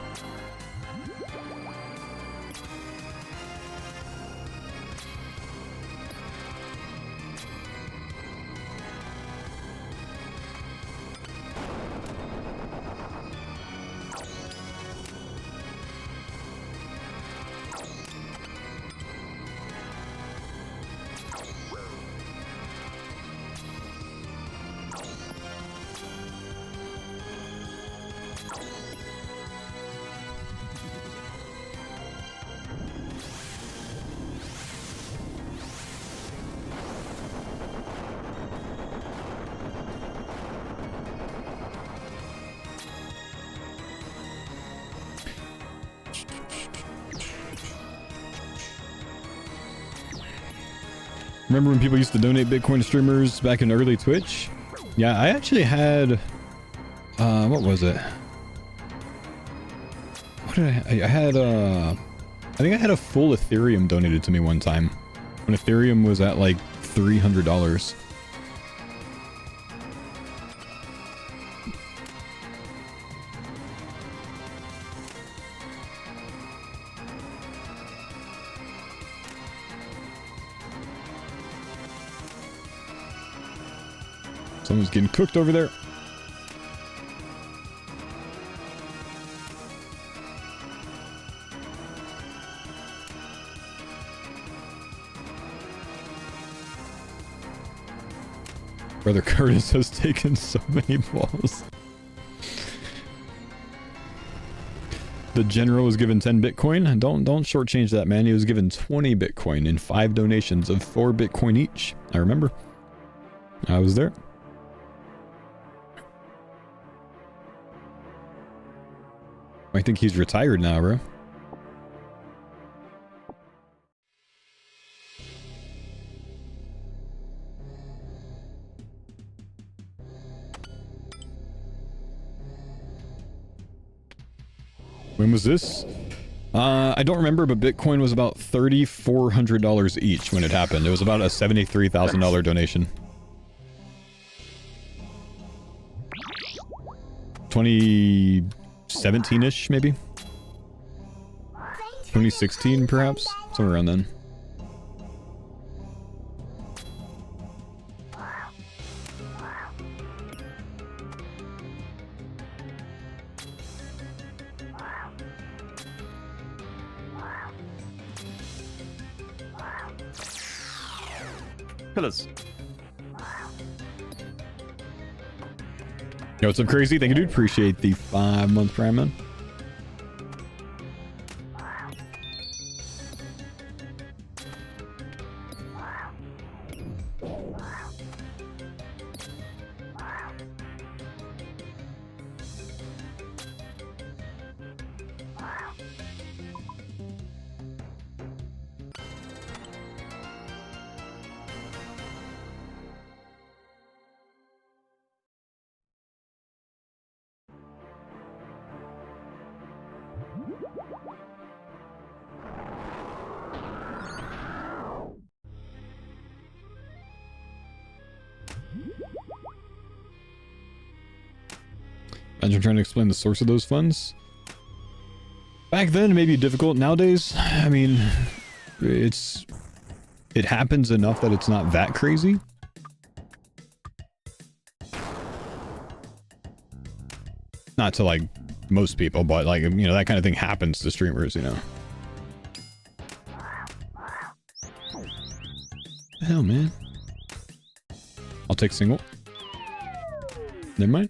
Remember when people used to donate Bitcoin to streamers back in early Twitch? Yeah, I actually had... what was it? What did I had, I think I had a full Ethereum donated to me one time. When Ethereum was at like $300. Someone's getting cooked over there. Brother Curtis has taken so many balls. The general was given 10 Bitcoin. Don't shortchange that, man. He was given 20 Bitcoin in 5 donations of 4 Bitcoin each. I remember. I was there. I think he's retired now, bro. When was this? I don't remember, but Bitcoin was about $3,400 each when it happened. It was about a $73,000 donation. 2017-ish, maybe? 2016, perhaps? Somewhere around then. Pillars. Yo, what's up, Crazy? Thank you, dude. Appreciate the 5-month Prime, man. Imagine trying to explain the source of those funds. Back then, it may be difficult. Nowadays, I mean, it happens enough that it's not that crazy. Not to, like, most people, but, like, you know, that kind of thing happens to streamers, you know. The hell, man? I'll take single. Never mind.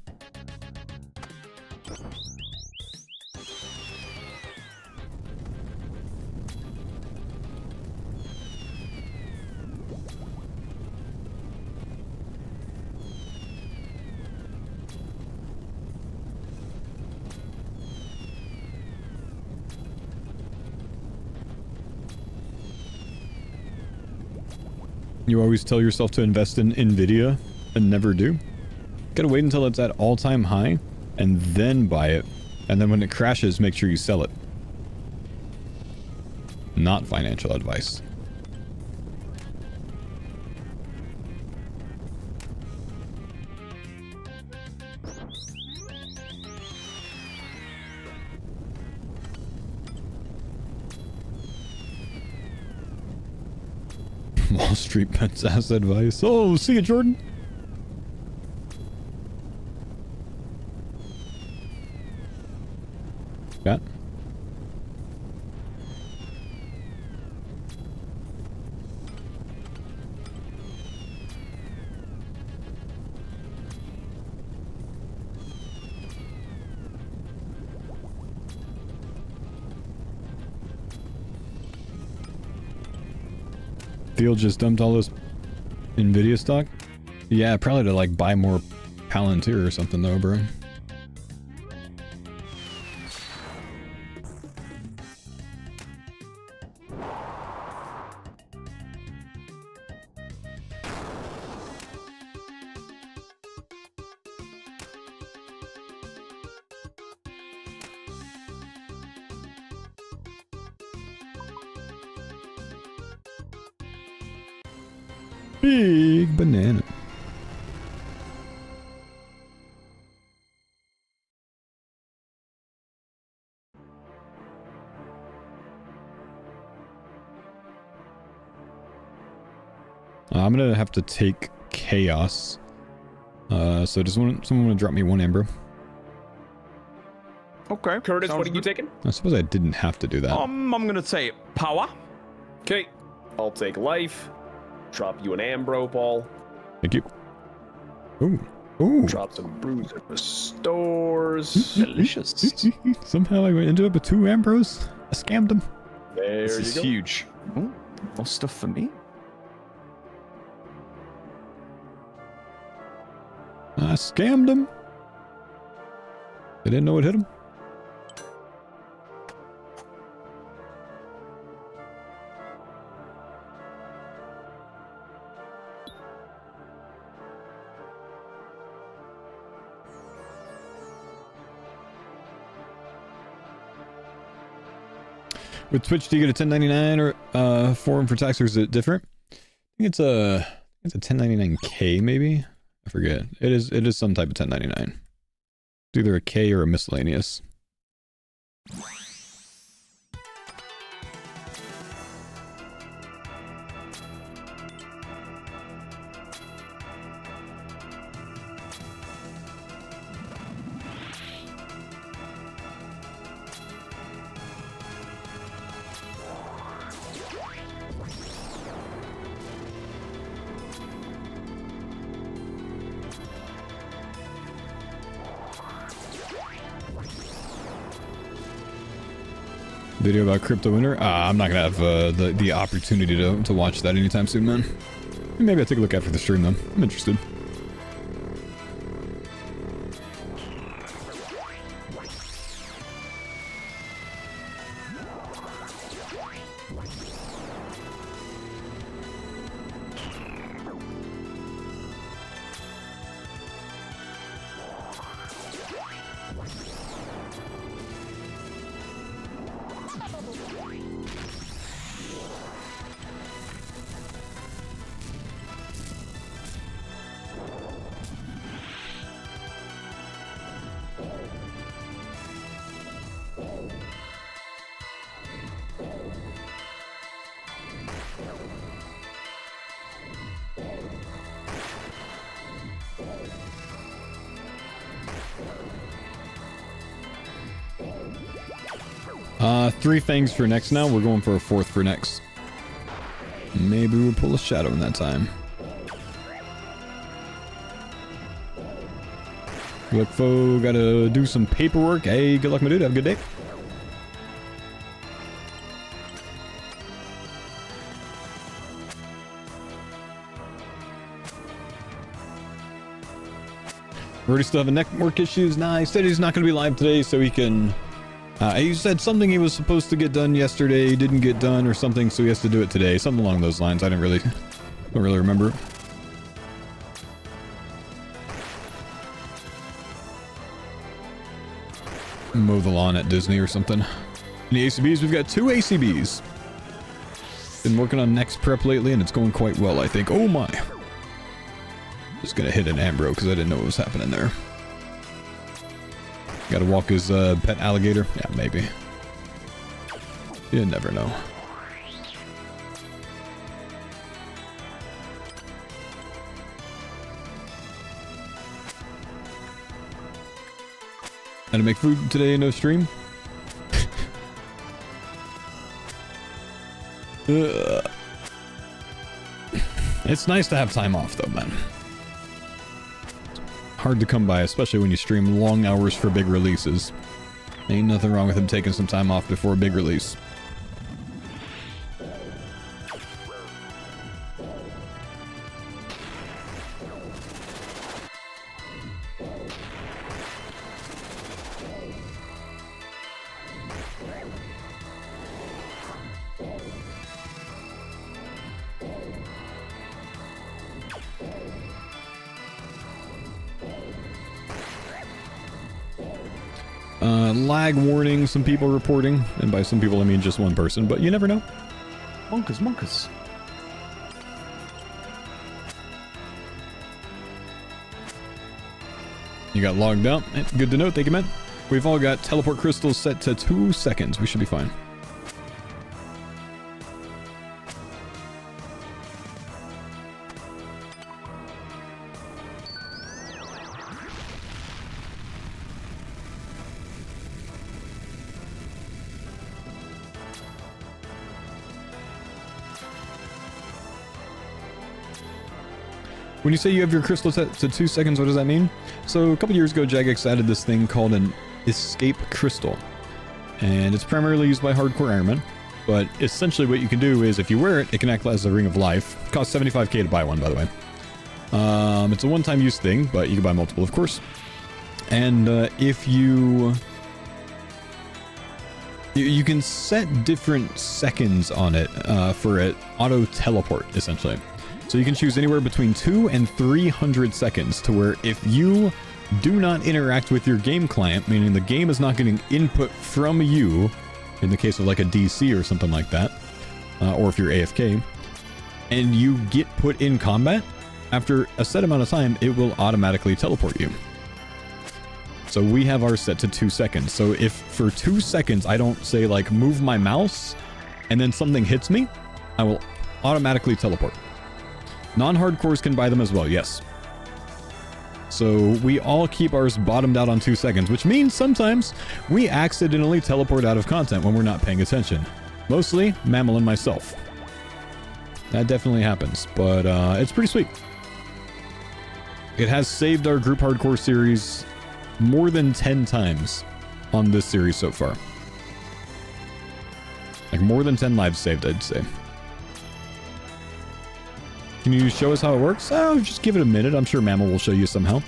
You always tell yourself to invest in Nvidia and never do. Gotta wait until it's at all-time high and then buy it. And then when it crashes, make sure you sell it. Not financial advice. Wall Street bets ass advice. Oh, see you, Jordan. Got. Theo just dumped all this Nvidia stock? Yeah, probably to like buy more Palantir or something though, bro. Big banana. I'm gonna have to take Chaos So does someone want to drop me 1 Ambro? Okay. Curtis, sounds what are you good. taking? I suppose I didn't have to do that. I'm gonna say power. Okay. I'll take life. Drop you an Ambro, Paul. Thank you. Ooh. Ooh. Drop some Bruiser Restores. Delicious. Somehow I ended up with 2 Ambros. I scammed them. There This you is go. huge. Ooh, more stuff for me. I scammed them. They didn't know it hit them. With Twitch, do you get a 1099 or form for tax, or is it different? I think it's a 1099K maybe. I forget. It is some type of 1099. It's either a K or a miscellaneous. Video about crypto winter? I'm not gonna have the opportunity to watch that anytime soon, man. Maybe I'll take a look after the stream though. I'm interested. Three fangs for next now. We're going for a 4th for next. Maybe we'll pull a shadow in that time. Look, Faux, gotta do some paperwork. Hey, good luck, my dude. Have a good day. Already still having network issues. Nah, he said he's not gonna be live today, so he can. He said something he was supposed to get done yesterday, didn't get done or something, so he has to do it today. Something along those lines. I don't really remember. Mow the lawn at Disney or something. Any ACBs? We've got 2 ACBs. Been working on next prep lately, and it's going quite well, I think. Oh my. Just gonna hit an Ambro because I didn't know what was happening there. Gotta walk his pet alligator? Yeah, maybe. You never know. How to make food today, no stream? It's nice to have time off though, man. Hard to come by, especially when you stream long hours for big releases. Ain't nothing wrong with him taking some time off before a big release. Lag warning, some people reporting, and by some people I mean just one person, but you never know. Monkers. You got logged out. Good to know. Thank you, man. We've all got teleport crystals set to 2 seconds. We should be fine. When you say you have your crystal set to 2 seconds, what does that mean? So a couple years ago, Jagex added this thing called an escape crystal. And it's primarily used by hardcore airmen. But essentially what you can do is if you wear it, it can act as a ring of life. It costs 75k to buy one, by the way. It's a one-time use thing, but you can buy multiple, of course. And if you can set different seconds on it for it auto teleport, essentially. So you can choose anywhere between 200 and 300 seconds to where if you do not interact with your game client, meaning the game is not getting input from you, in the case of like a DC or something like that, or if you're AFK, and you get put in combat, after a set amount of time, it will automatically teleport you. So we have ours set to 2 seconds. So if for 2 seconds I don't say like move my mouse and then something hits me, I will automatically teleport. Non-hardcores can buy them as well, yes. So we all keep ours bottomed out on 2 seconds, which means sometimes we accidentally teleport out of content when we're not paying attention. Mostly Mammal and myself. That definitely happens, but it's pretty sweet. It has saved our group hardcore series more than 10 times on this series so far. Like more than 10 lives saved, I'd say. Can you show us how it works? Oh, just give it a minute. I'm sure Mammal will show you somehow.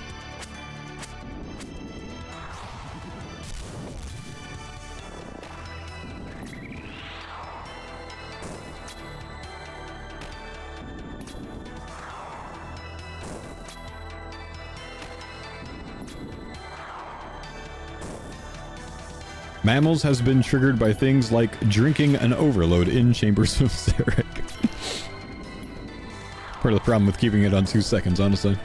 Mammals has been triggered by things like drinking an overload in Chambers of Zarek. Part of the problem with keeping it on 2 seconds, honestly.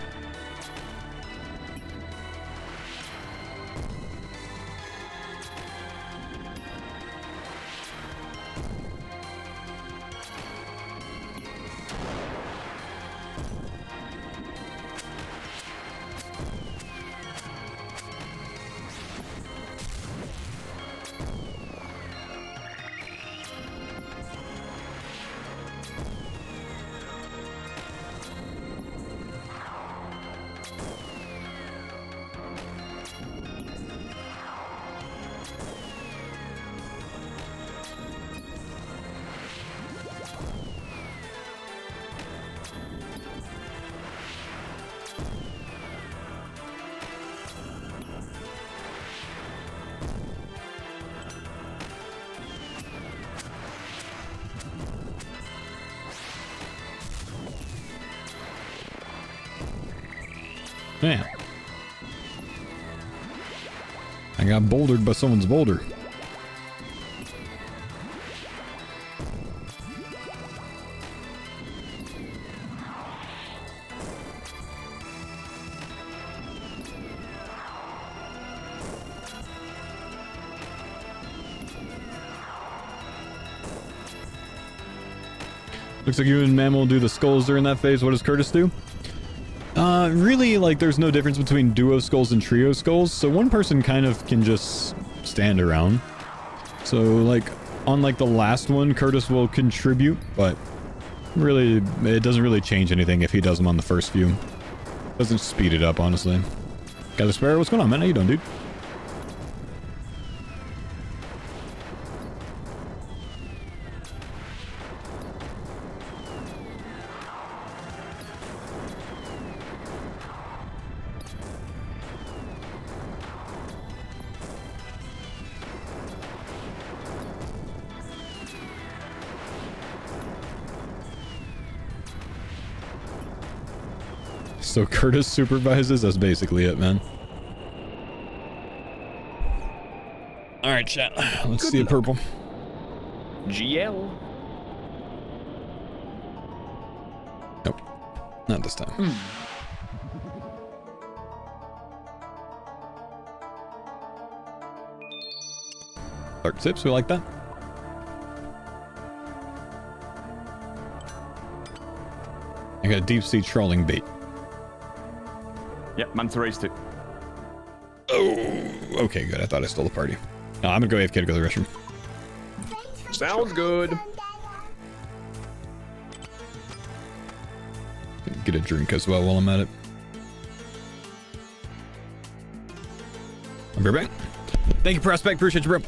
Man. I got bouldered by someone's boulder. Looks like you and Mammal do the skulls during that phase. What does Curtis do? Really, like, there's no difference between duo skulls and trio skulls, so one person kind of can just stand around. So, like, on, like, the last one, Curtis will contribute, but really, it doesn't really change anything if he does them on the first few. Doesn't speed it up, honestly. Got a Sparrow? What's going on, man? How you doing, dude? So Curtis supervises, that's basically it, man. Alright, chat. Let's Good see luck. a purple. GL. Nope. Not this time. Dark tips, we like that. I got deep sea trawling bait. Yep, Manta raised it. Oh, okay, good. I thought I stole the party. No, I'm gonna go AFK to go to the restroom. Sounds good. get a drink as well while I'm at it. I'll be right back. Thank you, Prospect. Appreciate you, bro.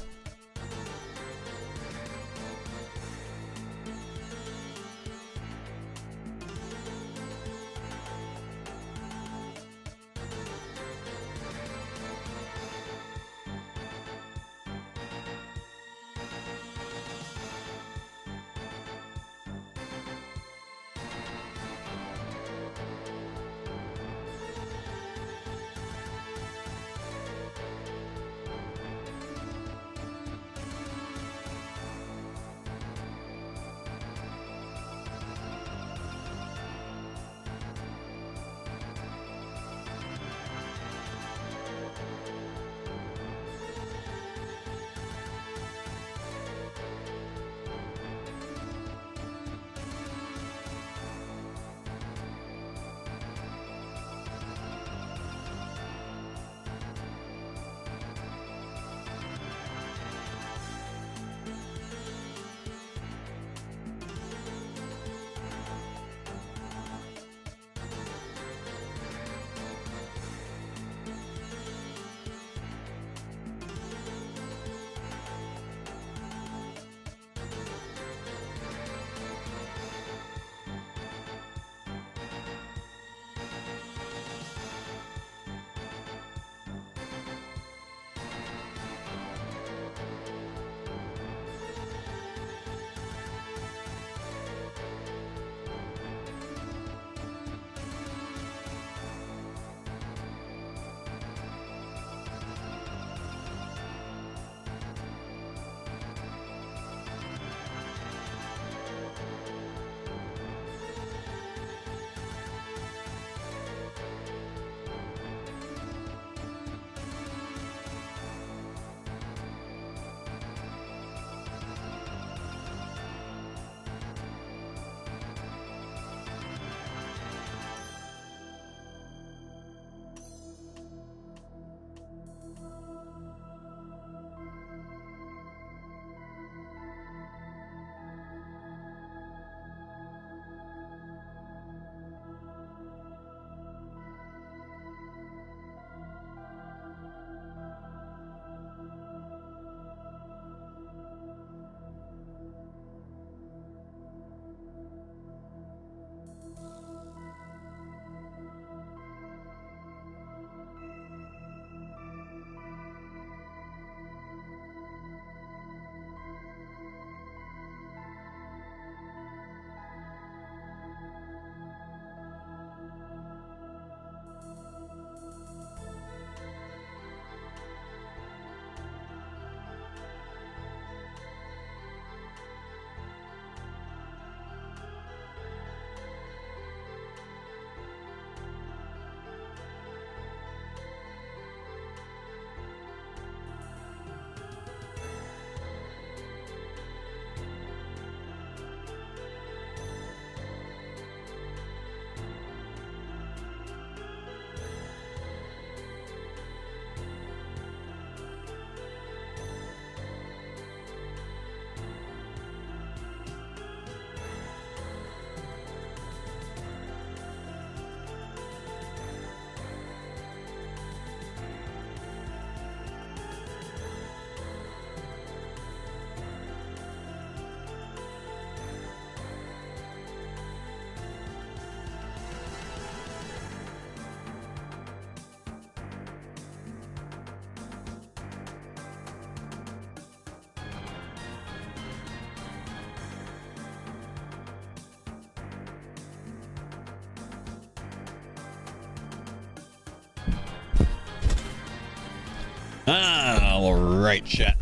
All right, chat.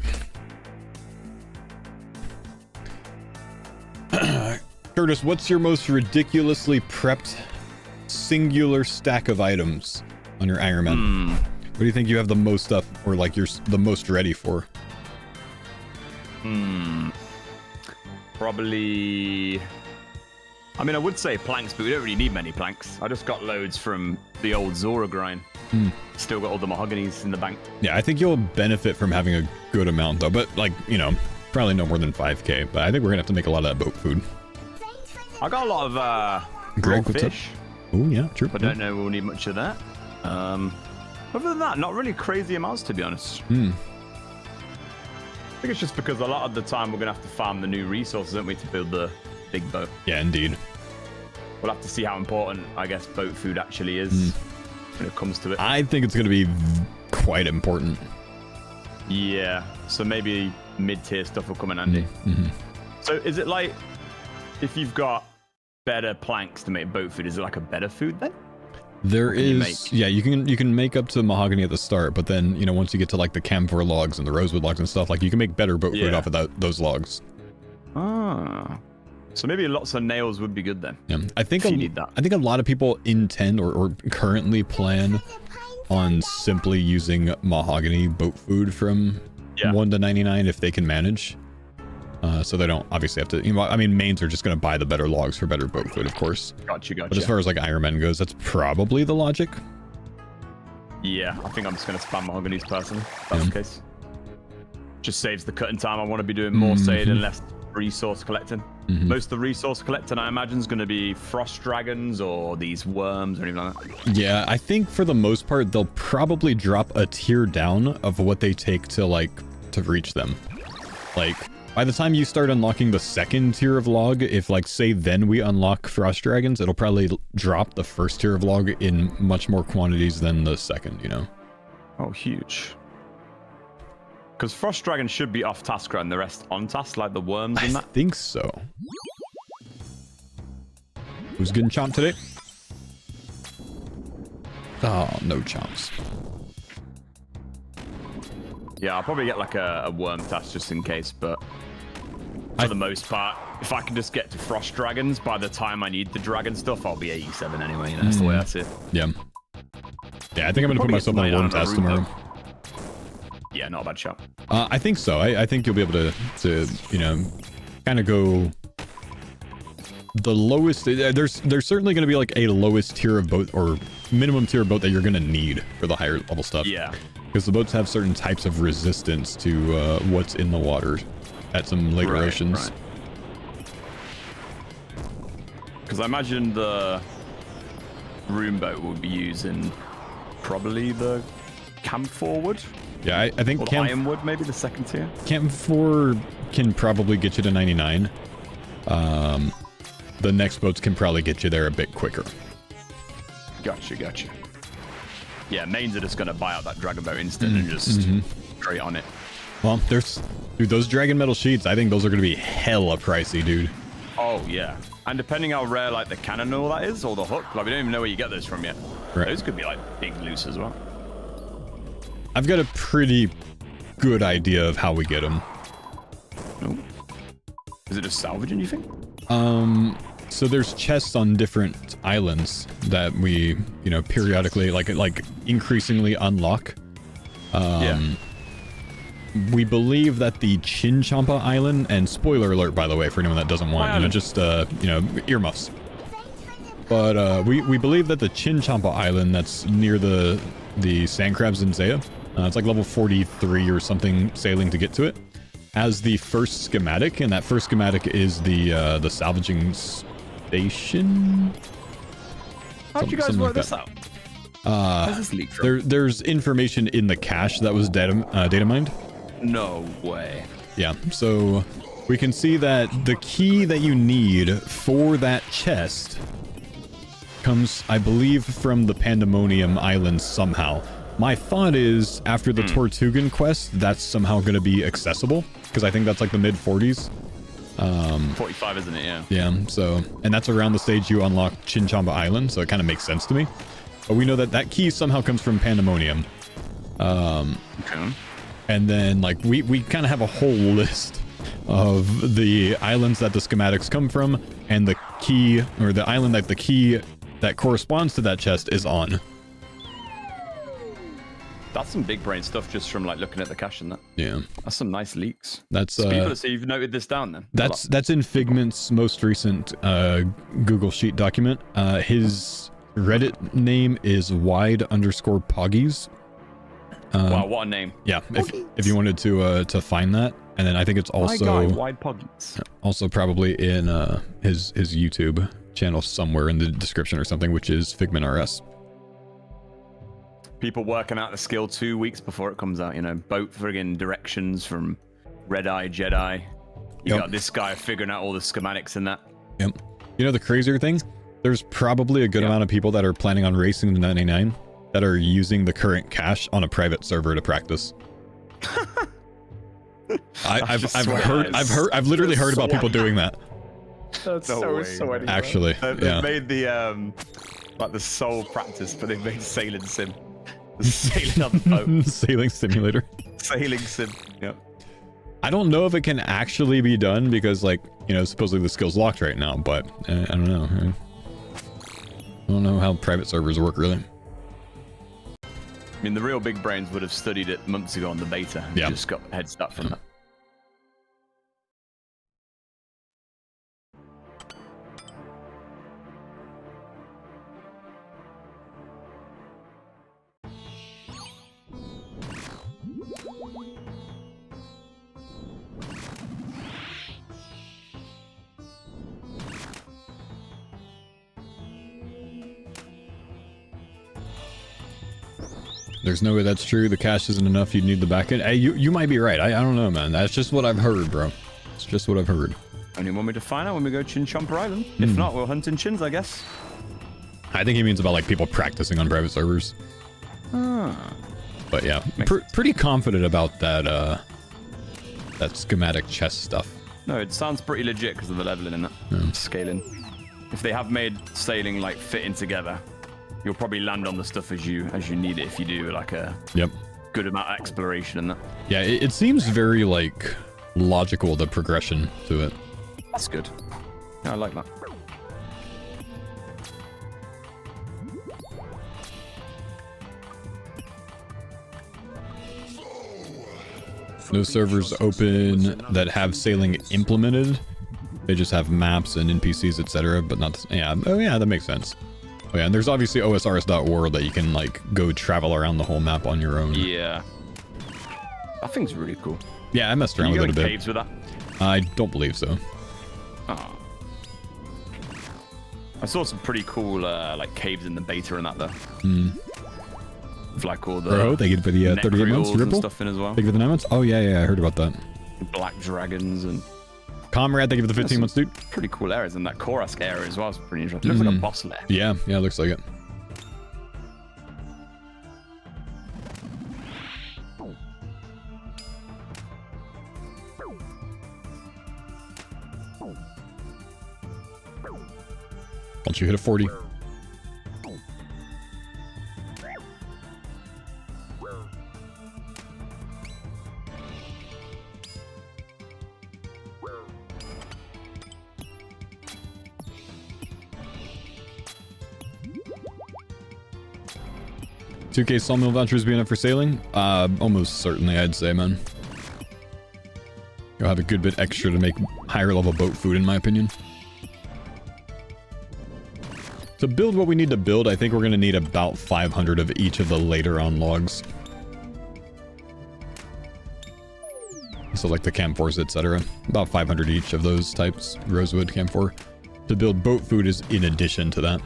Curtis, what's your most ridiculously prepped singular stack of items on your Iron Man? What do you think you have the most stuff, or like you're the most ready for? Probably. I mean, I would say planks, but we don't really need many planks. I just got loads from the old Zora grind. Still got all the mahoganies in the bank. Yeah, I think you'll benefit from having a good amount though, but like, you know, probably no more than 5k, but I think we're gonna have to make a lot of that boat food. I got a lot of raw Greg, what's up? fish. Oh yeah, true. I don't know we'll need much of that. Other than that, not really crazy amounts, to be honest. Hmm. I think it's just because a lot of the time we're going to have to farm the new resources, aren't we, to build the big boat. Yeah, indeed. We'll have to see how important, I guess, boat food actually is when it comes to it. I think it's going to be quite important. Yeah, so maybe mid-tier stuff will come in handy. Mm-hmm. So is it like, if you've got better planks to make boat food, is it like a better food then? There is, yeah, you can make up to mahogany at the start, but then, you know, once you get to like the camphor logs and the rosewood logs and stuff, like you can make better boat food off of those logs. Ah, so maybe lots of nails would be good then. Yeah, I think you need that. I think a lot of people intend or currently plan on simply using mahogany boat food from 1 to 99 if they can manage. So they don't obviously have to, you know, I mean, mains are just going to buy the better logs for better boat food, of course. Gotcha. But as far as like Iron Man goes, that's probably the logic. Yeah, I think I'm just going to spam mahogany's personally. That's the case. Just saves the cutting time. I want to be doing more save and less resource collecting. Most of the resource collecting, I imagine, is going to be frost dragons or these worms or anything like that. Yeah, I think for the most part, they'll probably drop a tier down of what they take to like to reach them. Like, by the time you start unlocking the second tier of log, if like say then we unlock frost dragons, it'll probably drop the first tier of log in much more quantities than the second, you know. Oh, huge. Because frost dragons should be off task and the rest on task, like the worms and that. I think so. Who's getting chomped today? Oh, no chomps. Yeah, I'll probably get like a worm task just in case, but for the most part, if I can just get to frost dragons, by the time I need the dragon stuff, I'll be 87 anyway. You know, that's the way I see it. Yeah. Yeah, I think I'm gonna put myself on a worm task tomorrow. Yeah, not a bad shot. I think so. I think you'll be able to you know, kind of go the lowest. There's certainly going to be like a lowest tier of boat or minimum tier of boat that you're going to need for the higher level stuff. Yeah. Because the boats have certain types of resistance to what's in the water at some later oceans. Because I imagine the room boat will be using probably the camphor wood. Yeah, I think ironwood, maybe the second tier. Camphor can probably get you to 99. The next boats can probably get you there a bit quicker. Gotcha. Yeah, mains are just going to buy out that dragon boat instant and just straight on it. Well, dude, those dragon metal sheets, I think those are going to be hella pricey, dude. Oh, yeah. And depending how rare, like, the cannon and all that is, or the hook, like, we don't even know where you get those from yet. Right. Those could be, like, big loose as well. I've got a pretty good idea of how we get them. Oh. Is it just salvaging, you think? So there's chests on different islands that we, you know, periodically, like increasingly unlock. We believe that the Chinchompa Island, and spoiler alert, by the way, for anyone that doesn't want, you know, just, you know, earmuffs. But we believe that the Chinchompa Island that's near the sand crabs in Zaya, it's like level 43 or something sailing to get to it, has the first schematic, and that first schematic is the salvaging station. How'd you guys work this out? How's this leak from? There's information in the cache that was data mined. No way. Yeah, so we can see that the key that you need for that chest comes, I believe, from the Pandemonium Islands somehow. My thought is, after the Tortugan quest, that's somehow going to be accessible, because I think that's like the mid-40s. 45, isn't it? Yeah. Yeah, so, and that's around the stage you unlock Chinchompa Island, so it kind of makes sense to me. But we know that that key somehow comes from Pandemonium. Okay. And then, like, we kind of have a whole list of the islands that the schematics come from, and the key, or the island that the key that corresponds to that chest is on. That's some big brain stuff just from like looking at the cache and that. Yeah. That's some nice leaks. That's so you've noted this down then? That's in Figment's most recent Google Sheet document. His Reddit name is wide_poggies. Wow, what a name. Yeah, if you wanted to find that. And then I think it's also wide poggies. Also probably in his YouTube channel somewhere in the description or something, which is Figment RS. People working out the skill 2 weeks before it comes out, you know, boat friggin' directions from Red Eye Jedi. You got this guy figuring out all the schematics and that. Yep. You know the crazier thing? There's probably a good amount of people that are planning on racing the 99 that are using the current cache on a private server to practice. I've literally heard about people doing that. That's so sweaty. Actually, they've made the like the sole practice, but they've made sailing sim. Sailing on the boat. Sailing simulator. Sailing sim. Yep. I don't know if it can actually be done because, like, you know, supposedly the skill's locked right now, but I don't know. I don't know how private servers work, really. I mean, the real big brains would have studied it months ago on the beta. And just got a head start from that. There's no way that's true. The cache isn't enough. You'd need the backend. Hey, you might be right. I don't know, man. That's just what I've heard, bro. It's just what I've heard. Only want me to find out when we go Chin Chomper Island. If not, we'll hunt in chins, I guess. I think he means about, like, people practicing on private servers. But yeah, pretty confident about that that schematic chest stuff. No, it sounds pretty legit because of the leveling in it. Scaling. If they have made sailing like fitting together, you'll probably land on the stuff as you need it if you do like a good amount of exploration and that. Yeah, it seems very, like, logical, the progression to it. That's good. Yeah, I like that. No servers open that have sailing implemented. They just have maps and NPCs, etc. But not, yeah. Oh yeah, that makes sense. Oh yeah, and there's obviously osrs.world that you can, like, go travel around the whole map on your own. Yeah. That thing's really cool. Yeah, I messed around with it a bit. Caves with that? I don't believe so. Oh. I saw some pretty cool like caves in the beta and that though. With, like, all the Bro, thank you for the 38 months. Ripple. Stuff in as well. Thank you for the 9 months. Oh yeah, I heard about that. Black dragons and Comrade, thank you for the 15 months, dude. Pretty cool areas, and that Korask area as well is pretty interesting. Looks like a boss lair. Yeah, it looks like it. Once you hit a 40. $2K sawmill vouchers be enough for sailing? Almost certainly, I'd say, man. You'll have a good bit extra to make higher level boat food, in my opinion. To build what we need to build, I think we're going to need about 500 of each of the later on logs. So like the camphors, etc. About 500 each of those types. Rosewood, camphor. To build boat food is in addition to that.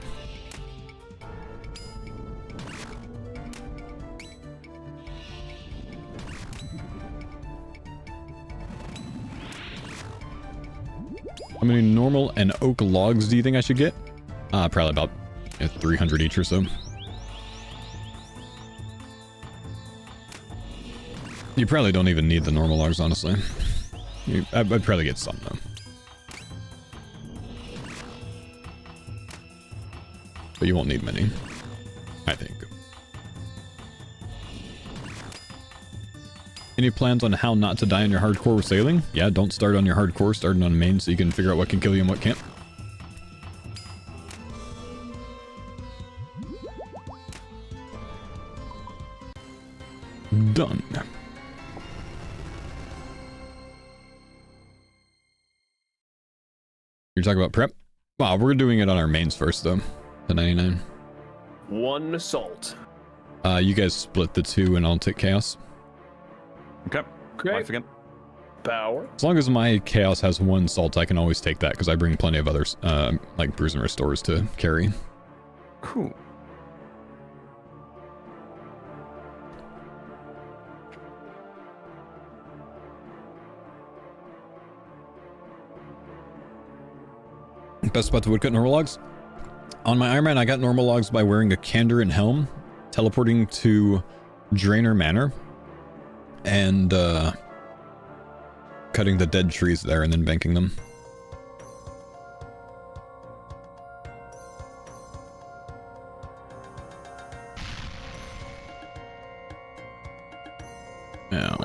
How many normal and oak logs do you think I should get? Probably about 300 each or so. You probably don't even need the normal logs, honestly. I'd probably get some, though. But you won't need many, I think. Any plans on how not to die on your hardcore with sailing? Yeah, don't start on your hardcore, start on main so you can figure out what can kill you and what can't. Done. You're talking about prep? Wow, we're doing it on our mains first, though. The 99. One assault. You guys split the two and I'll take chaos. Okay. Great. Again. power. As long as my chaos has 1 salt, I can always take that because I bring plenty of others, like brews and restores to carry. Cool. Best spot to woodcut normal logs? On my Iron Man, I got normal logs by wearing a Candor and helm, teleporting to Drainer Manor, and cutting the dead trees there and then banking them. Now.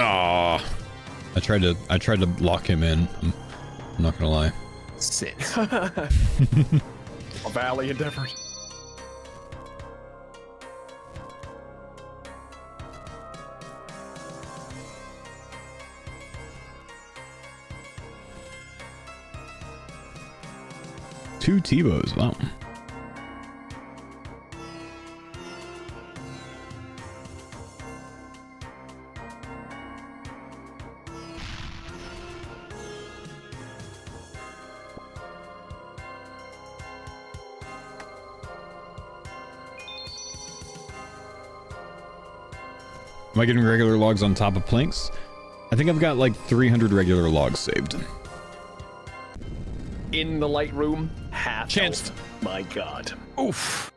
Ah, I tried to lock him in. I'm not gonna lie. Sit. A valiant effort. Two T-bows, wow. Am I getting regular logs on top of planks? I think I've got like 300 regular logs saved. In the light room, half Chanced. health. My god. Oof.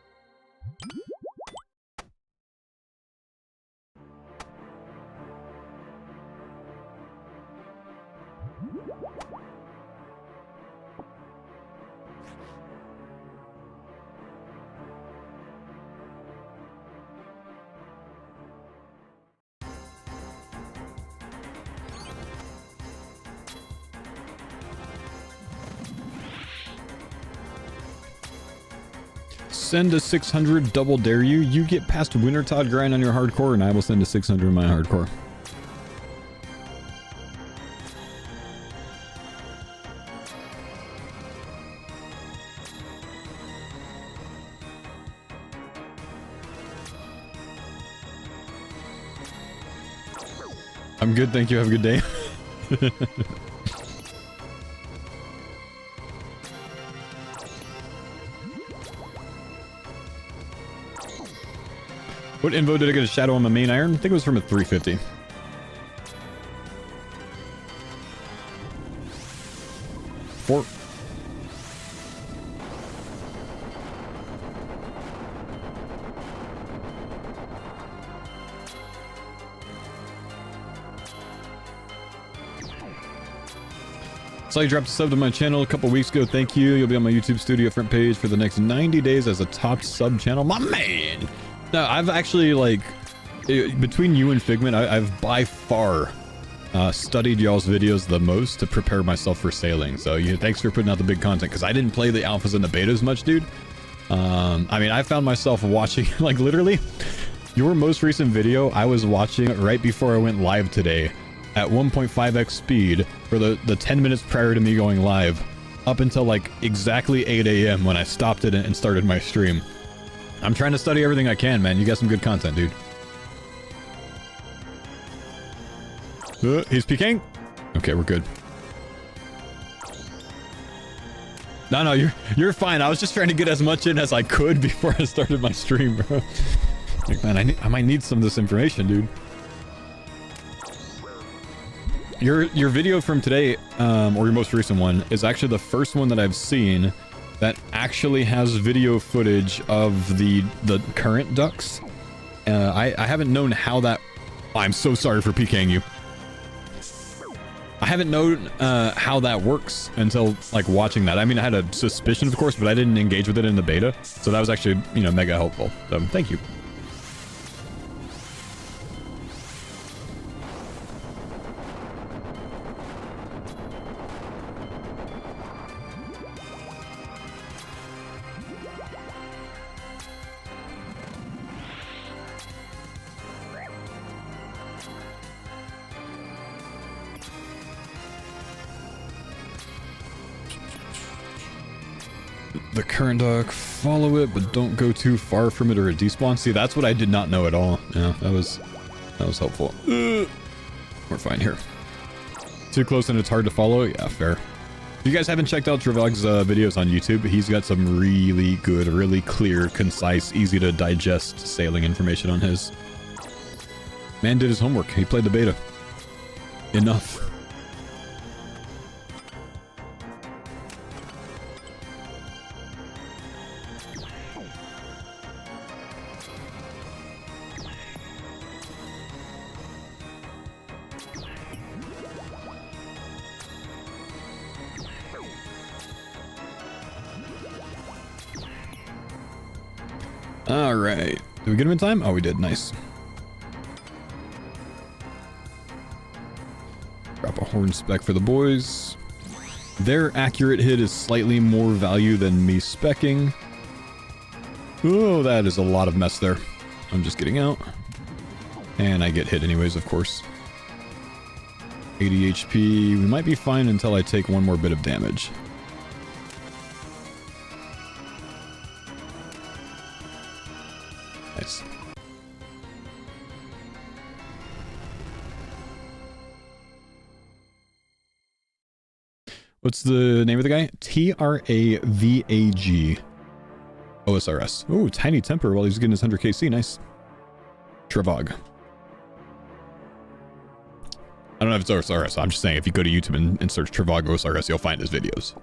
Send a 600 double dare you. You get past Wintertod grind on your hardcore, and I will send a 600 in my hardcore. I'm good, thank you. Have a good day. What info did I get a shadow on my main iron? I think it was from a 350. Four. So you dropped a sub to my channel a couple weeks ago. Thank you. You'll be on my YouTube studio front page for the next 90 days as a top sub channel. My man! No, I've actually, like, between you and Figment, I've by far studied y'all's videos the most to prepare myself for sailing. So thanks for putting out the big content, because I didn't play the alphas and the betas much, dude. I mean, I found myself watching, like, literally, your most recent video, I was watching right before I went live today at 1.5x speed for the 10 minutes prior to me going live, up until, like, exactly 8 a.m. when I stopped it and started my stream. I'm trying to study everything I can, man. You got some good content, dude. He's peeking. Okay, we're good. No, you're fine. I was just trying to get as much in as I could before I started my stream, bro. Like, man, I might need some of this information, dude. Your video from today, or your most recent one, is actually the first one that I've seen that actually has video footage of the current ducks. I haven't known how that... I'm so sorry for PKing you. I haven't known how that works until, like, watching that. I mean, I had a suspicion, of course, but I didn't engage with it in the beta. So that was actually, you know, mega helpful. So thank you. the current dock, follow it, but don't go too far from it or it despawn. See, that's what I did not know at all. Yeah, that was helpful. We're fine here. Too close and it's hard to follow? Yeah, fair. If you guys haven't checked out Trevog's videos on YouTube, he's got some really good, really clear, concise, easy to digest sailing information on his. Man did his homework. He played the beta. Enough. Alright. Did we get him in time? Oh, we did. Nice. Drop a horn spec for the boys. Their accurate hit is slightly more value than me specking. Oh, that is a lot of mess there. I'm just getting out. And I get hit anyways, of course. 80 HP. We might be fine until I take one more bit of damage. Nice. What's the name of the guy? Travag. OSRS. Ooh, tiny temper while he's getting his 100 KC. Nice. Trevog. I don't know if it's OSRS. I'm just saying if you go to YouTube and search Trevog OSRS, you'll find his videos.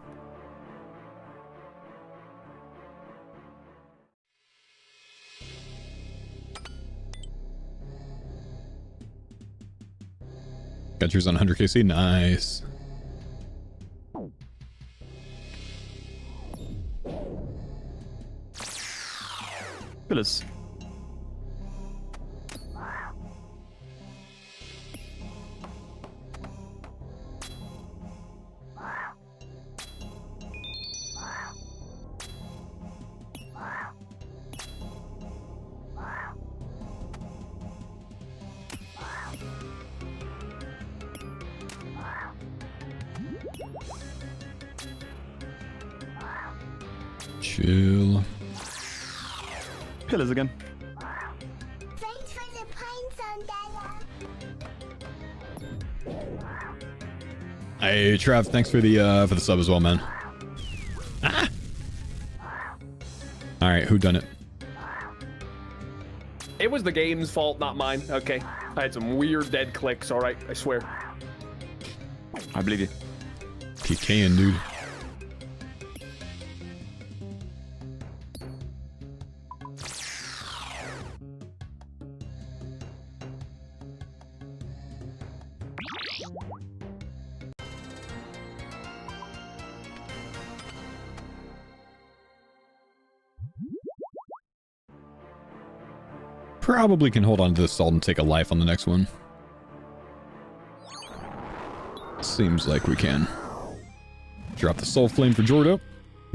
Got yours on 100 KC. Nice. Pillars. Chill. Pillars again. Thanks for the pine Dada. Hey, Trav, thanks for the sub as well, man. Ah! Alright, who done it? It was the game's fault, not mine. Okay. I had some weird dead clicks, alright, I swear. I believe you. PKing, dude. Probably can hold on to this salt and take a life on the next one. Seems like we can. Drop the soul flame for Jordo.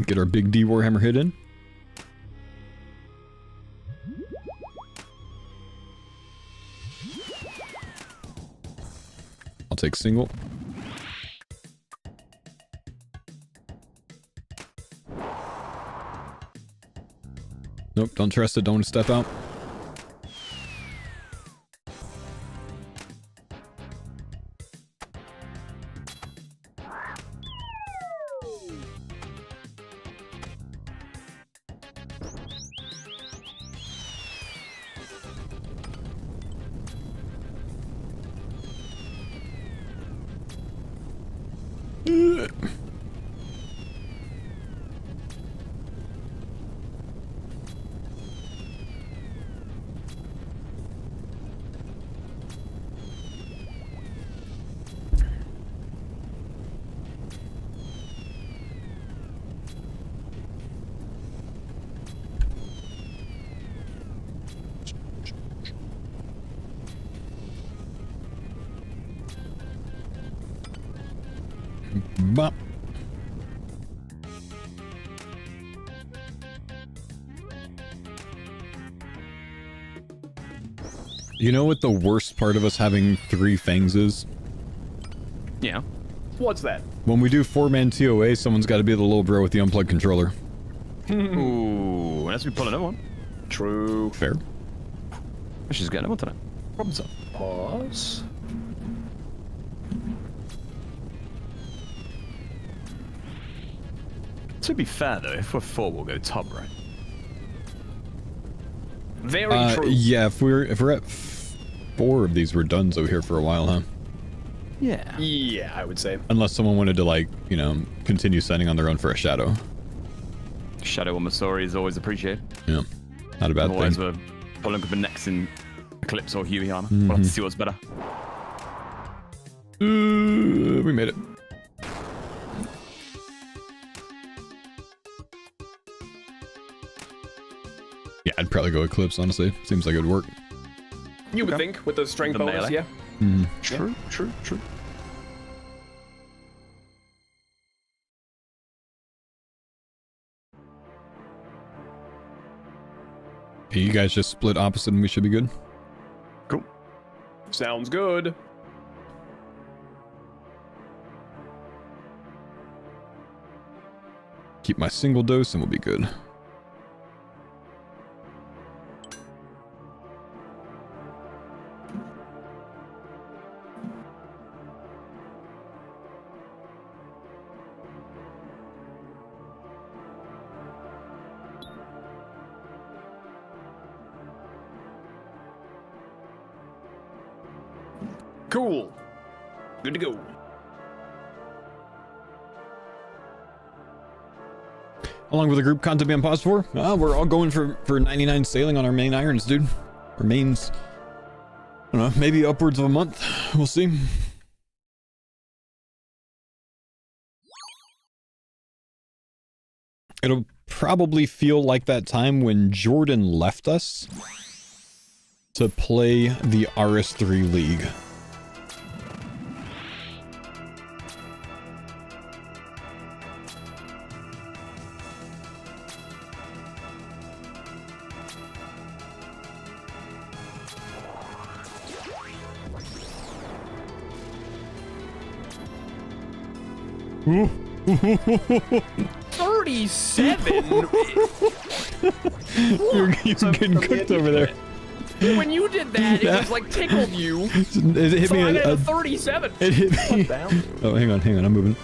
Get our big D Warhammer hit in. I'll take single. Nope, don't trust it, don't want to step out. Bop. You know what the worst part of us having 3 fangs is? Yeah. What's that? When we do 4-man TOA, someone's got to be the little bro with the unplugged controller. Ooh, unless we pull another one. True. Fair. Let's just get another one tonight. Problem solved. Pause. To be fair though, if we're 4, we'll go top, right? Very true. Yeah, if we're at 4 of these, we're done. So here for a while, huh? Yeah. Yeah, I would say. Unless someone wanted to, like, you know, continue sending on their own for a shadow. Shadow or Masori is always appreciated. Yeah, not a bad Otherwise, thing. we're pulling up the next in Eclipse or Huey armor. We'll have to see what's better. We made it. Yeah, I'd probably go Eclipse, honestly. Seems like it would work. You would think with the strength The bonus, melee. yeah. True. Okay, you guys just split opposite and we should be good. Cool. Sounds good. Keep my single dose and we'll be good. Cool. Good to go. How long will the group content be on pause for? We're all going for 99 sailing on our main irons, dude. Our mains. I don't know, maybe upwards of a month. We'll see. It'll probably feel like that time when Jordan left us to play the RS3 League. Ooh. 37? You're getting cooked over there. When you did that, it was like tickled you. It hit So me I got a a 37. It hit me. Oh, hang on, I'm moving.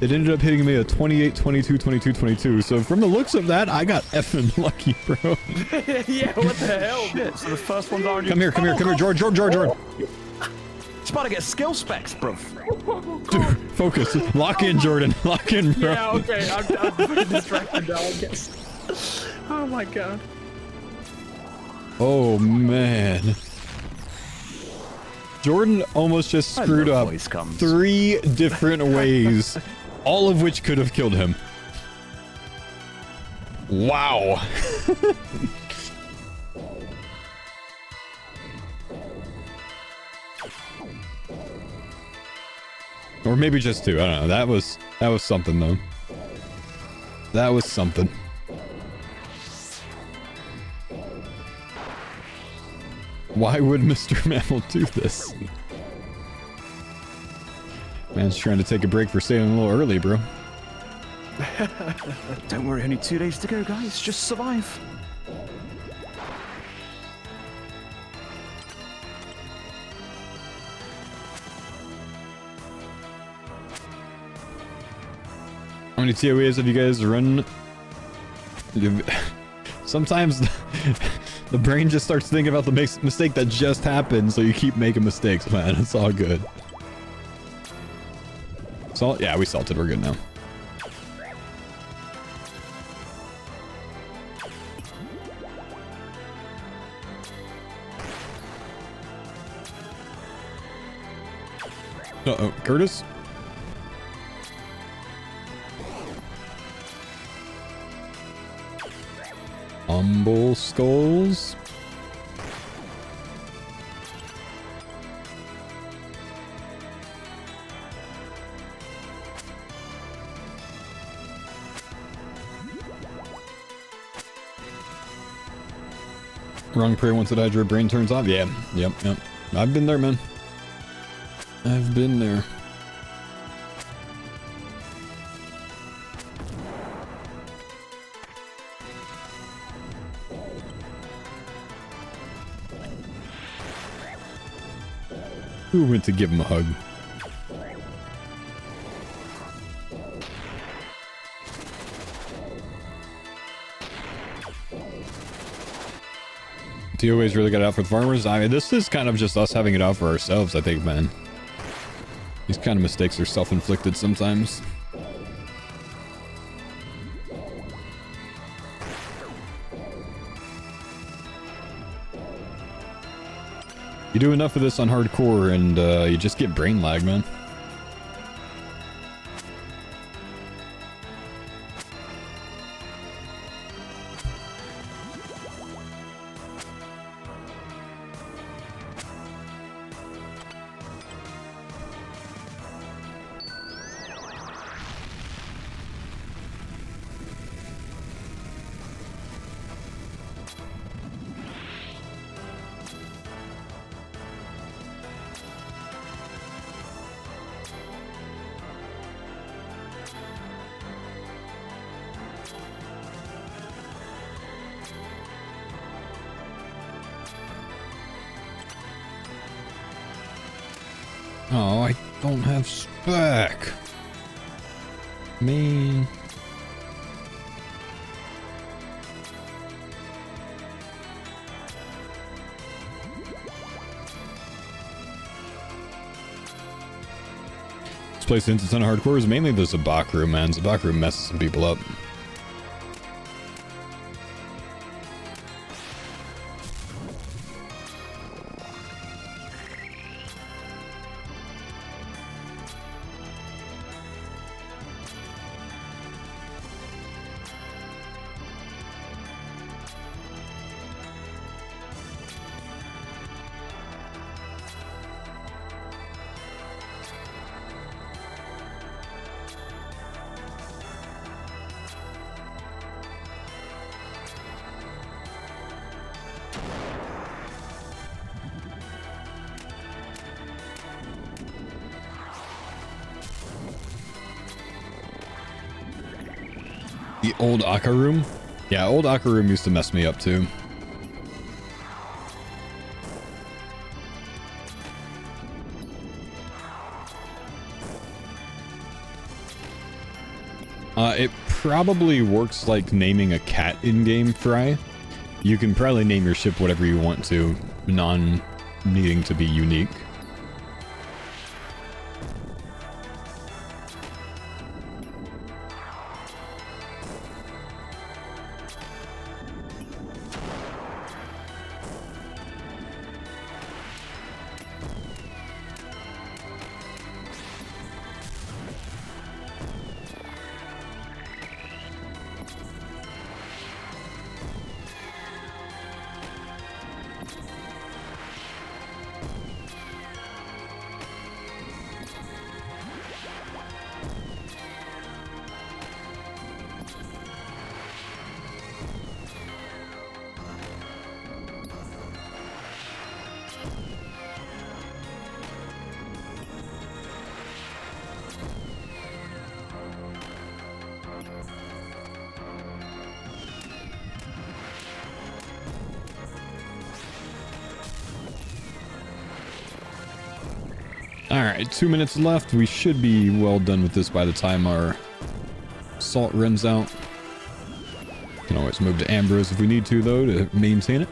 It ended up hitting me a 28, 22, 22, 22. So from the looks of that, I got effing lucky, bro. Yeah, what the hell? Shit, so the first one's already... Come here, George. It's about to get skill specs, bro. Dude, focus. Lock in, Jordan. Lock in, bro. Yeah, okay. I'm fucking distracted now, I guess. Oh my god. Oh, man. Jordan almost just screwed up 3 different ways, all of which could have killed him. Wow. Or maybe just 2. I don't know. That was something, though. That was something. Why would Mr. Mammal do this? Man's trying to take a break for sailing a little early, bro. Don't worry, only 2 days to go, guys. Just survive. How many TOAs have you guys run? Sometimes the brain just starts thinking about the mistake that just happened, so you keep making mistakes, man. It's all good. Salt? Yeah, we salted. We're good now. Uh-oh. Curtis? Humble skulls. Wrong prayer once it died, your brain turns off. Yeah, yep. I've been there, man. I've been there. Who went to give him a hug? TOA's really got it out for the farmers. I mean, this is kind of just us having it out for ourselves, I think, man. These kind of mistakes are self-inflicted sometimes. You do enough of this on hardcore and you just get brain lag, man. Oh, I don't have spec. Man. This place, since it's on hardcore, is mainly the Zabakru, man. Zabakru messes some people up. The old Aka room? Yeah, old Aka room used to mess me up too. It probably works like naming a cat in-game, Fry. You can probably name your ship whatever you want to, non-needing to be unique. Alright, 2 minutes left. We should be well done with this by the time our salt runs out. Can always move to Ambrose if we need to, though, to maintain it.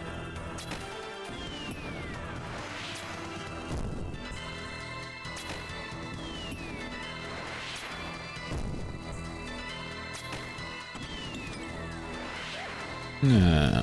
Yeah.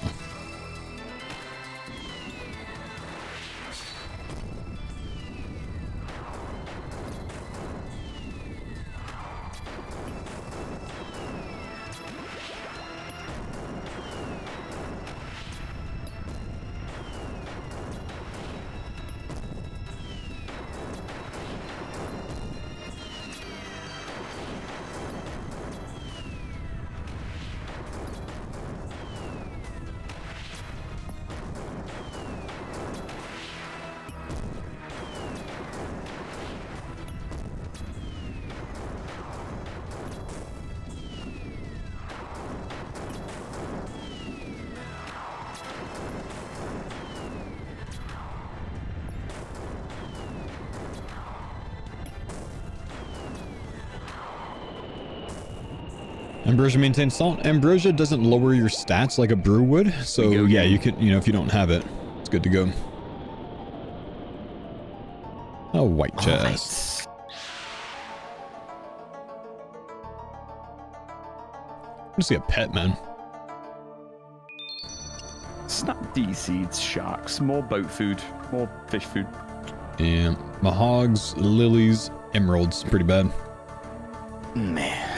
Ambrosia maintains salt. Ambrosia doesn't lower your stats like a brew would. So yeah, you could, you know, if you don't have it, it's good to go. A white chest. I just see a pet, man. Snap D seeds, sharks, more boat food, more fish food. Yeah, mahogs, lilies, emeralds, pretty bad. Man.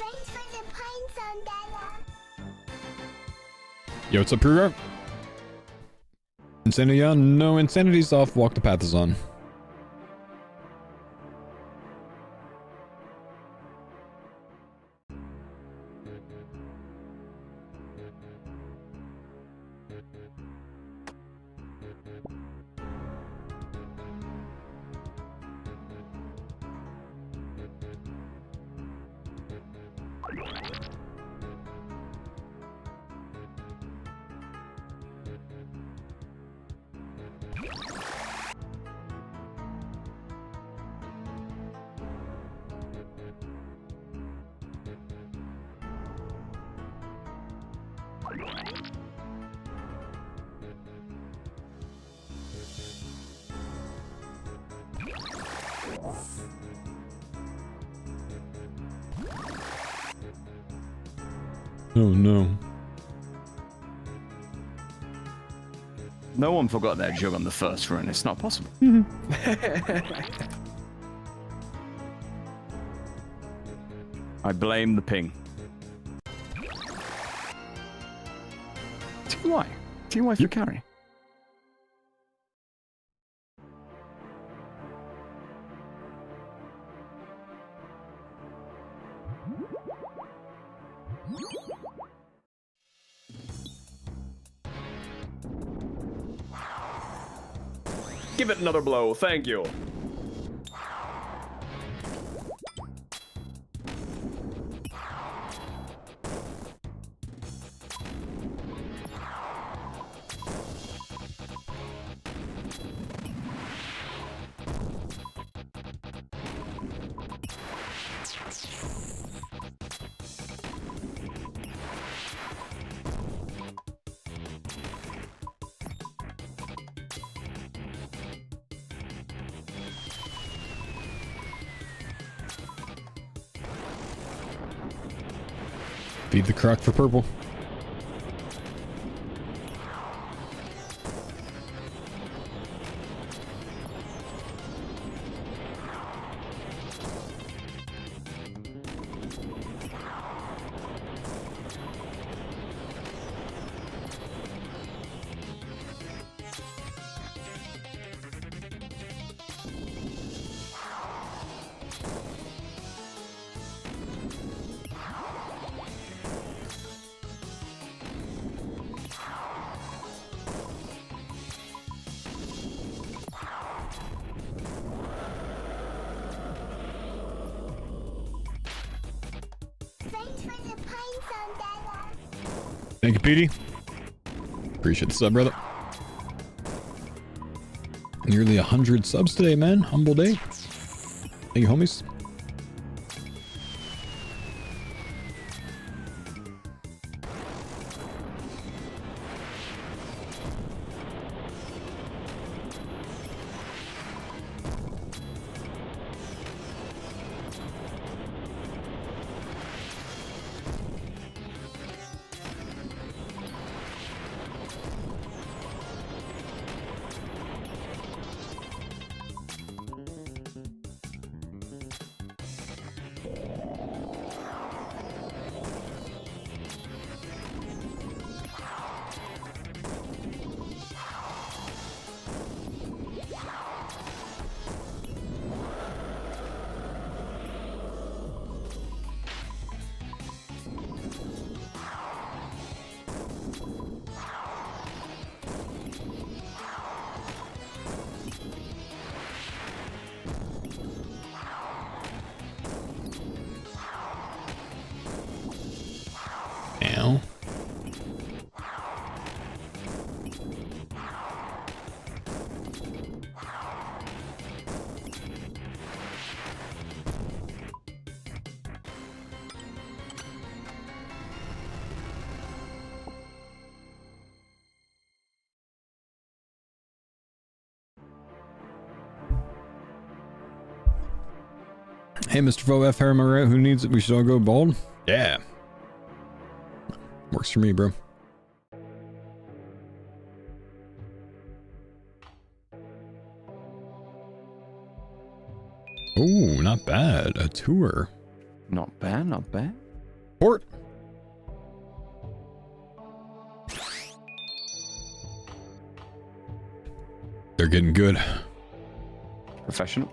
Thanks for the pine zone, Dada. Yo, what's up, Pura? Insanity on? No, Insanity's off. Walk the Path is on. Oh no. No one forgot their jug on the first run. It's not possible. I blame the ping. TY. TY for carry. Give it another blow, thank you. Feed the croc for purple. Thanks for the pine zone, Dada. Thank you, Petey. Appreciate the sub, brother. Nearly 100 subs today, man. Humble day. Thank you, homies. Ow. Hey, Mr. Faux F. Hair, am I right? Who needs it? We should all go bald? Yeah. Works for me, bro. Oh, not bad. A tour. Not bad, not bad. Port. They're getting good. Professional.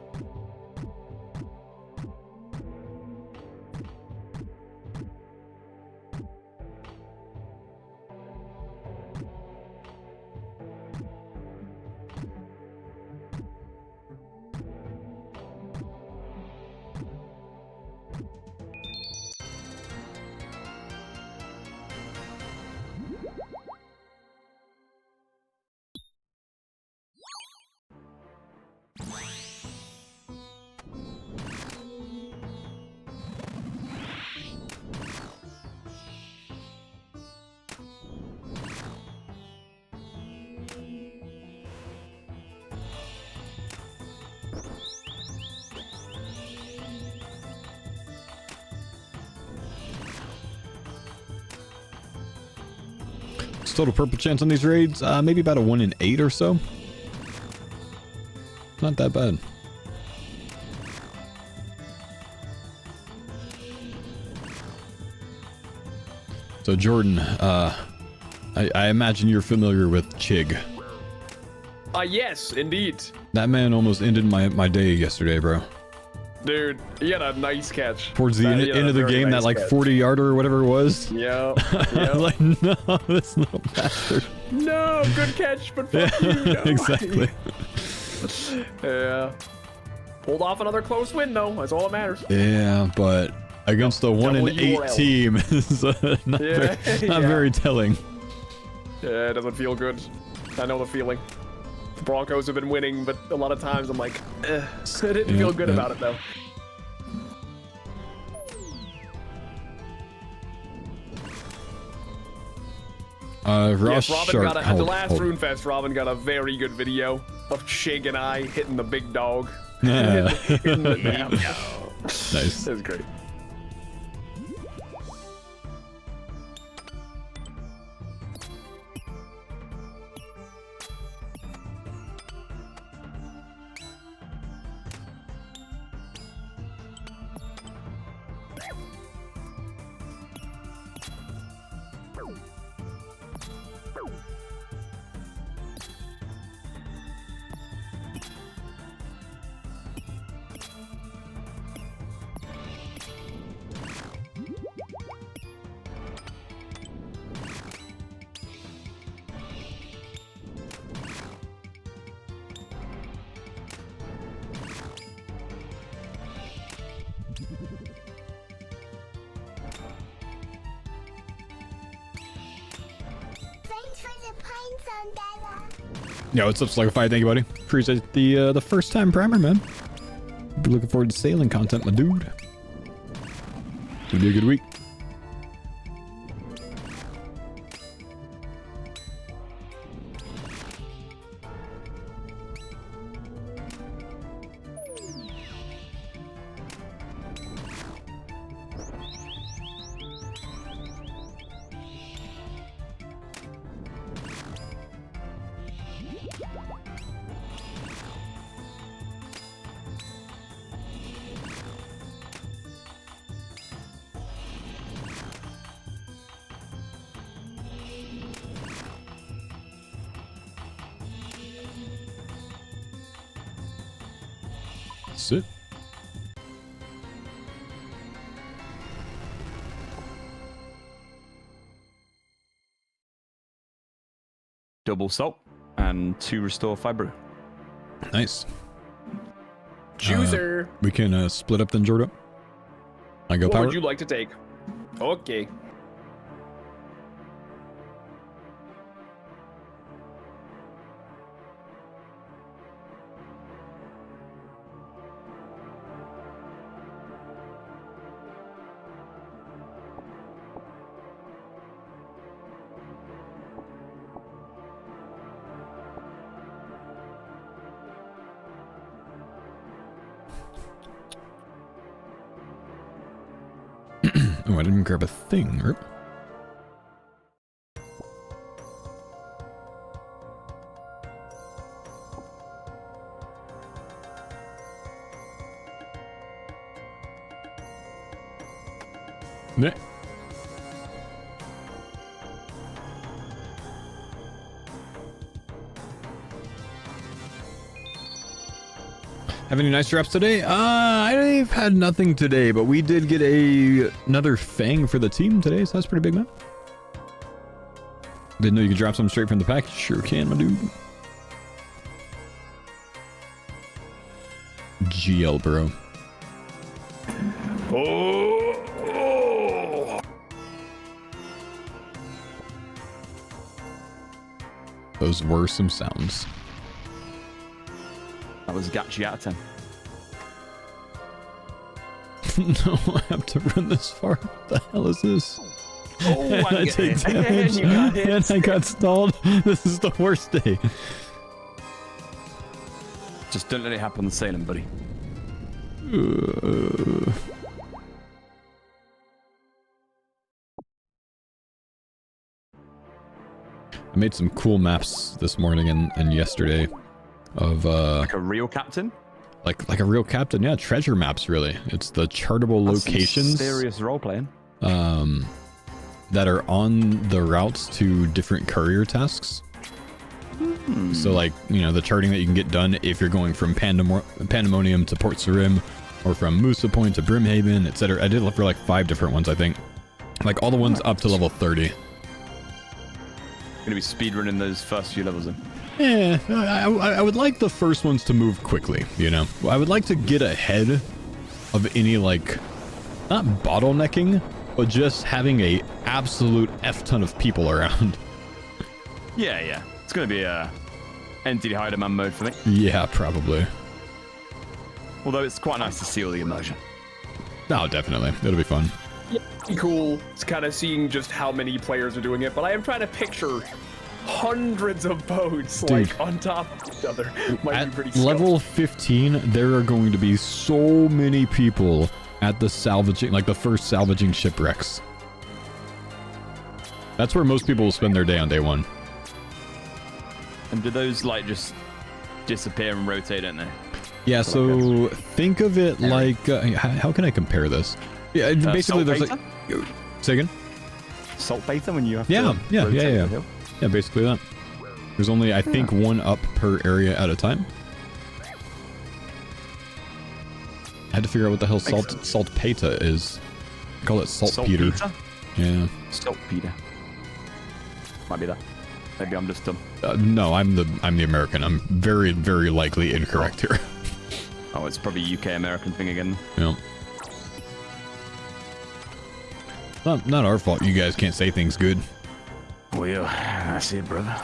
Total purple chance on these raids, maybe about a 1 in 8 or so. Not that bad. So Jordan, I imagine you're familiar with Chig. Yes, indeed. That man almost ended my day yesterday, bro. Dude, he had a nice catch. Towards the end of the game, nice that like catch. 40-yarder or whatever it was. Yeah. I was like, no, this little bastard. No, good catch, but fuck you. No. Exactly. Yeah. Pulled off another close win, though. That's all that matters. Yeah, but against the 1 in 8 WRL. team is not, very telling. Yeah, it doesn't feel good. I know the feeling. The Broncos have been winning, but a lot of times I'm like, I didn't feel good about it, though. Ross Yes, Robin Shark. got at the last RuneFest, Robin got a very good video of Chig and I hitting the big dog. Yeah. Hitting the big dog. Nice. It was great. Thanks for the pines on Dada. Yeah, what's up, Slugify? Thank you, buddy. Appreciate the first time primer, man. Be looking forward to sailing content, my dude. Gonna be a good week. Sit. Double salt and 2 restore fiber. Nice. Juicer. We can split up then, Jordan. I go What power. would you like to take? Okay. Oh, I didn't grab a thing. Yeah. Have any nice drops today? I've had nothing today, but we did get another Fang for the team today, so that's pretty big, man. Didn't know you could drop some straight from the pack. Sure can, my dude. GL, bro. Oh. Those were some sounds. That was Gachi out of 10. No, I have to run this far. What the hell is this? Oh, And I take damage, and I got stalled. This is the worst day. Just don't let it happen on the sailing, buddy. I made some cool maps this morning and yesterday of Like a real captain? like a real captain. Yeah, treasure maps really. It's the chartable That's locations some serious role playing. that are on the routes to different courier tasks. So like, you know, the charting that you can get done if you're going from Pandemonium to Port Sarim, or from Musa Point to Brimhaven, etc. I did look for like 5 different ones, I think. Like all the ones up to level 30. Gonna be speedrunning those first few levels then. Yeah, I would like the first ones to move quickly, you know? I would like to get ahead of any, like, not bottlenecking, but just having a absolute F-ton of people around. Yeah. It's gonna be a entity high demand mode for me. Yeah, probably. Although it's quite nice to see all the immersion. No, definitely. It'll be fun. Yeah, cool. It's kind of seeing just how many players are doing it, but I am trying to picture hundreds of boats like on top of each other. Might be pretty At level 15, there are going to be so many people at the salvaging, like the first salvaging shipwrecks. That's where most people will spend their day on day 1. And do those like just disappear and rotate, don't they? Yeah, so think of it like how can I compare this? Yeah, basically there's like say again? Salt beta when you have Yeah, to yeah, rotate yeah, the yeah. hill? Yeah, basically that. There's only I think 1 up per area at a time. I had to figure out what the hell saltpeter is. I call it saltpeter. Saltpeter? Yeah. Saltpeter. Might be that. Maybe I'm just dumb. No, I'm the American. I'm very, very likely incorrect here. Oh, it's probably a UK American thing again. Yeah. Not our fault. You guys can't say things good. Well, I see it, brother.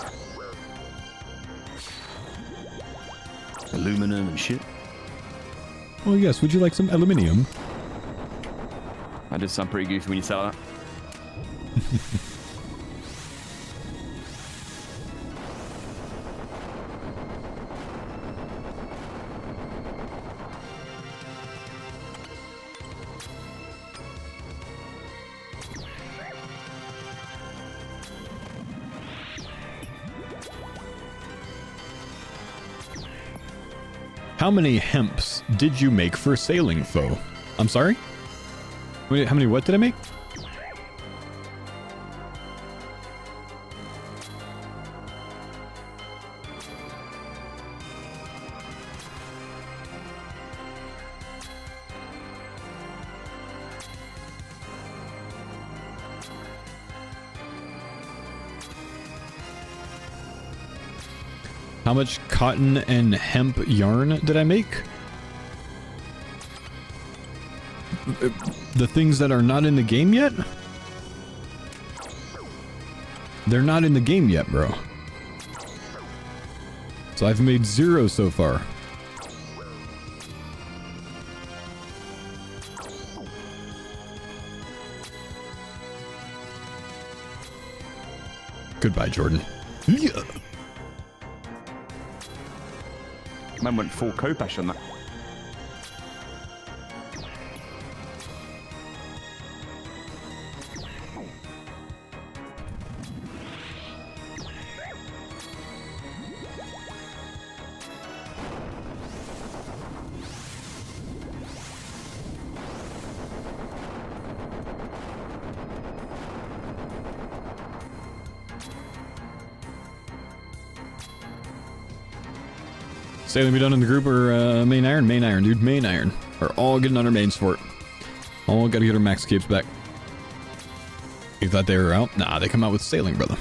Aluminum and shit. Oh yes, would you like some aluminium? That does sound pretty goofy when you sell that. How many hemps did you make for sailing, Faux? I'm sorry? Wait, how many what did I make? How much cotton and hemp yarn did I make? The things that are not in the game yet? They're not in the game yet, bro. So I've made 0 so far. Goodbye, Jordan. Yeah. Man went full Kopesh on that. Sailing be done in the group or main iron? Main iron, dude. Main iron. We're all getting on our mains for it. All gotta get our max capes back. You thought they were out? Nah, they come out with sailing, brother.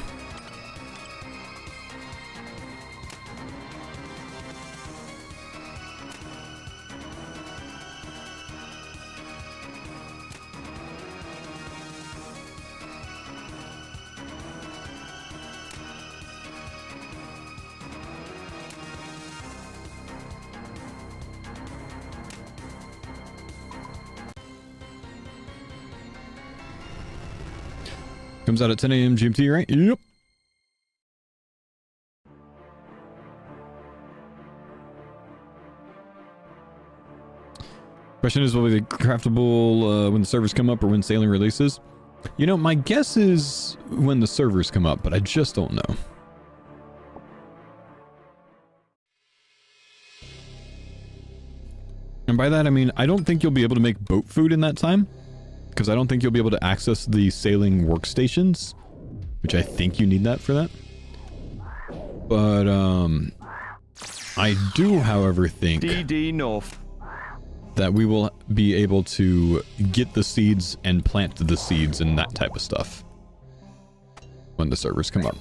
Comes out at 10 a.m. GMT, right? Yep. Question is, will it be craftable when the servers come up or when sailing releases? You know, my guess is when the servers come up, but I just don't know. And by that, I mean, I don't think you'll be able to make boat food in that time. Because I don't think you'll be able to access the sailing workstations, which I think you need that for that. But I do, however, think DD North that we will be able to get the seeds and plant the seeds and that type of stuff when the servers come up.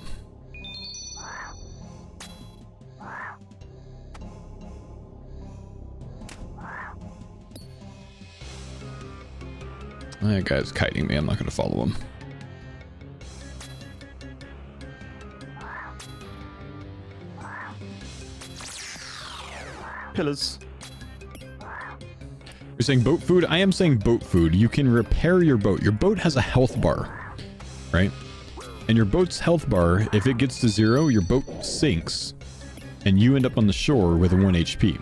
That guy's kiting me. I'm not going to follow him. pillars. You're saying boat food? I am saying boat food. You can repair your boat. Your boat has a health bar, right? And your boat's health bar, if it gets to 0, your boat sinks. And you end up on the shore with a 1 HP.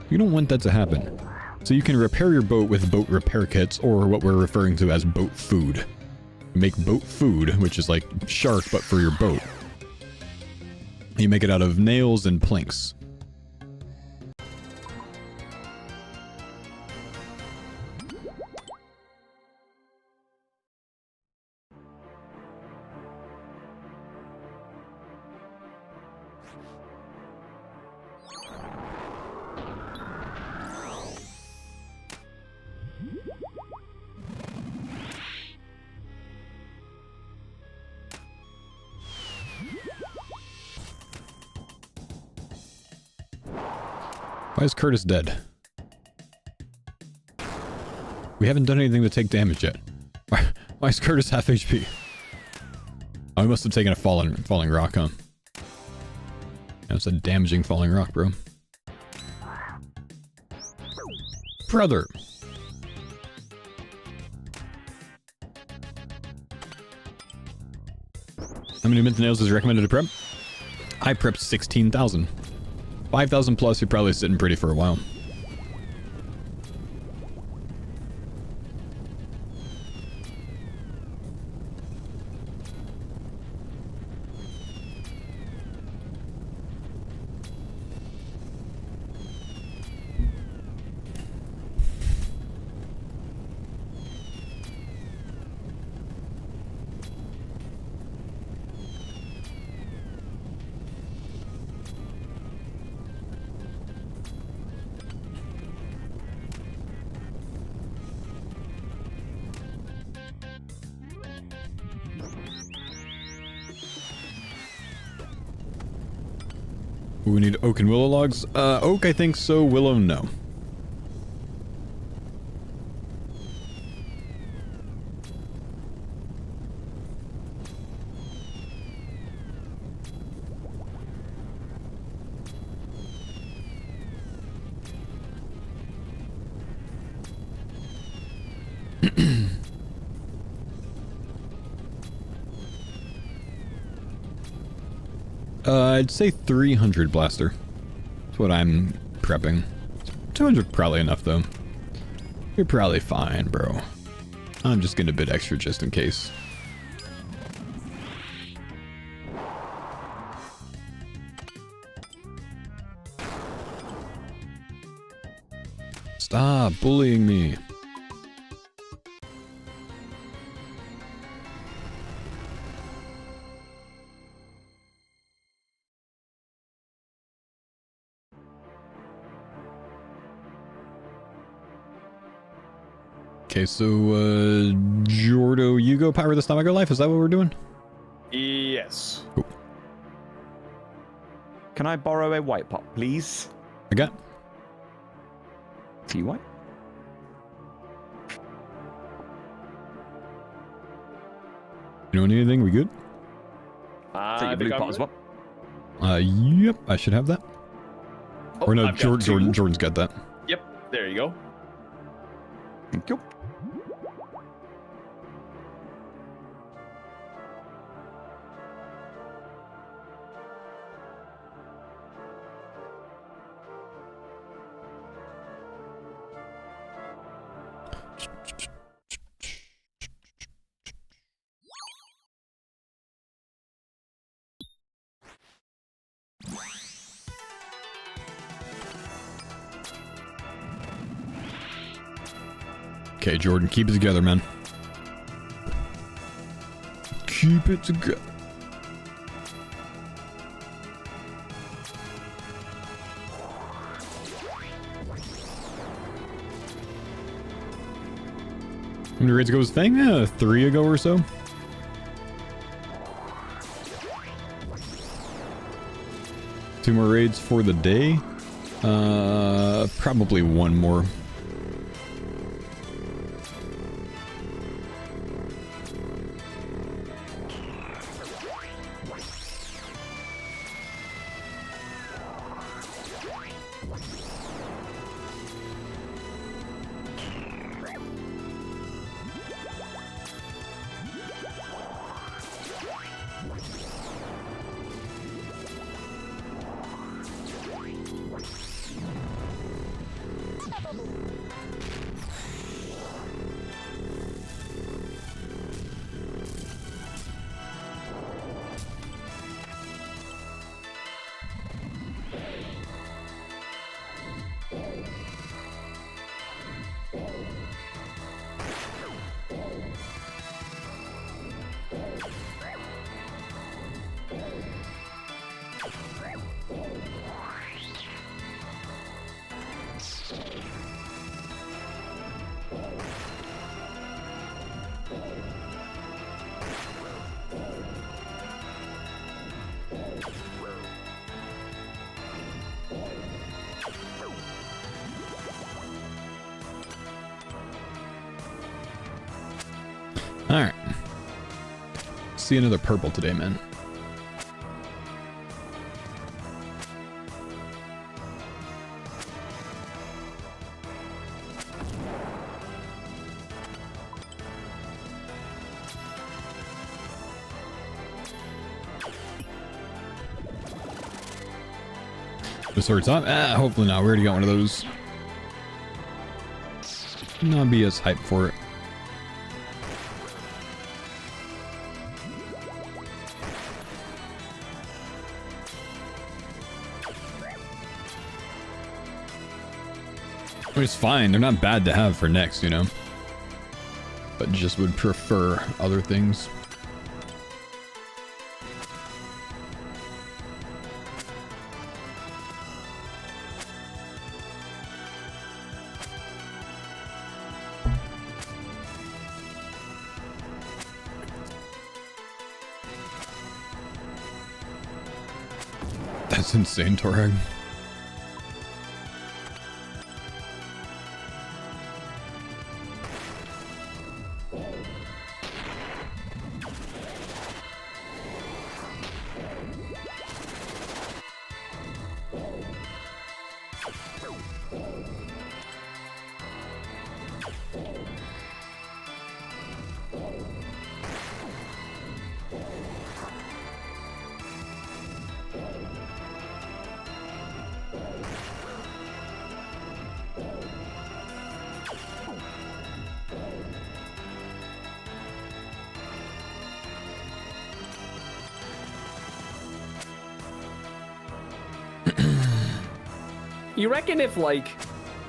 You don't want that to happen. So you can repair your boat with boat repair kits, or what we're referring to as boat food. Make boat food, which is like shark, but for your boat. You make it out of nails and planks. Why is Curtis dead? We haven't done anything to take damage yet. Why is Curtis half HP? Oh, he must have taken a falling rock, huh? That's a damaging falling rock, bro. Brother! How many mint nails is recommended to prep? I prepped 16,000. 5,000 plus, you're probably sitting pretty for a while. We need oak and willow logs. Oak, I think so. Willow, no. I'd say 300 blaster. That's what I'm prepping. 200 probably enough though. You're probably fine, bro. I'm just getting a bit extra just in case. Stop bullying me. Okay, so Jordo, you go power this time I go life. Is that what we're doing? Yes. Cool. Can I borrow a white pot, please? I got. Tea white. You don't need anything? We good? Take your blue pot as well. Yep, I should have that. Oh, Or no, I've got two. Jordan's got that. Yep, there you go. Thank you. Okay, Jordan, keep it together, man. Keep it together. How many raids ago was thing? 3 ago or so. Two more raids for the day. Probably one more. Alright. See another purple today, man. The sword's up? Hopefully not. We already got one of those. Not be as hyped for it. It's fine. They're not bad to have for next, you know. But just would prefer other things. That's insane, Torag. You reckon if like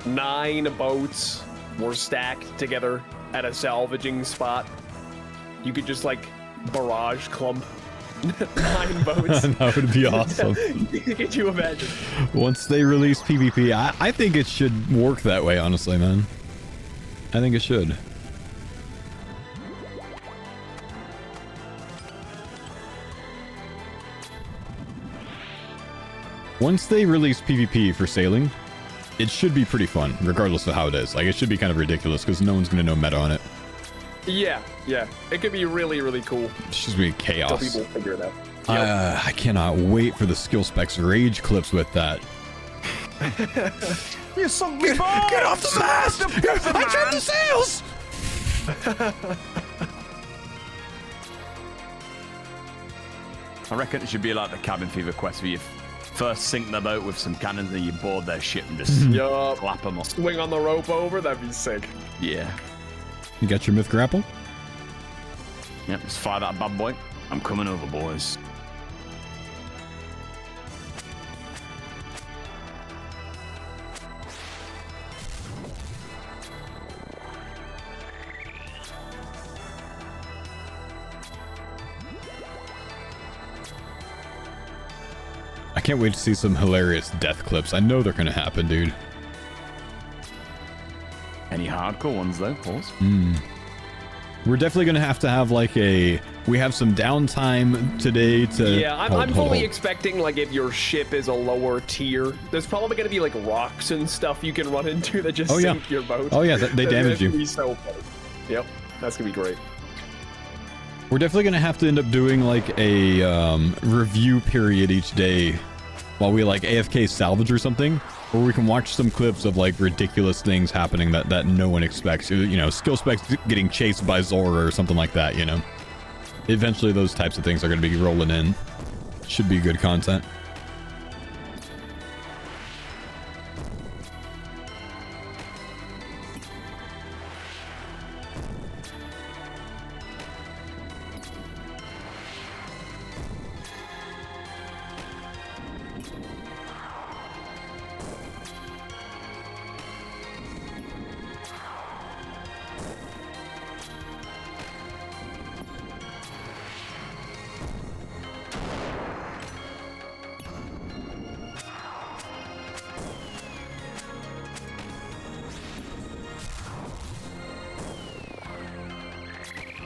9 boats were stacked together at a salvaging spot, you could just like barrage clump 9 boats? That would be awesome. Could you imagine? Once they release PvP, I think it should work that way, honestly, man. I think it should. Once they release PvP for sailing, it should be pretty fun, regardless of how it is. Like, it should be kind of ridiculous because no one's going to know meta on it. Yeah, yeah. It could be really, really cool. It's just be chaos. Until people figure it out. I cannot wait for the skill specs rage clips with that. You sunk me balls! Get off the mast! I trimmed the sails! I reckon it should be like the Cabin Fever quest where you first sink the boat with some cannons and you board their ship and just clap them up. Swing on the rope over, that'd be sick. Yeah. You got your myth grapple? Yep, just fire that bad boy. I'm coming over, boys. I can't wait to see some hilarious death clips. I know they're gonna happen, dude. Any hardcore ones though, pause. We're definitely gonna have to have like we have some downtime today to... Yeah, I'm fully expecting, like, if your ship is a lower tier, there's probably gonna be like rocks and stuff you can run into that just sink your boat. Oh yeah, they damage you. Be so funny. Yep, that's gonna be great. We're definitely gonna have to end up doing like a review period each day while we like AFK salvage or something, where we can watch some clips of like ridiculous things happening that no one expects. You know, skill specs getting chased by Zora or something like that, you know. Eventually those types of things are gonna be rolling in. Should be good content.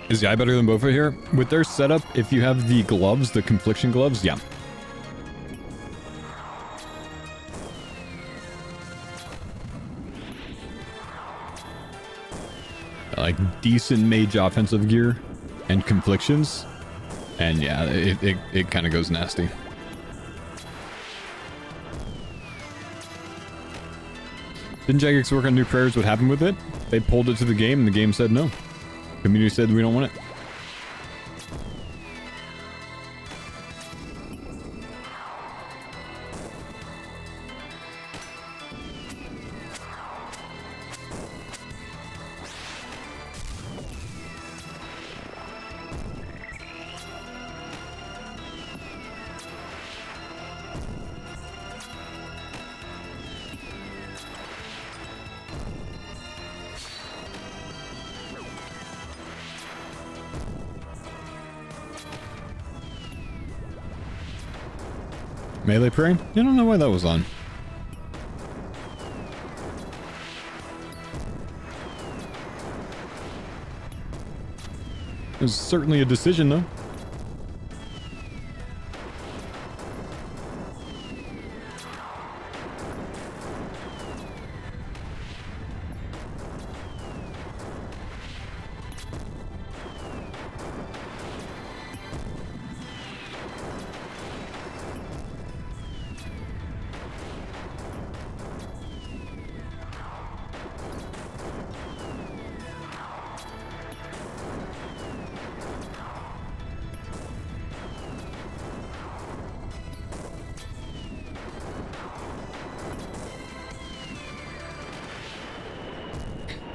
Is the eye better than Bofa here? With their setup, if you have the gloves, the confliction gloves, yeah. Like decent mage offensive gear and conflictions. And yeah, it kind of goes nasty. Didn't Jagex work on new prayers? What happened with it? They pulled it to the game and the game said no. Community said we don't want it. Melee prey? I don't know why that was on. It was certainly a decision, though.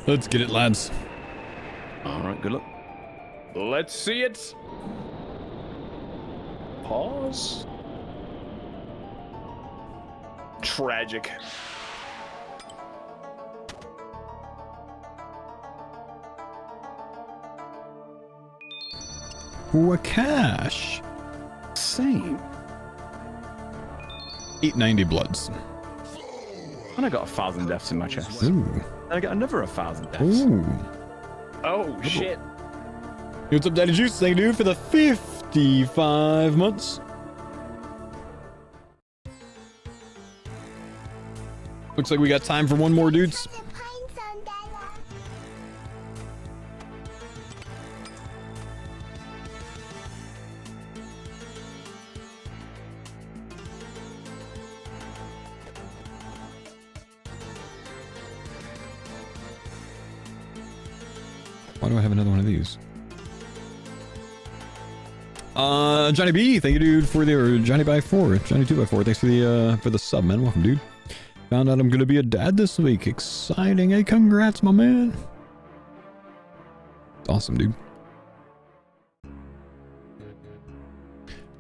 Let's get it, lads. All right, good luck. Let's see it. Pause. Tragic. Wakash. Same. 890 bloods. And I got 1,000 deaths in my chest. Ooh. And I got another 1,000 deaths. Ooh. Oh, shit. Hey, what's up, Daddy Juice? Thank you for the 55 months. Looks like we got time for one more, dudes. The Pine Zone Della. Why do I have another one of these? Johnny B, thank you, dude, for the or Johnny by 4, Johnny 2 by 4. Thanks for the sub, man. Welcome, dude. Found out I'm gonna be a dad this week. Exciting! Hey, congrats, my man. It's awesome, dude.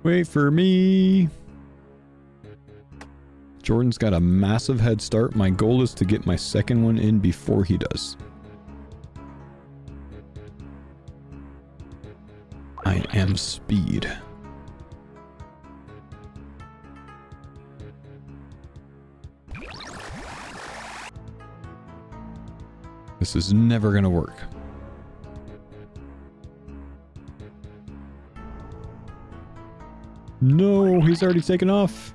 Wait for me. Jordan's got a massive head start. My goal is to get my second one in before he does. I am speed. This is never gonna work. No, he's already taken off.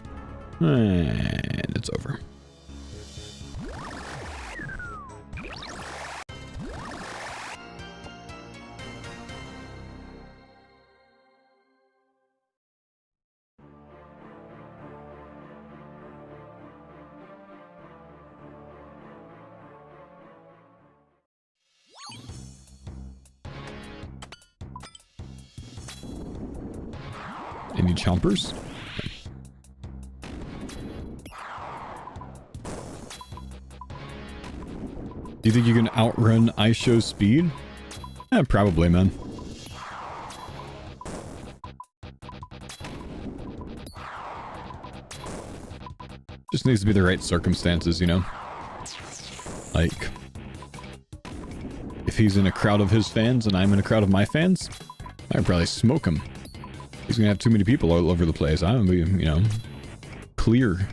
And it's over. Any chompers? Do you think you can outrun Ice Show's speed? Probably, man. Just needs to be the right circumstances, you know? Like, if he's in a crowd of his fans and I'm in a crowd of my fans, I'd probably smoke him. He's gonna have too many people all over the place. I'm gonna be, you know, clear.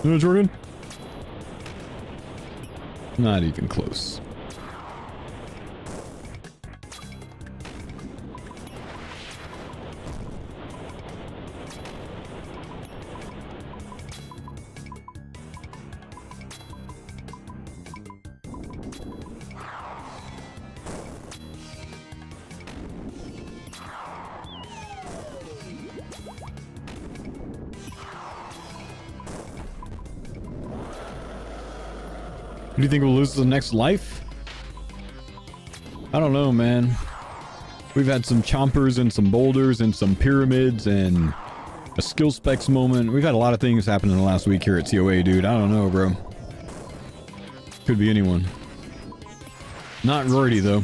No, Jordan? Not even close. Do you think we'll lose the next life? I don't know, man. We've had some chompers and some boulders and some pyramids and a skill specs moment. We've had a lot of things happen in the last week here at TOA, dude. I don't know, bro. Could be anyone. Not Rorty, though.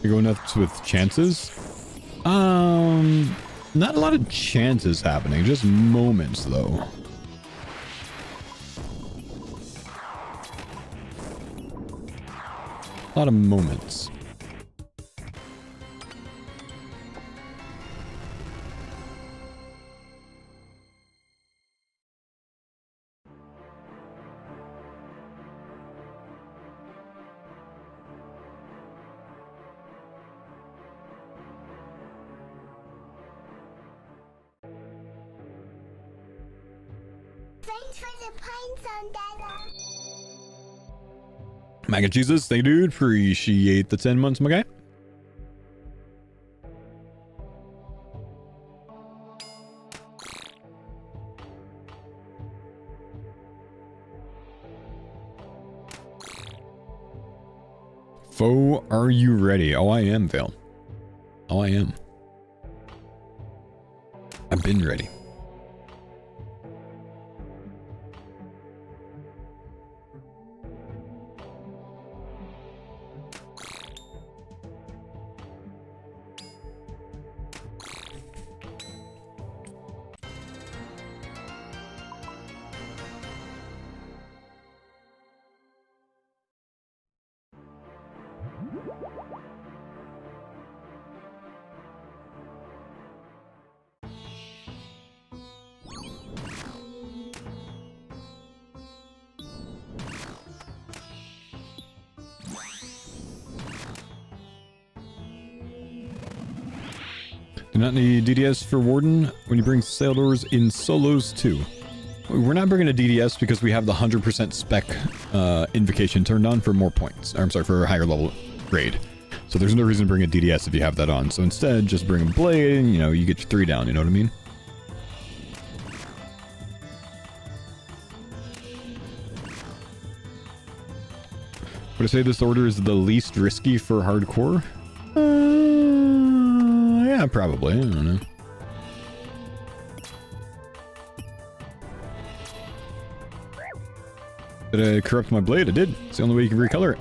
You go nuts with chances? Not a lot of chances happening, just moments though. A lot of moments. Thanks for the Pine Zone Della. Mac and cheeses, thank you, dude. Appreciate the 10 months, my guy. are you ready? Oh, I am, Vale. Oh, I am. I've been ready. Do not need DDS for Warden when you bring sail doors in solos too. We're not bringing a DDS because we have the 100% spec invocation turned on for more points. Or, I'm sorry, for a higher level grade. So there's no reason to bring a DDS if you have that on. So instead, just bring a blade and, you know, you get your 3 down, you know what I mean? Would I say this order is the least risky for hardcore? Yeah, probably. I don't know. Did I corrupt my blade? I did. It's the only way you can recolor it.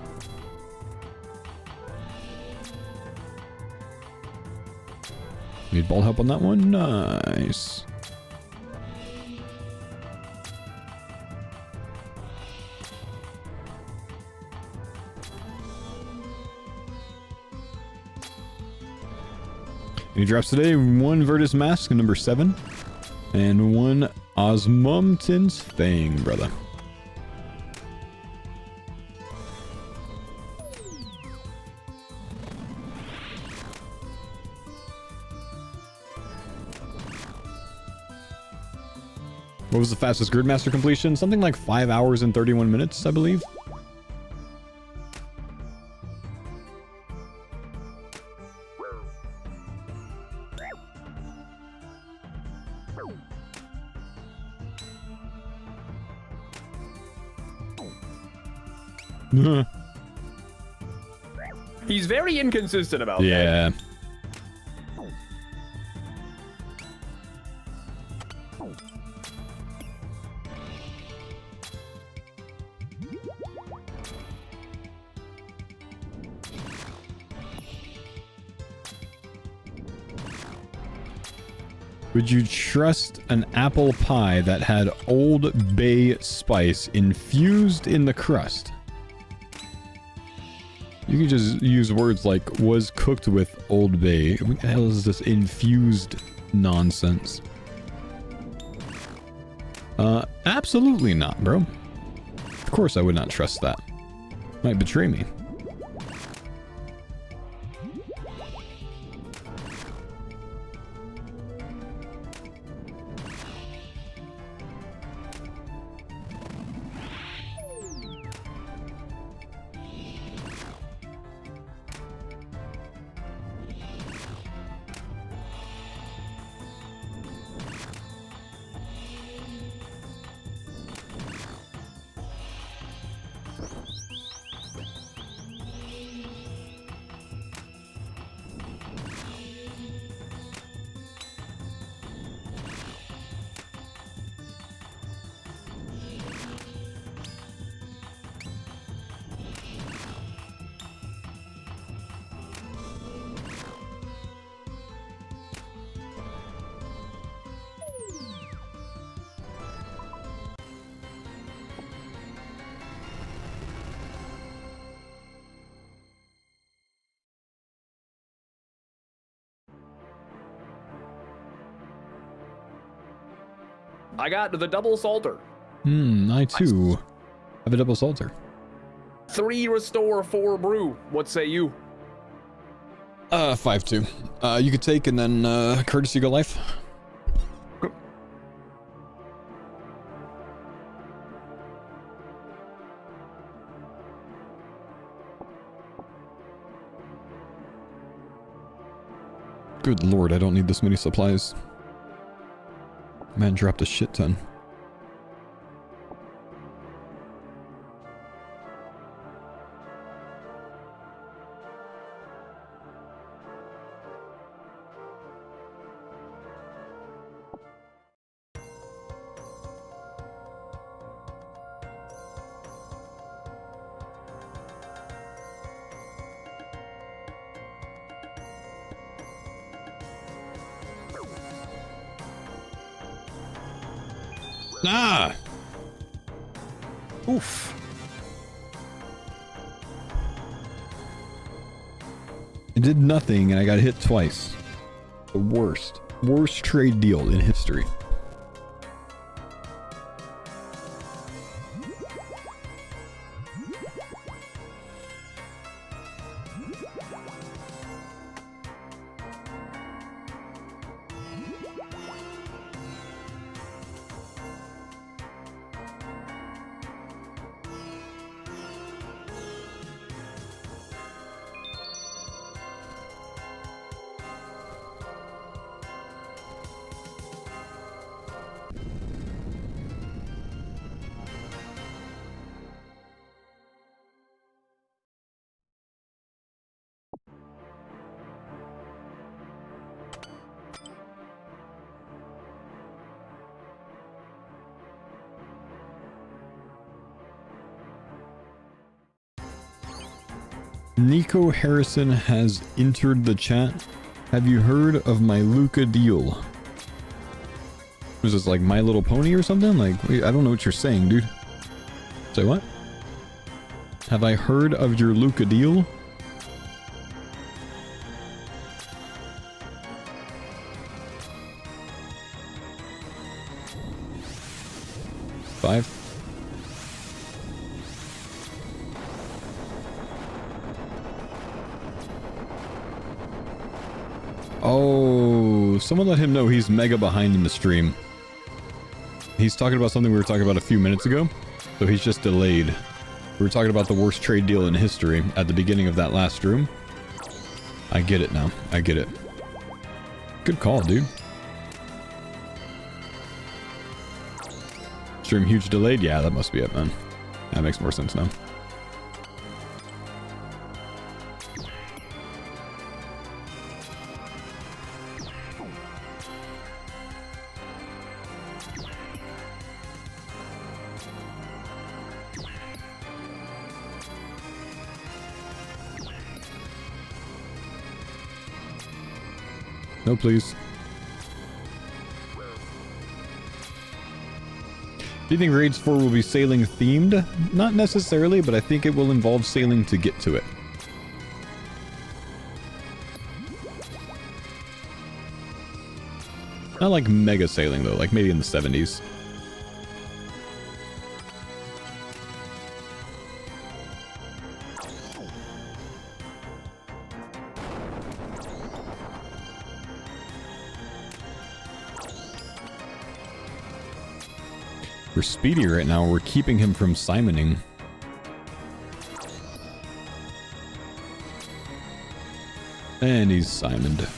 Need ball help on that one? Nice. Any drops today? 1 Virtus Mask, number 7. And 1 Osmumton's Fang, brother. What was the fastest Gridmaster completion? Something like 5 hours and 31 minutes, I believe. He's very inconsistent about that. Yeah. Would you trust an apple pie that had Old Bay spice infused in the crust? You can just use words like was cooked with Old Bay. What the hell is this infused nonsense? Absolutely not, bro. Of course I would not trust that. Might betray me. I got the double salter. I too have a double salter. 3 restore, 4 brew. What say you? 5-2. You could take and then courtesy go life. Good lord, I don't need this many supplies. Man dropped a shit ton. Ah! Oof. I did nothing and I got hit twice. The worst. Worst trade deal in history. Nico Harrison has entered the chat. Have you heard of my Luca deal? Was this like My Little Pony or something? Like, wait, I don't know what you're saying, dude. Say what? Have I heard of your Luca deal? Five. Oh, someone let him know he's mega behind in the stream. He's talking about something we were talking about a few minutes ago, so he's just delayed. We were talking about the worst trade deal in history at the beginning of that last room. I get it now. I get it. Good call, dude. Stream huge delayed? Yeah, that must be it, man. That makes more sense now. No, please. Do you think Raids 4 will be sailing themed? Not necessarily, but I think it will involve sailing to get to it. Not like mega sailing though, like maybe in the 70s. We're speedy right now. We're keeping him from simoning. And he's simoned.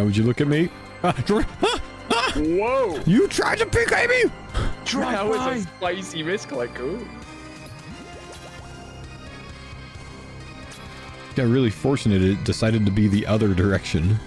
Would you look at me? Whoa! You tried to pick me! That was a spicy misclick. Ooh. Got really fortunate it decided to be the other direction.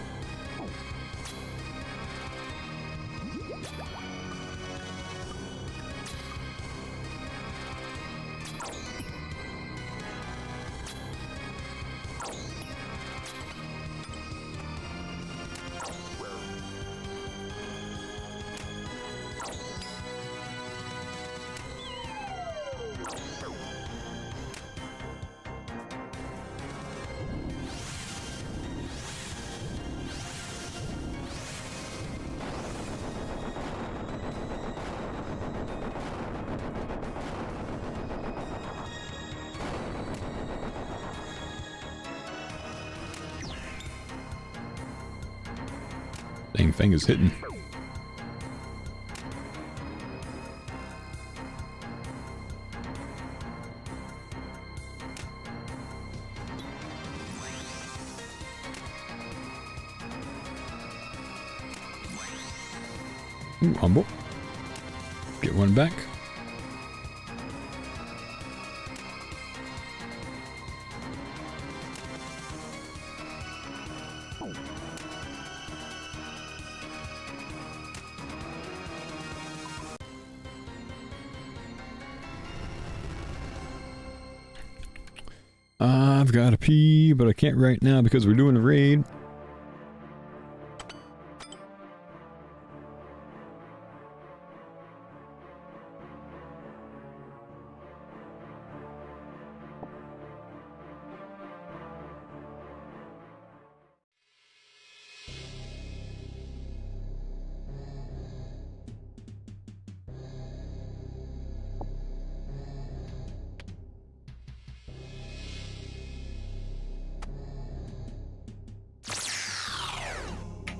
Dang, Fang is hitting. Ooh, humble. Get one back. I've got to pee, but I can't right now because we're doing a raid.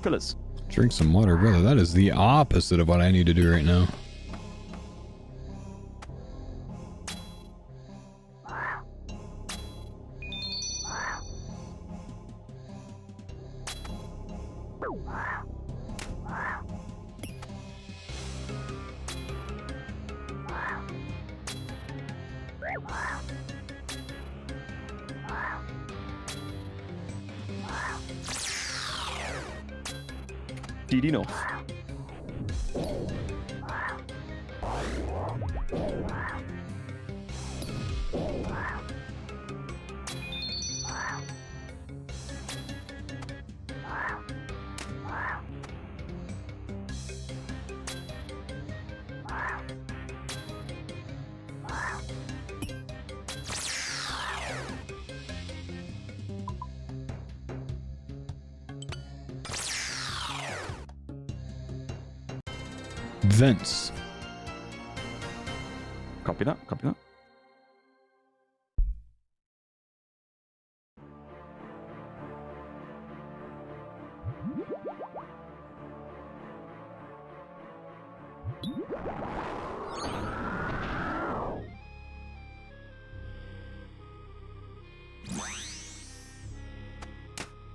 Fillers. Drink some water, brother. That is the opposite of what I need to do right now. DD North. Vents. Copy that, copy that.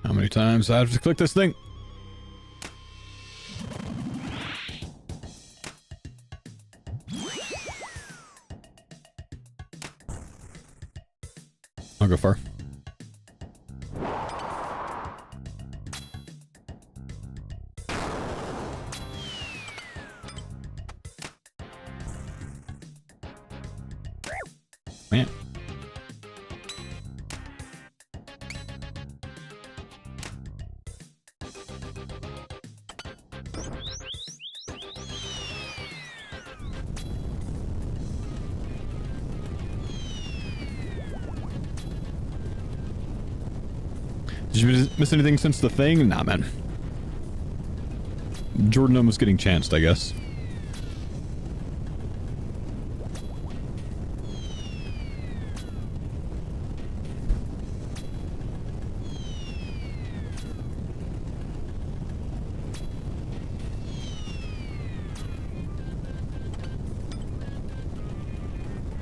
How many times I have to click this thing? I'll go far. Man. Did you miss anything since the thing? Nah, man. Jordan almost getting chanced, I guess.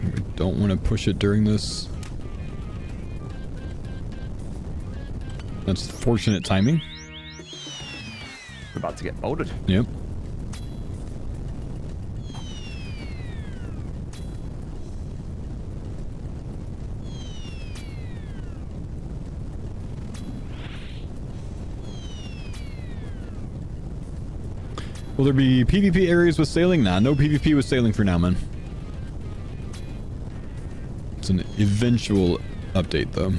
We don't want to push it during this. That's fortunate timing. We're about to get bolted. Yep. Will there be PvP areas with sailing? Nah, no PvP with sailing for now, man. It's an eventual update, though.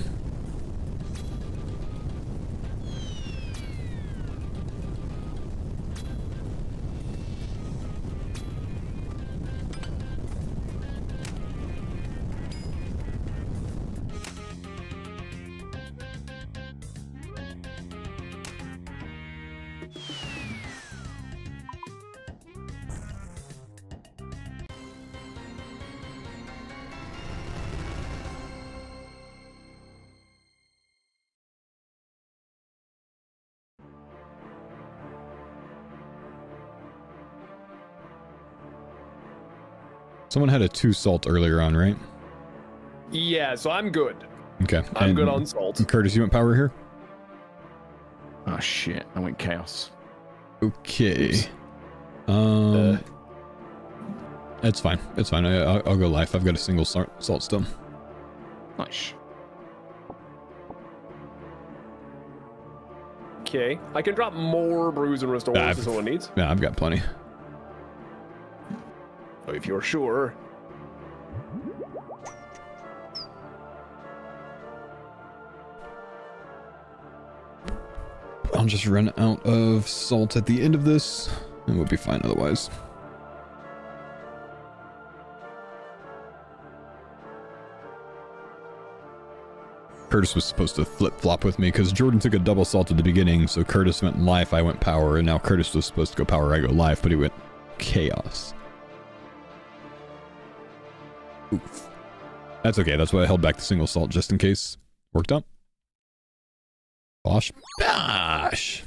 Someone had a 2 salt earlier on, right? Yeah, so I'm good. Okay. I'm good on salt. Curtis, you want power here? Oh shit, I went chaos. Okay. It's fine. It's fine. I'll go life. I've got a single salt still. Nice. Okay, I can drop more brews and restores if someone needs. Yeah, I've got plenty. Oh, if you're sure. I'll just run out of salt at the end of this, and we'll be fine otherwise. Curtis was supposed to flip-flop with me because Jordan took a double salt at the beginning, so Curtis went life, I went power, and now Curtis was supposed to go power, I go life, but he went chaos. Oof. That's okay, that's why I held back the single salt just in case. Worked out. Bosh. Bosh!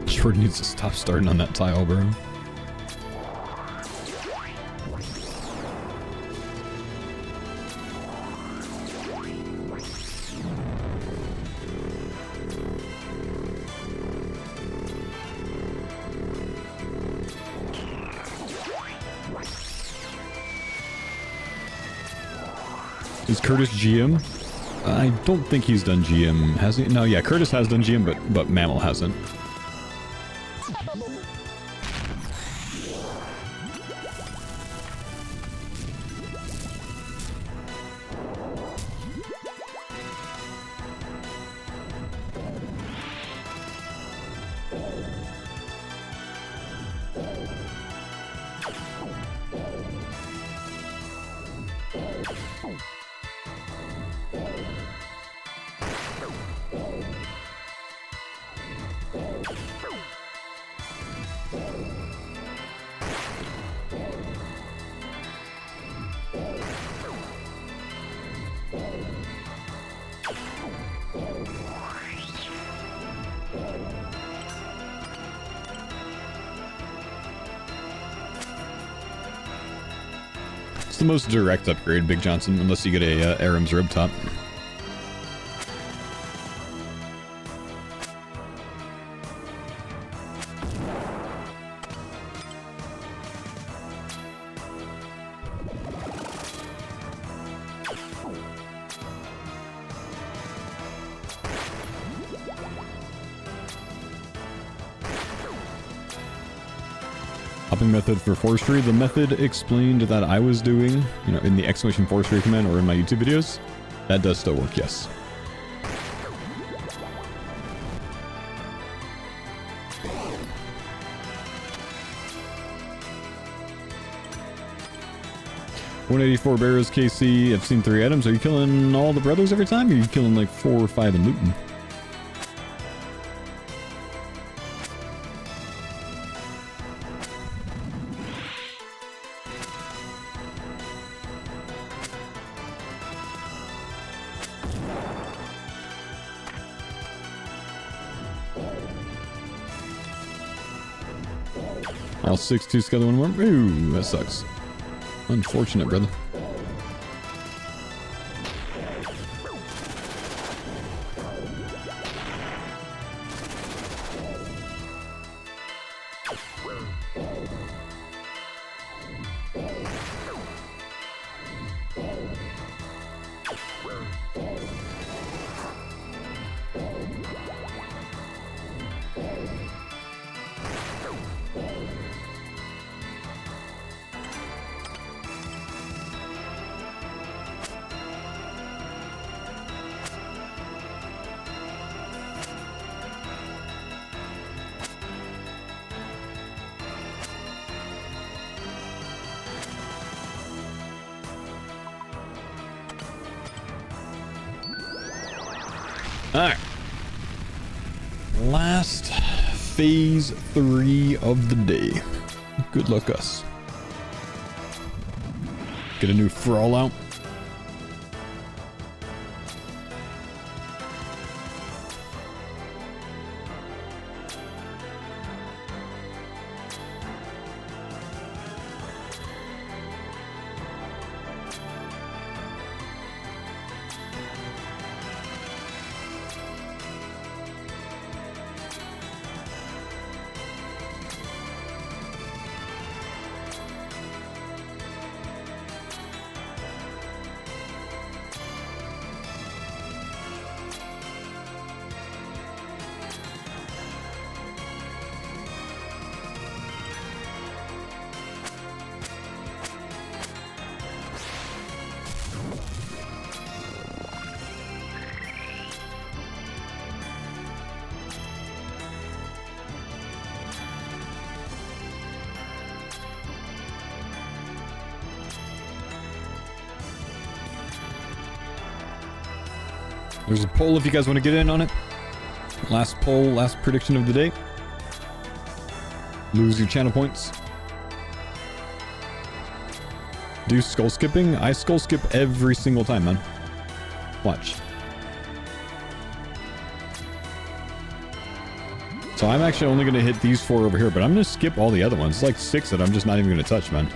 Jordan needs to stop starting on that tile, bro. Is Curtis GM? I don't think he's done GM, has he? No, yeah, Curtis has done GM, but Mammal hasn't. It's the most direct upgrade, Big Johnson, unless you get a Aram's Rib Top. Hopping method for forestry. The method explained that I was doing, you know, in the exclamation forestry command or in my YouTube videos, that does still work, yes. $184 barrels, KC. I've seen 3 items. Are you killing all the brothers every time? Or are you killing like 4 or 5 and looting? All 6-2 together, 1 more. Ooh, that sucks. Unfortunate, brother. Alright. Last phase 3 of the day. Good luck, us. Get a new Frawl out. There's a poll if you guys want to get in on it. Last poll, last prediction of the day. Lose your channel points. Do skull skipping? I skull skip every single time, man. Watch. So I'm actually only going to hit these 4 over here, but I'm going to skip all the other ones. It's like 6 that I'm just not even going to touch, man.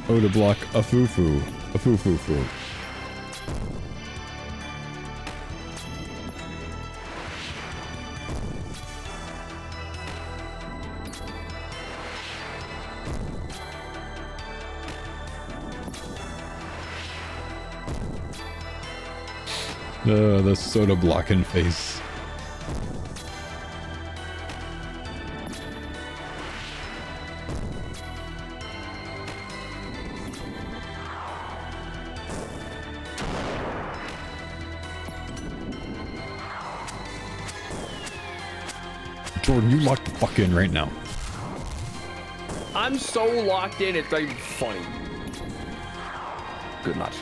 Oh, to block a foo-foo. A foo-foo-foo. The soda blocking face. Jordan, you locked the fuck in right now. I'm so locked in, it's not even funny. Good match.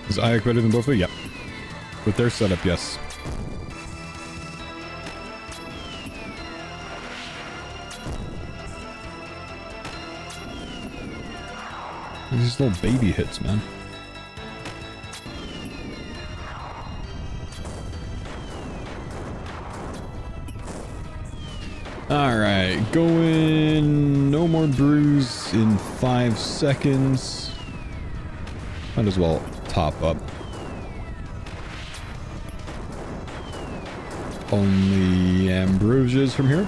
Is Ayak better than both of you? Yep. With their setup, yes. These little baby hits, man. Alright, going no more brews in 5 seconds. Might as well top up. Only ambrosias from here.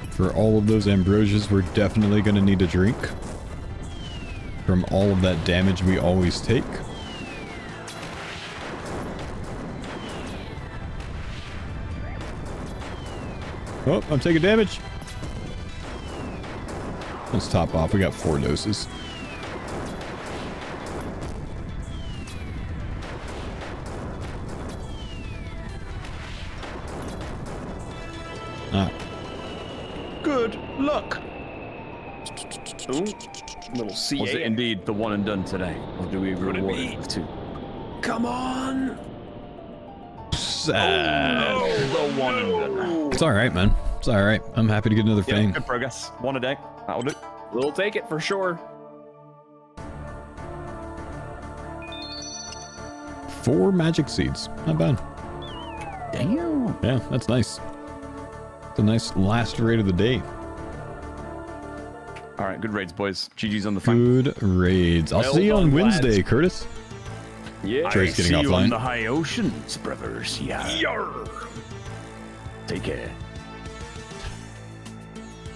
For all of those ambrosias, we're definitely going to need a drink. From all of that damage we always take. Oh, I'm taking damage. Let's top off. We got 4 doses. Good luck. Ooh, little CA. Was it indeed the one and done today, or do we reward it with 2? Come on. Sad. Oh, the one and done. It's alright, man. It's alright. I'm happy to get another Yeah, fang. good progress. 1 a day. That'll do. We'll take it for sure. 4 magic seeds. Not bad. Damn. Yeah, that's nice. It's a nice last raid of the day. All right, good raids, boys. GG's on the phone. Good raids. I'll Well see you on done, Wednesday, lads. Curtis. Yeah. Trey's getting See you on offline. the high oceans, brothers. Yeah. Yarr. Take care.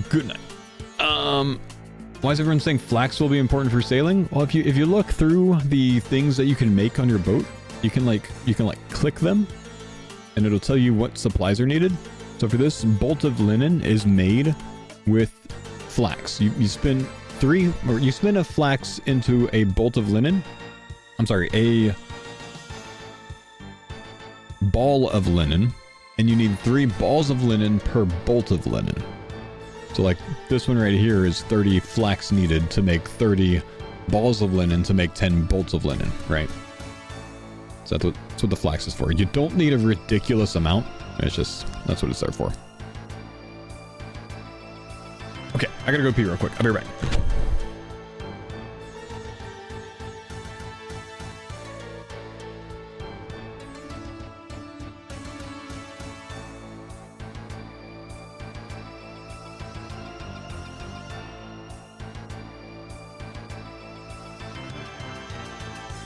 Good night. Why is everyone saying flax will be important for sailing? Well, if you look through the things that you can make on your boat, you can click them, and it'll tell you what supplies are needed. So for this, bolt of linen is made with flax. You spin a flax into a bolt of linen. I'm sorry, a ball of linen, and you need 3 balls of linen per bolt of linen. So like this one right here is 30 flax needed to make 30 balls of linen to make 10 bolts of linen, right? So that's what the flax is for. You don't need a ridiculous amount. It's just, that's what it's there for. Okay, I gotta go pee real quick. I'll be right back.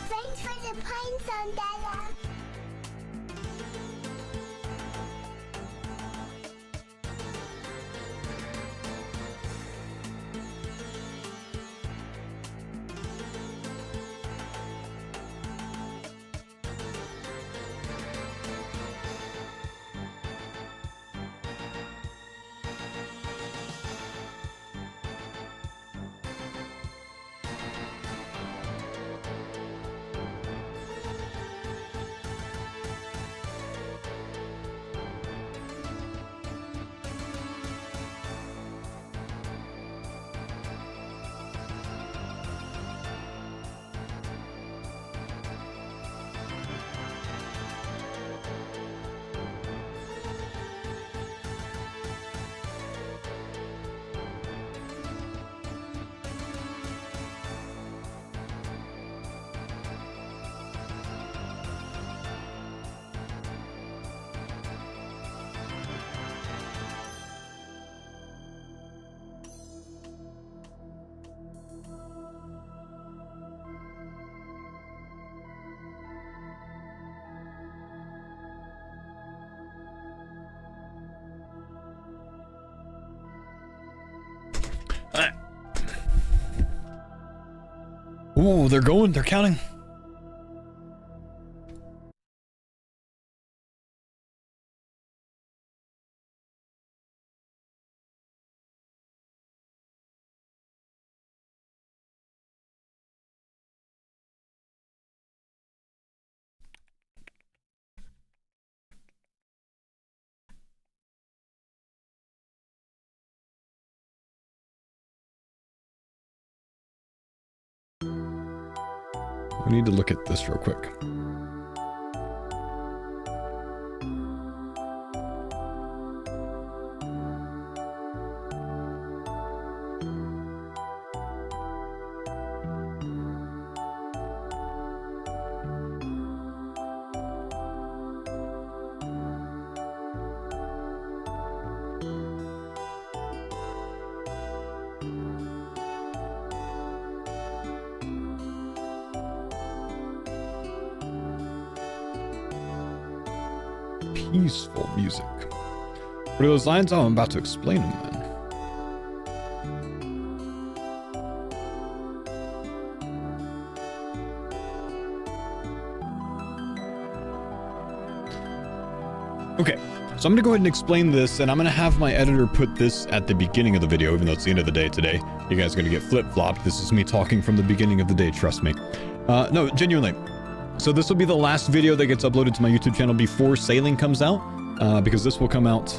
Thanks for the pines on Dada. Ooh, they're counting. We need to look at this real quick. Peaceful music. What are those lines? Oh, I'm about to explain them then. Okay, so I'm gonna go ahead and explain this, and I'm gonna have my editor put this at the beginning of the video, even though it's the end of the day today. You guys are gonna get flip-flopped. This is me talking from the beginning of the day, trust me. No, genuinely. So this will be the last video that gets uploaded to my YouTube channel before sailing comes out, because this will come out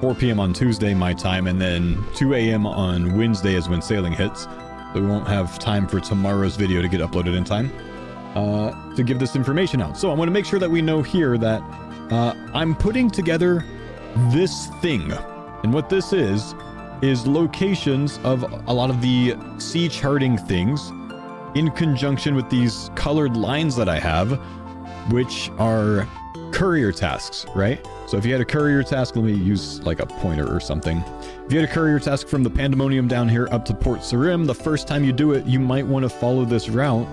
4 p.m. on Tuesday, my time, and then 2 a.m. on Wednesday is when sailing hits. So we won't have time for tomorrow's video to get uploaded in time to give this information out. So I want to make sure that we know here that I'm putting together this thing. And what this is locations of a lot of the sea charting things in conjunction with these colored lines that I have, which are courier tasks, right? So if you had a courier task, let me use like a pointer or something. If you had a courier task from the Pandemonium down here up to Port Sarim, the first time you do it, you might want to follow this route,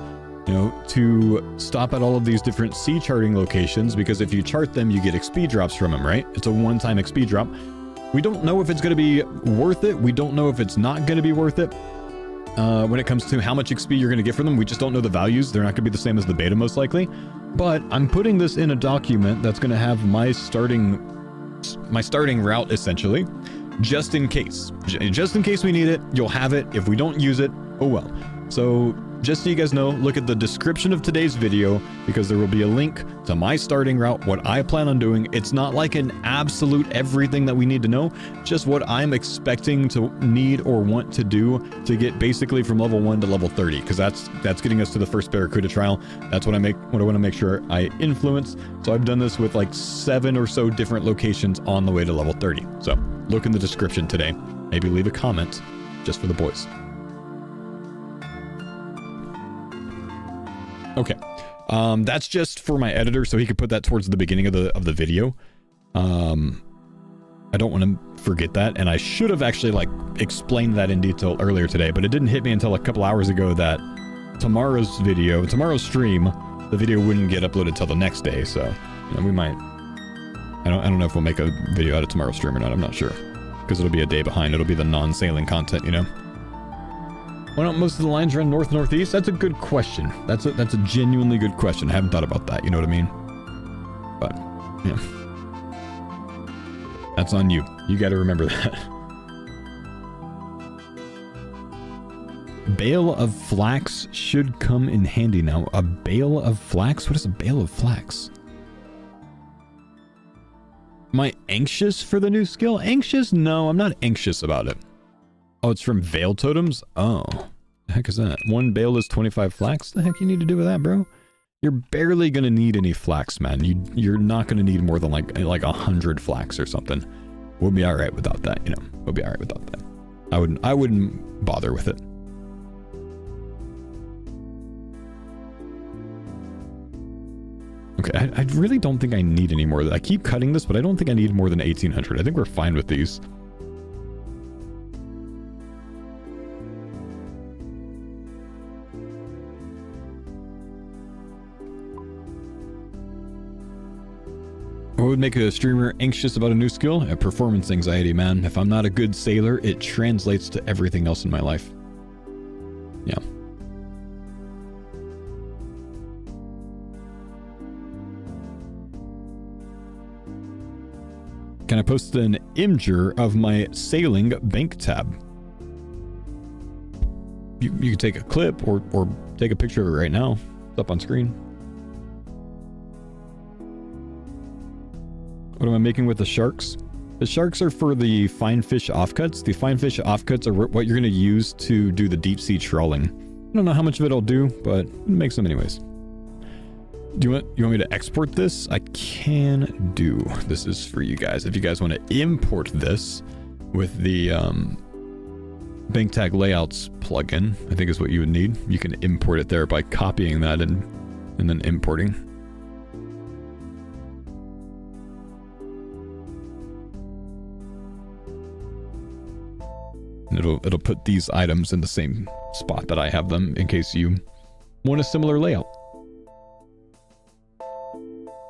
you know, to stop at all of these different sea charting locations, because if you chart them, you get XP drops from them, right? It's a one-time XP drop. We don't know if it's going to be worth it. We don't know if it's not going to be worth it. When it comes to how much XP you're going to get from them, we just don't know the values. They're not going to be the same as the beta, most likely. But I'm putting this in a document that's going to have my starting route, essentially, just in case. Just in case we need it, you'll have it. If we don't use it, oh well. So just so you guys know, look at the description of today's video, because there will be a link to my starting route, what I plan on doing. It's not like an absolute everything that we need to know, just what I'm expecting to need or want to do to get basically from level 1 to level 30, because that's getting us to the first Barracuda trial. That's what I want to make sure I influence. So I've done this with like 7 or so different locations on the way to level 30. So look in the description today. Maybe leave a comment just for the boys. Okay, that's just for my editor, so he could put that towards the beginning of the video. I don't want to forget that, and I should have actually like explained that in detail earlier today, but it didn't hit me until a couple hours ago that tomorrow's stream, the video wouldn't get uploaded till the next day. So, you know, we might. I don't know if we'll make a video out of tomorrow's stream or not. I'm not sure, because it'll be a day behind. It'll be the non-sailing content, you know. Why don't most of the lines run north-northeast? That's a good question. That's a genuinely good question. I haven't thought about that, you know what I mean? But, yeah. That's on you. You gotta remember that. Bale of flax should come in handy now. A bale of flax? What is a bale of flax? Am I anxious for the new skill? Anxious? No, I'm not anxious about it. Oh, it's from Veil Totems? Oh. The heck is that? 1 bale is 25 flax? The heck you need to do with that, bro? You're barely gonna need any flax, man. You're not gonna need more than like 100 flax or something. We'll be alright without that, you know. We'll be alright without that. I wouldn't bother with it. Okay, I really don't think I need any more. I keep cutting this, but I don't think I need more than 1800. I think we're fine with these. What would make a streamer anxious about a new skill? Performance anxiety, man. If I'm not a good sailor, it translates to everything else in my life. Yeah. Can I post an imgur of my sailing bank tab? You can take a clip or take a picture of it right now. It's up on screen. What am I making with the sharks? The sharks are for the fine fish offcuts. The fine fish offcuts are what you're going to use to do the deep sea trawling. I don't know how much of it I'll do, but it makes them anyways. You want me to export this? I can do. This is for you guys. If you guys want to import this with the bank tag layouts plugin, I think is what you would need. You can import it there by copying that and then importing. And it'll put these items in the same spot that I have them in case you want a similar layout.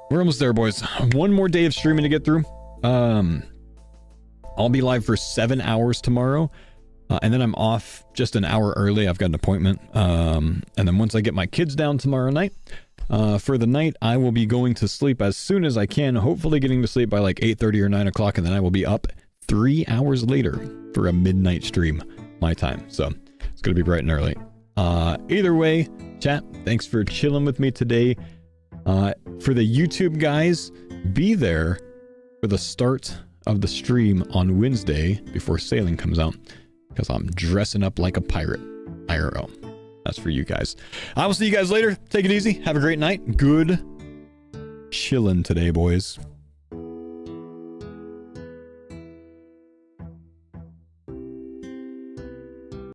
We're almost there, boys. One more day of streaming to get through. I'll be live for 7 hours tomorrow. And then I'm off just an hour early. I've got an appointment. And then once I get my kids down tomorrow night, for the night, I will be going to sleep as soon as I can. Hopefully getting to sleep by like 8:30 or 9 o'clock. And then I will be up 3 hours later for a midnight stream, my time. So it's going to be bright and early. Either way, chat, thanks for chilling with me today. For the YouTube guys, be there for the start of the stream on Wednesday before sailing comes out, because I'm dressing up like a pirate. IRL. That's for you guys. I will see you guys later. Take it easy. Have a great night. Good chilling today, boys.